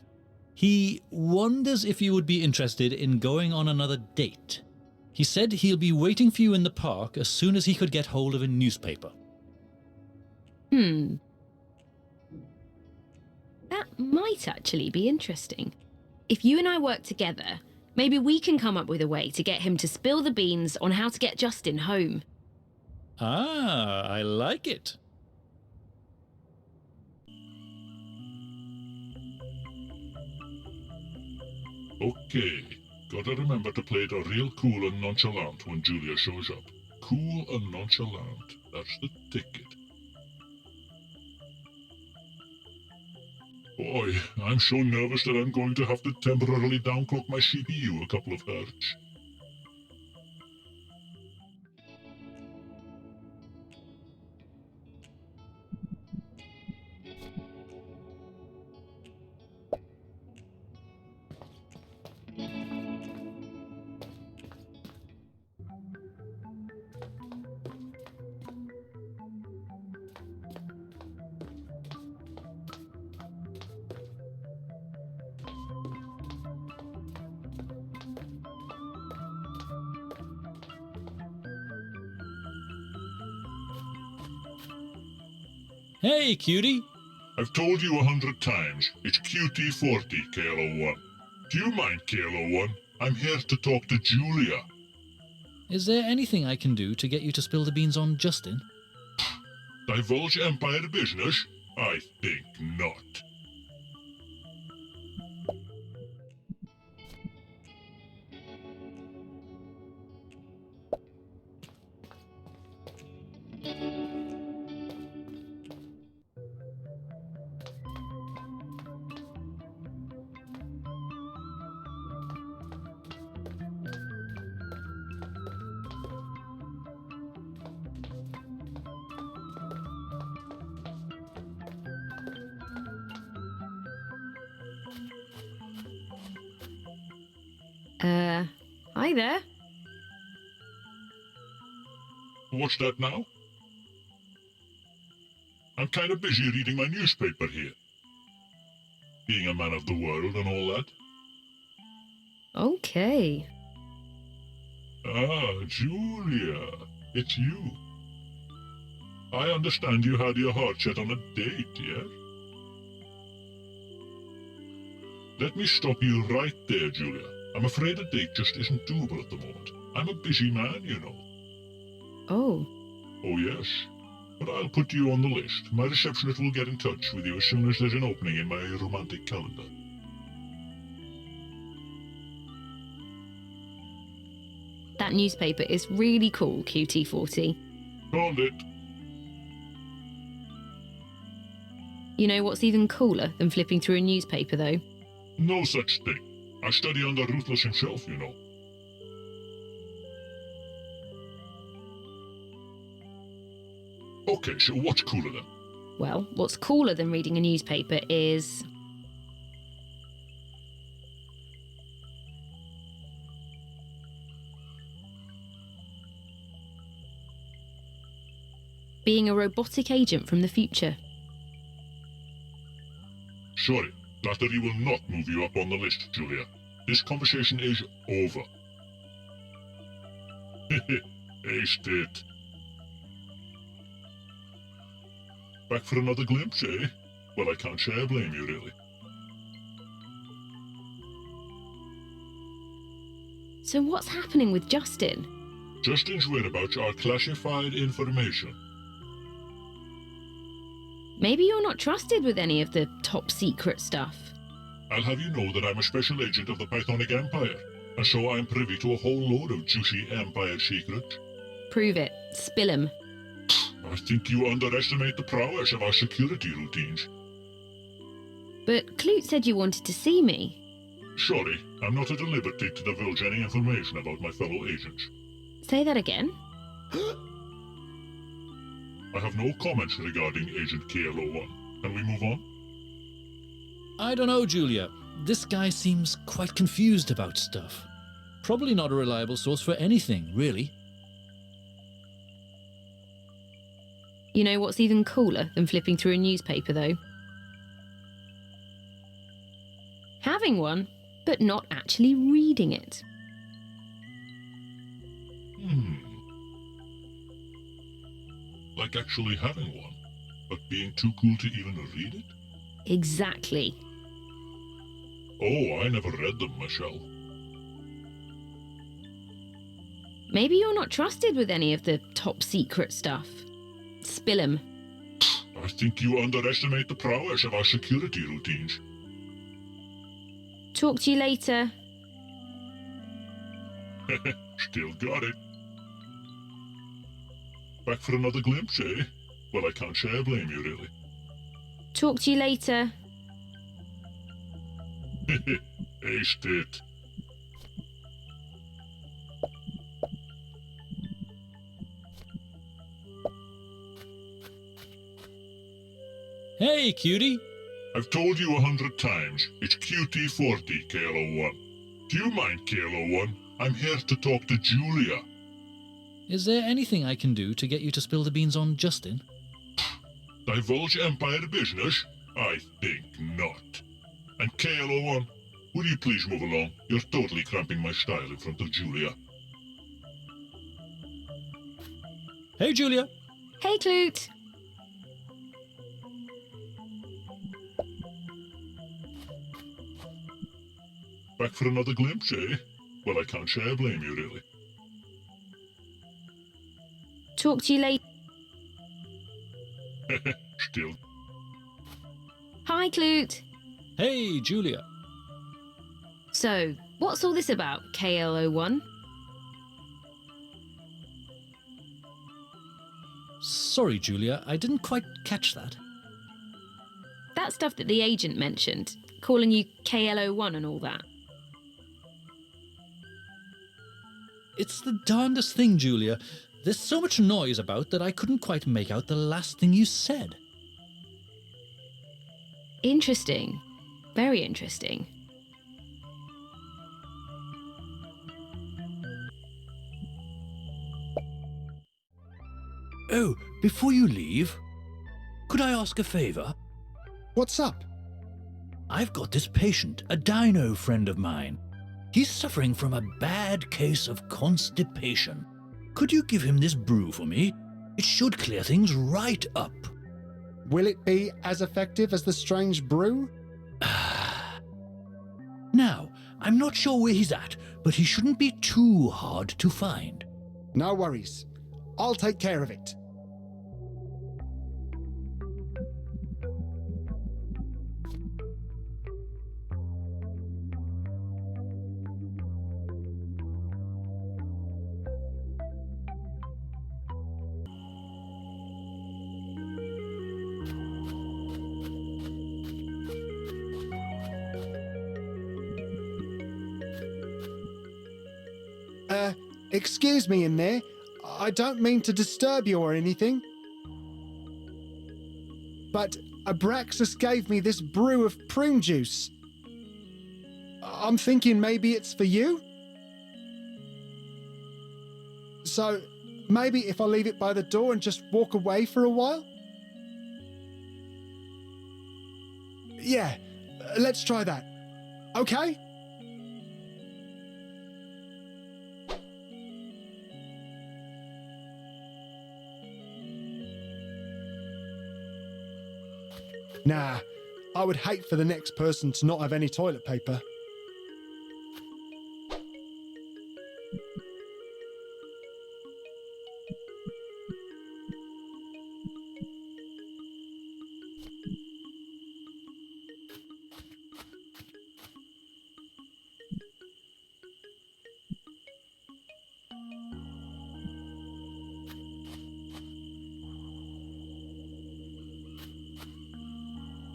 He wonders if you would be interested in going on another date. He said he'll be waiting for you in the park as soon as he could get hold of a newspaper. That might actually be interesting. If you and I work together, maybe we can come up with a way to get him to spill the beans on how to get Justin home. Ah, I like it. Okay, gotta remember to play it real cool and nonchalant when Julia shows up. Cool and nonchalant, that's the ticket. Boy, I'm so nervous that I'm going to have to temporarily downclock my CPU a couple of hertz. Hey, cutie. I've told you 100 times, it's QT40, KLO1. Do you mind, KLO1? I'm here to talk to Julia. Is there anything I can do to get you to spill the beans on Justin? Divulge Empire business? I think not. Hi there. What's that now? I'm kind of busy reading my newspaper here. Being a man of the world and all that. Okay. Ah, Julia, it's you. I understand you had your heart set on a date, yes? Let me stop you right there, Julia. I'm afraid a date just isn't doable at the moment. I'm a busy man, you know. Oh. Oh, yes. But I'll put you on the list. My receptionist will get in touch with you as soon as there's an opening in my romantic calendar. That newspaper is really cool, QT40. Found it. You know what's even cooler than flipping through a newspaper, though? No such thing. I study under Ruthless himself, you know. Okay, so what's cooler then? Well, what's cooler than reading a newspaper is... being a robotic agent from the future. Sorry, flattery will not move you up on the list, Julia. This conversation is over. Aced it. Back for another glimpse, eh? Well, I can't say I blame you, really. So what's happening with Justin? Justin's whereabouts are classified information. Maybe you're not trusted with any of the top secret stuff. I'll have you know that I'm a special agent of the Pythonic Empire, and so I'm privy to a whole load of juicy Empire secrets. Prove it. Spill 'em. I think you underestimate the prowess of our security routines. But Clute said you wanted to see me. Sorry, I'm not at a liberty to divulge any information about my fellow agents. Say that again. I have no comments regarding Agent KLO1. Can we move on? I don't know, Julia. This guy seems quite confused about stuff. Probably not a reliable source for anything, really. You know what's even cooler than flipping through a newspaper, though? Having one, but not actually reading it. Like actually having one, but being too cool to even read it? Exactly. Oh, I never read them myself. Maybe you're not trusted with any of the top secret stuff. Spill 'em. I think you underestimate the prowess of our security routines. Talk to you later. Still got it. Back for another glimpse, eh? Well, I can't say I blame you, really. Talk to you later. Aced it. Hey, cutie. I've told you 100 times, it's QT40, KLO1. Do you mind, KLO1? I'm here to talk to Julia. Is there anything I can do to get you to spill the beans on Justin? Divulge Empire business? I think not. And KLO1, will you please move along? You're totally cramping my style in front of Julia. Hey, Julia. Hey, Clute. Back for another glimpse, eh? Well, I can't say I blame you, really. Talk to you later. Still. Hi, Clute. Hey, Julia. So, what's all this about, KLO1? Sorry, Julia, I didn't quite catch that. That stuff that the agent mentioned, calling you KLO1 and all that. It's the darndest thing, Julia. There's so much noise about that I couldn't quite make out the last thing you said. Interesting. Very interesting. Oh, before you leave, could I ask a favour? What's up? I've got this patient, a dino friend of mine. He's suffering from a bad case of constipation. Could you give him this brew for me? It should clear things right up. Will it be as effective as the strange brew? Now, I'm not sure where he's at, but he shouldn't be too hard to find. No worries. I'll take care of it. Excuse me in there. I don't mean to disturb you or anything. But Abraxas gave me this brew of prune juice. I'm thinking maybe it's for you? So, maybe if I leave it by the door and just walk away for a while? Yeah, let's try that. Okay? Nah, I would hate for the next person to not have any toilet paper.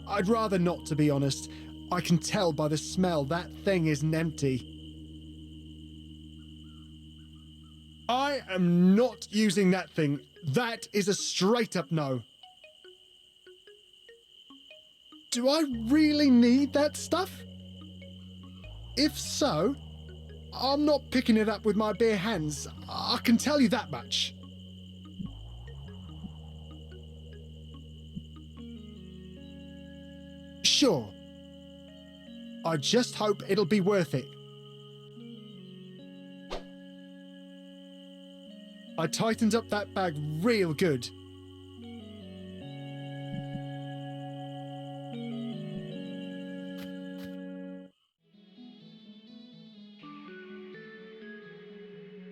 I'd rather not, to be honest. I can tell by the smell that thing isn't empty. I am not using that thing. That is a straight up no. Do I really need that stuff? If so, I'm not picking it up with my bare hands. I can tell you that much. Sure. I just hope it'll be worth it. I tightened up that bag real good.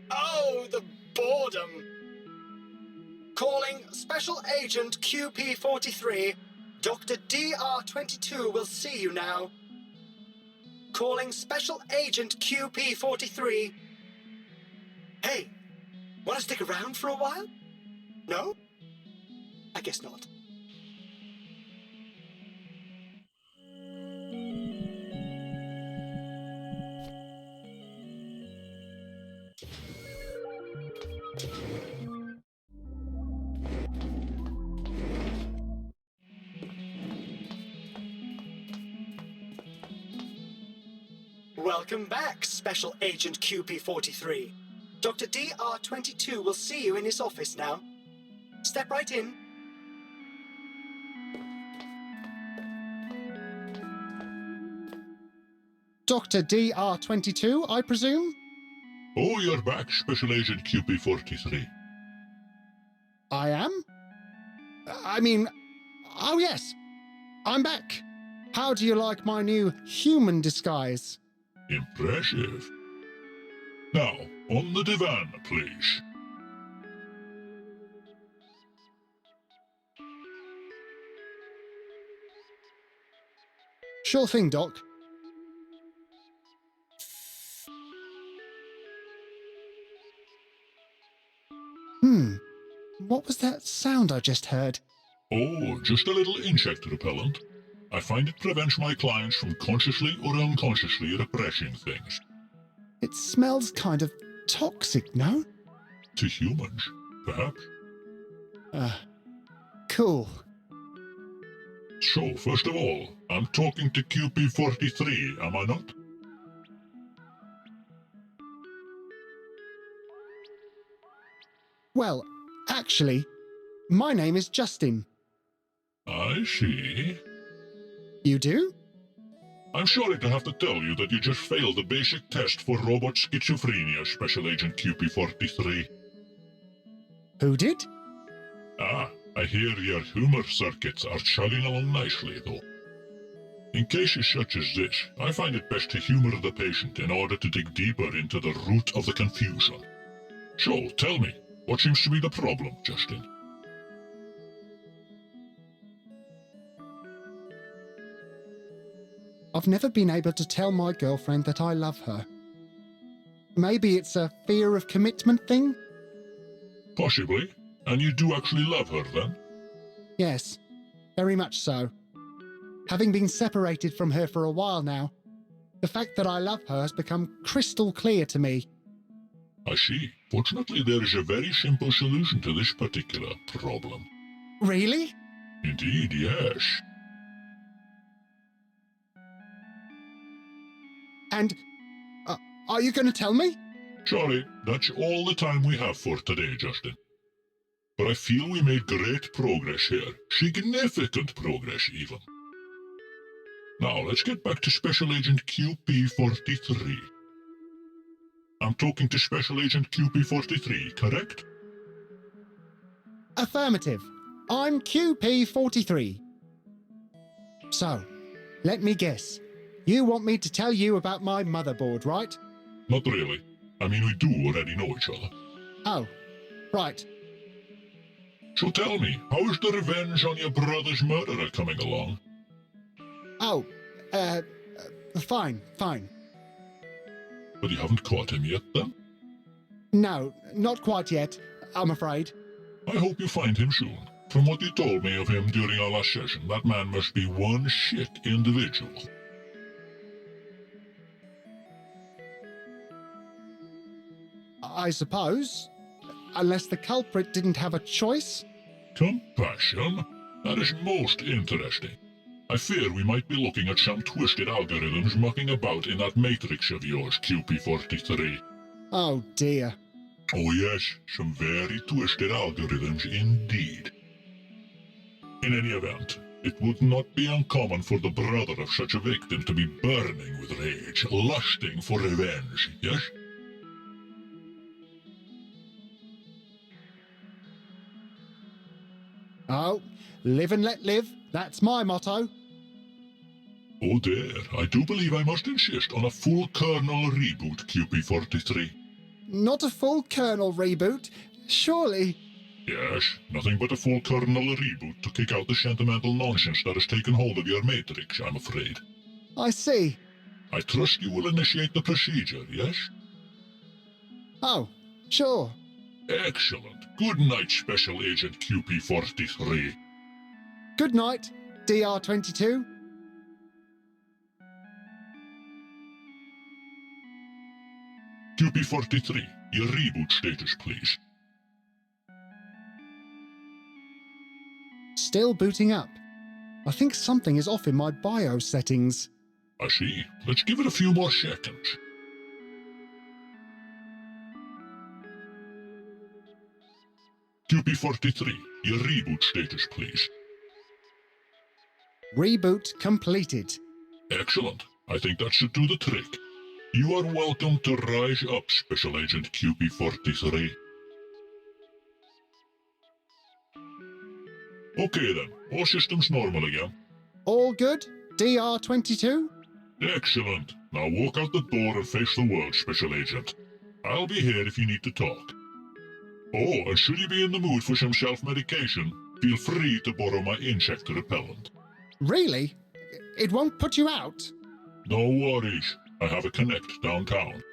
Oh, the boredom. Calling Special Agent QP43. Dr. DR22 will see you now. Calling Special Agent QP43. Hey, want to stick around for a while? No? I guess not. Welcome back, Special Agent QP43. Dr. DR22 will see you in his office now. Step right in. Dr. DR22, I presume? Oh, you're back, Special Agent QP43. I am? I mean, oh yes, I'm back. How do you like my new human disguise? Impressive. Now, on the divan, please. Sure thing, Doc. What was that sound I just heard? Oh, just a little insect repellent. I find it prevents my clients from consciously or unconsciously repressing things. It smells kind of toxic, no? To humans, perhaps. Cool. So, first of all, I'm talking to QP43, am I not? Well, actually, my name is Justin. I see. You do? I'm sorry to have to tell you that you just failed the basic test for robot schizophrenia, Special Agent QP43. Who did? Ah, I hear your humor circuits are chugging along nicely, though. In cases such as this, I find it best to humor the patient in order to dig deeper into the root of the confusion. So, tell me, what seems to be the problem, Justin? I've never been able to tell my girlfriend that I love her. Maybe it's a fear of commitment thing? Possibly. And you do actually love her, then? Yes, very much so. Having been separated from her for a while now, the fact that I love her has become crystal clear to me. I see. Fortunately, there is a very simple solution to this particular problem. Really? Indeed, yes. And are you going to tell me? Sorry, that's all the time we have for today, Justin. But I feel we made great progress here. Significant progress, even. Now, let's get back to Special Agent QP43. I'm talking to Special Agent QP43, correct? Affirmative. I'm QP43. So, let me guess. You want me to tell you about my motherboard, right? Not really. I mean, we do already know each other. Oh, right. So tell me, how is the revenge on your brother's murderer coming along? Oh, fine. But you haven't caught him yet, then? No, not quite yet, I'm afraid. I hope you find him soon. From what you told me of him during our last session, that man must be one shit individual. I suppose. Unless the culprit didn't have a choice? Compassion? That is most interesting. I fear we might be looking at some twisted algorithms mucking about in that matrix of yours, QP43. Oh dear. Oh yes, some very twisted algorithms indeed. In any event, It would not be uncommon for the brother of such a victim to be burning with rage, lusting for revenge, yes? Oh, live and let live. That's my motto. Oh dear, I do believe I must insist on a full kernel reboot, QP43. Not a full kernel reboot, surely. Yes, nothing but a full kernel reboot to kick out the sentimental nonsense that has taken hold of your matrix, I'm afraid. I see. I trust you will initiate the procedure, yes? Oh, sure. Excellent. Good night, Special Agent QP43. Good night, DR22. QP43, your reboot status, please. Still booting up. I think something is off in my BIOS settings. I see. Let's give it a few more seconds. QP43, your reboot status, please. Reboot completed. Excellent. I think that should do the trick. You are welcome to rise up, Special Agent QP43. Okay then, all systems normal again. All good, DR22? Excellent. Now walk out the door and face the world, Special Agent. I'll be here if you need to talk. Oh, and should you be in the mood for some self-medication, feel free to borrow my insect repellent. Really? It won't put you out? No worries. I have a connect downtown.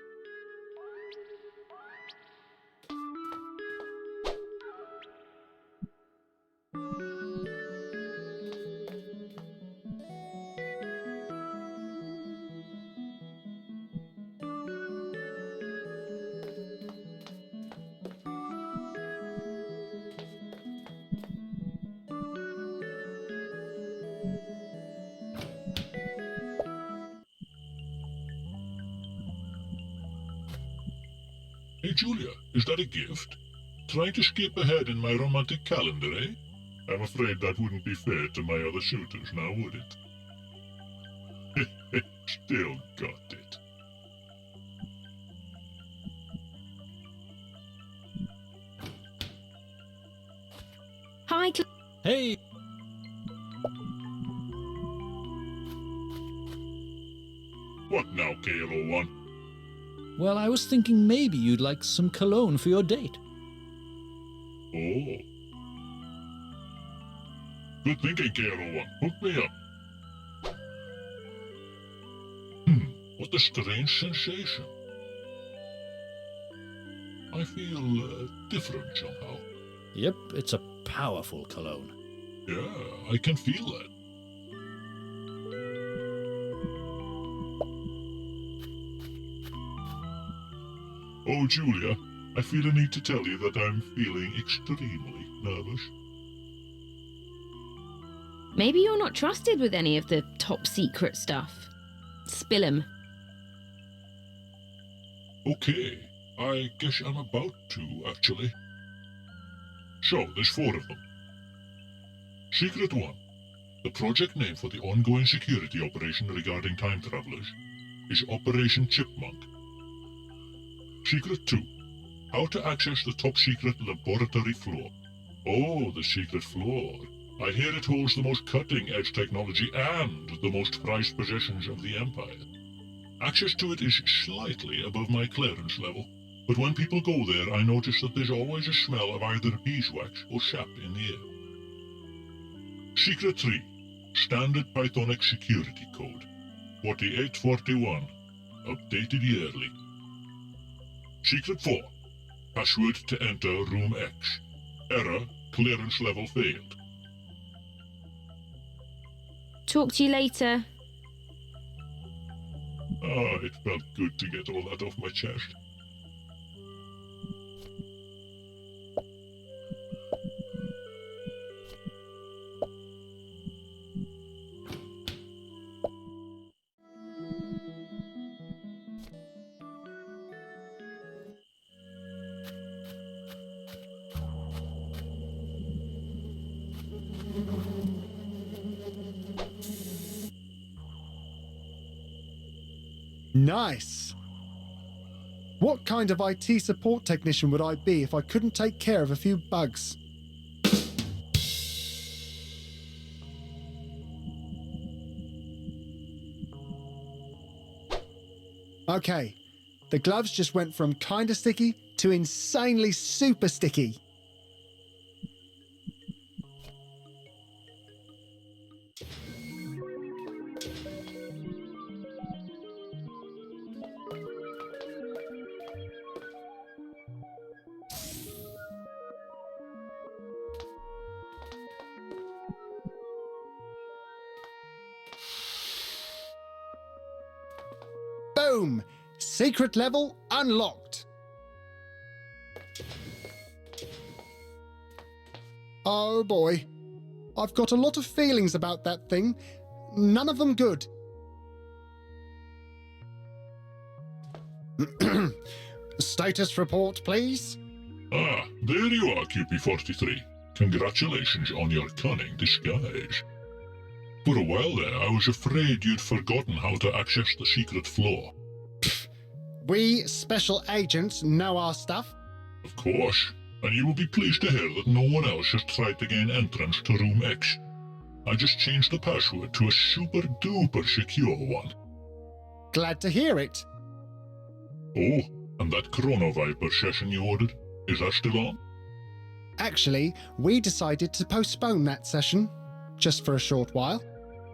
Hey Julia, is that a gift? Trying to skip ahead in my romantic calendar, eh? I'm afraid that wouldn't be fair to my other suitors, now would it? Still got it. Hi, Hey! What now, KLO1? Well, I was thinking maybe you'd like some cologne for your date. Oh. Good thinking, KLO1. Hook me up. What a strange sensation. I feel different somehow. Yep, it's a powerful cologne. Yeah, I can feel that. Oh, Julia, I feel a need to tell you that I'm feeling extremely nervous. maybe you're not trusted with any of the top secret stuff. Spill 'em. Okay, I guess I'm about to, actually. So, there's 4 of them. Secret 1. The project name for the ongoing security operation regarding time travelers is Operation Chipmunk. Secret 2. How to access the top secret laboratory floor. Oh, the secret floor. I hear it holds the most cutting-edge technology and the most prized possessions of the Empire. Access to it is slightly above my clearance level, but when people go there, I notice that there's always a smell of either beeswax or sap in the air. Secret 3. Standard Pythonic Security Code. 4841. Updated yearly. Secret 4. Password to enter Room X. Error, clearance level failed. Talk to you later. Ah, it felt good to get all that off my chest. Nice. What kind of IT support technician would I be if I couldn't take care of a few bugs? Okay, the gloves just went from kinda sticky to insanely super sticky. Boom! Secret level unlocked. Oh boy. I've got a lot of feelings about that thing. None of them good. Status report, please. Ah, there you are, QP43. Congratulations on your cunning disguise. For a while there, I was afraid you'd forgotten how to access the secret floor. We special agents know our stuff. Of course, and you will be pleased to hear that no one else has tried to gain entrance to Room X. I just changed the password to a super-duper secure one. Glad to hear it. Oh, and that Chrono Viper session you ordered, is that still on? Actually, we decided to postpone that session, just for a short while.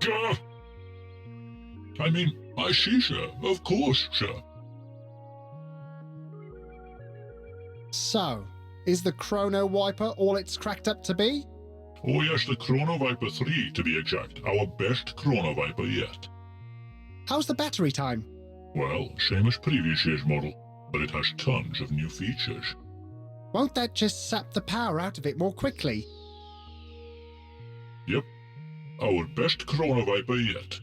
Gah! I mean, I see, sir. Of course, sir. So, is the Chrono Wiper all it's cracked up to be? Oh yes, the Chrono Viper 3 to be exact. Our best Chrono Viper yet. How's the battery time? Well, same as previous year's model, but it has tons of new features. Won't that just sap the power out of it more quickly? Yep, our best Chrono Viper yet.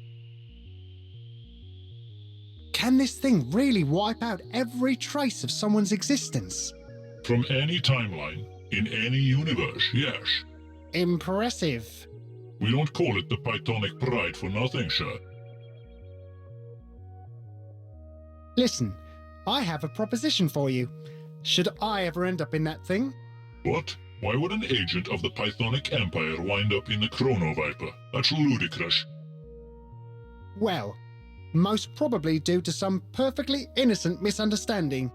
Can this thing really wipe out every trace of someone's existence? From any timeline, in any universe, yes. Impressive. We don't call it the Pythonic Pride for nothing, sir. Listen, I have a proposition for you. Should I ever end up in that thing? What? Why would an agent of the Pythonic Empire wind up in the Chrono Viper? That's ludicrous. Well, most probably due to some perfectly innocent misunderstanding.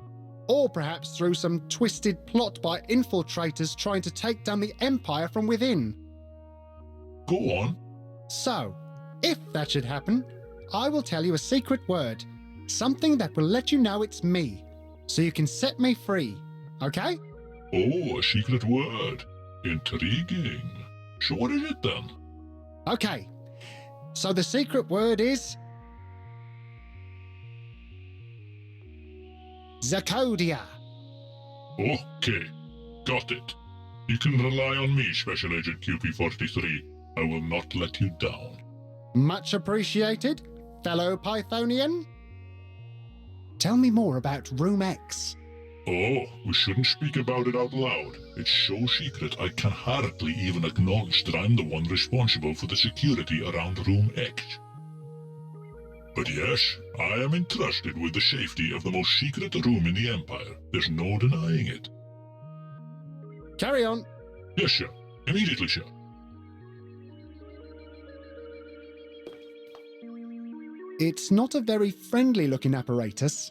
Or perhaps through some twisted plot by infiltrators trying to take down the Empire from within. Go on. So, if that should happen, I will tell you a secret word. Something that will let you know it's me. So you can set me free. Okay? Oh, a secret word. Intriguing. So what is it then? Okay. So the secret word is... Zakodia. Okay, got it. You can rely on me, Special Agent QP43. I will not let you down. Much appreciated, fellow Pythonian. Tell me more about Room X. Oh, we shouldn't speak about it out loud. It's so secret I can hardly even acknowledge that I'm the one responsible for the security around Room X. But yes, I am entrusted with the safety of the most secret room in the Empire. There's no denying it. Carry on. Yes, sir. Immediately, sir. It's not a very friendly-looking apparatus.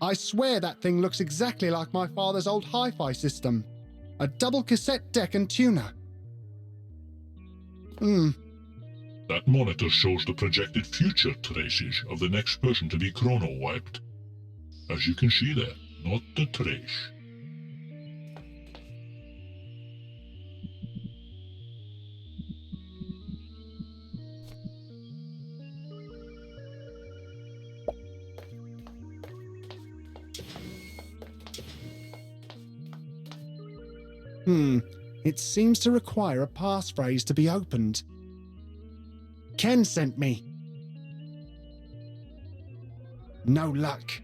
I swear that thing looks exactly like my father's old hi-fi system. A double cassette deck and tuner. That monitor shows the projected future traces of the next person to be chrono-wiped. As you can see there, not a trace. It seems to require a passphrase to be opened. Ken sent me. No luck.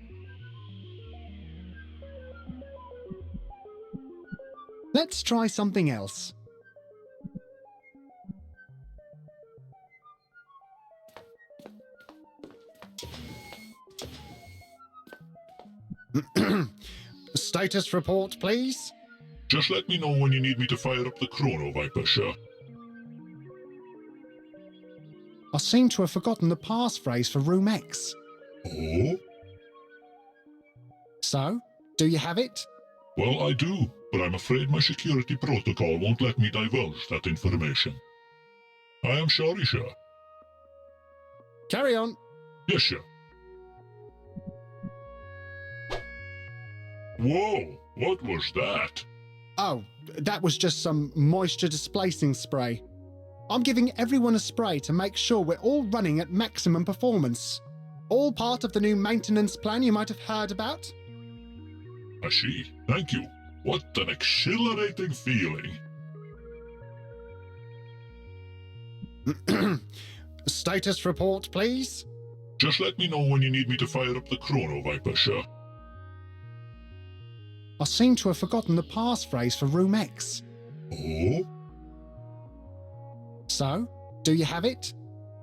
Let's try something else. Status report, please. Just let me know when you need me to fire up the Chrono Viper, sir. I seem to have forgotten the passphrase for Room X. Oh? So, do you have it? Well, I do, but I'm afraid my security protocol won't let me divulge that information. I am sorry, sir. Carry on. Yes, sir. Whoa, what was that? Oh, that was just some moisture displacing spray. I'm giving everyone a spray to make sure we're all running at maximum performance. All part of the new maintenance plan you might have heard about. I see. Thank you. What an exhilarating feeling. Status report, please. Just let me know when you need me to fire up the Chrono Viper, sir. I seem to have forgotten the passphrase for Room X. Oh? So, do you have it?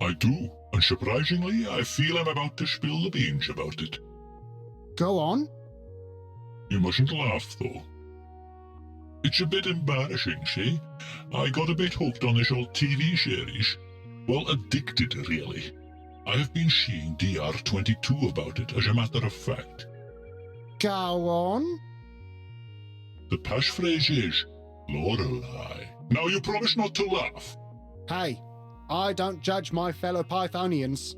I do, and surprisingly, I feel I'm about to spill the beans about it. Go on. You mustn't laugh, though. It's a bit embarrassing, see? I got a bit hooked on this old TV series. Well, addicted, really. I have been seeing DR22 about it, as a matter of fact. Go on. The passphrase is Lorelei. Now you promise not to laugh. Hey, I don't judge my fellow Pythonians.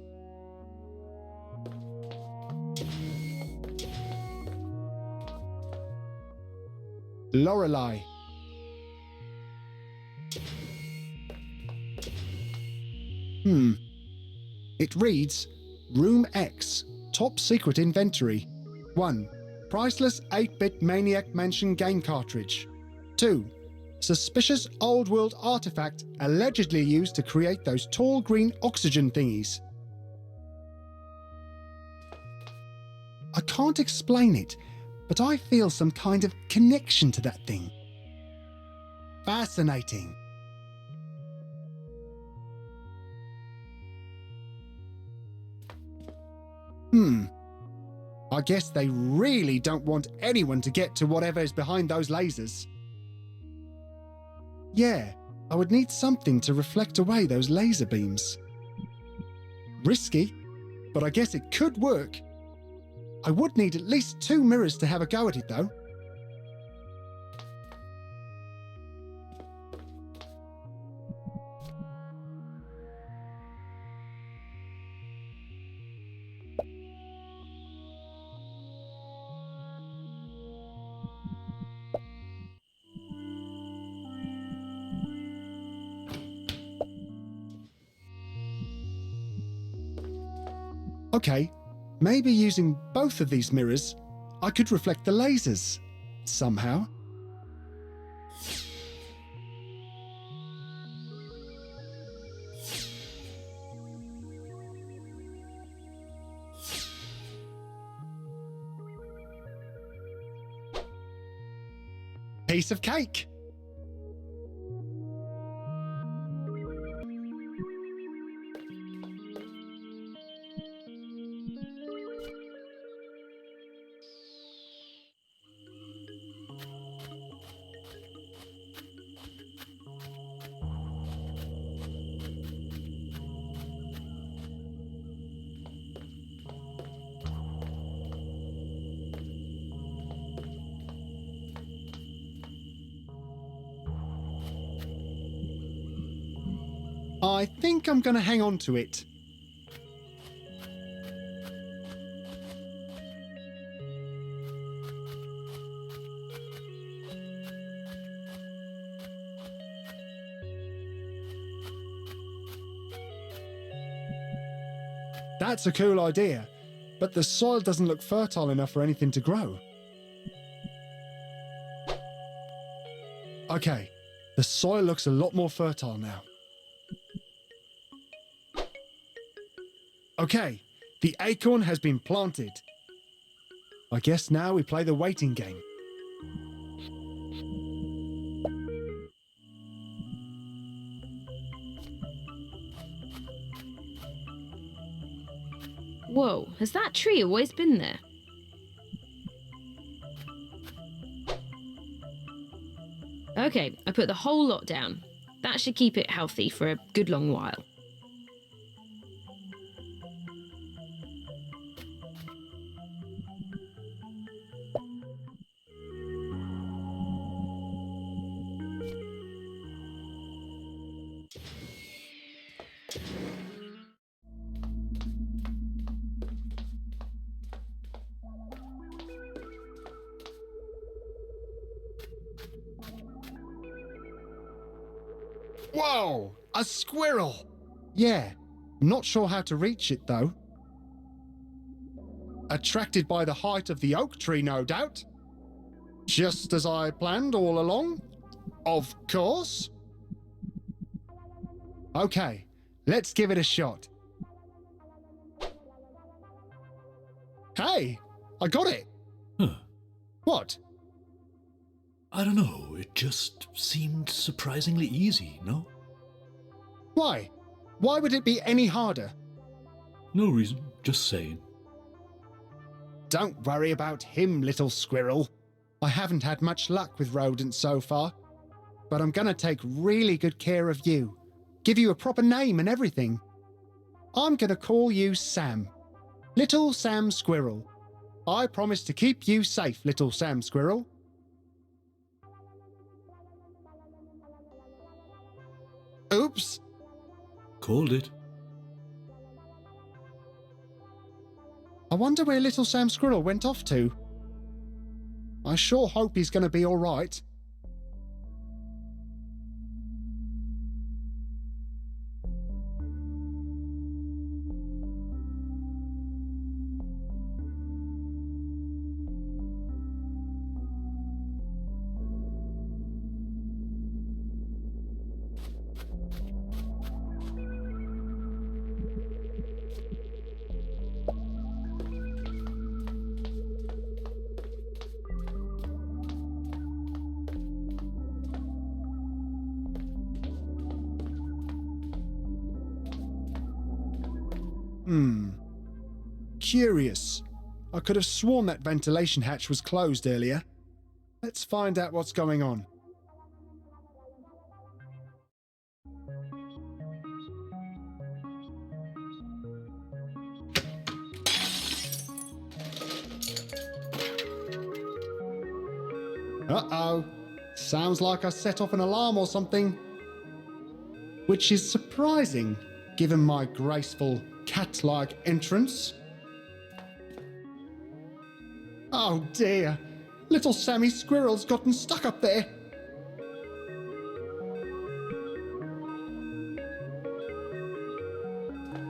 Lorelei. It reads, Room X, Top Secret Inventory. 1. Priceless 8-bit Maniac Mansion game cartridge. 2. Suspicious old world artifact allegedly used to create those tall green oxygen thingies. I can't explain it, but I feel some kind of connection to that thing. Fascinating. I guess they really don't want anyone to get to whatever is behind those lasers. Yeah, I would need something to reflect away those laser beams. Risky, but I guess it could work. I would need at least 2 mirrors to have a go at it, though. Okay, maybe using both of these mirrors, I could reflect the lasers. Somehow. Piece of cake. I think I'm going to hang on to it. That's a cool idea, but the soil doesn't look fertile enough for anything to grow. Okay, the soil looks a lot more fertile now. Okay, the acorn has been planted. I guess now we play the waiting game. Whoa, has that tree always been there? Okay, I put the whole lot down. That should keep it healthy for a good long while. Whoa! A squirrel! Yeah, not sure how to reach it though. Attracted by the height of the oak tree, no doubt. Just as I planned all along. Of course. Okay, let's give it a shot. Hey, I got it. Huh. What? I don't know, it just seemed surprisingly easy, no? Why? Why would it be any harder? No reason, just saying. Don't worry about him, little squirrel. I haven't had much luck with rodents so far, but I'm gonna take really good care of you. Give you a proper name and everything. I'm gonna call you Sam. Little Sam Squirrel. I promise to keep you safe, little Sam Squirrel. Oops. Called it. I wonder where little Sam Squirrel went off to. I sure hope he's gonna be all right. Curious. I could have sworn that ventilation hatch was closed earlier. Let's find out what's going on. Uh-oh. Sounds like I set off an alarm or something. Which is surprising, given my graceful, cat-like entrance. Oh dear. Little Sammy Squirrel's gotten stuck up there.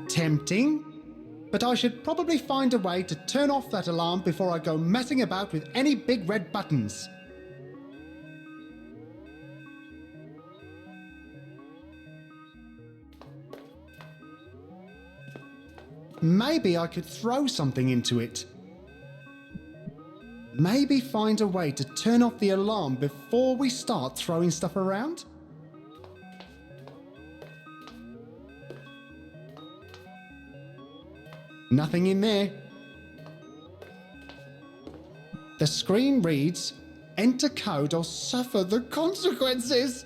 Tempting. But I should probably find a way to turn off that alarm before I go messing about with any big red buttons. Maybe I could throw something into it. Maybe find a way to turn off the alarm before we start throwing stuff around? Nothing in there. The screen reads, "Enter code or suffer the consequences."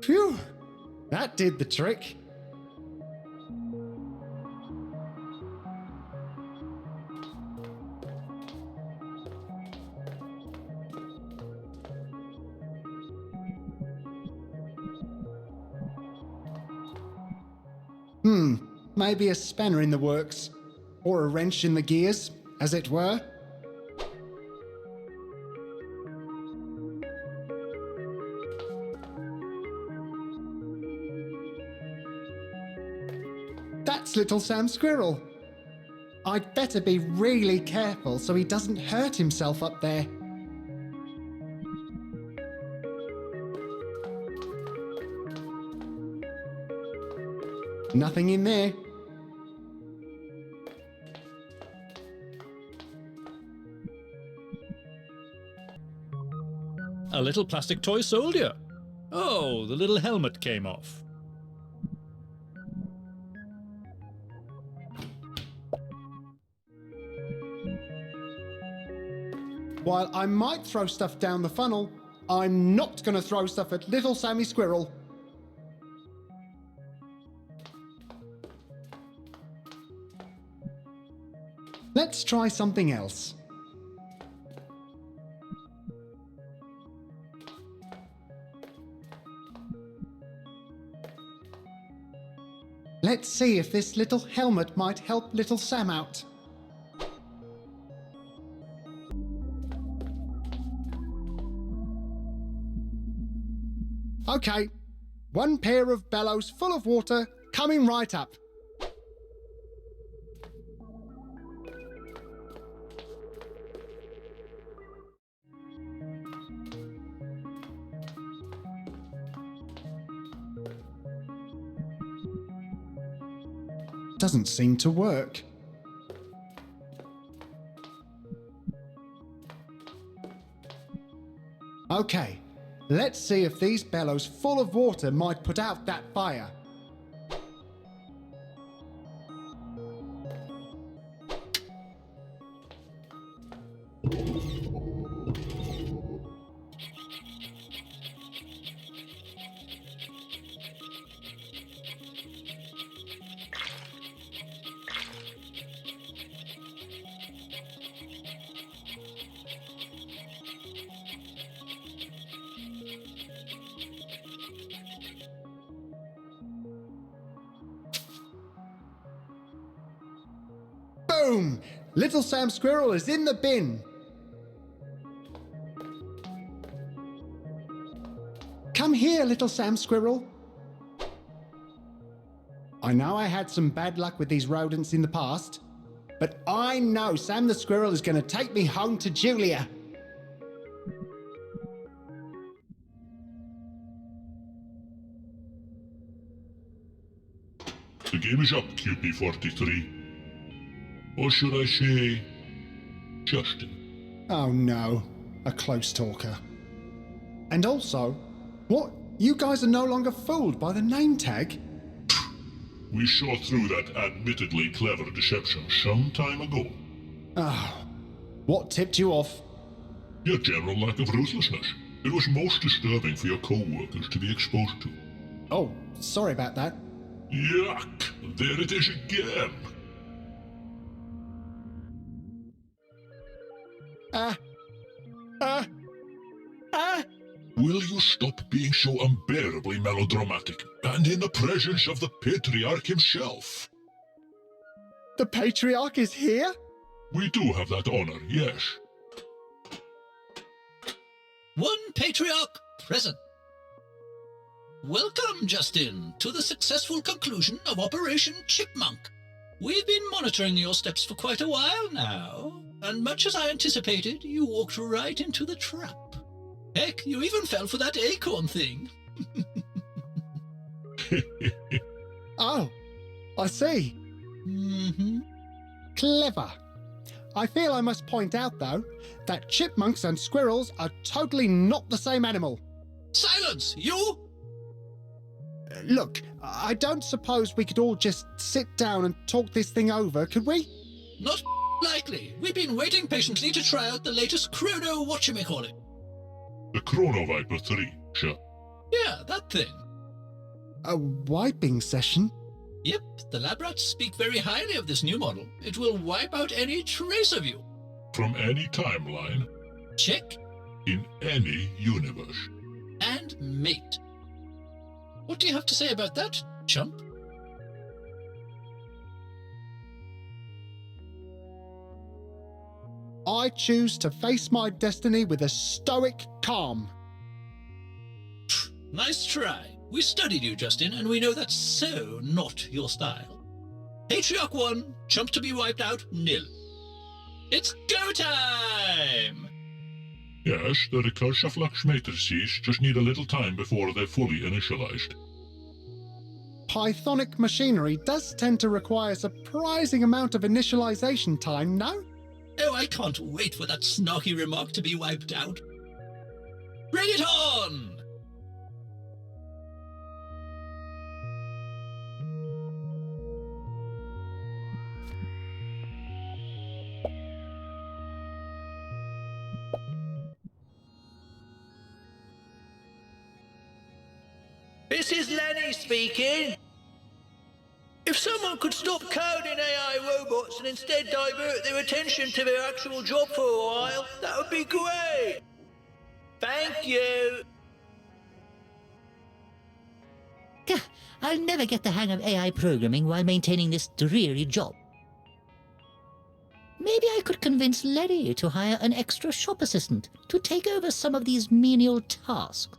Phew, that did the trick. Maybe a spanner in the works, or a wrench in the gears, as it were. That's little Sam Squirrel. I'd better be really careful so he doesn't hurt himself up there. Nothing in there. A little plastic toy soldier. Oh, the little helmet came off. While I might throw stuff down the funnel, I'm not going to throw stuff at little Sammy Squirrel. Let's try something else. Let's see if this little helmet might help little Sam out. Okay, one pair of bellows full of water coming right up. Doesn't seem to work. Okay, let's see if these bellows full of water might put out that fire. Boom! Little Sam Squirrel is in the bin. Come here, little Sam Squirrel. I know I had some bad luck with these rodents in the past, but I know Sam the Squirrel is going to take me home to Julia. The game is up, QP43. Or should I say, Justin? Oh no, a close talker. And also, what? You guys are no longer fooled by the name tag? We saw through that admittedly clever deception some time ago. Oh, what tipped you off? Your general lack of ruthlessness. It was most disturbing for your co-workers to be exposed to. Oh, sorry about that. Yuck! There it is again! Will you stop being so unbearably melodramatic, and in the presence of the patriarch himself? The patriarch is here? We do have that honor, yes. One patriarch present. Welcome, Justin, to the successful conclusion of Operation Chipmunk. We've been monitoring your steps for quite a while now, and much as I anticipated, you walked right into the trap. Heck, you even fell for that acorn thing. Oh, I see. Mm-hmm. Clever. I feel I must point out, though, that chipmunks and squirrels are totally not the same animal. Silence, you! Look, I don't suppose we could all just sit down and talk this thing over, could we? Not likely. We've been waiting patiently to try out the latest chrono whatchamacallit. The Chrono Viper 3, sure. Yeah, that thing. A wiping session? Yep, the lab rats speak very highly of this new model. It will wipe out any trace of you. From any timeline. Check. In any universe. And mate. What do you have to say about that, chump? I choose to face my destiny with a stoic calm. Nice try. We studied you, Justin, and we know that's so not your style. Patriarch 1, chump to be wiped out, nil. It's go time! Yes, the recursive flux matrices just need a little time before they're fully initialized. Pythonic machinery does tend to require a surprising amount of initialization time, no? Oh, I can't wait for that snarky remark to be wiped out. Bring it on! This is Lenny speaking. If someone could stop coding AI robots and instead divert their attention to their actual job for a while, that would be great. Thank you. Gah, I'll never get the hang of AI programming while maintaining this dreary job. Maybe I could convince Lenny to hire an extra shop assistant to take over some of these menial tasks.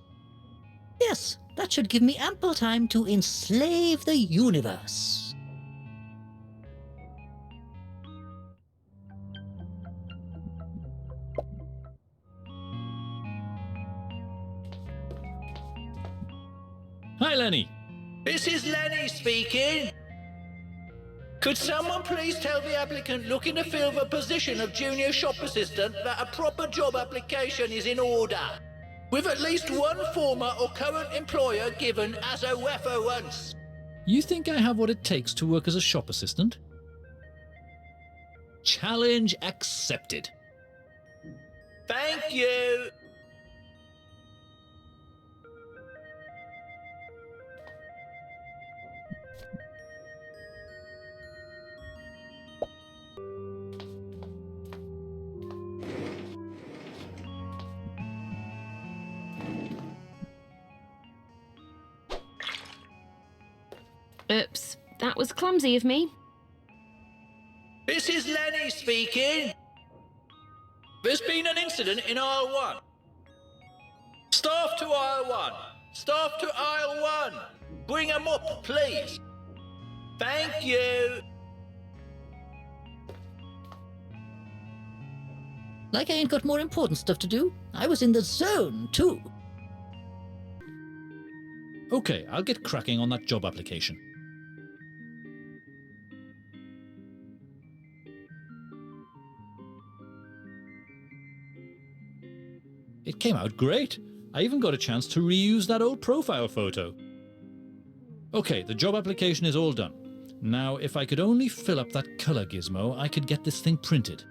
Yes, that should give me ample time to enslave the universe. Hi, Lenny. This is Lenny speaking. Could someone please tell the applicant looking to fill the position of junior shop assistant that a proper job application is in order, with at least one former or current employer given as a reference? You think I have what it takes to work as a shop assistant? Challenge accepted. Thank you. Oops, that was clumsy of me. This is Lenny speaking. There's been an incident in aisle 1. Staff to aisle 1. Staff to aisle 1. Bring 'em up, please. Thank you. Like I ain't got more important stuff to do. I was in the zone, too. Okay, I'll get cracking on that job application. It came out great. I even got a chance to reuse that old profile photo. Okay, the job application is all done. Now, if I could only fill up that color gizmo, I could get this thing printed.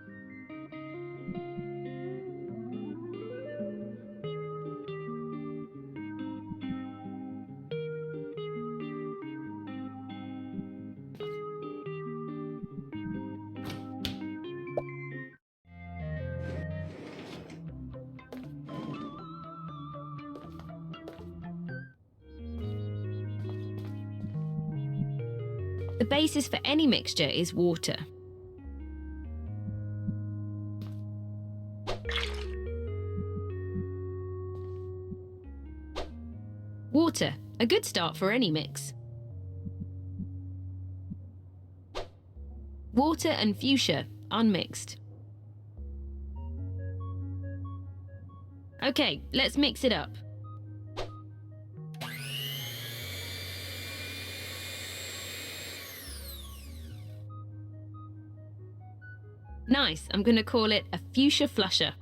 The basis for any mixture is water. Water, a good start for any mix. Water and fuchsia, unmixed. Okay, let's mix it up. Nice, I'm going to call it a fuchsia flusher.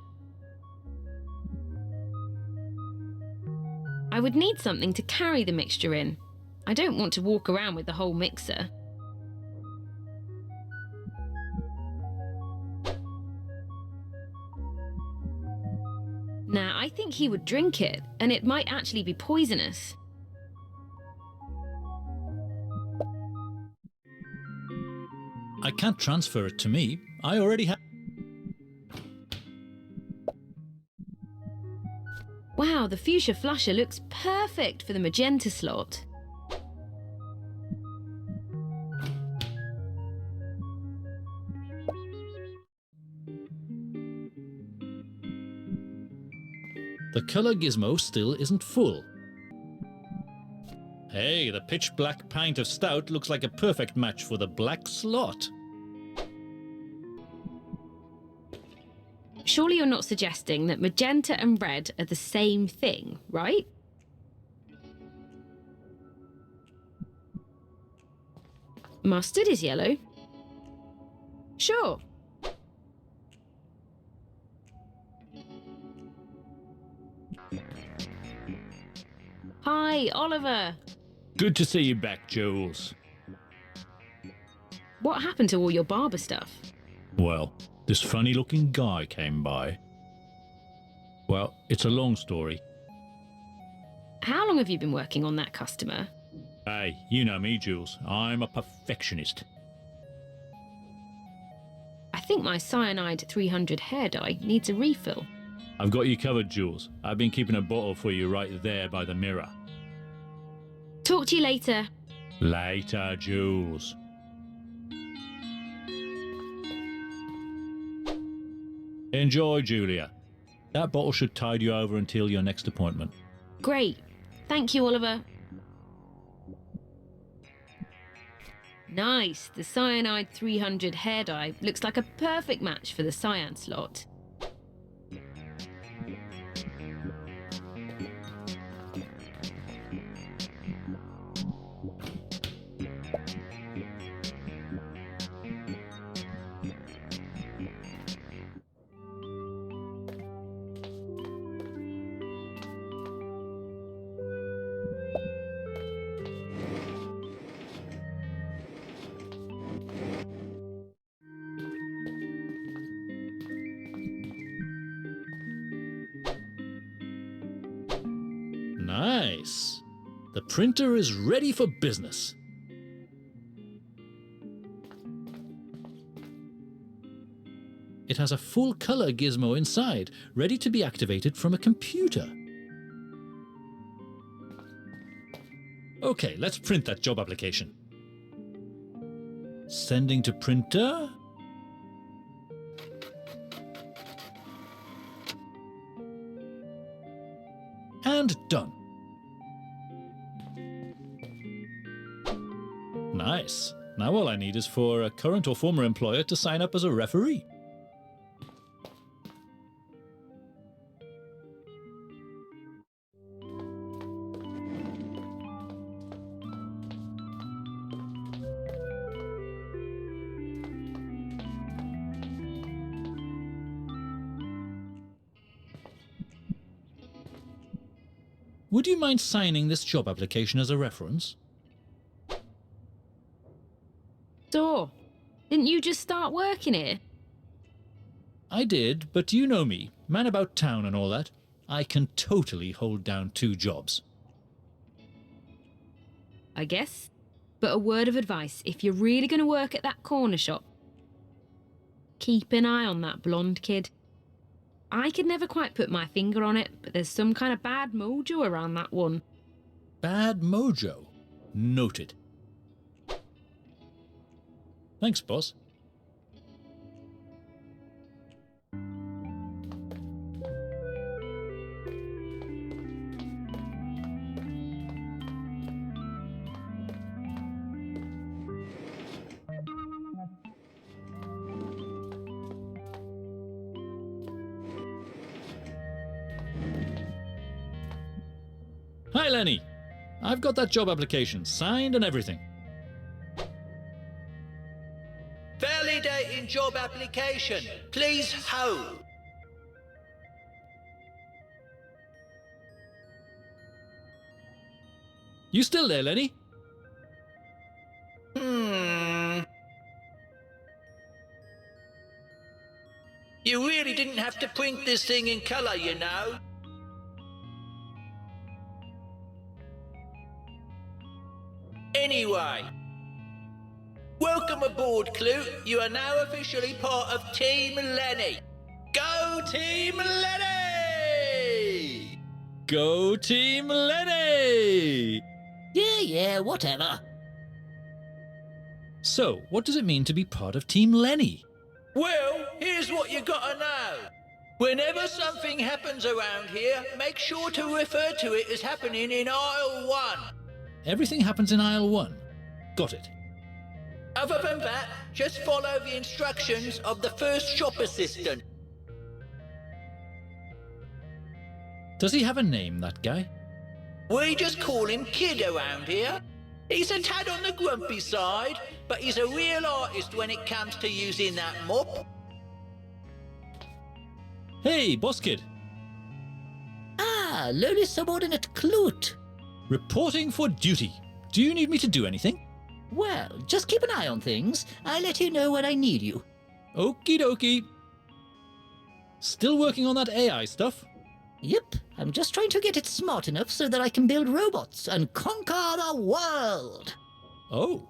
I would need something to carry the mixture in. I don't want to walk around with the whole mixer. Now, I think he would drink it, and it might actually be poisonous. I can't transfer it to me. I already have. Wow, the fuchsia flusher looks perfect for the magenta slot. The color gizmo still isn't full. Hey, the pitch black pint of stout looks like a perfect match for the black slot. Surely you're not suggesting that magenta and red are the same thing, right? Mustard is yellow. Sure. Hi, Oliver. Good to see you back, Jules. What happened to all your barber stuff? Well, this funny-looking guy came by. Well, it's a long story. How long have you been working on that customer? Hey, you know me, Jules. I'm a perfectionist. I think my cyanide 300 hair dye needs a refill. I've got you covered, Jules. I've been keeping a bottle for you right there by the mirror. Talk to you later. Later, Jules. Enjoy, Julia. That bottle should tide you over until your next appointment. Great. Thank you, Oliver. Nice. The cyanide 300 hair dye looks like a perfect match for the cyan slot. Nice. The printer is ready for business. It has a full color gizmo inside, ready to be activated from a computer. Okay, let's print that job application. Sending to printer. And done. Nice. Now all I need is for a current or former employer to sign up as a referee. Would you mind signing this job application as a reference? So, didn't you just start working here? I did, but you know me, man about town and all that. I can totally hold down 2 jobs. I guess. But a word of advice, if you're really going to work at that corner shop, keep an eye on that blonde kid. I could never quite put my finger on it, but there's some kind of bad mojo around that one. Bad mojo. Noted. Thanks, boss. Hi, Lenny. I've got that job application signed and everything. Validating job application. Please hold. You still there, Lenny? You really didn't have to print this thing in colour, you know. Anyway, welcome aboard, Clute. You are now officially part of Team Lenny. Go Team Lenny! Go Team Lenny! Yeah, whatever. So, what does it mean to be part of Team Lenny? Well, here's what you gotta know. Whenever something happens around here, make sure to refer to it as happening in aisle 1. Everything happens in aisle 1. Got it. Other than that, just follow the instructions of the first shop assistant. Does he have a name, that guy? We just call him Kid around here. He's a tad on the grumpy side, but he's a real artist when it comes to using that mop. Hey, boss kid. Ah, lowly subordinate Clute. Reporting for duty. Do you need me to do anything? Well, just keep an eye on things. I'll let you know when I need you. Okie dokie. Still working on that AI stuff? Yep, I'm just trying to get it smart enough so that I can build robots and conquer the world. Oh.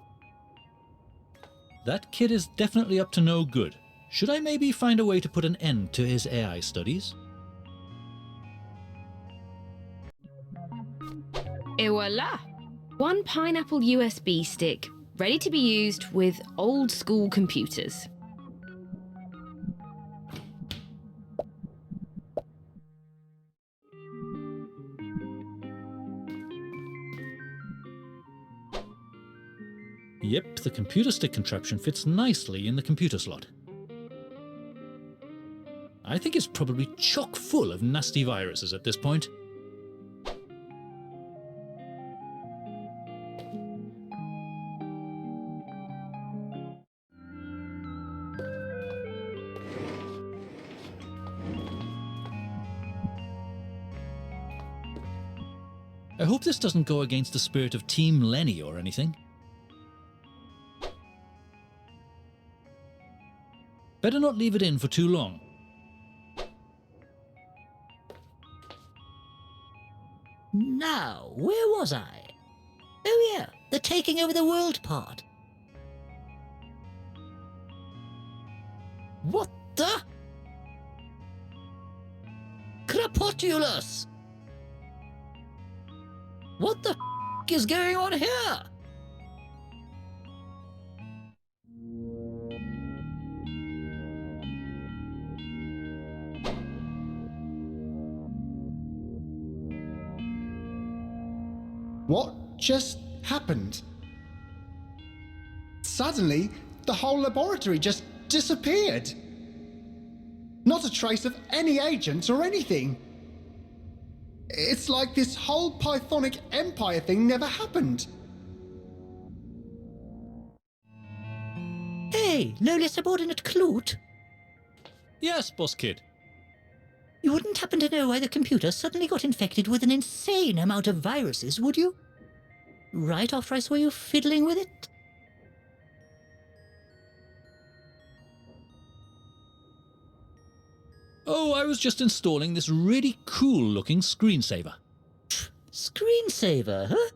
That kid is definitely up to no good. Should I maybe find a way to put an end to his AI studies? Et voila! One pineapple USB stick, ready to be used with old school computers. Yep, the computer stick contraption fits nicely in the computer slot. I think it's probably chock full of nasty viruses at this point. I hope this doesn't go against the spirit of Team Lenny or anything. Better not leave it in for too long. Now, where was I? Oh yeah, the taking over the world part. What the? Crapotulus! What the is going on here? What just happened? Suddenly, the whole laboratory just disappeared. Not a trace of any agents or anything. It's like this whole Pythonic Empire thing never happened. Hey, lowly subordinate Clute. Yes, boss kid. You wouldn't happen to know why the computer suddenly got infected with an insane amount of viruses, would you? Right after I saw you fiddling with it? Oh, I was just installing this really cool-looking screensaver. Screensaver, huh?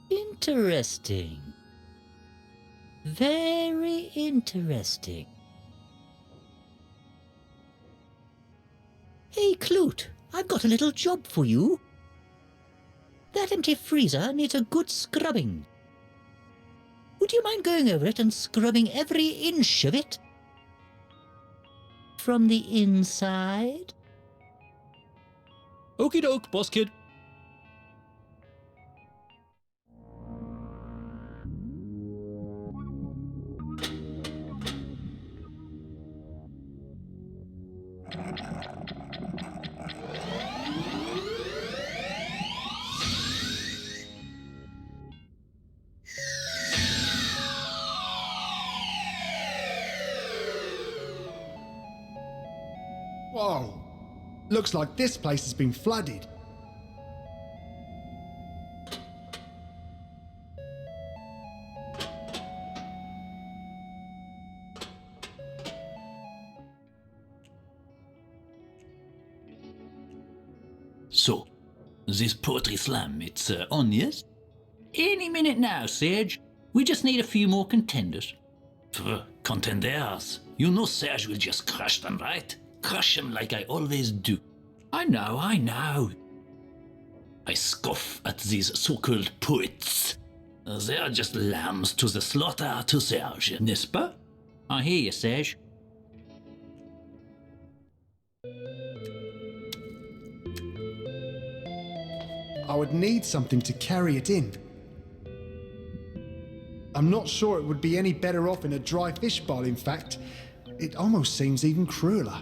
Interesting. Very interesting. Hey, Clute, I've got a little job for you. That empty freezer needs a good scrubbing. Would you mind going over it and scrubbing every inch of it? From the inside? Okie doke, boss kid. Whoa. Looks like this place has been flooded. So, this poetry slam, it's on, yes? Any minute now, Sage. We just need a few more contenders. Contenders? You know Serge will just crush them, right? Crush them like I always do. I know. I scoff at these so-called poets. They are just lambs to the slaughter to Serge, n'est-ce pas? I hear you, Serge. I would need something to carry it in. I'm not sure it would be any better off in a dry fish bowl, in fact. It almost seems even crueler.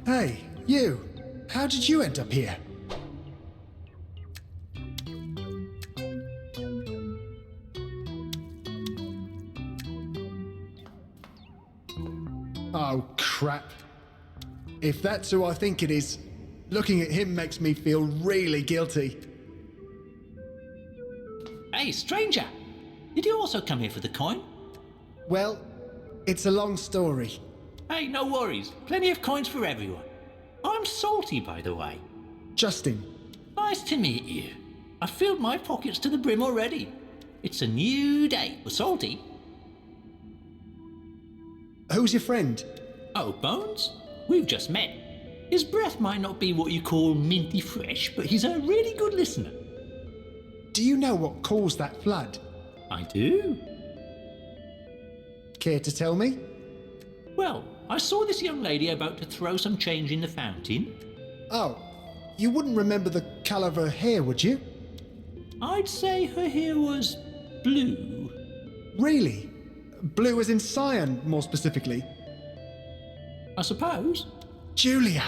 Hey, you! How did you end up here? Oh, crap. If that's who I think it is, Looking at him makes me feel really guilty. Hey, stranger! Did you also come here for the coin? Well, it's a long story. Hey, no worries. Plenty of coins for everyone. I'm Salty, by the way. Justin. Nice to meet you. I've filled my pockets to the brim already. It's a new day for Salty. Who's your friend? Oh, Bones? We've just met. His breath might not be what you call minty fresh, but he's a really good listener. Do you know what caused that flood? I do. Care to tell me? Well, I saw this young lady about to throw some change in the fountain. Oh, you wouldn't remember the colour of her hair, would you? I'd say her hair was blue. Really? Blue as in cyan, more specifically. I suppose. Julia!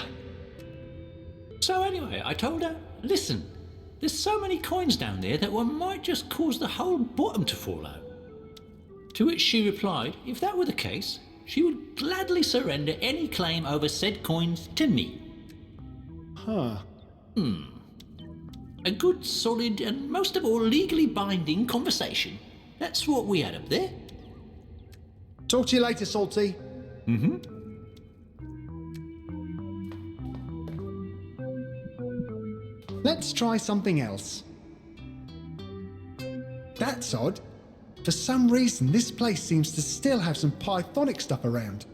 So anyway, I told her, listen, there's so many coins down there that one might just cause the whole bottom to fall out. To which she replied, if that were the case, she would gladly surrender any claim over said coins to me. Huh. A good, solid, and most of all legally binding conversation. That's what we had up there. Talk to you later, Salty. Let's try something else. That's odd. For some reason, this place seems to still have some pythonic stuff around.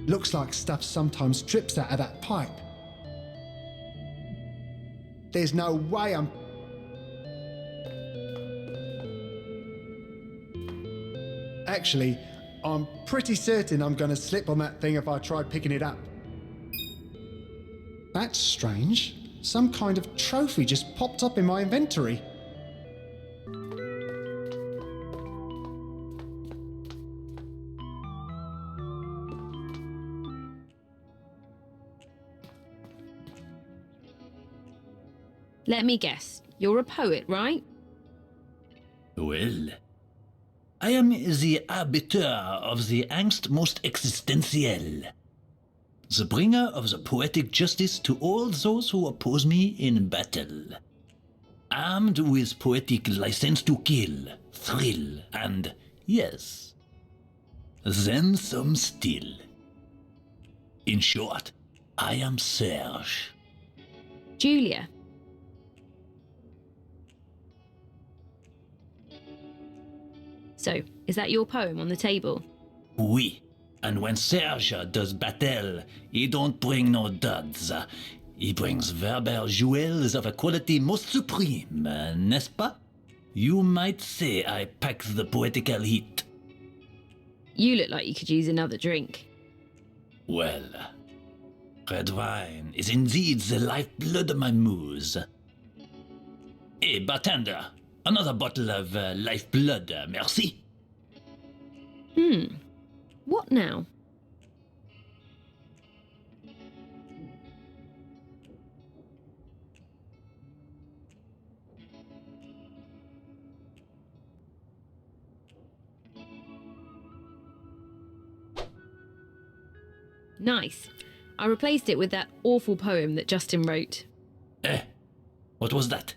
Looks like stuff sometimes drips out of that pipe. There's no way I'm... Actually, I'm pretty certain I'm going to slip on that thing if I try picking it up. That's strange. Some kind of trophy just popped up in my inventory. Let me guess. You're a poet, right? Well, I am the arbiter of the angst most existentiel, the bringer of the poetic justice to all those who oppose me in battle. Armed with poetic license to kill, thrill, and, yes, then some still. In short, I am Serge. Julia. So, is that your poem on the table? Oui, and when Serge does battle, he don't bring no duds. He brings verbal jewels of a quality most supreme, n'est-ce pas? You might say I pack the poetical heat. You look like you could use another drink. Well, red wine is indeed the lifeblood of my muse. Hey, bartender, another bottle of lifeblood, merci. What now? Nice. I replaced it with that awful poem that Justin wrote. What was that?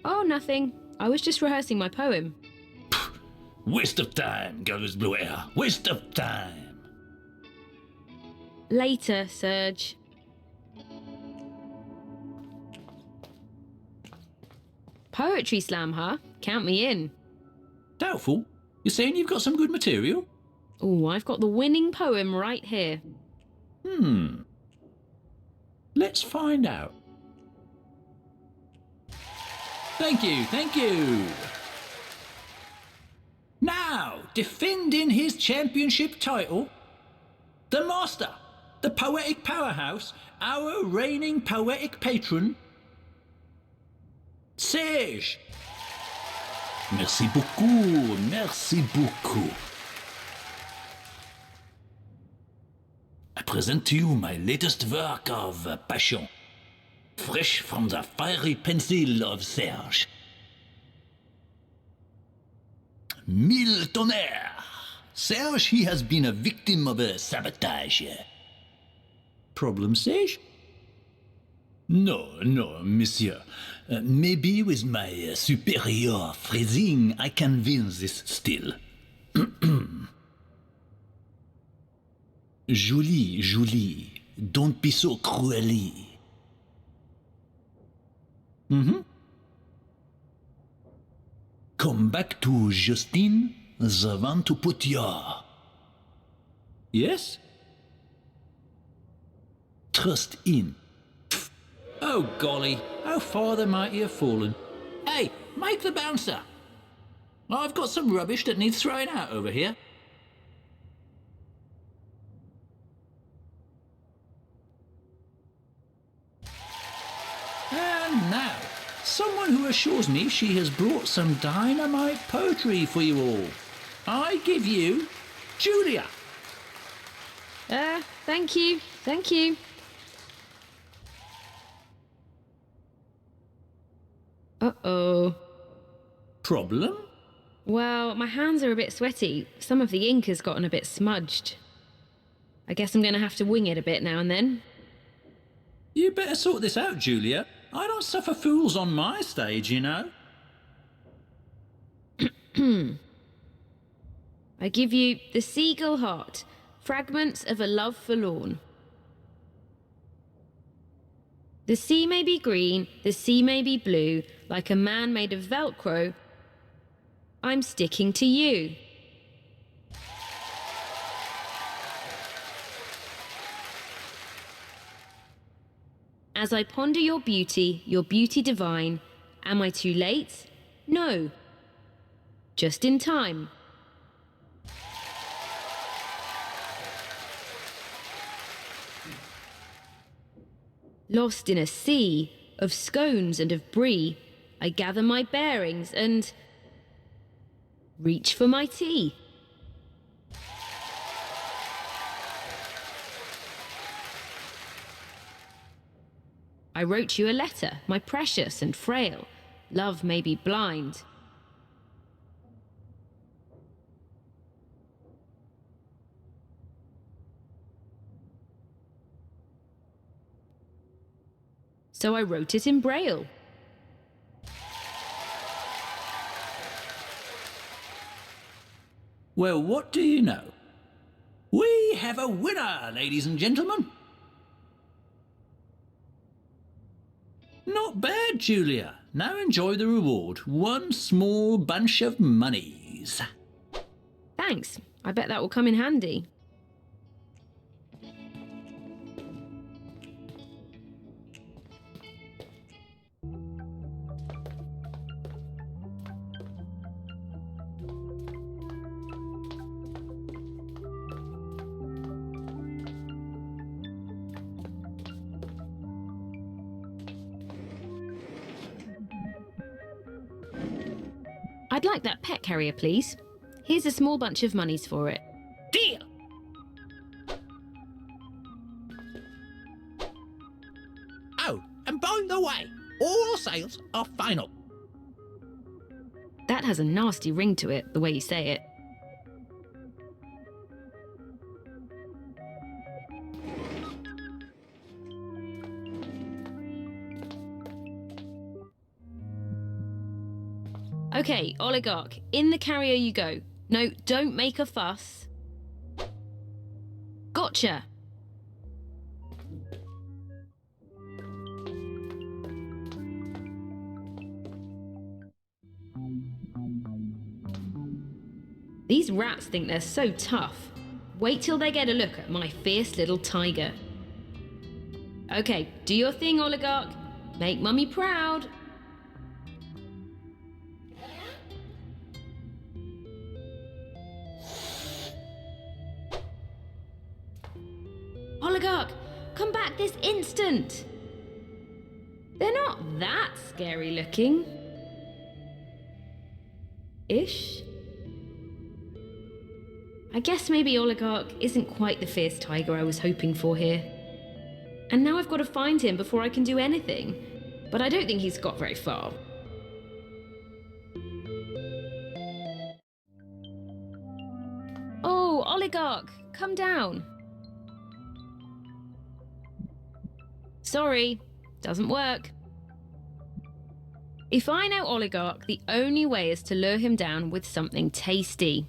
Oh, nothing. I was just rehearsing my poem. Waste of time, girl with blue hair. Waste of time. Later, Serge. Poetry slam, huh? Count me in. Doubtful. You're saying you've got some good material? Oh, I've got the winning poem right here. Let's find out. Thank you, thank you. Now, defending his championship title, the master, the poetic powerhouse, our reigning poetic patron, Serge. Merci beaucoup, merci beaucoup. I present to you my latest work of passion, fresh from the fiery pencil of Serge. Mille tonnerres, Serge, he has been a victim of a sabotage. Problem, Sage? No, monsieur. Maybe with my superior phrasing, I can win this still. Julie, don't be so cruelly. Come back to Justine, the one to put your... Yes? trust in. Oh, golly, how far the mighty have fallen. Hey, make the bouncer. I've got some rubbish that needs throwing out over here. And now, someone who assures me she has brought some dynamite poetry for you all. I give you Julia. Thank you. Uh-oh. Problem? Well, my hands are a bit sweaty. Some of the ink has gotten a bit smudged. I guess I'm going to have to wing it a bit now and then. You better sort this out, Julia. I don't suffer fools on my stage, you know. I give you The Seagull Heart, Fragments of a Love Forlorn. The sea may be green, the sea may be blue, like a man made of Velcro. I'm sticking to you. As I ponder your beauty divine, am I too late? No. Just in time. Lost in a sea of scones and of brie, I gather my bearings and reach for my tea. I wrote you a letter, my precious and frail. Love may be blind. So I wrote it in Braille. Well, what do you know? We have a winner, ladies and gentlemen. Not bad, Julia. Now enjoy the reward. One small bunch of monies. Thanks. I bet that will come in handy. I'd like that pet carrier, please. Here's a small bunch of monies for it. Deal! Oh, and by the way, all sales are final. That has a nasty ring to it, the way you say it. Okay, oligarch, in the carrier you go. No, don't make a fuss. Gotcha! These rats think they're so tough. Wait till they get a look at my fierce little tiger. Okay, do your thing, oligarch. Make mummy proud. Oligarch, come back this instant! They're not that scary looking. Ish? I guess maybe Oligarch isn't quite the fierce tiger I was hoping for here. And now I've got to find him before I can do anything. But I don't think he's got very far. Oligarch, come down. Sorry, doesn't work. If I know Oligarch, the only way is to lure him down with something tasty.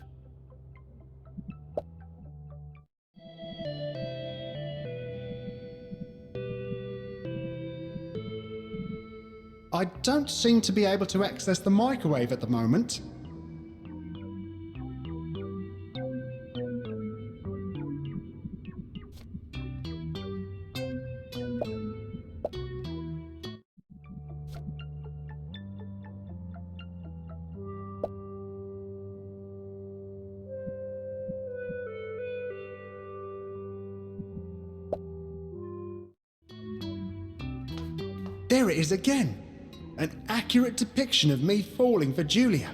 I don't seem to be able to access the microwave at the moment. There it is again. An accurate depiction of me falling for Julia.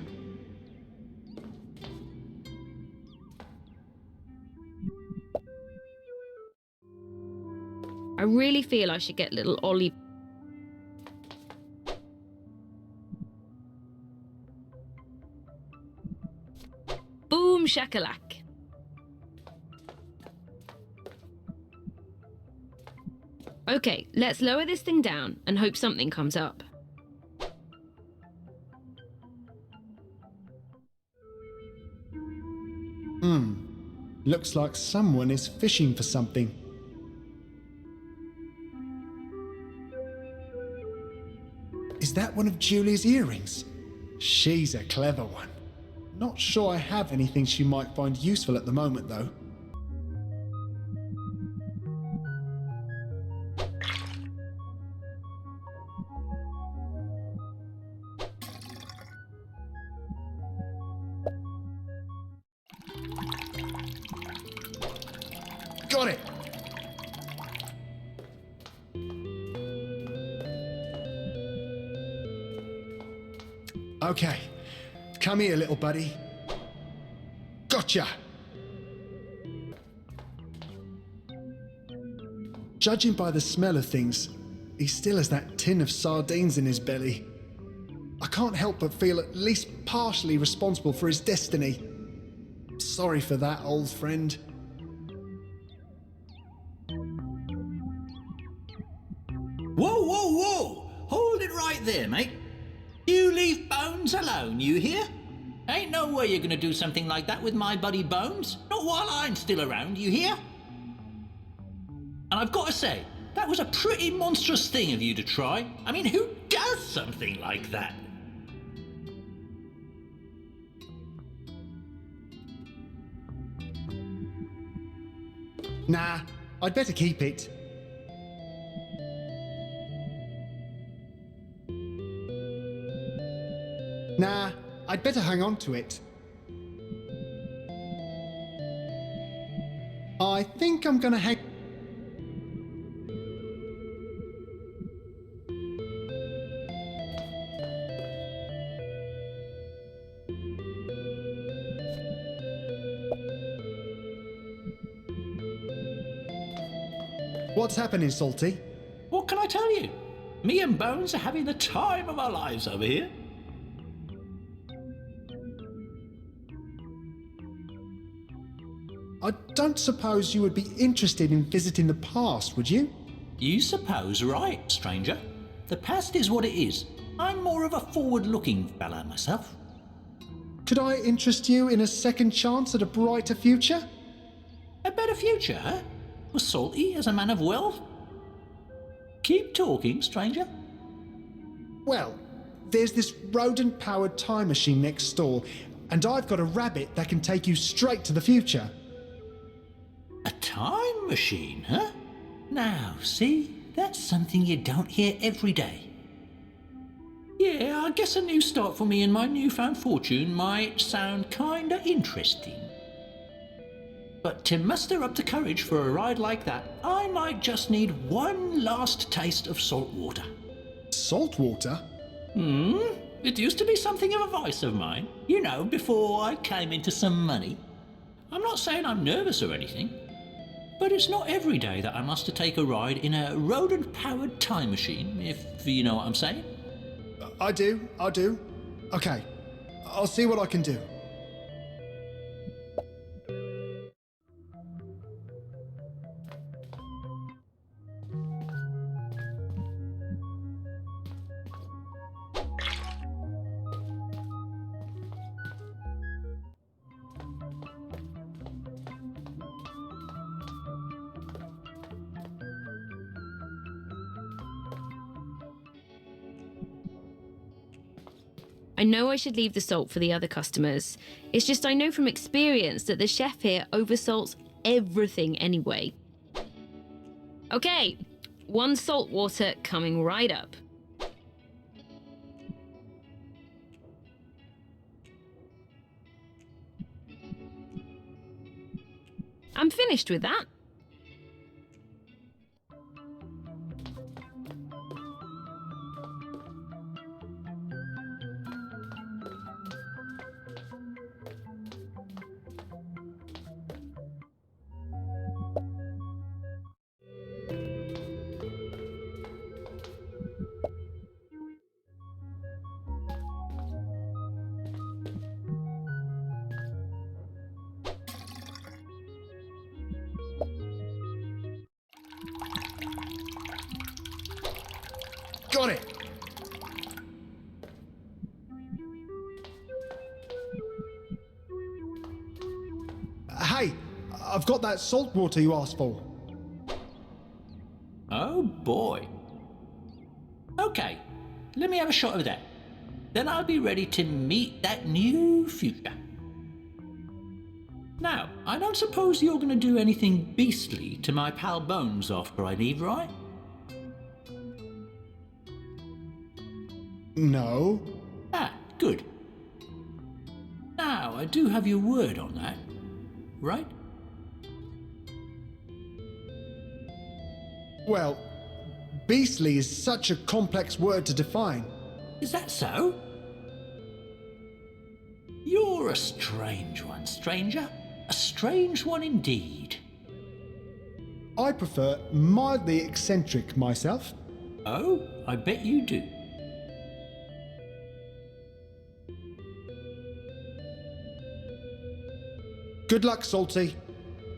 I really feel I should get little Ollie. Boom shakalak. Okay, let's lower this thing down and hope something comes up. Looks like someone is fishing for something. Is that one of Julie's earrings? She's a clever one. Not sure I have anything she might find useful at the moment, though. Got it! Okay, come here, little buddy. Gotcha! Judging by the smell of things, he still has that tin of sardines in his belly. I can't help but feel at least partially responsible for his destiny. Sorry for that, old friend. Whoa, whoa, whoa! Hold it right there, mate. You leave Bones alone, you hear? Ain't no way you're gonna do something like that with my buddy Bones. Not while I'm still around, you hear? And I've got to say, that was a pretty monstrous thing of you to try. I mean, who does something like that? Nah, I'd better keep it. Nah, I'd better hang on to it. I think I'm gonna hang... What's happening, Salty? What can I tell you? Me and Bones are having the time of our lives over here. I don't suppose you would be interested in visiting the past, would you? You suppose right, stranger. The past is what it is. I'm more of a forward-looking fella myself. Could I interest you in a second chance at a brighter future? A better future, huh? Was Salty as a man of wealth? Keep talking, stranger. Well, there's this rodent-powered time machine next door, and I've got a rabbit that can take you straight to the future. A time machine, huh? Now, see? That's something you don't hear every day. Yeah, I guess a new start for me and my newfound fortune might sound kinda interesting. But to muster up the courage for a ride like that, I might just need one last taste of salt water. Salt water? It used to be something of a vice of mine. You know, before I came into some money. I'm not saying I'm nervous or anything, but it's not every day that I must take a ride in a rodent-powered time machine, if you know what I'm saying. I do. Okay, I'll see what I can do. I know I should leave the salt for the other customers. It's just I know from experience that the chef here oversalts everything anyway. Okay, 1 salt water coming right up. I'm finished with that. Got it! Hey, I've got that salt water you asked for. Oh boy. Okay, let me have a shot of that. Then I'll be ready to meet that new future. Now, I don't suppose you're going to do anything beastly to my pal Bones after I leave, right? No. Ah, good. Now, I do have your word on that, right? Well, beastly is such a complex word to define. Is that so? You're a strange one, stranger. A strange one indeed. I prefer mildly eccentric myself. Oh, I bet you do. Good luck, Salty.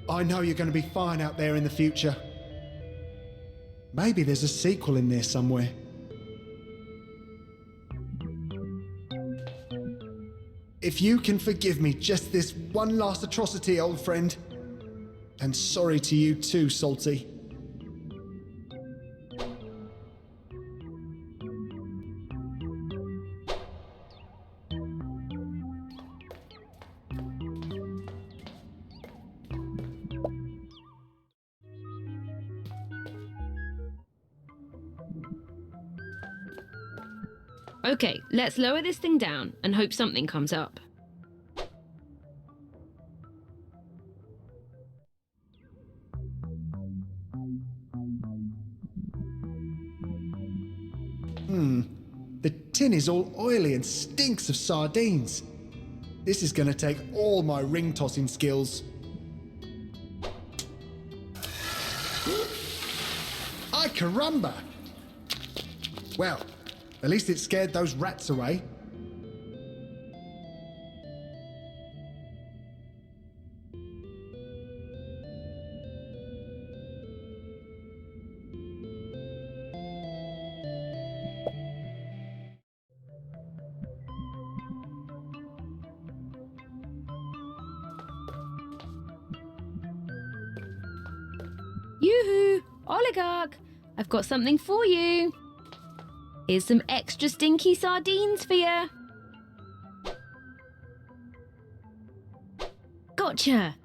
I know you're going to be fine out there in the future. Maybe there's a sequel in there somewhere. If you can forgive me just this one last atrocity, old friend. And sorry to you too, Salty. Okay, let's lower this thing down and hope something comes up. The tin is all oily and stinks of sardines. This is going to take all my ring tossing skills. Ay caramba! Well, at least it scared those rats away. Yoo-hoo! Oligarch! I've got something for you. Here's some extra stinky sardines for you. Gotcha!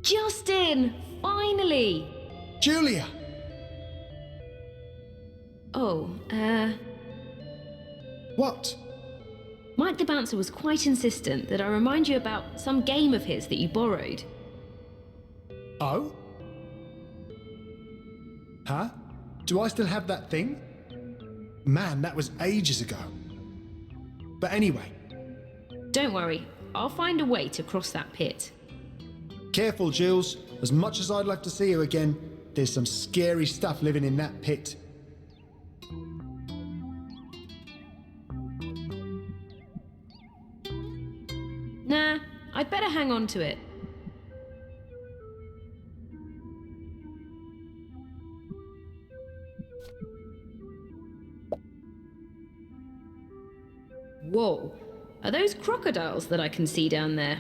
Justin! Finally! Julia! Oh, What? Mike the Bouncer was quite insistent that I remind you about some game of his that you borrowed. Oh? Huh? Do I still have that thing? Man, that was ages ago. But anyway. Don't worry, I'll find a way to cross that pit. Careful, Jules. As much as I'd love to see you again, there's some scary stuff living in that pit. Nah, I'd better hang on to it. Whoa, are those crocodiles that I can see down there?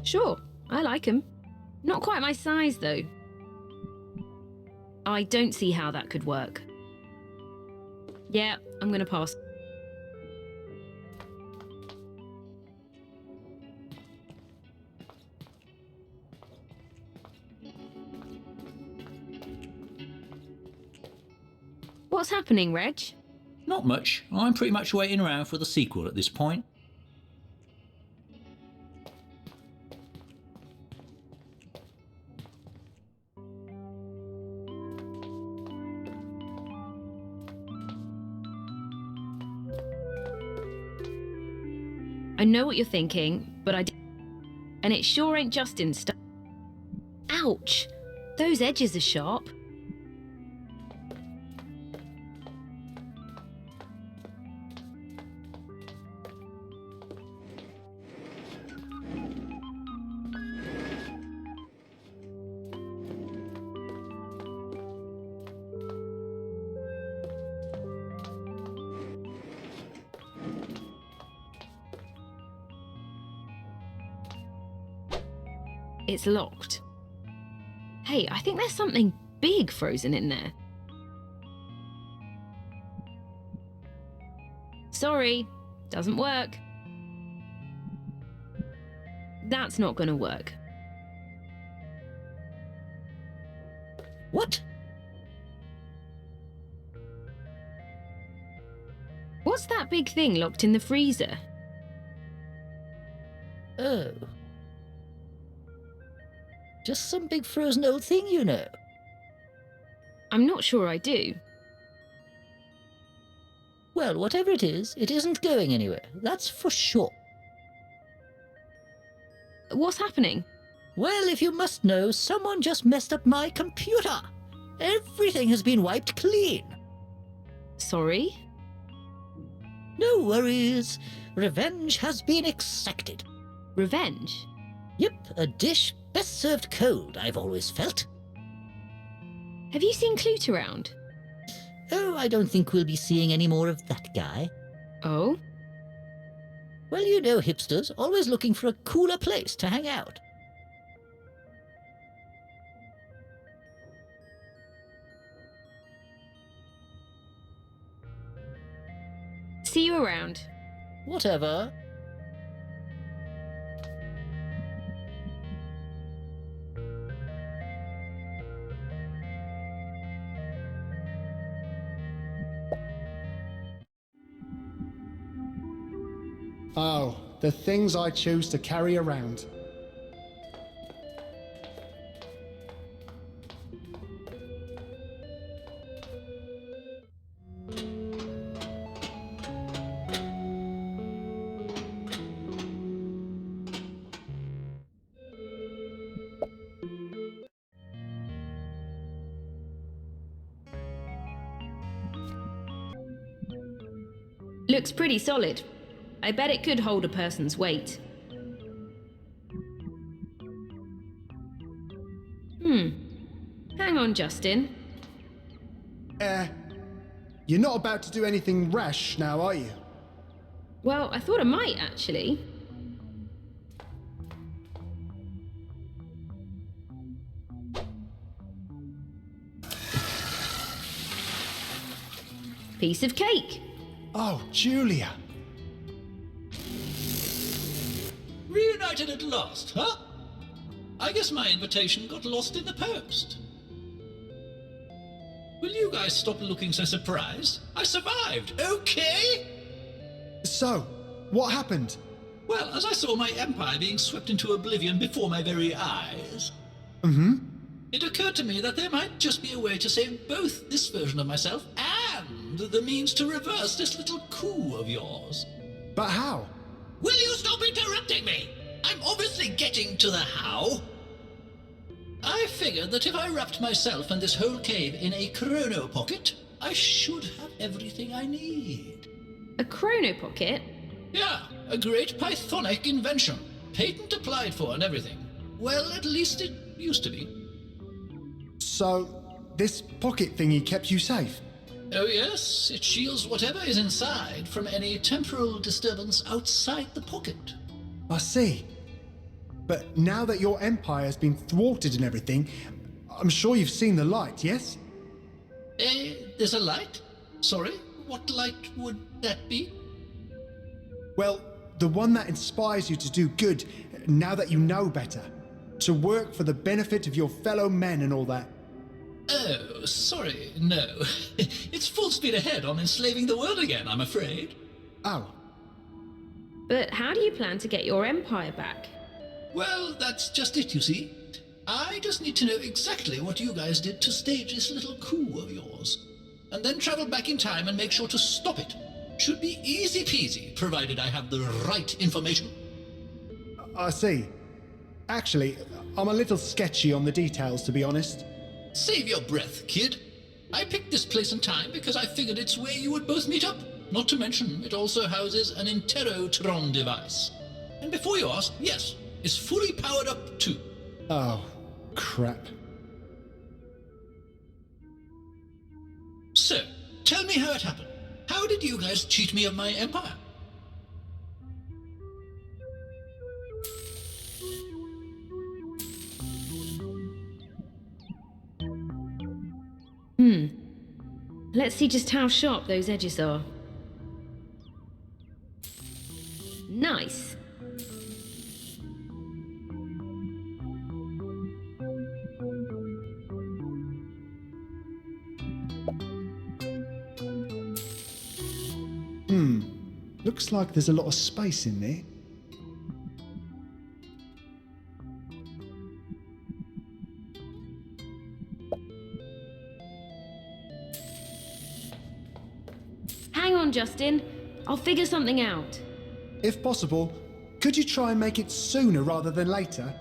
Sure, I like them. Not quite my size, though. I don't see how that could work. Yeah, I'm gonna pass. What's happening, Reg? Not much. I'm pretty much waiting around for the sequel at this point. I know what you're thinking, but and it sure ain't Justin's stuff. Ouch! Those edges are sharp. It's locked. Hey, I think there's something big frozen in there. Sorry, doesn't work. That's not gonna work. What? What's that big thing locked in the freezer? Oh. Just some big frozen old thing, you know. I'm not sure I do. Well, whatever it isn't going anywhere. That's for sure. What's happening? Well, if you must know, someone just messed up my computer. Everything has been wiped clean. Sorry? No worries. Revenge has been exacted. Revenge? Yep, a dish best served cold, I've always felt. Have you seen Clute around? Oh, I don't think we'll be seeing any more of that guy. Oh? Well, you know hipsters, always looking for a cooler place to hang out. See you around. Whatever. Oh, the things I choose to carry around. Looks pretty solid. I bet it could hold a person's weight. Hang on, Justin. You're not about to do anything rash now, are you? Well, I thought I might, actually. Piece of cake. Oh, Julia. Reunited at last, huh? I guess my invitation got lost in the post. Will you guys stop looking so surprised? I survived, okay? So, what happened? Well, as I saw my empire being swept into oblivion before my very eyes. It occurred to me that there might just be a way to save both this version of myself and the means to reverse this little coup of yours. But how? Will you stop interrupting me? I'm obviously getting to the how. I figured that if I wrapped myself and this whole cave in a chrono pocket, I should have everything I need. A chrono pocket? Yeah, a great Pythonic invention. Patent applied for and everything. Well, at least it used to be. So, this pocket thingy kept you safe? Oh yes, it shields whatever is inside from any temporal disturbance outside the pocket. I see. But now that your empire has been thwarted and everything, I'm sure you've seen the light, yes? There's a light? Sorry, what light would that be? Well, the one that inspires you to do good now that you know better. To work for the benefit of your fellow men and all that. Oh, sorry, no. It's full speed ahead on enslaving the world again, I'm afraid. Oh. But how do you plan to get your empire back? Well, that's just it, you see. I just need to know exactly what you guys did to stage this little coup of yours. And then travel back in time and make sure to stop it. Should be easy peasy, provided I have the right information. I see. Actually, I'm a little sketchy on the details, to be honest. Save your breath, kid. I picked this place and time because I figured it's where you would both meet up. Not to mention, it also houses an Interrotron device. And before you ask, yes, it's fully powered up too. Oh, crap. So, tell me how it happened. How did you guys cheat me of my empire? Let's see just how sharp those edges are. Nice. Looks like there's a lot of space in there. Hang on, Justin. I'll figure something out. If possible, could you try and make it sooner rather than later?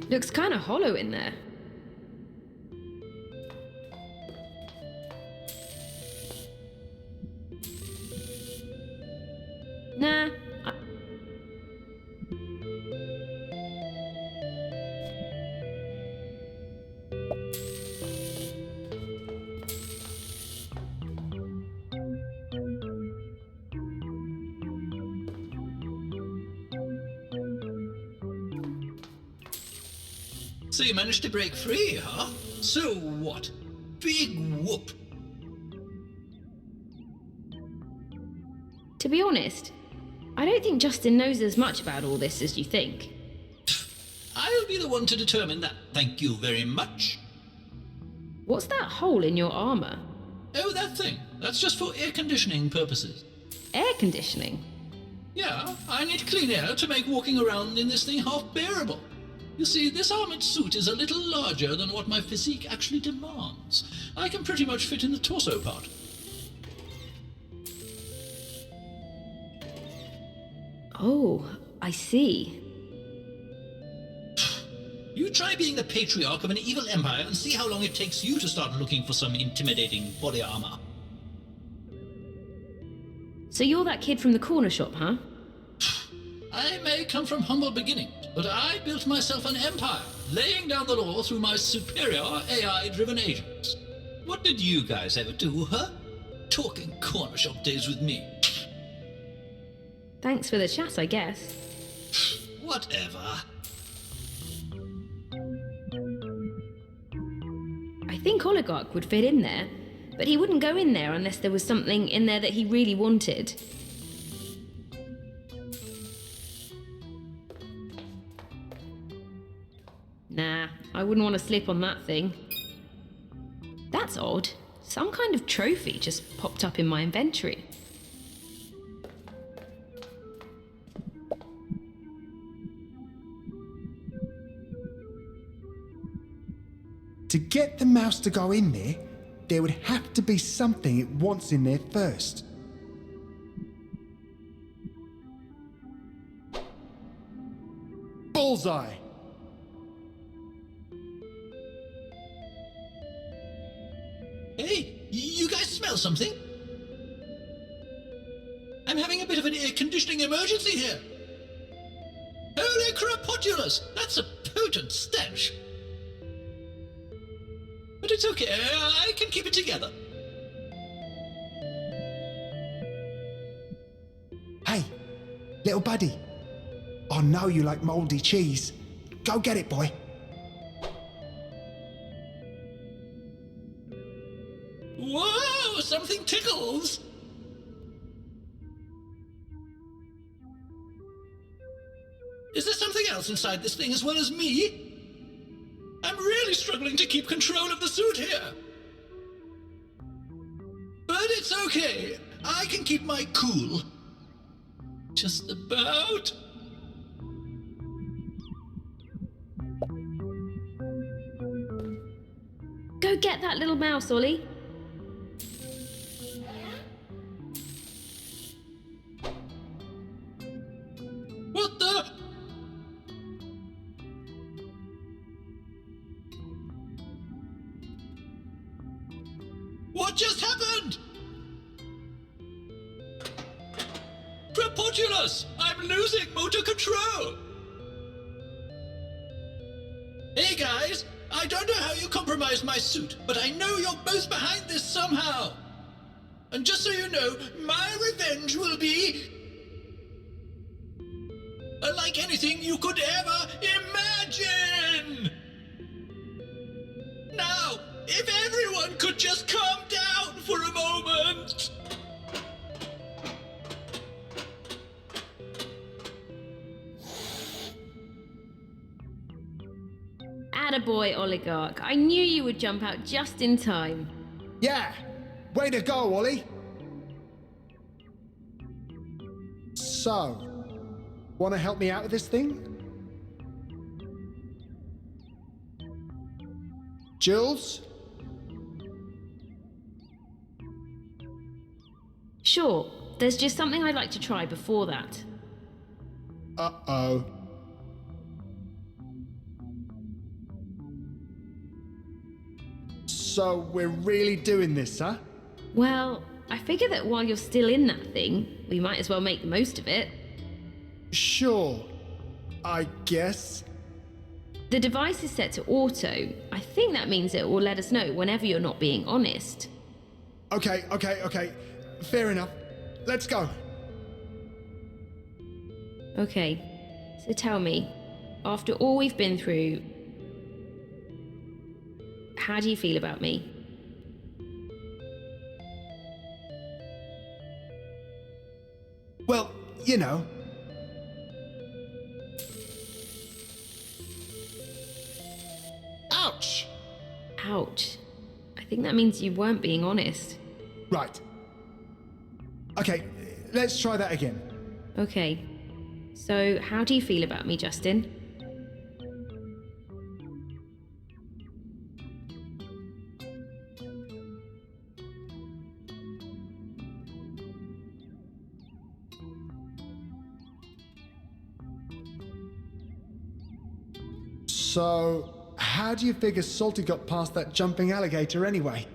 Looks kind of hollow in there. Nah. So you managed to break free, huh? So what? Big whoop. To be honest, I don't think Justin knows as much about all this as you think. I'll be the one to determine that. Thank you very much. What's that hole in your armor? Oh, that thing. That's just for air conditioning purposes. Air conditioning? Yeah, I need clean air to make walking around in this thing half bearable. You see, this armored suit is a little larger than what my physique actually demands. I can pretty much fit in the torso part. Oh, I see. You try being the patriarch of an evil empire and see how long it takes you to start looking for some intimidating body armor. So you're that kid from the corner shop, huh? I may come from humble beginnings, but I built myself an empire, laying down the law through my superior AI-driven agents. What did you guys ever do, huh? Talking corner shop days with me. Thanks for the chat, I guess. Whatever. I think Oligarch would fit in there, but he wouldn't go in there unless there was something in there that he really wanted. Nah, I wouldn't want to slip on that thing. That's odd. Some kind of trophy just popped up in my inventory. To get the mouse to go in there would have to be something it wants in there first. Bullseye! Hey, you guys smell something? I'm having a bit of an air conditioning emergency here. Holy crapotulous! That's a potent stench. But it's okay, I can keep it together. Hey, little buddy. I know you like mouldy cheese. Go get it, boy. Whoa, something tickles! Is there something else inside this thing as well as me? I'm really struggling to keep control of the suit here. But it's okay. I can keep my cool. Just about. Go get that little mouse, Ollie. What the? What just happened? Crapotulous! I'm losing motor control! Hey guys, I don't know how you compromised my suit, but I know you're both behind this somehow. And just so you know, my revenge will be unlike anything you could ever imagine! Now, if everyone could just calm down for a moment! Attaboy, Oligarch. I knew you would jump out just in time. Yeah! Way to go, Ollie! So, want to help me out with this thing? Jules? Sure, there's just something I'd like to try before that. Uh-oh. So we're really doing this, huh? Well, I figure that while you're still in that thing, we might as well make the most of it. Sure. I guess. The device is set to auto. I think that means it will let us know whenever you're not being honest. Okay. Fair enough. Let's go. Okay, so tell me, after all we've been through, how do you feel about me? Well, you know. Ouch! Ouch. I think that means you weren't being honest. Right. Okay, let's try that again. Okay, so how do you feel about me, Justin? So, how do you figure Salty got past that jumping alligator anyway?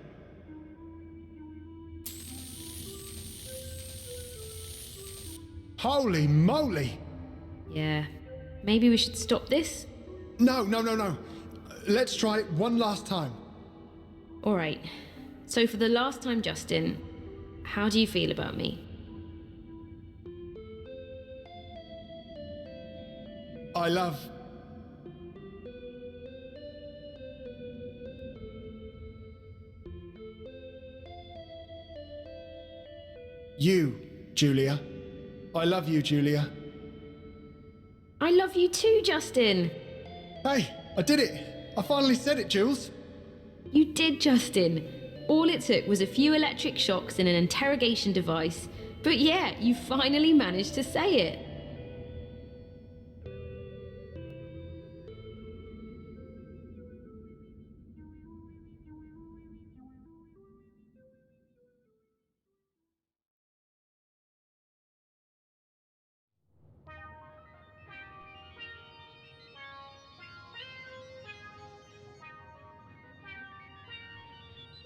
Holy moly! Yeah, maybe we should stop this? No. Let's try it one last time. All right, so for the last time, Justin, how do you feel about me? I love... you, Julia. I love you, Julia. I love you too, Justin. Hey, I did it. I finally said it, Jules. You did, Justin. All it took was a few electric shocks and an interrogation device. But yeah, you finally managed to say it.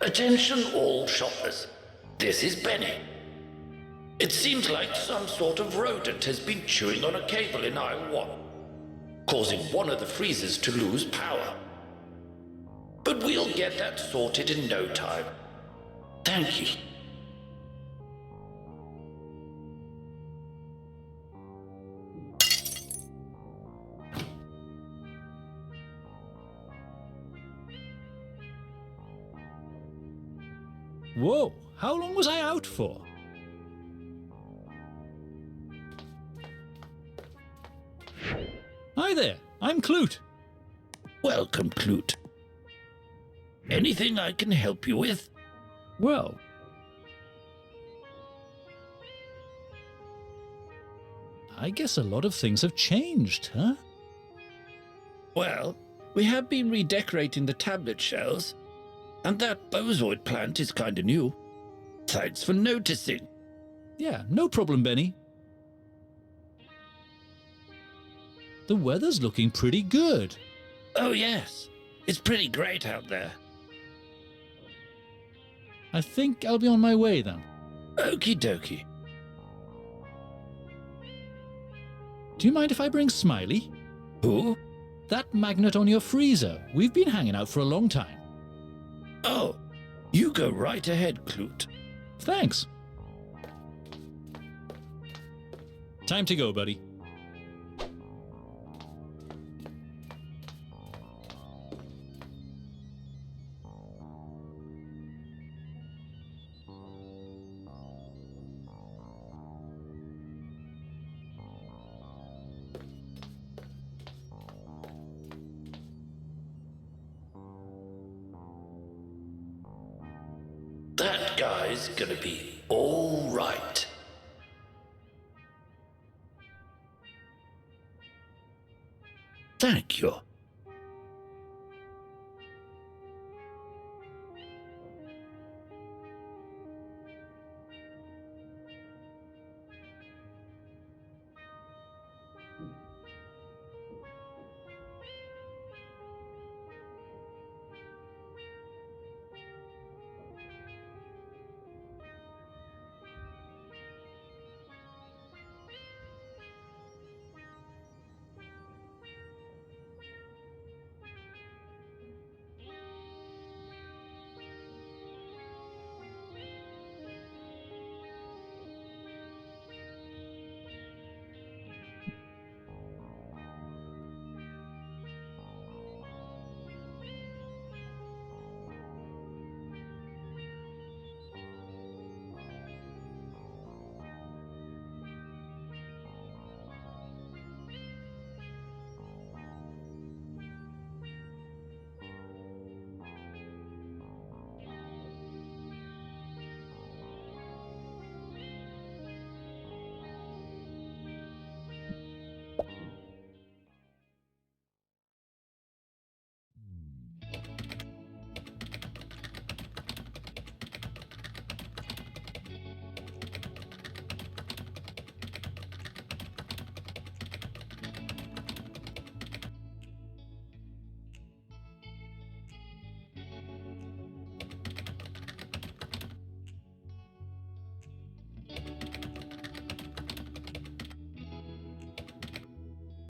Attention all shoppers. This is Benny. It seems like some sort of rodent has been chewing on a cable in aisle 1, causing one of the freezers to lose power. But we'll get that sorted in no time. Thank you. Whoa, how long was I out for? Hi there, I'm Clute. Welcome, Clute. Anything I can help you with? Well, I guess a lot of things have changed, huh? Well, we have been redecorating the tablet shells, and that bozoid plant is kinda new. Thanks for noticing. Yeah, no problem, Benny. The weather's looking pretty good. Oh yes, it's pretty great out there. I think I'll be on my way then. Okie dokie. Do you mind if I bring Smiley? Who? That magnet on your freezer. We've been hanging out for a long time. Oh, you go right ahead, Clute. Thanks. Time to go, buddy. That guy's gonna be all right.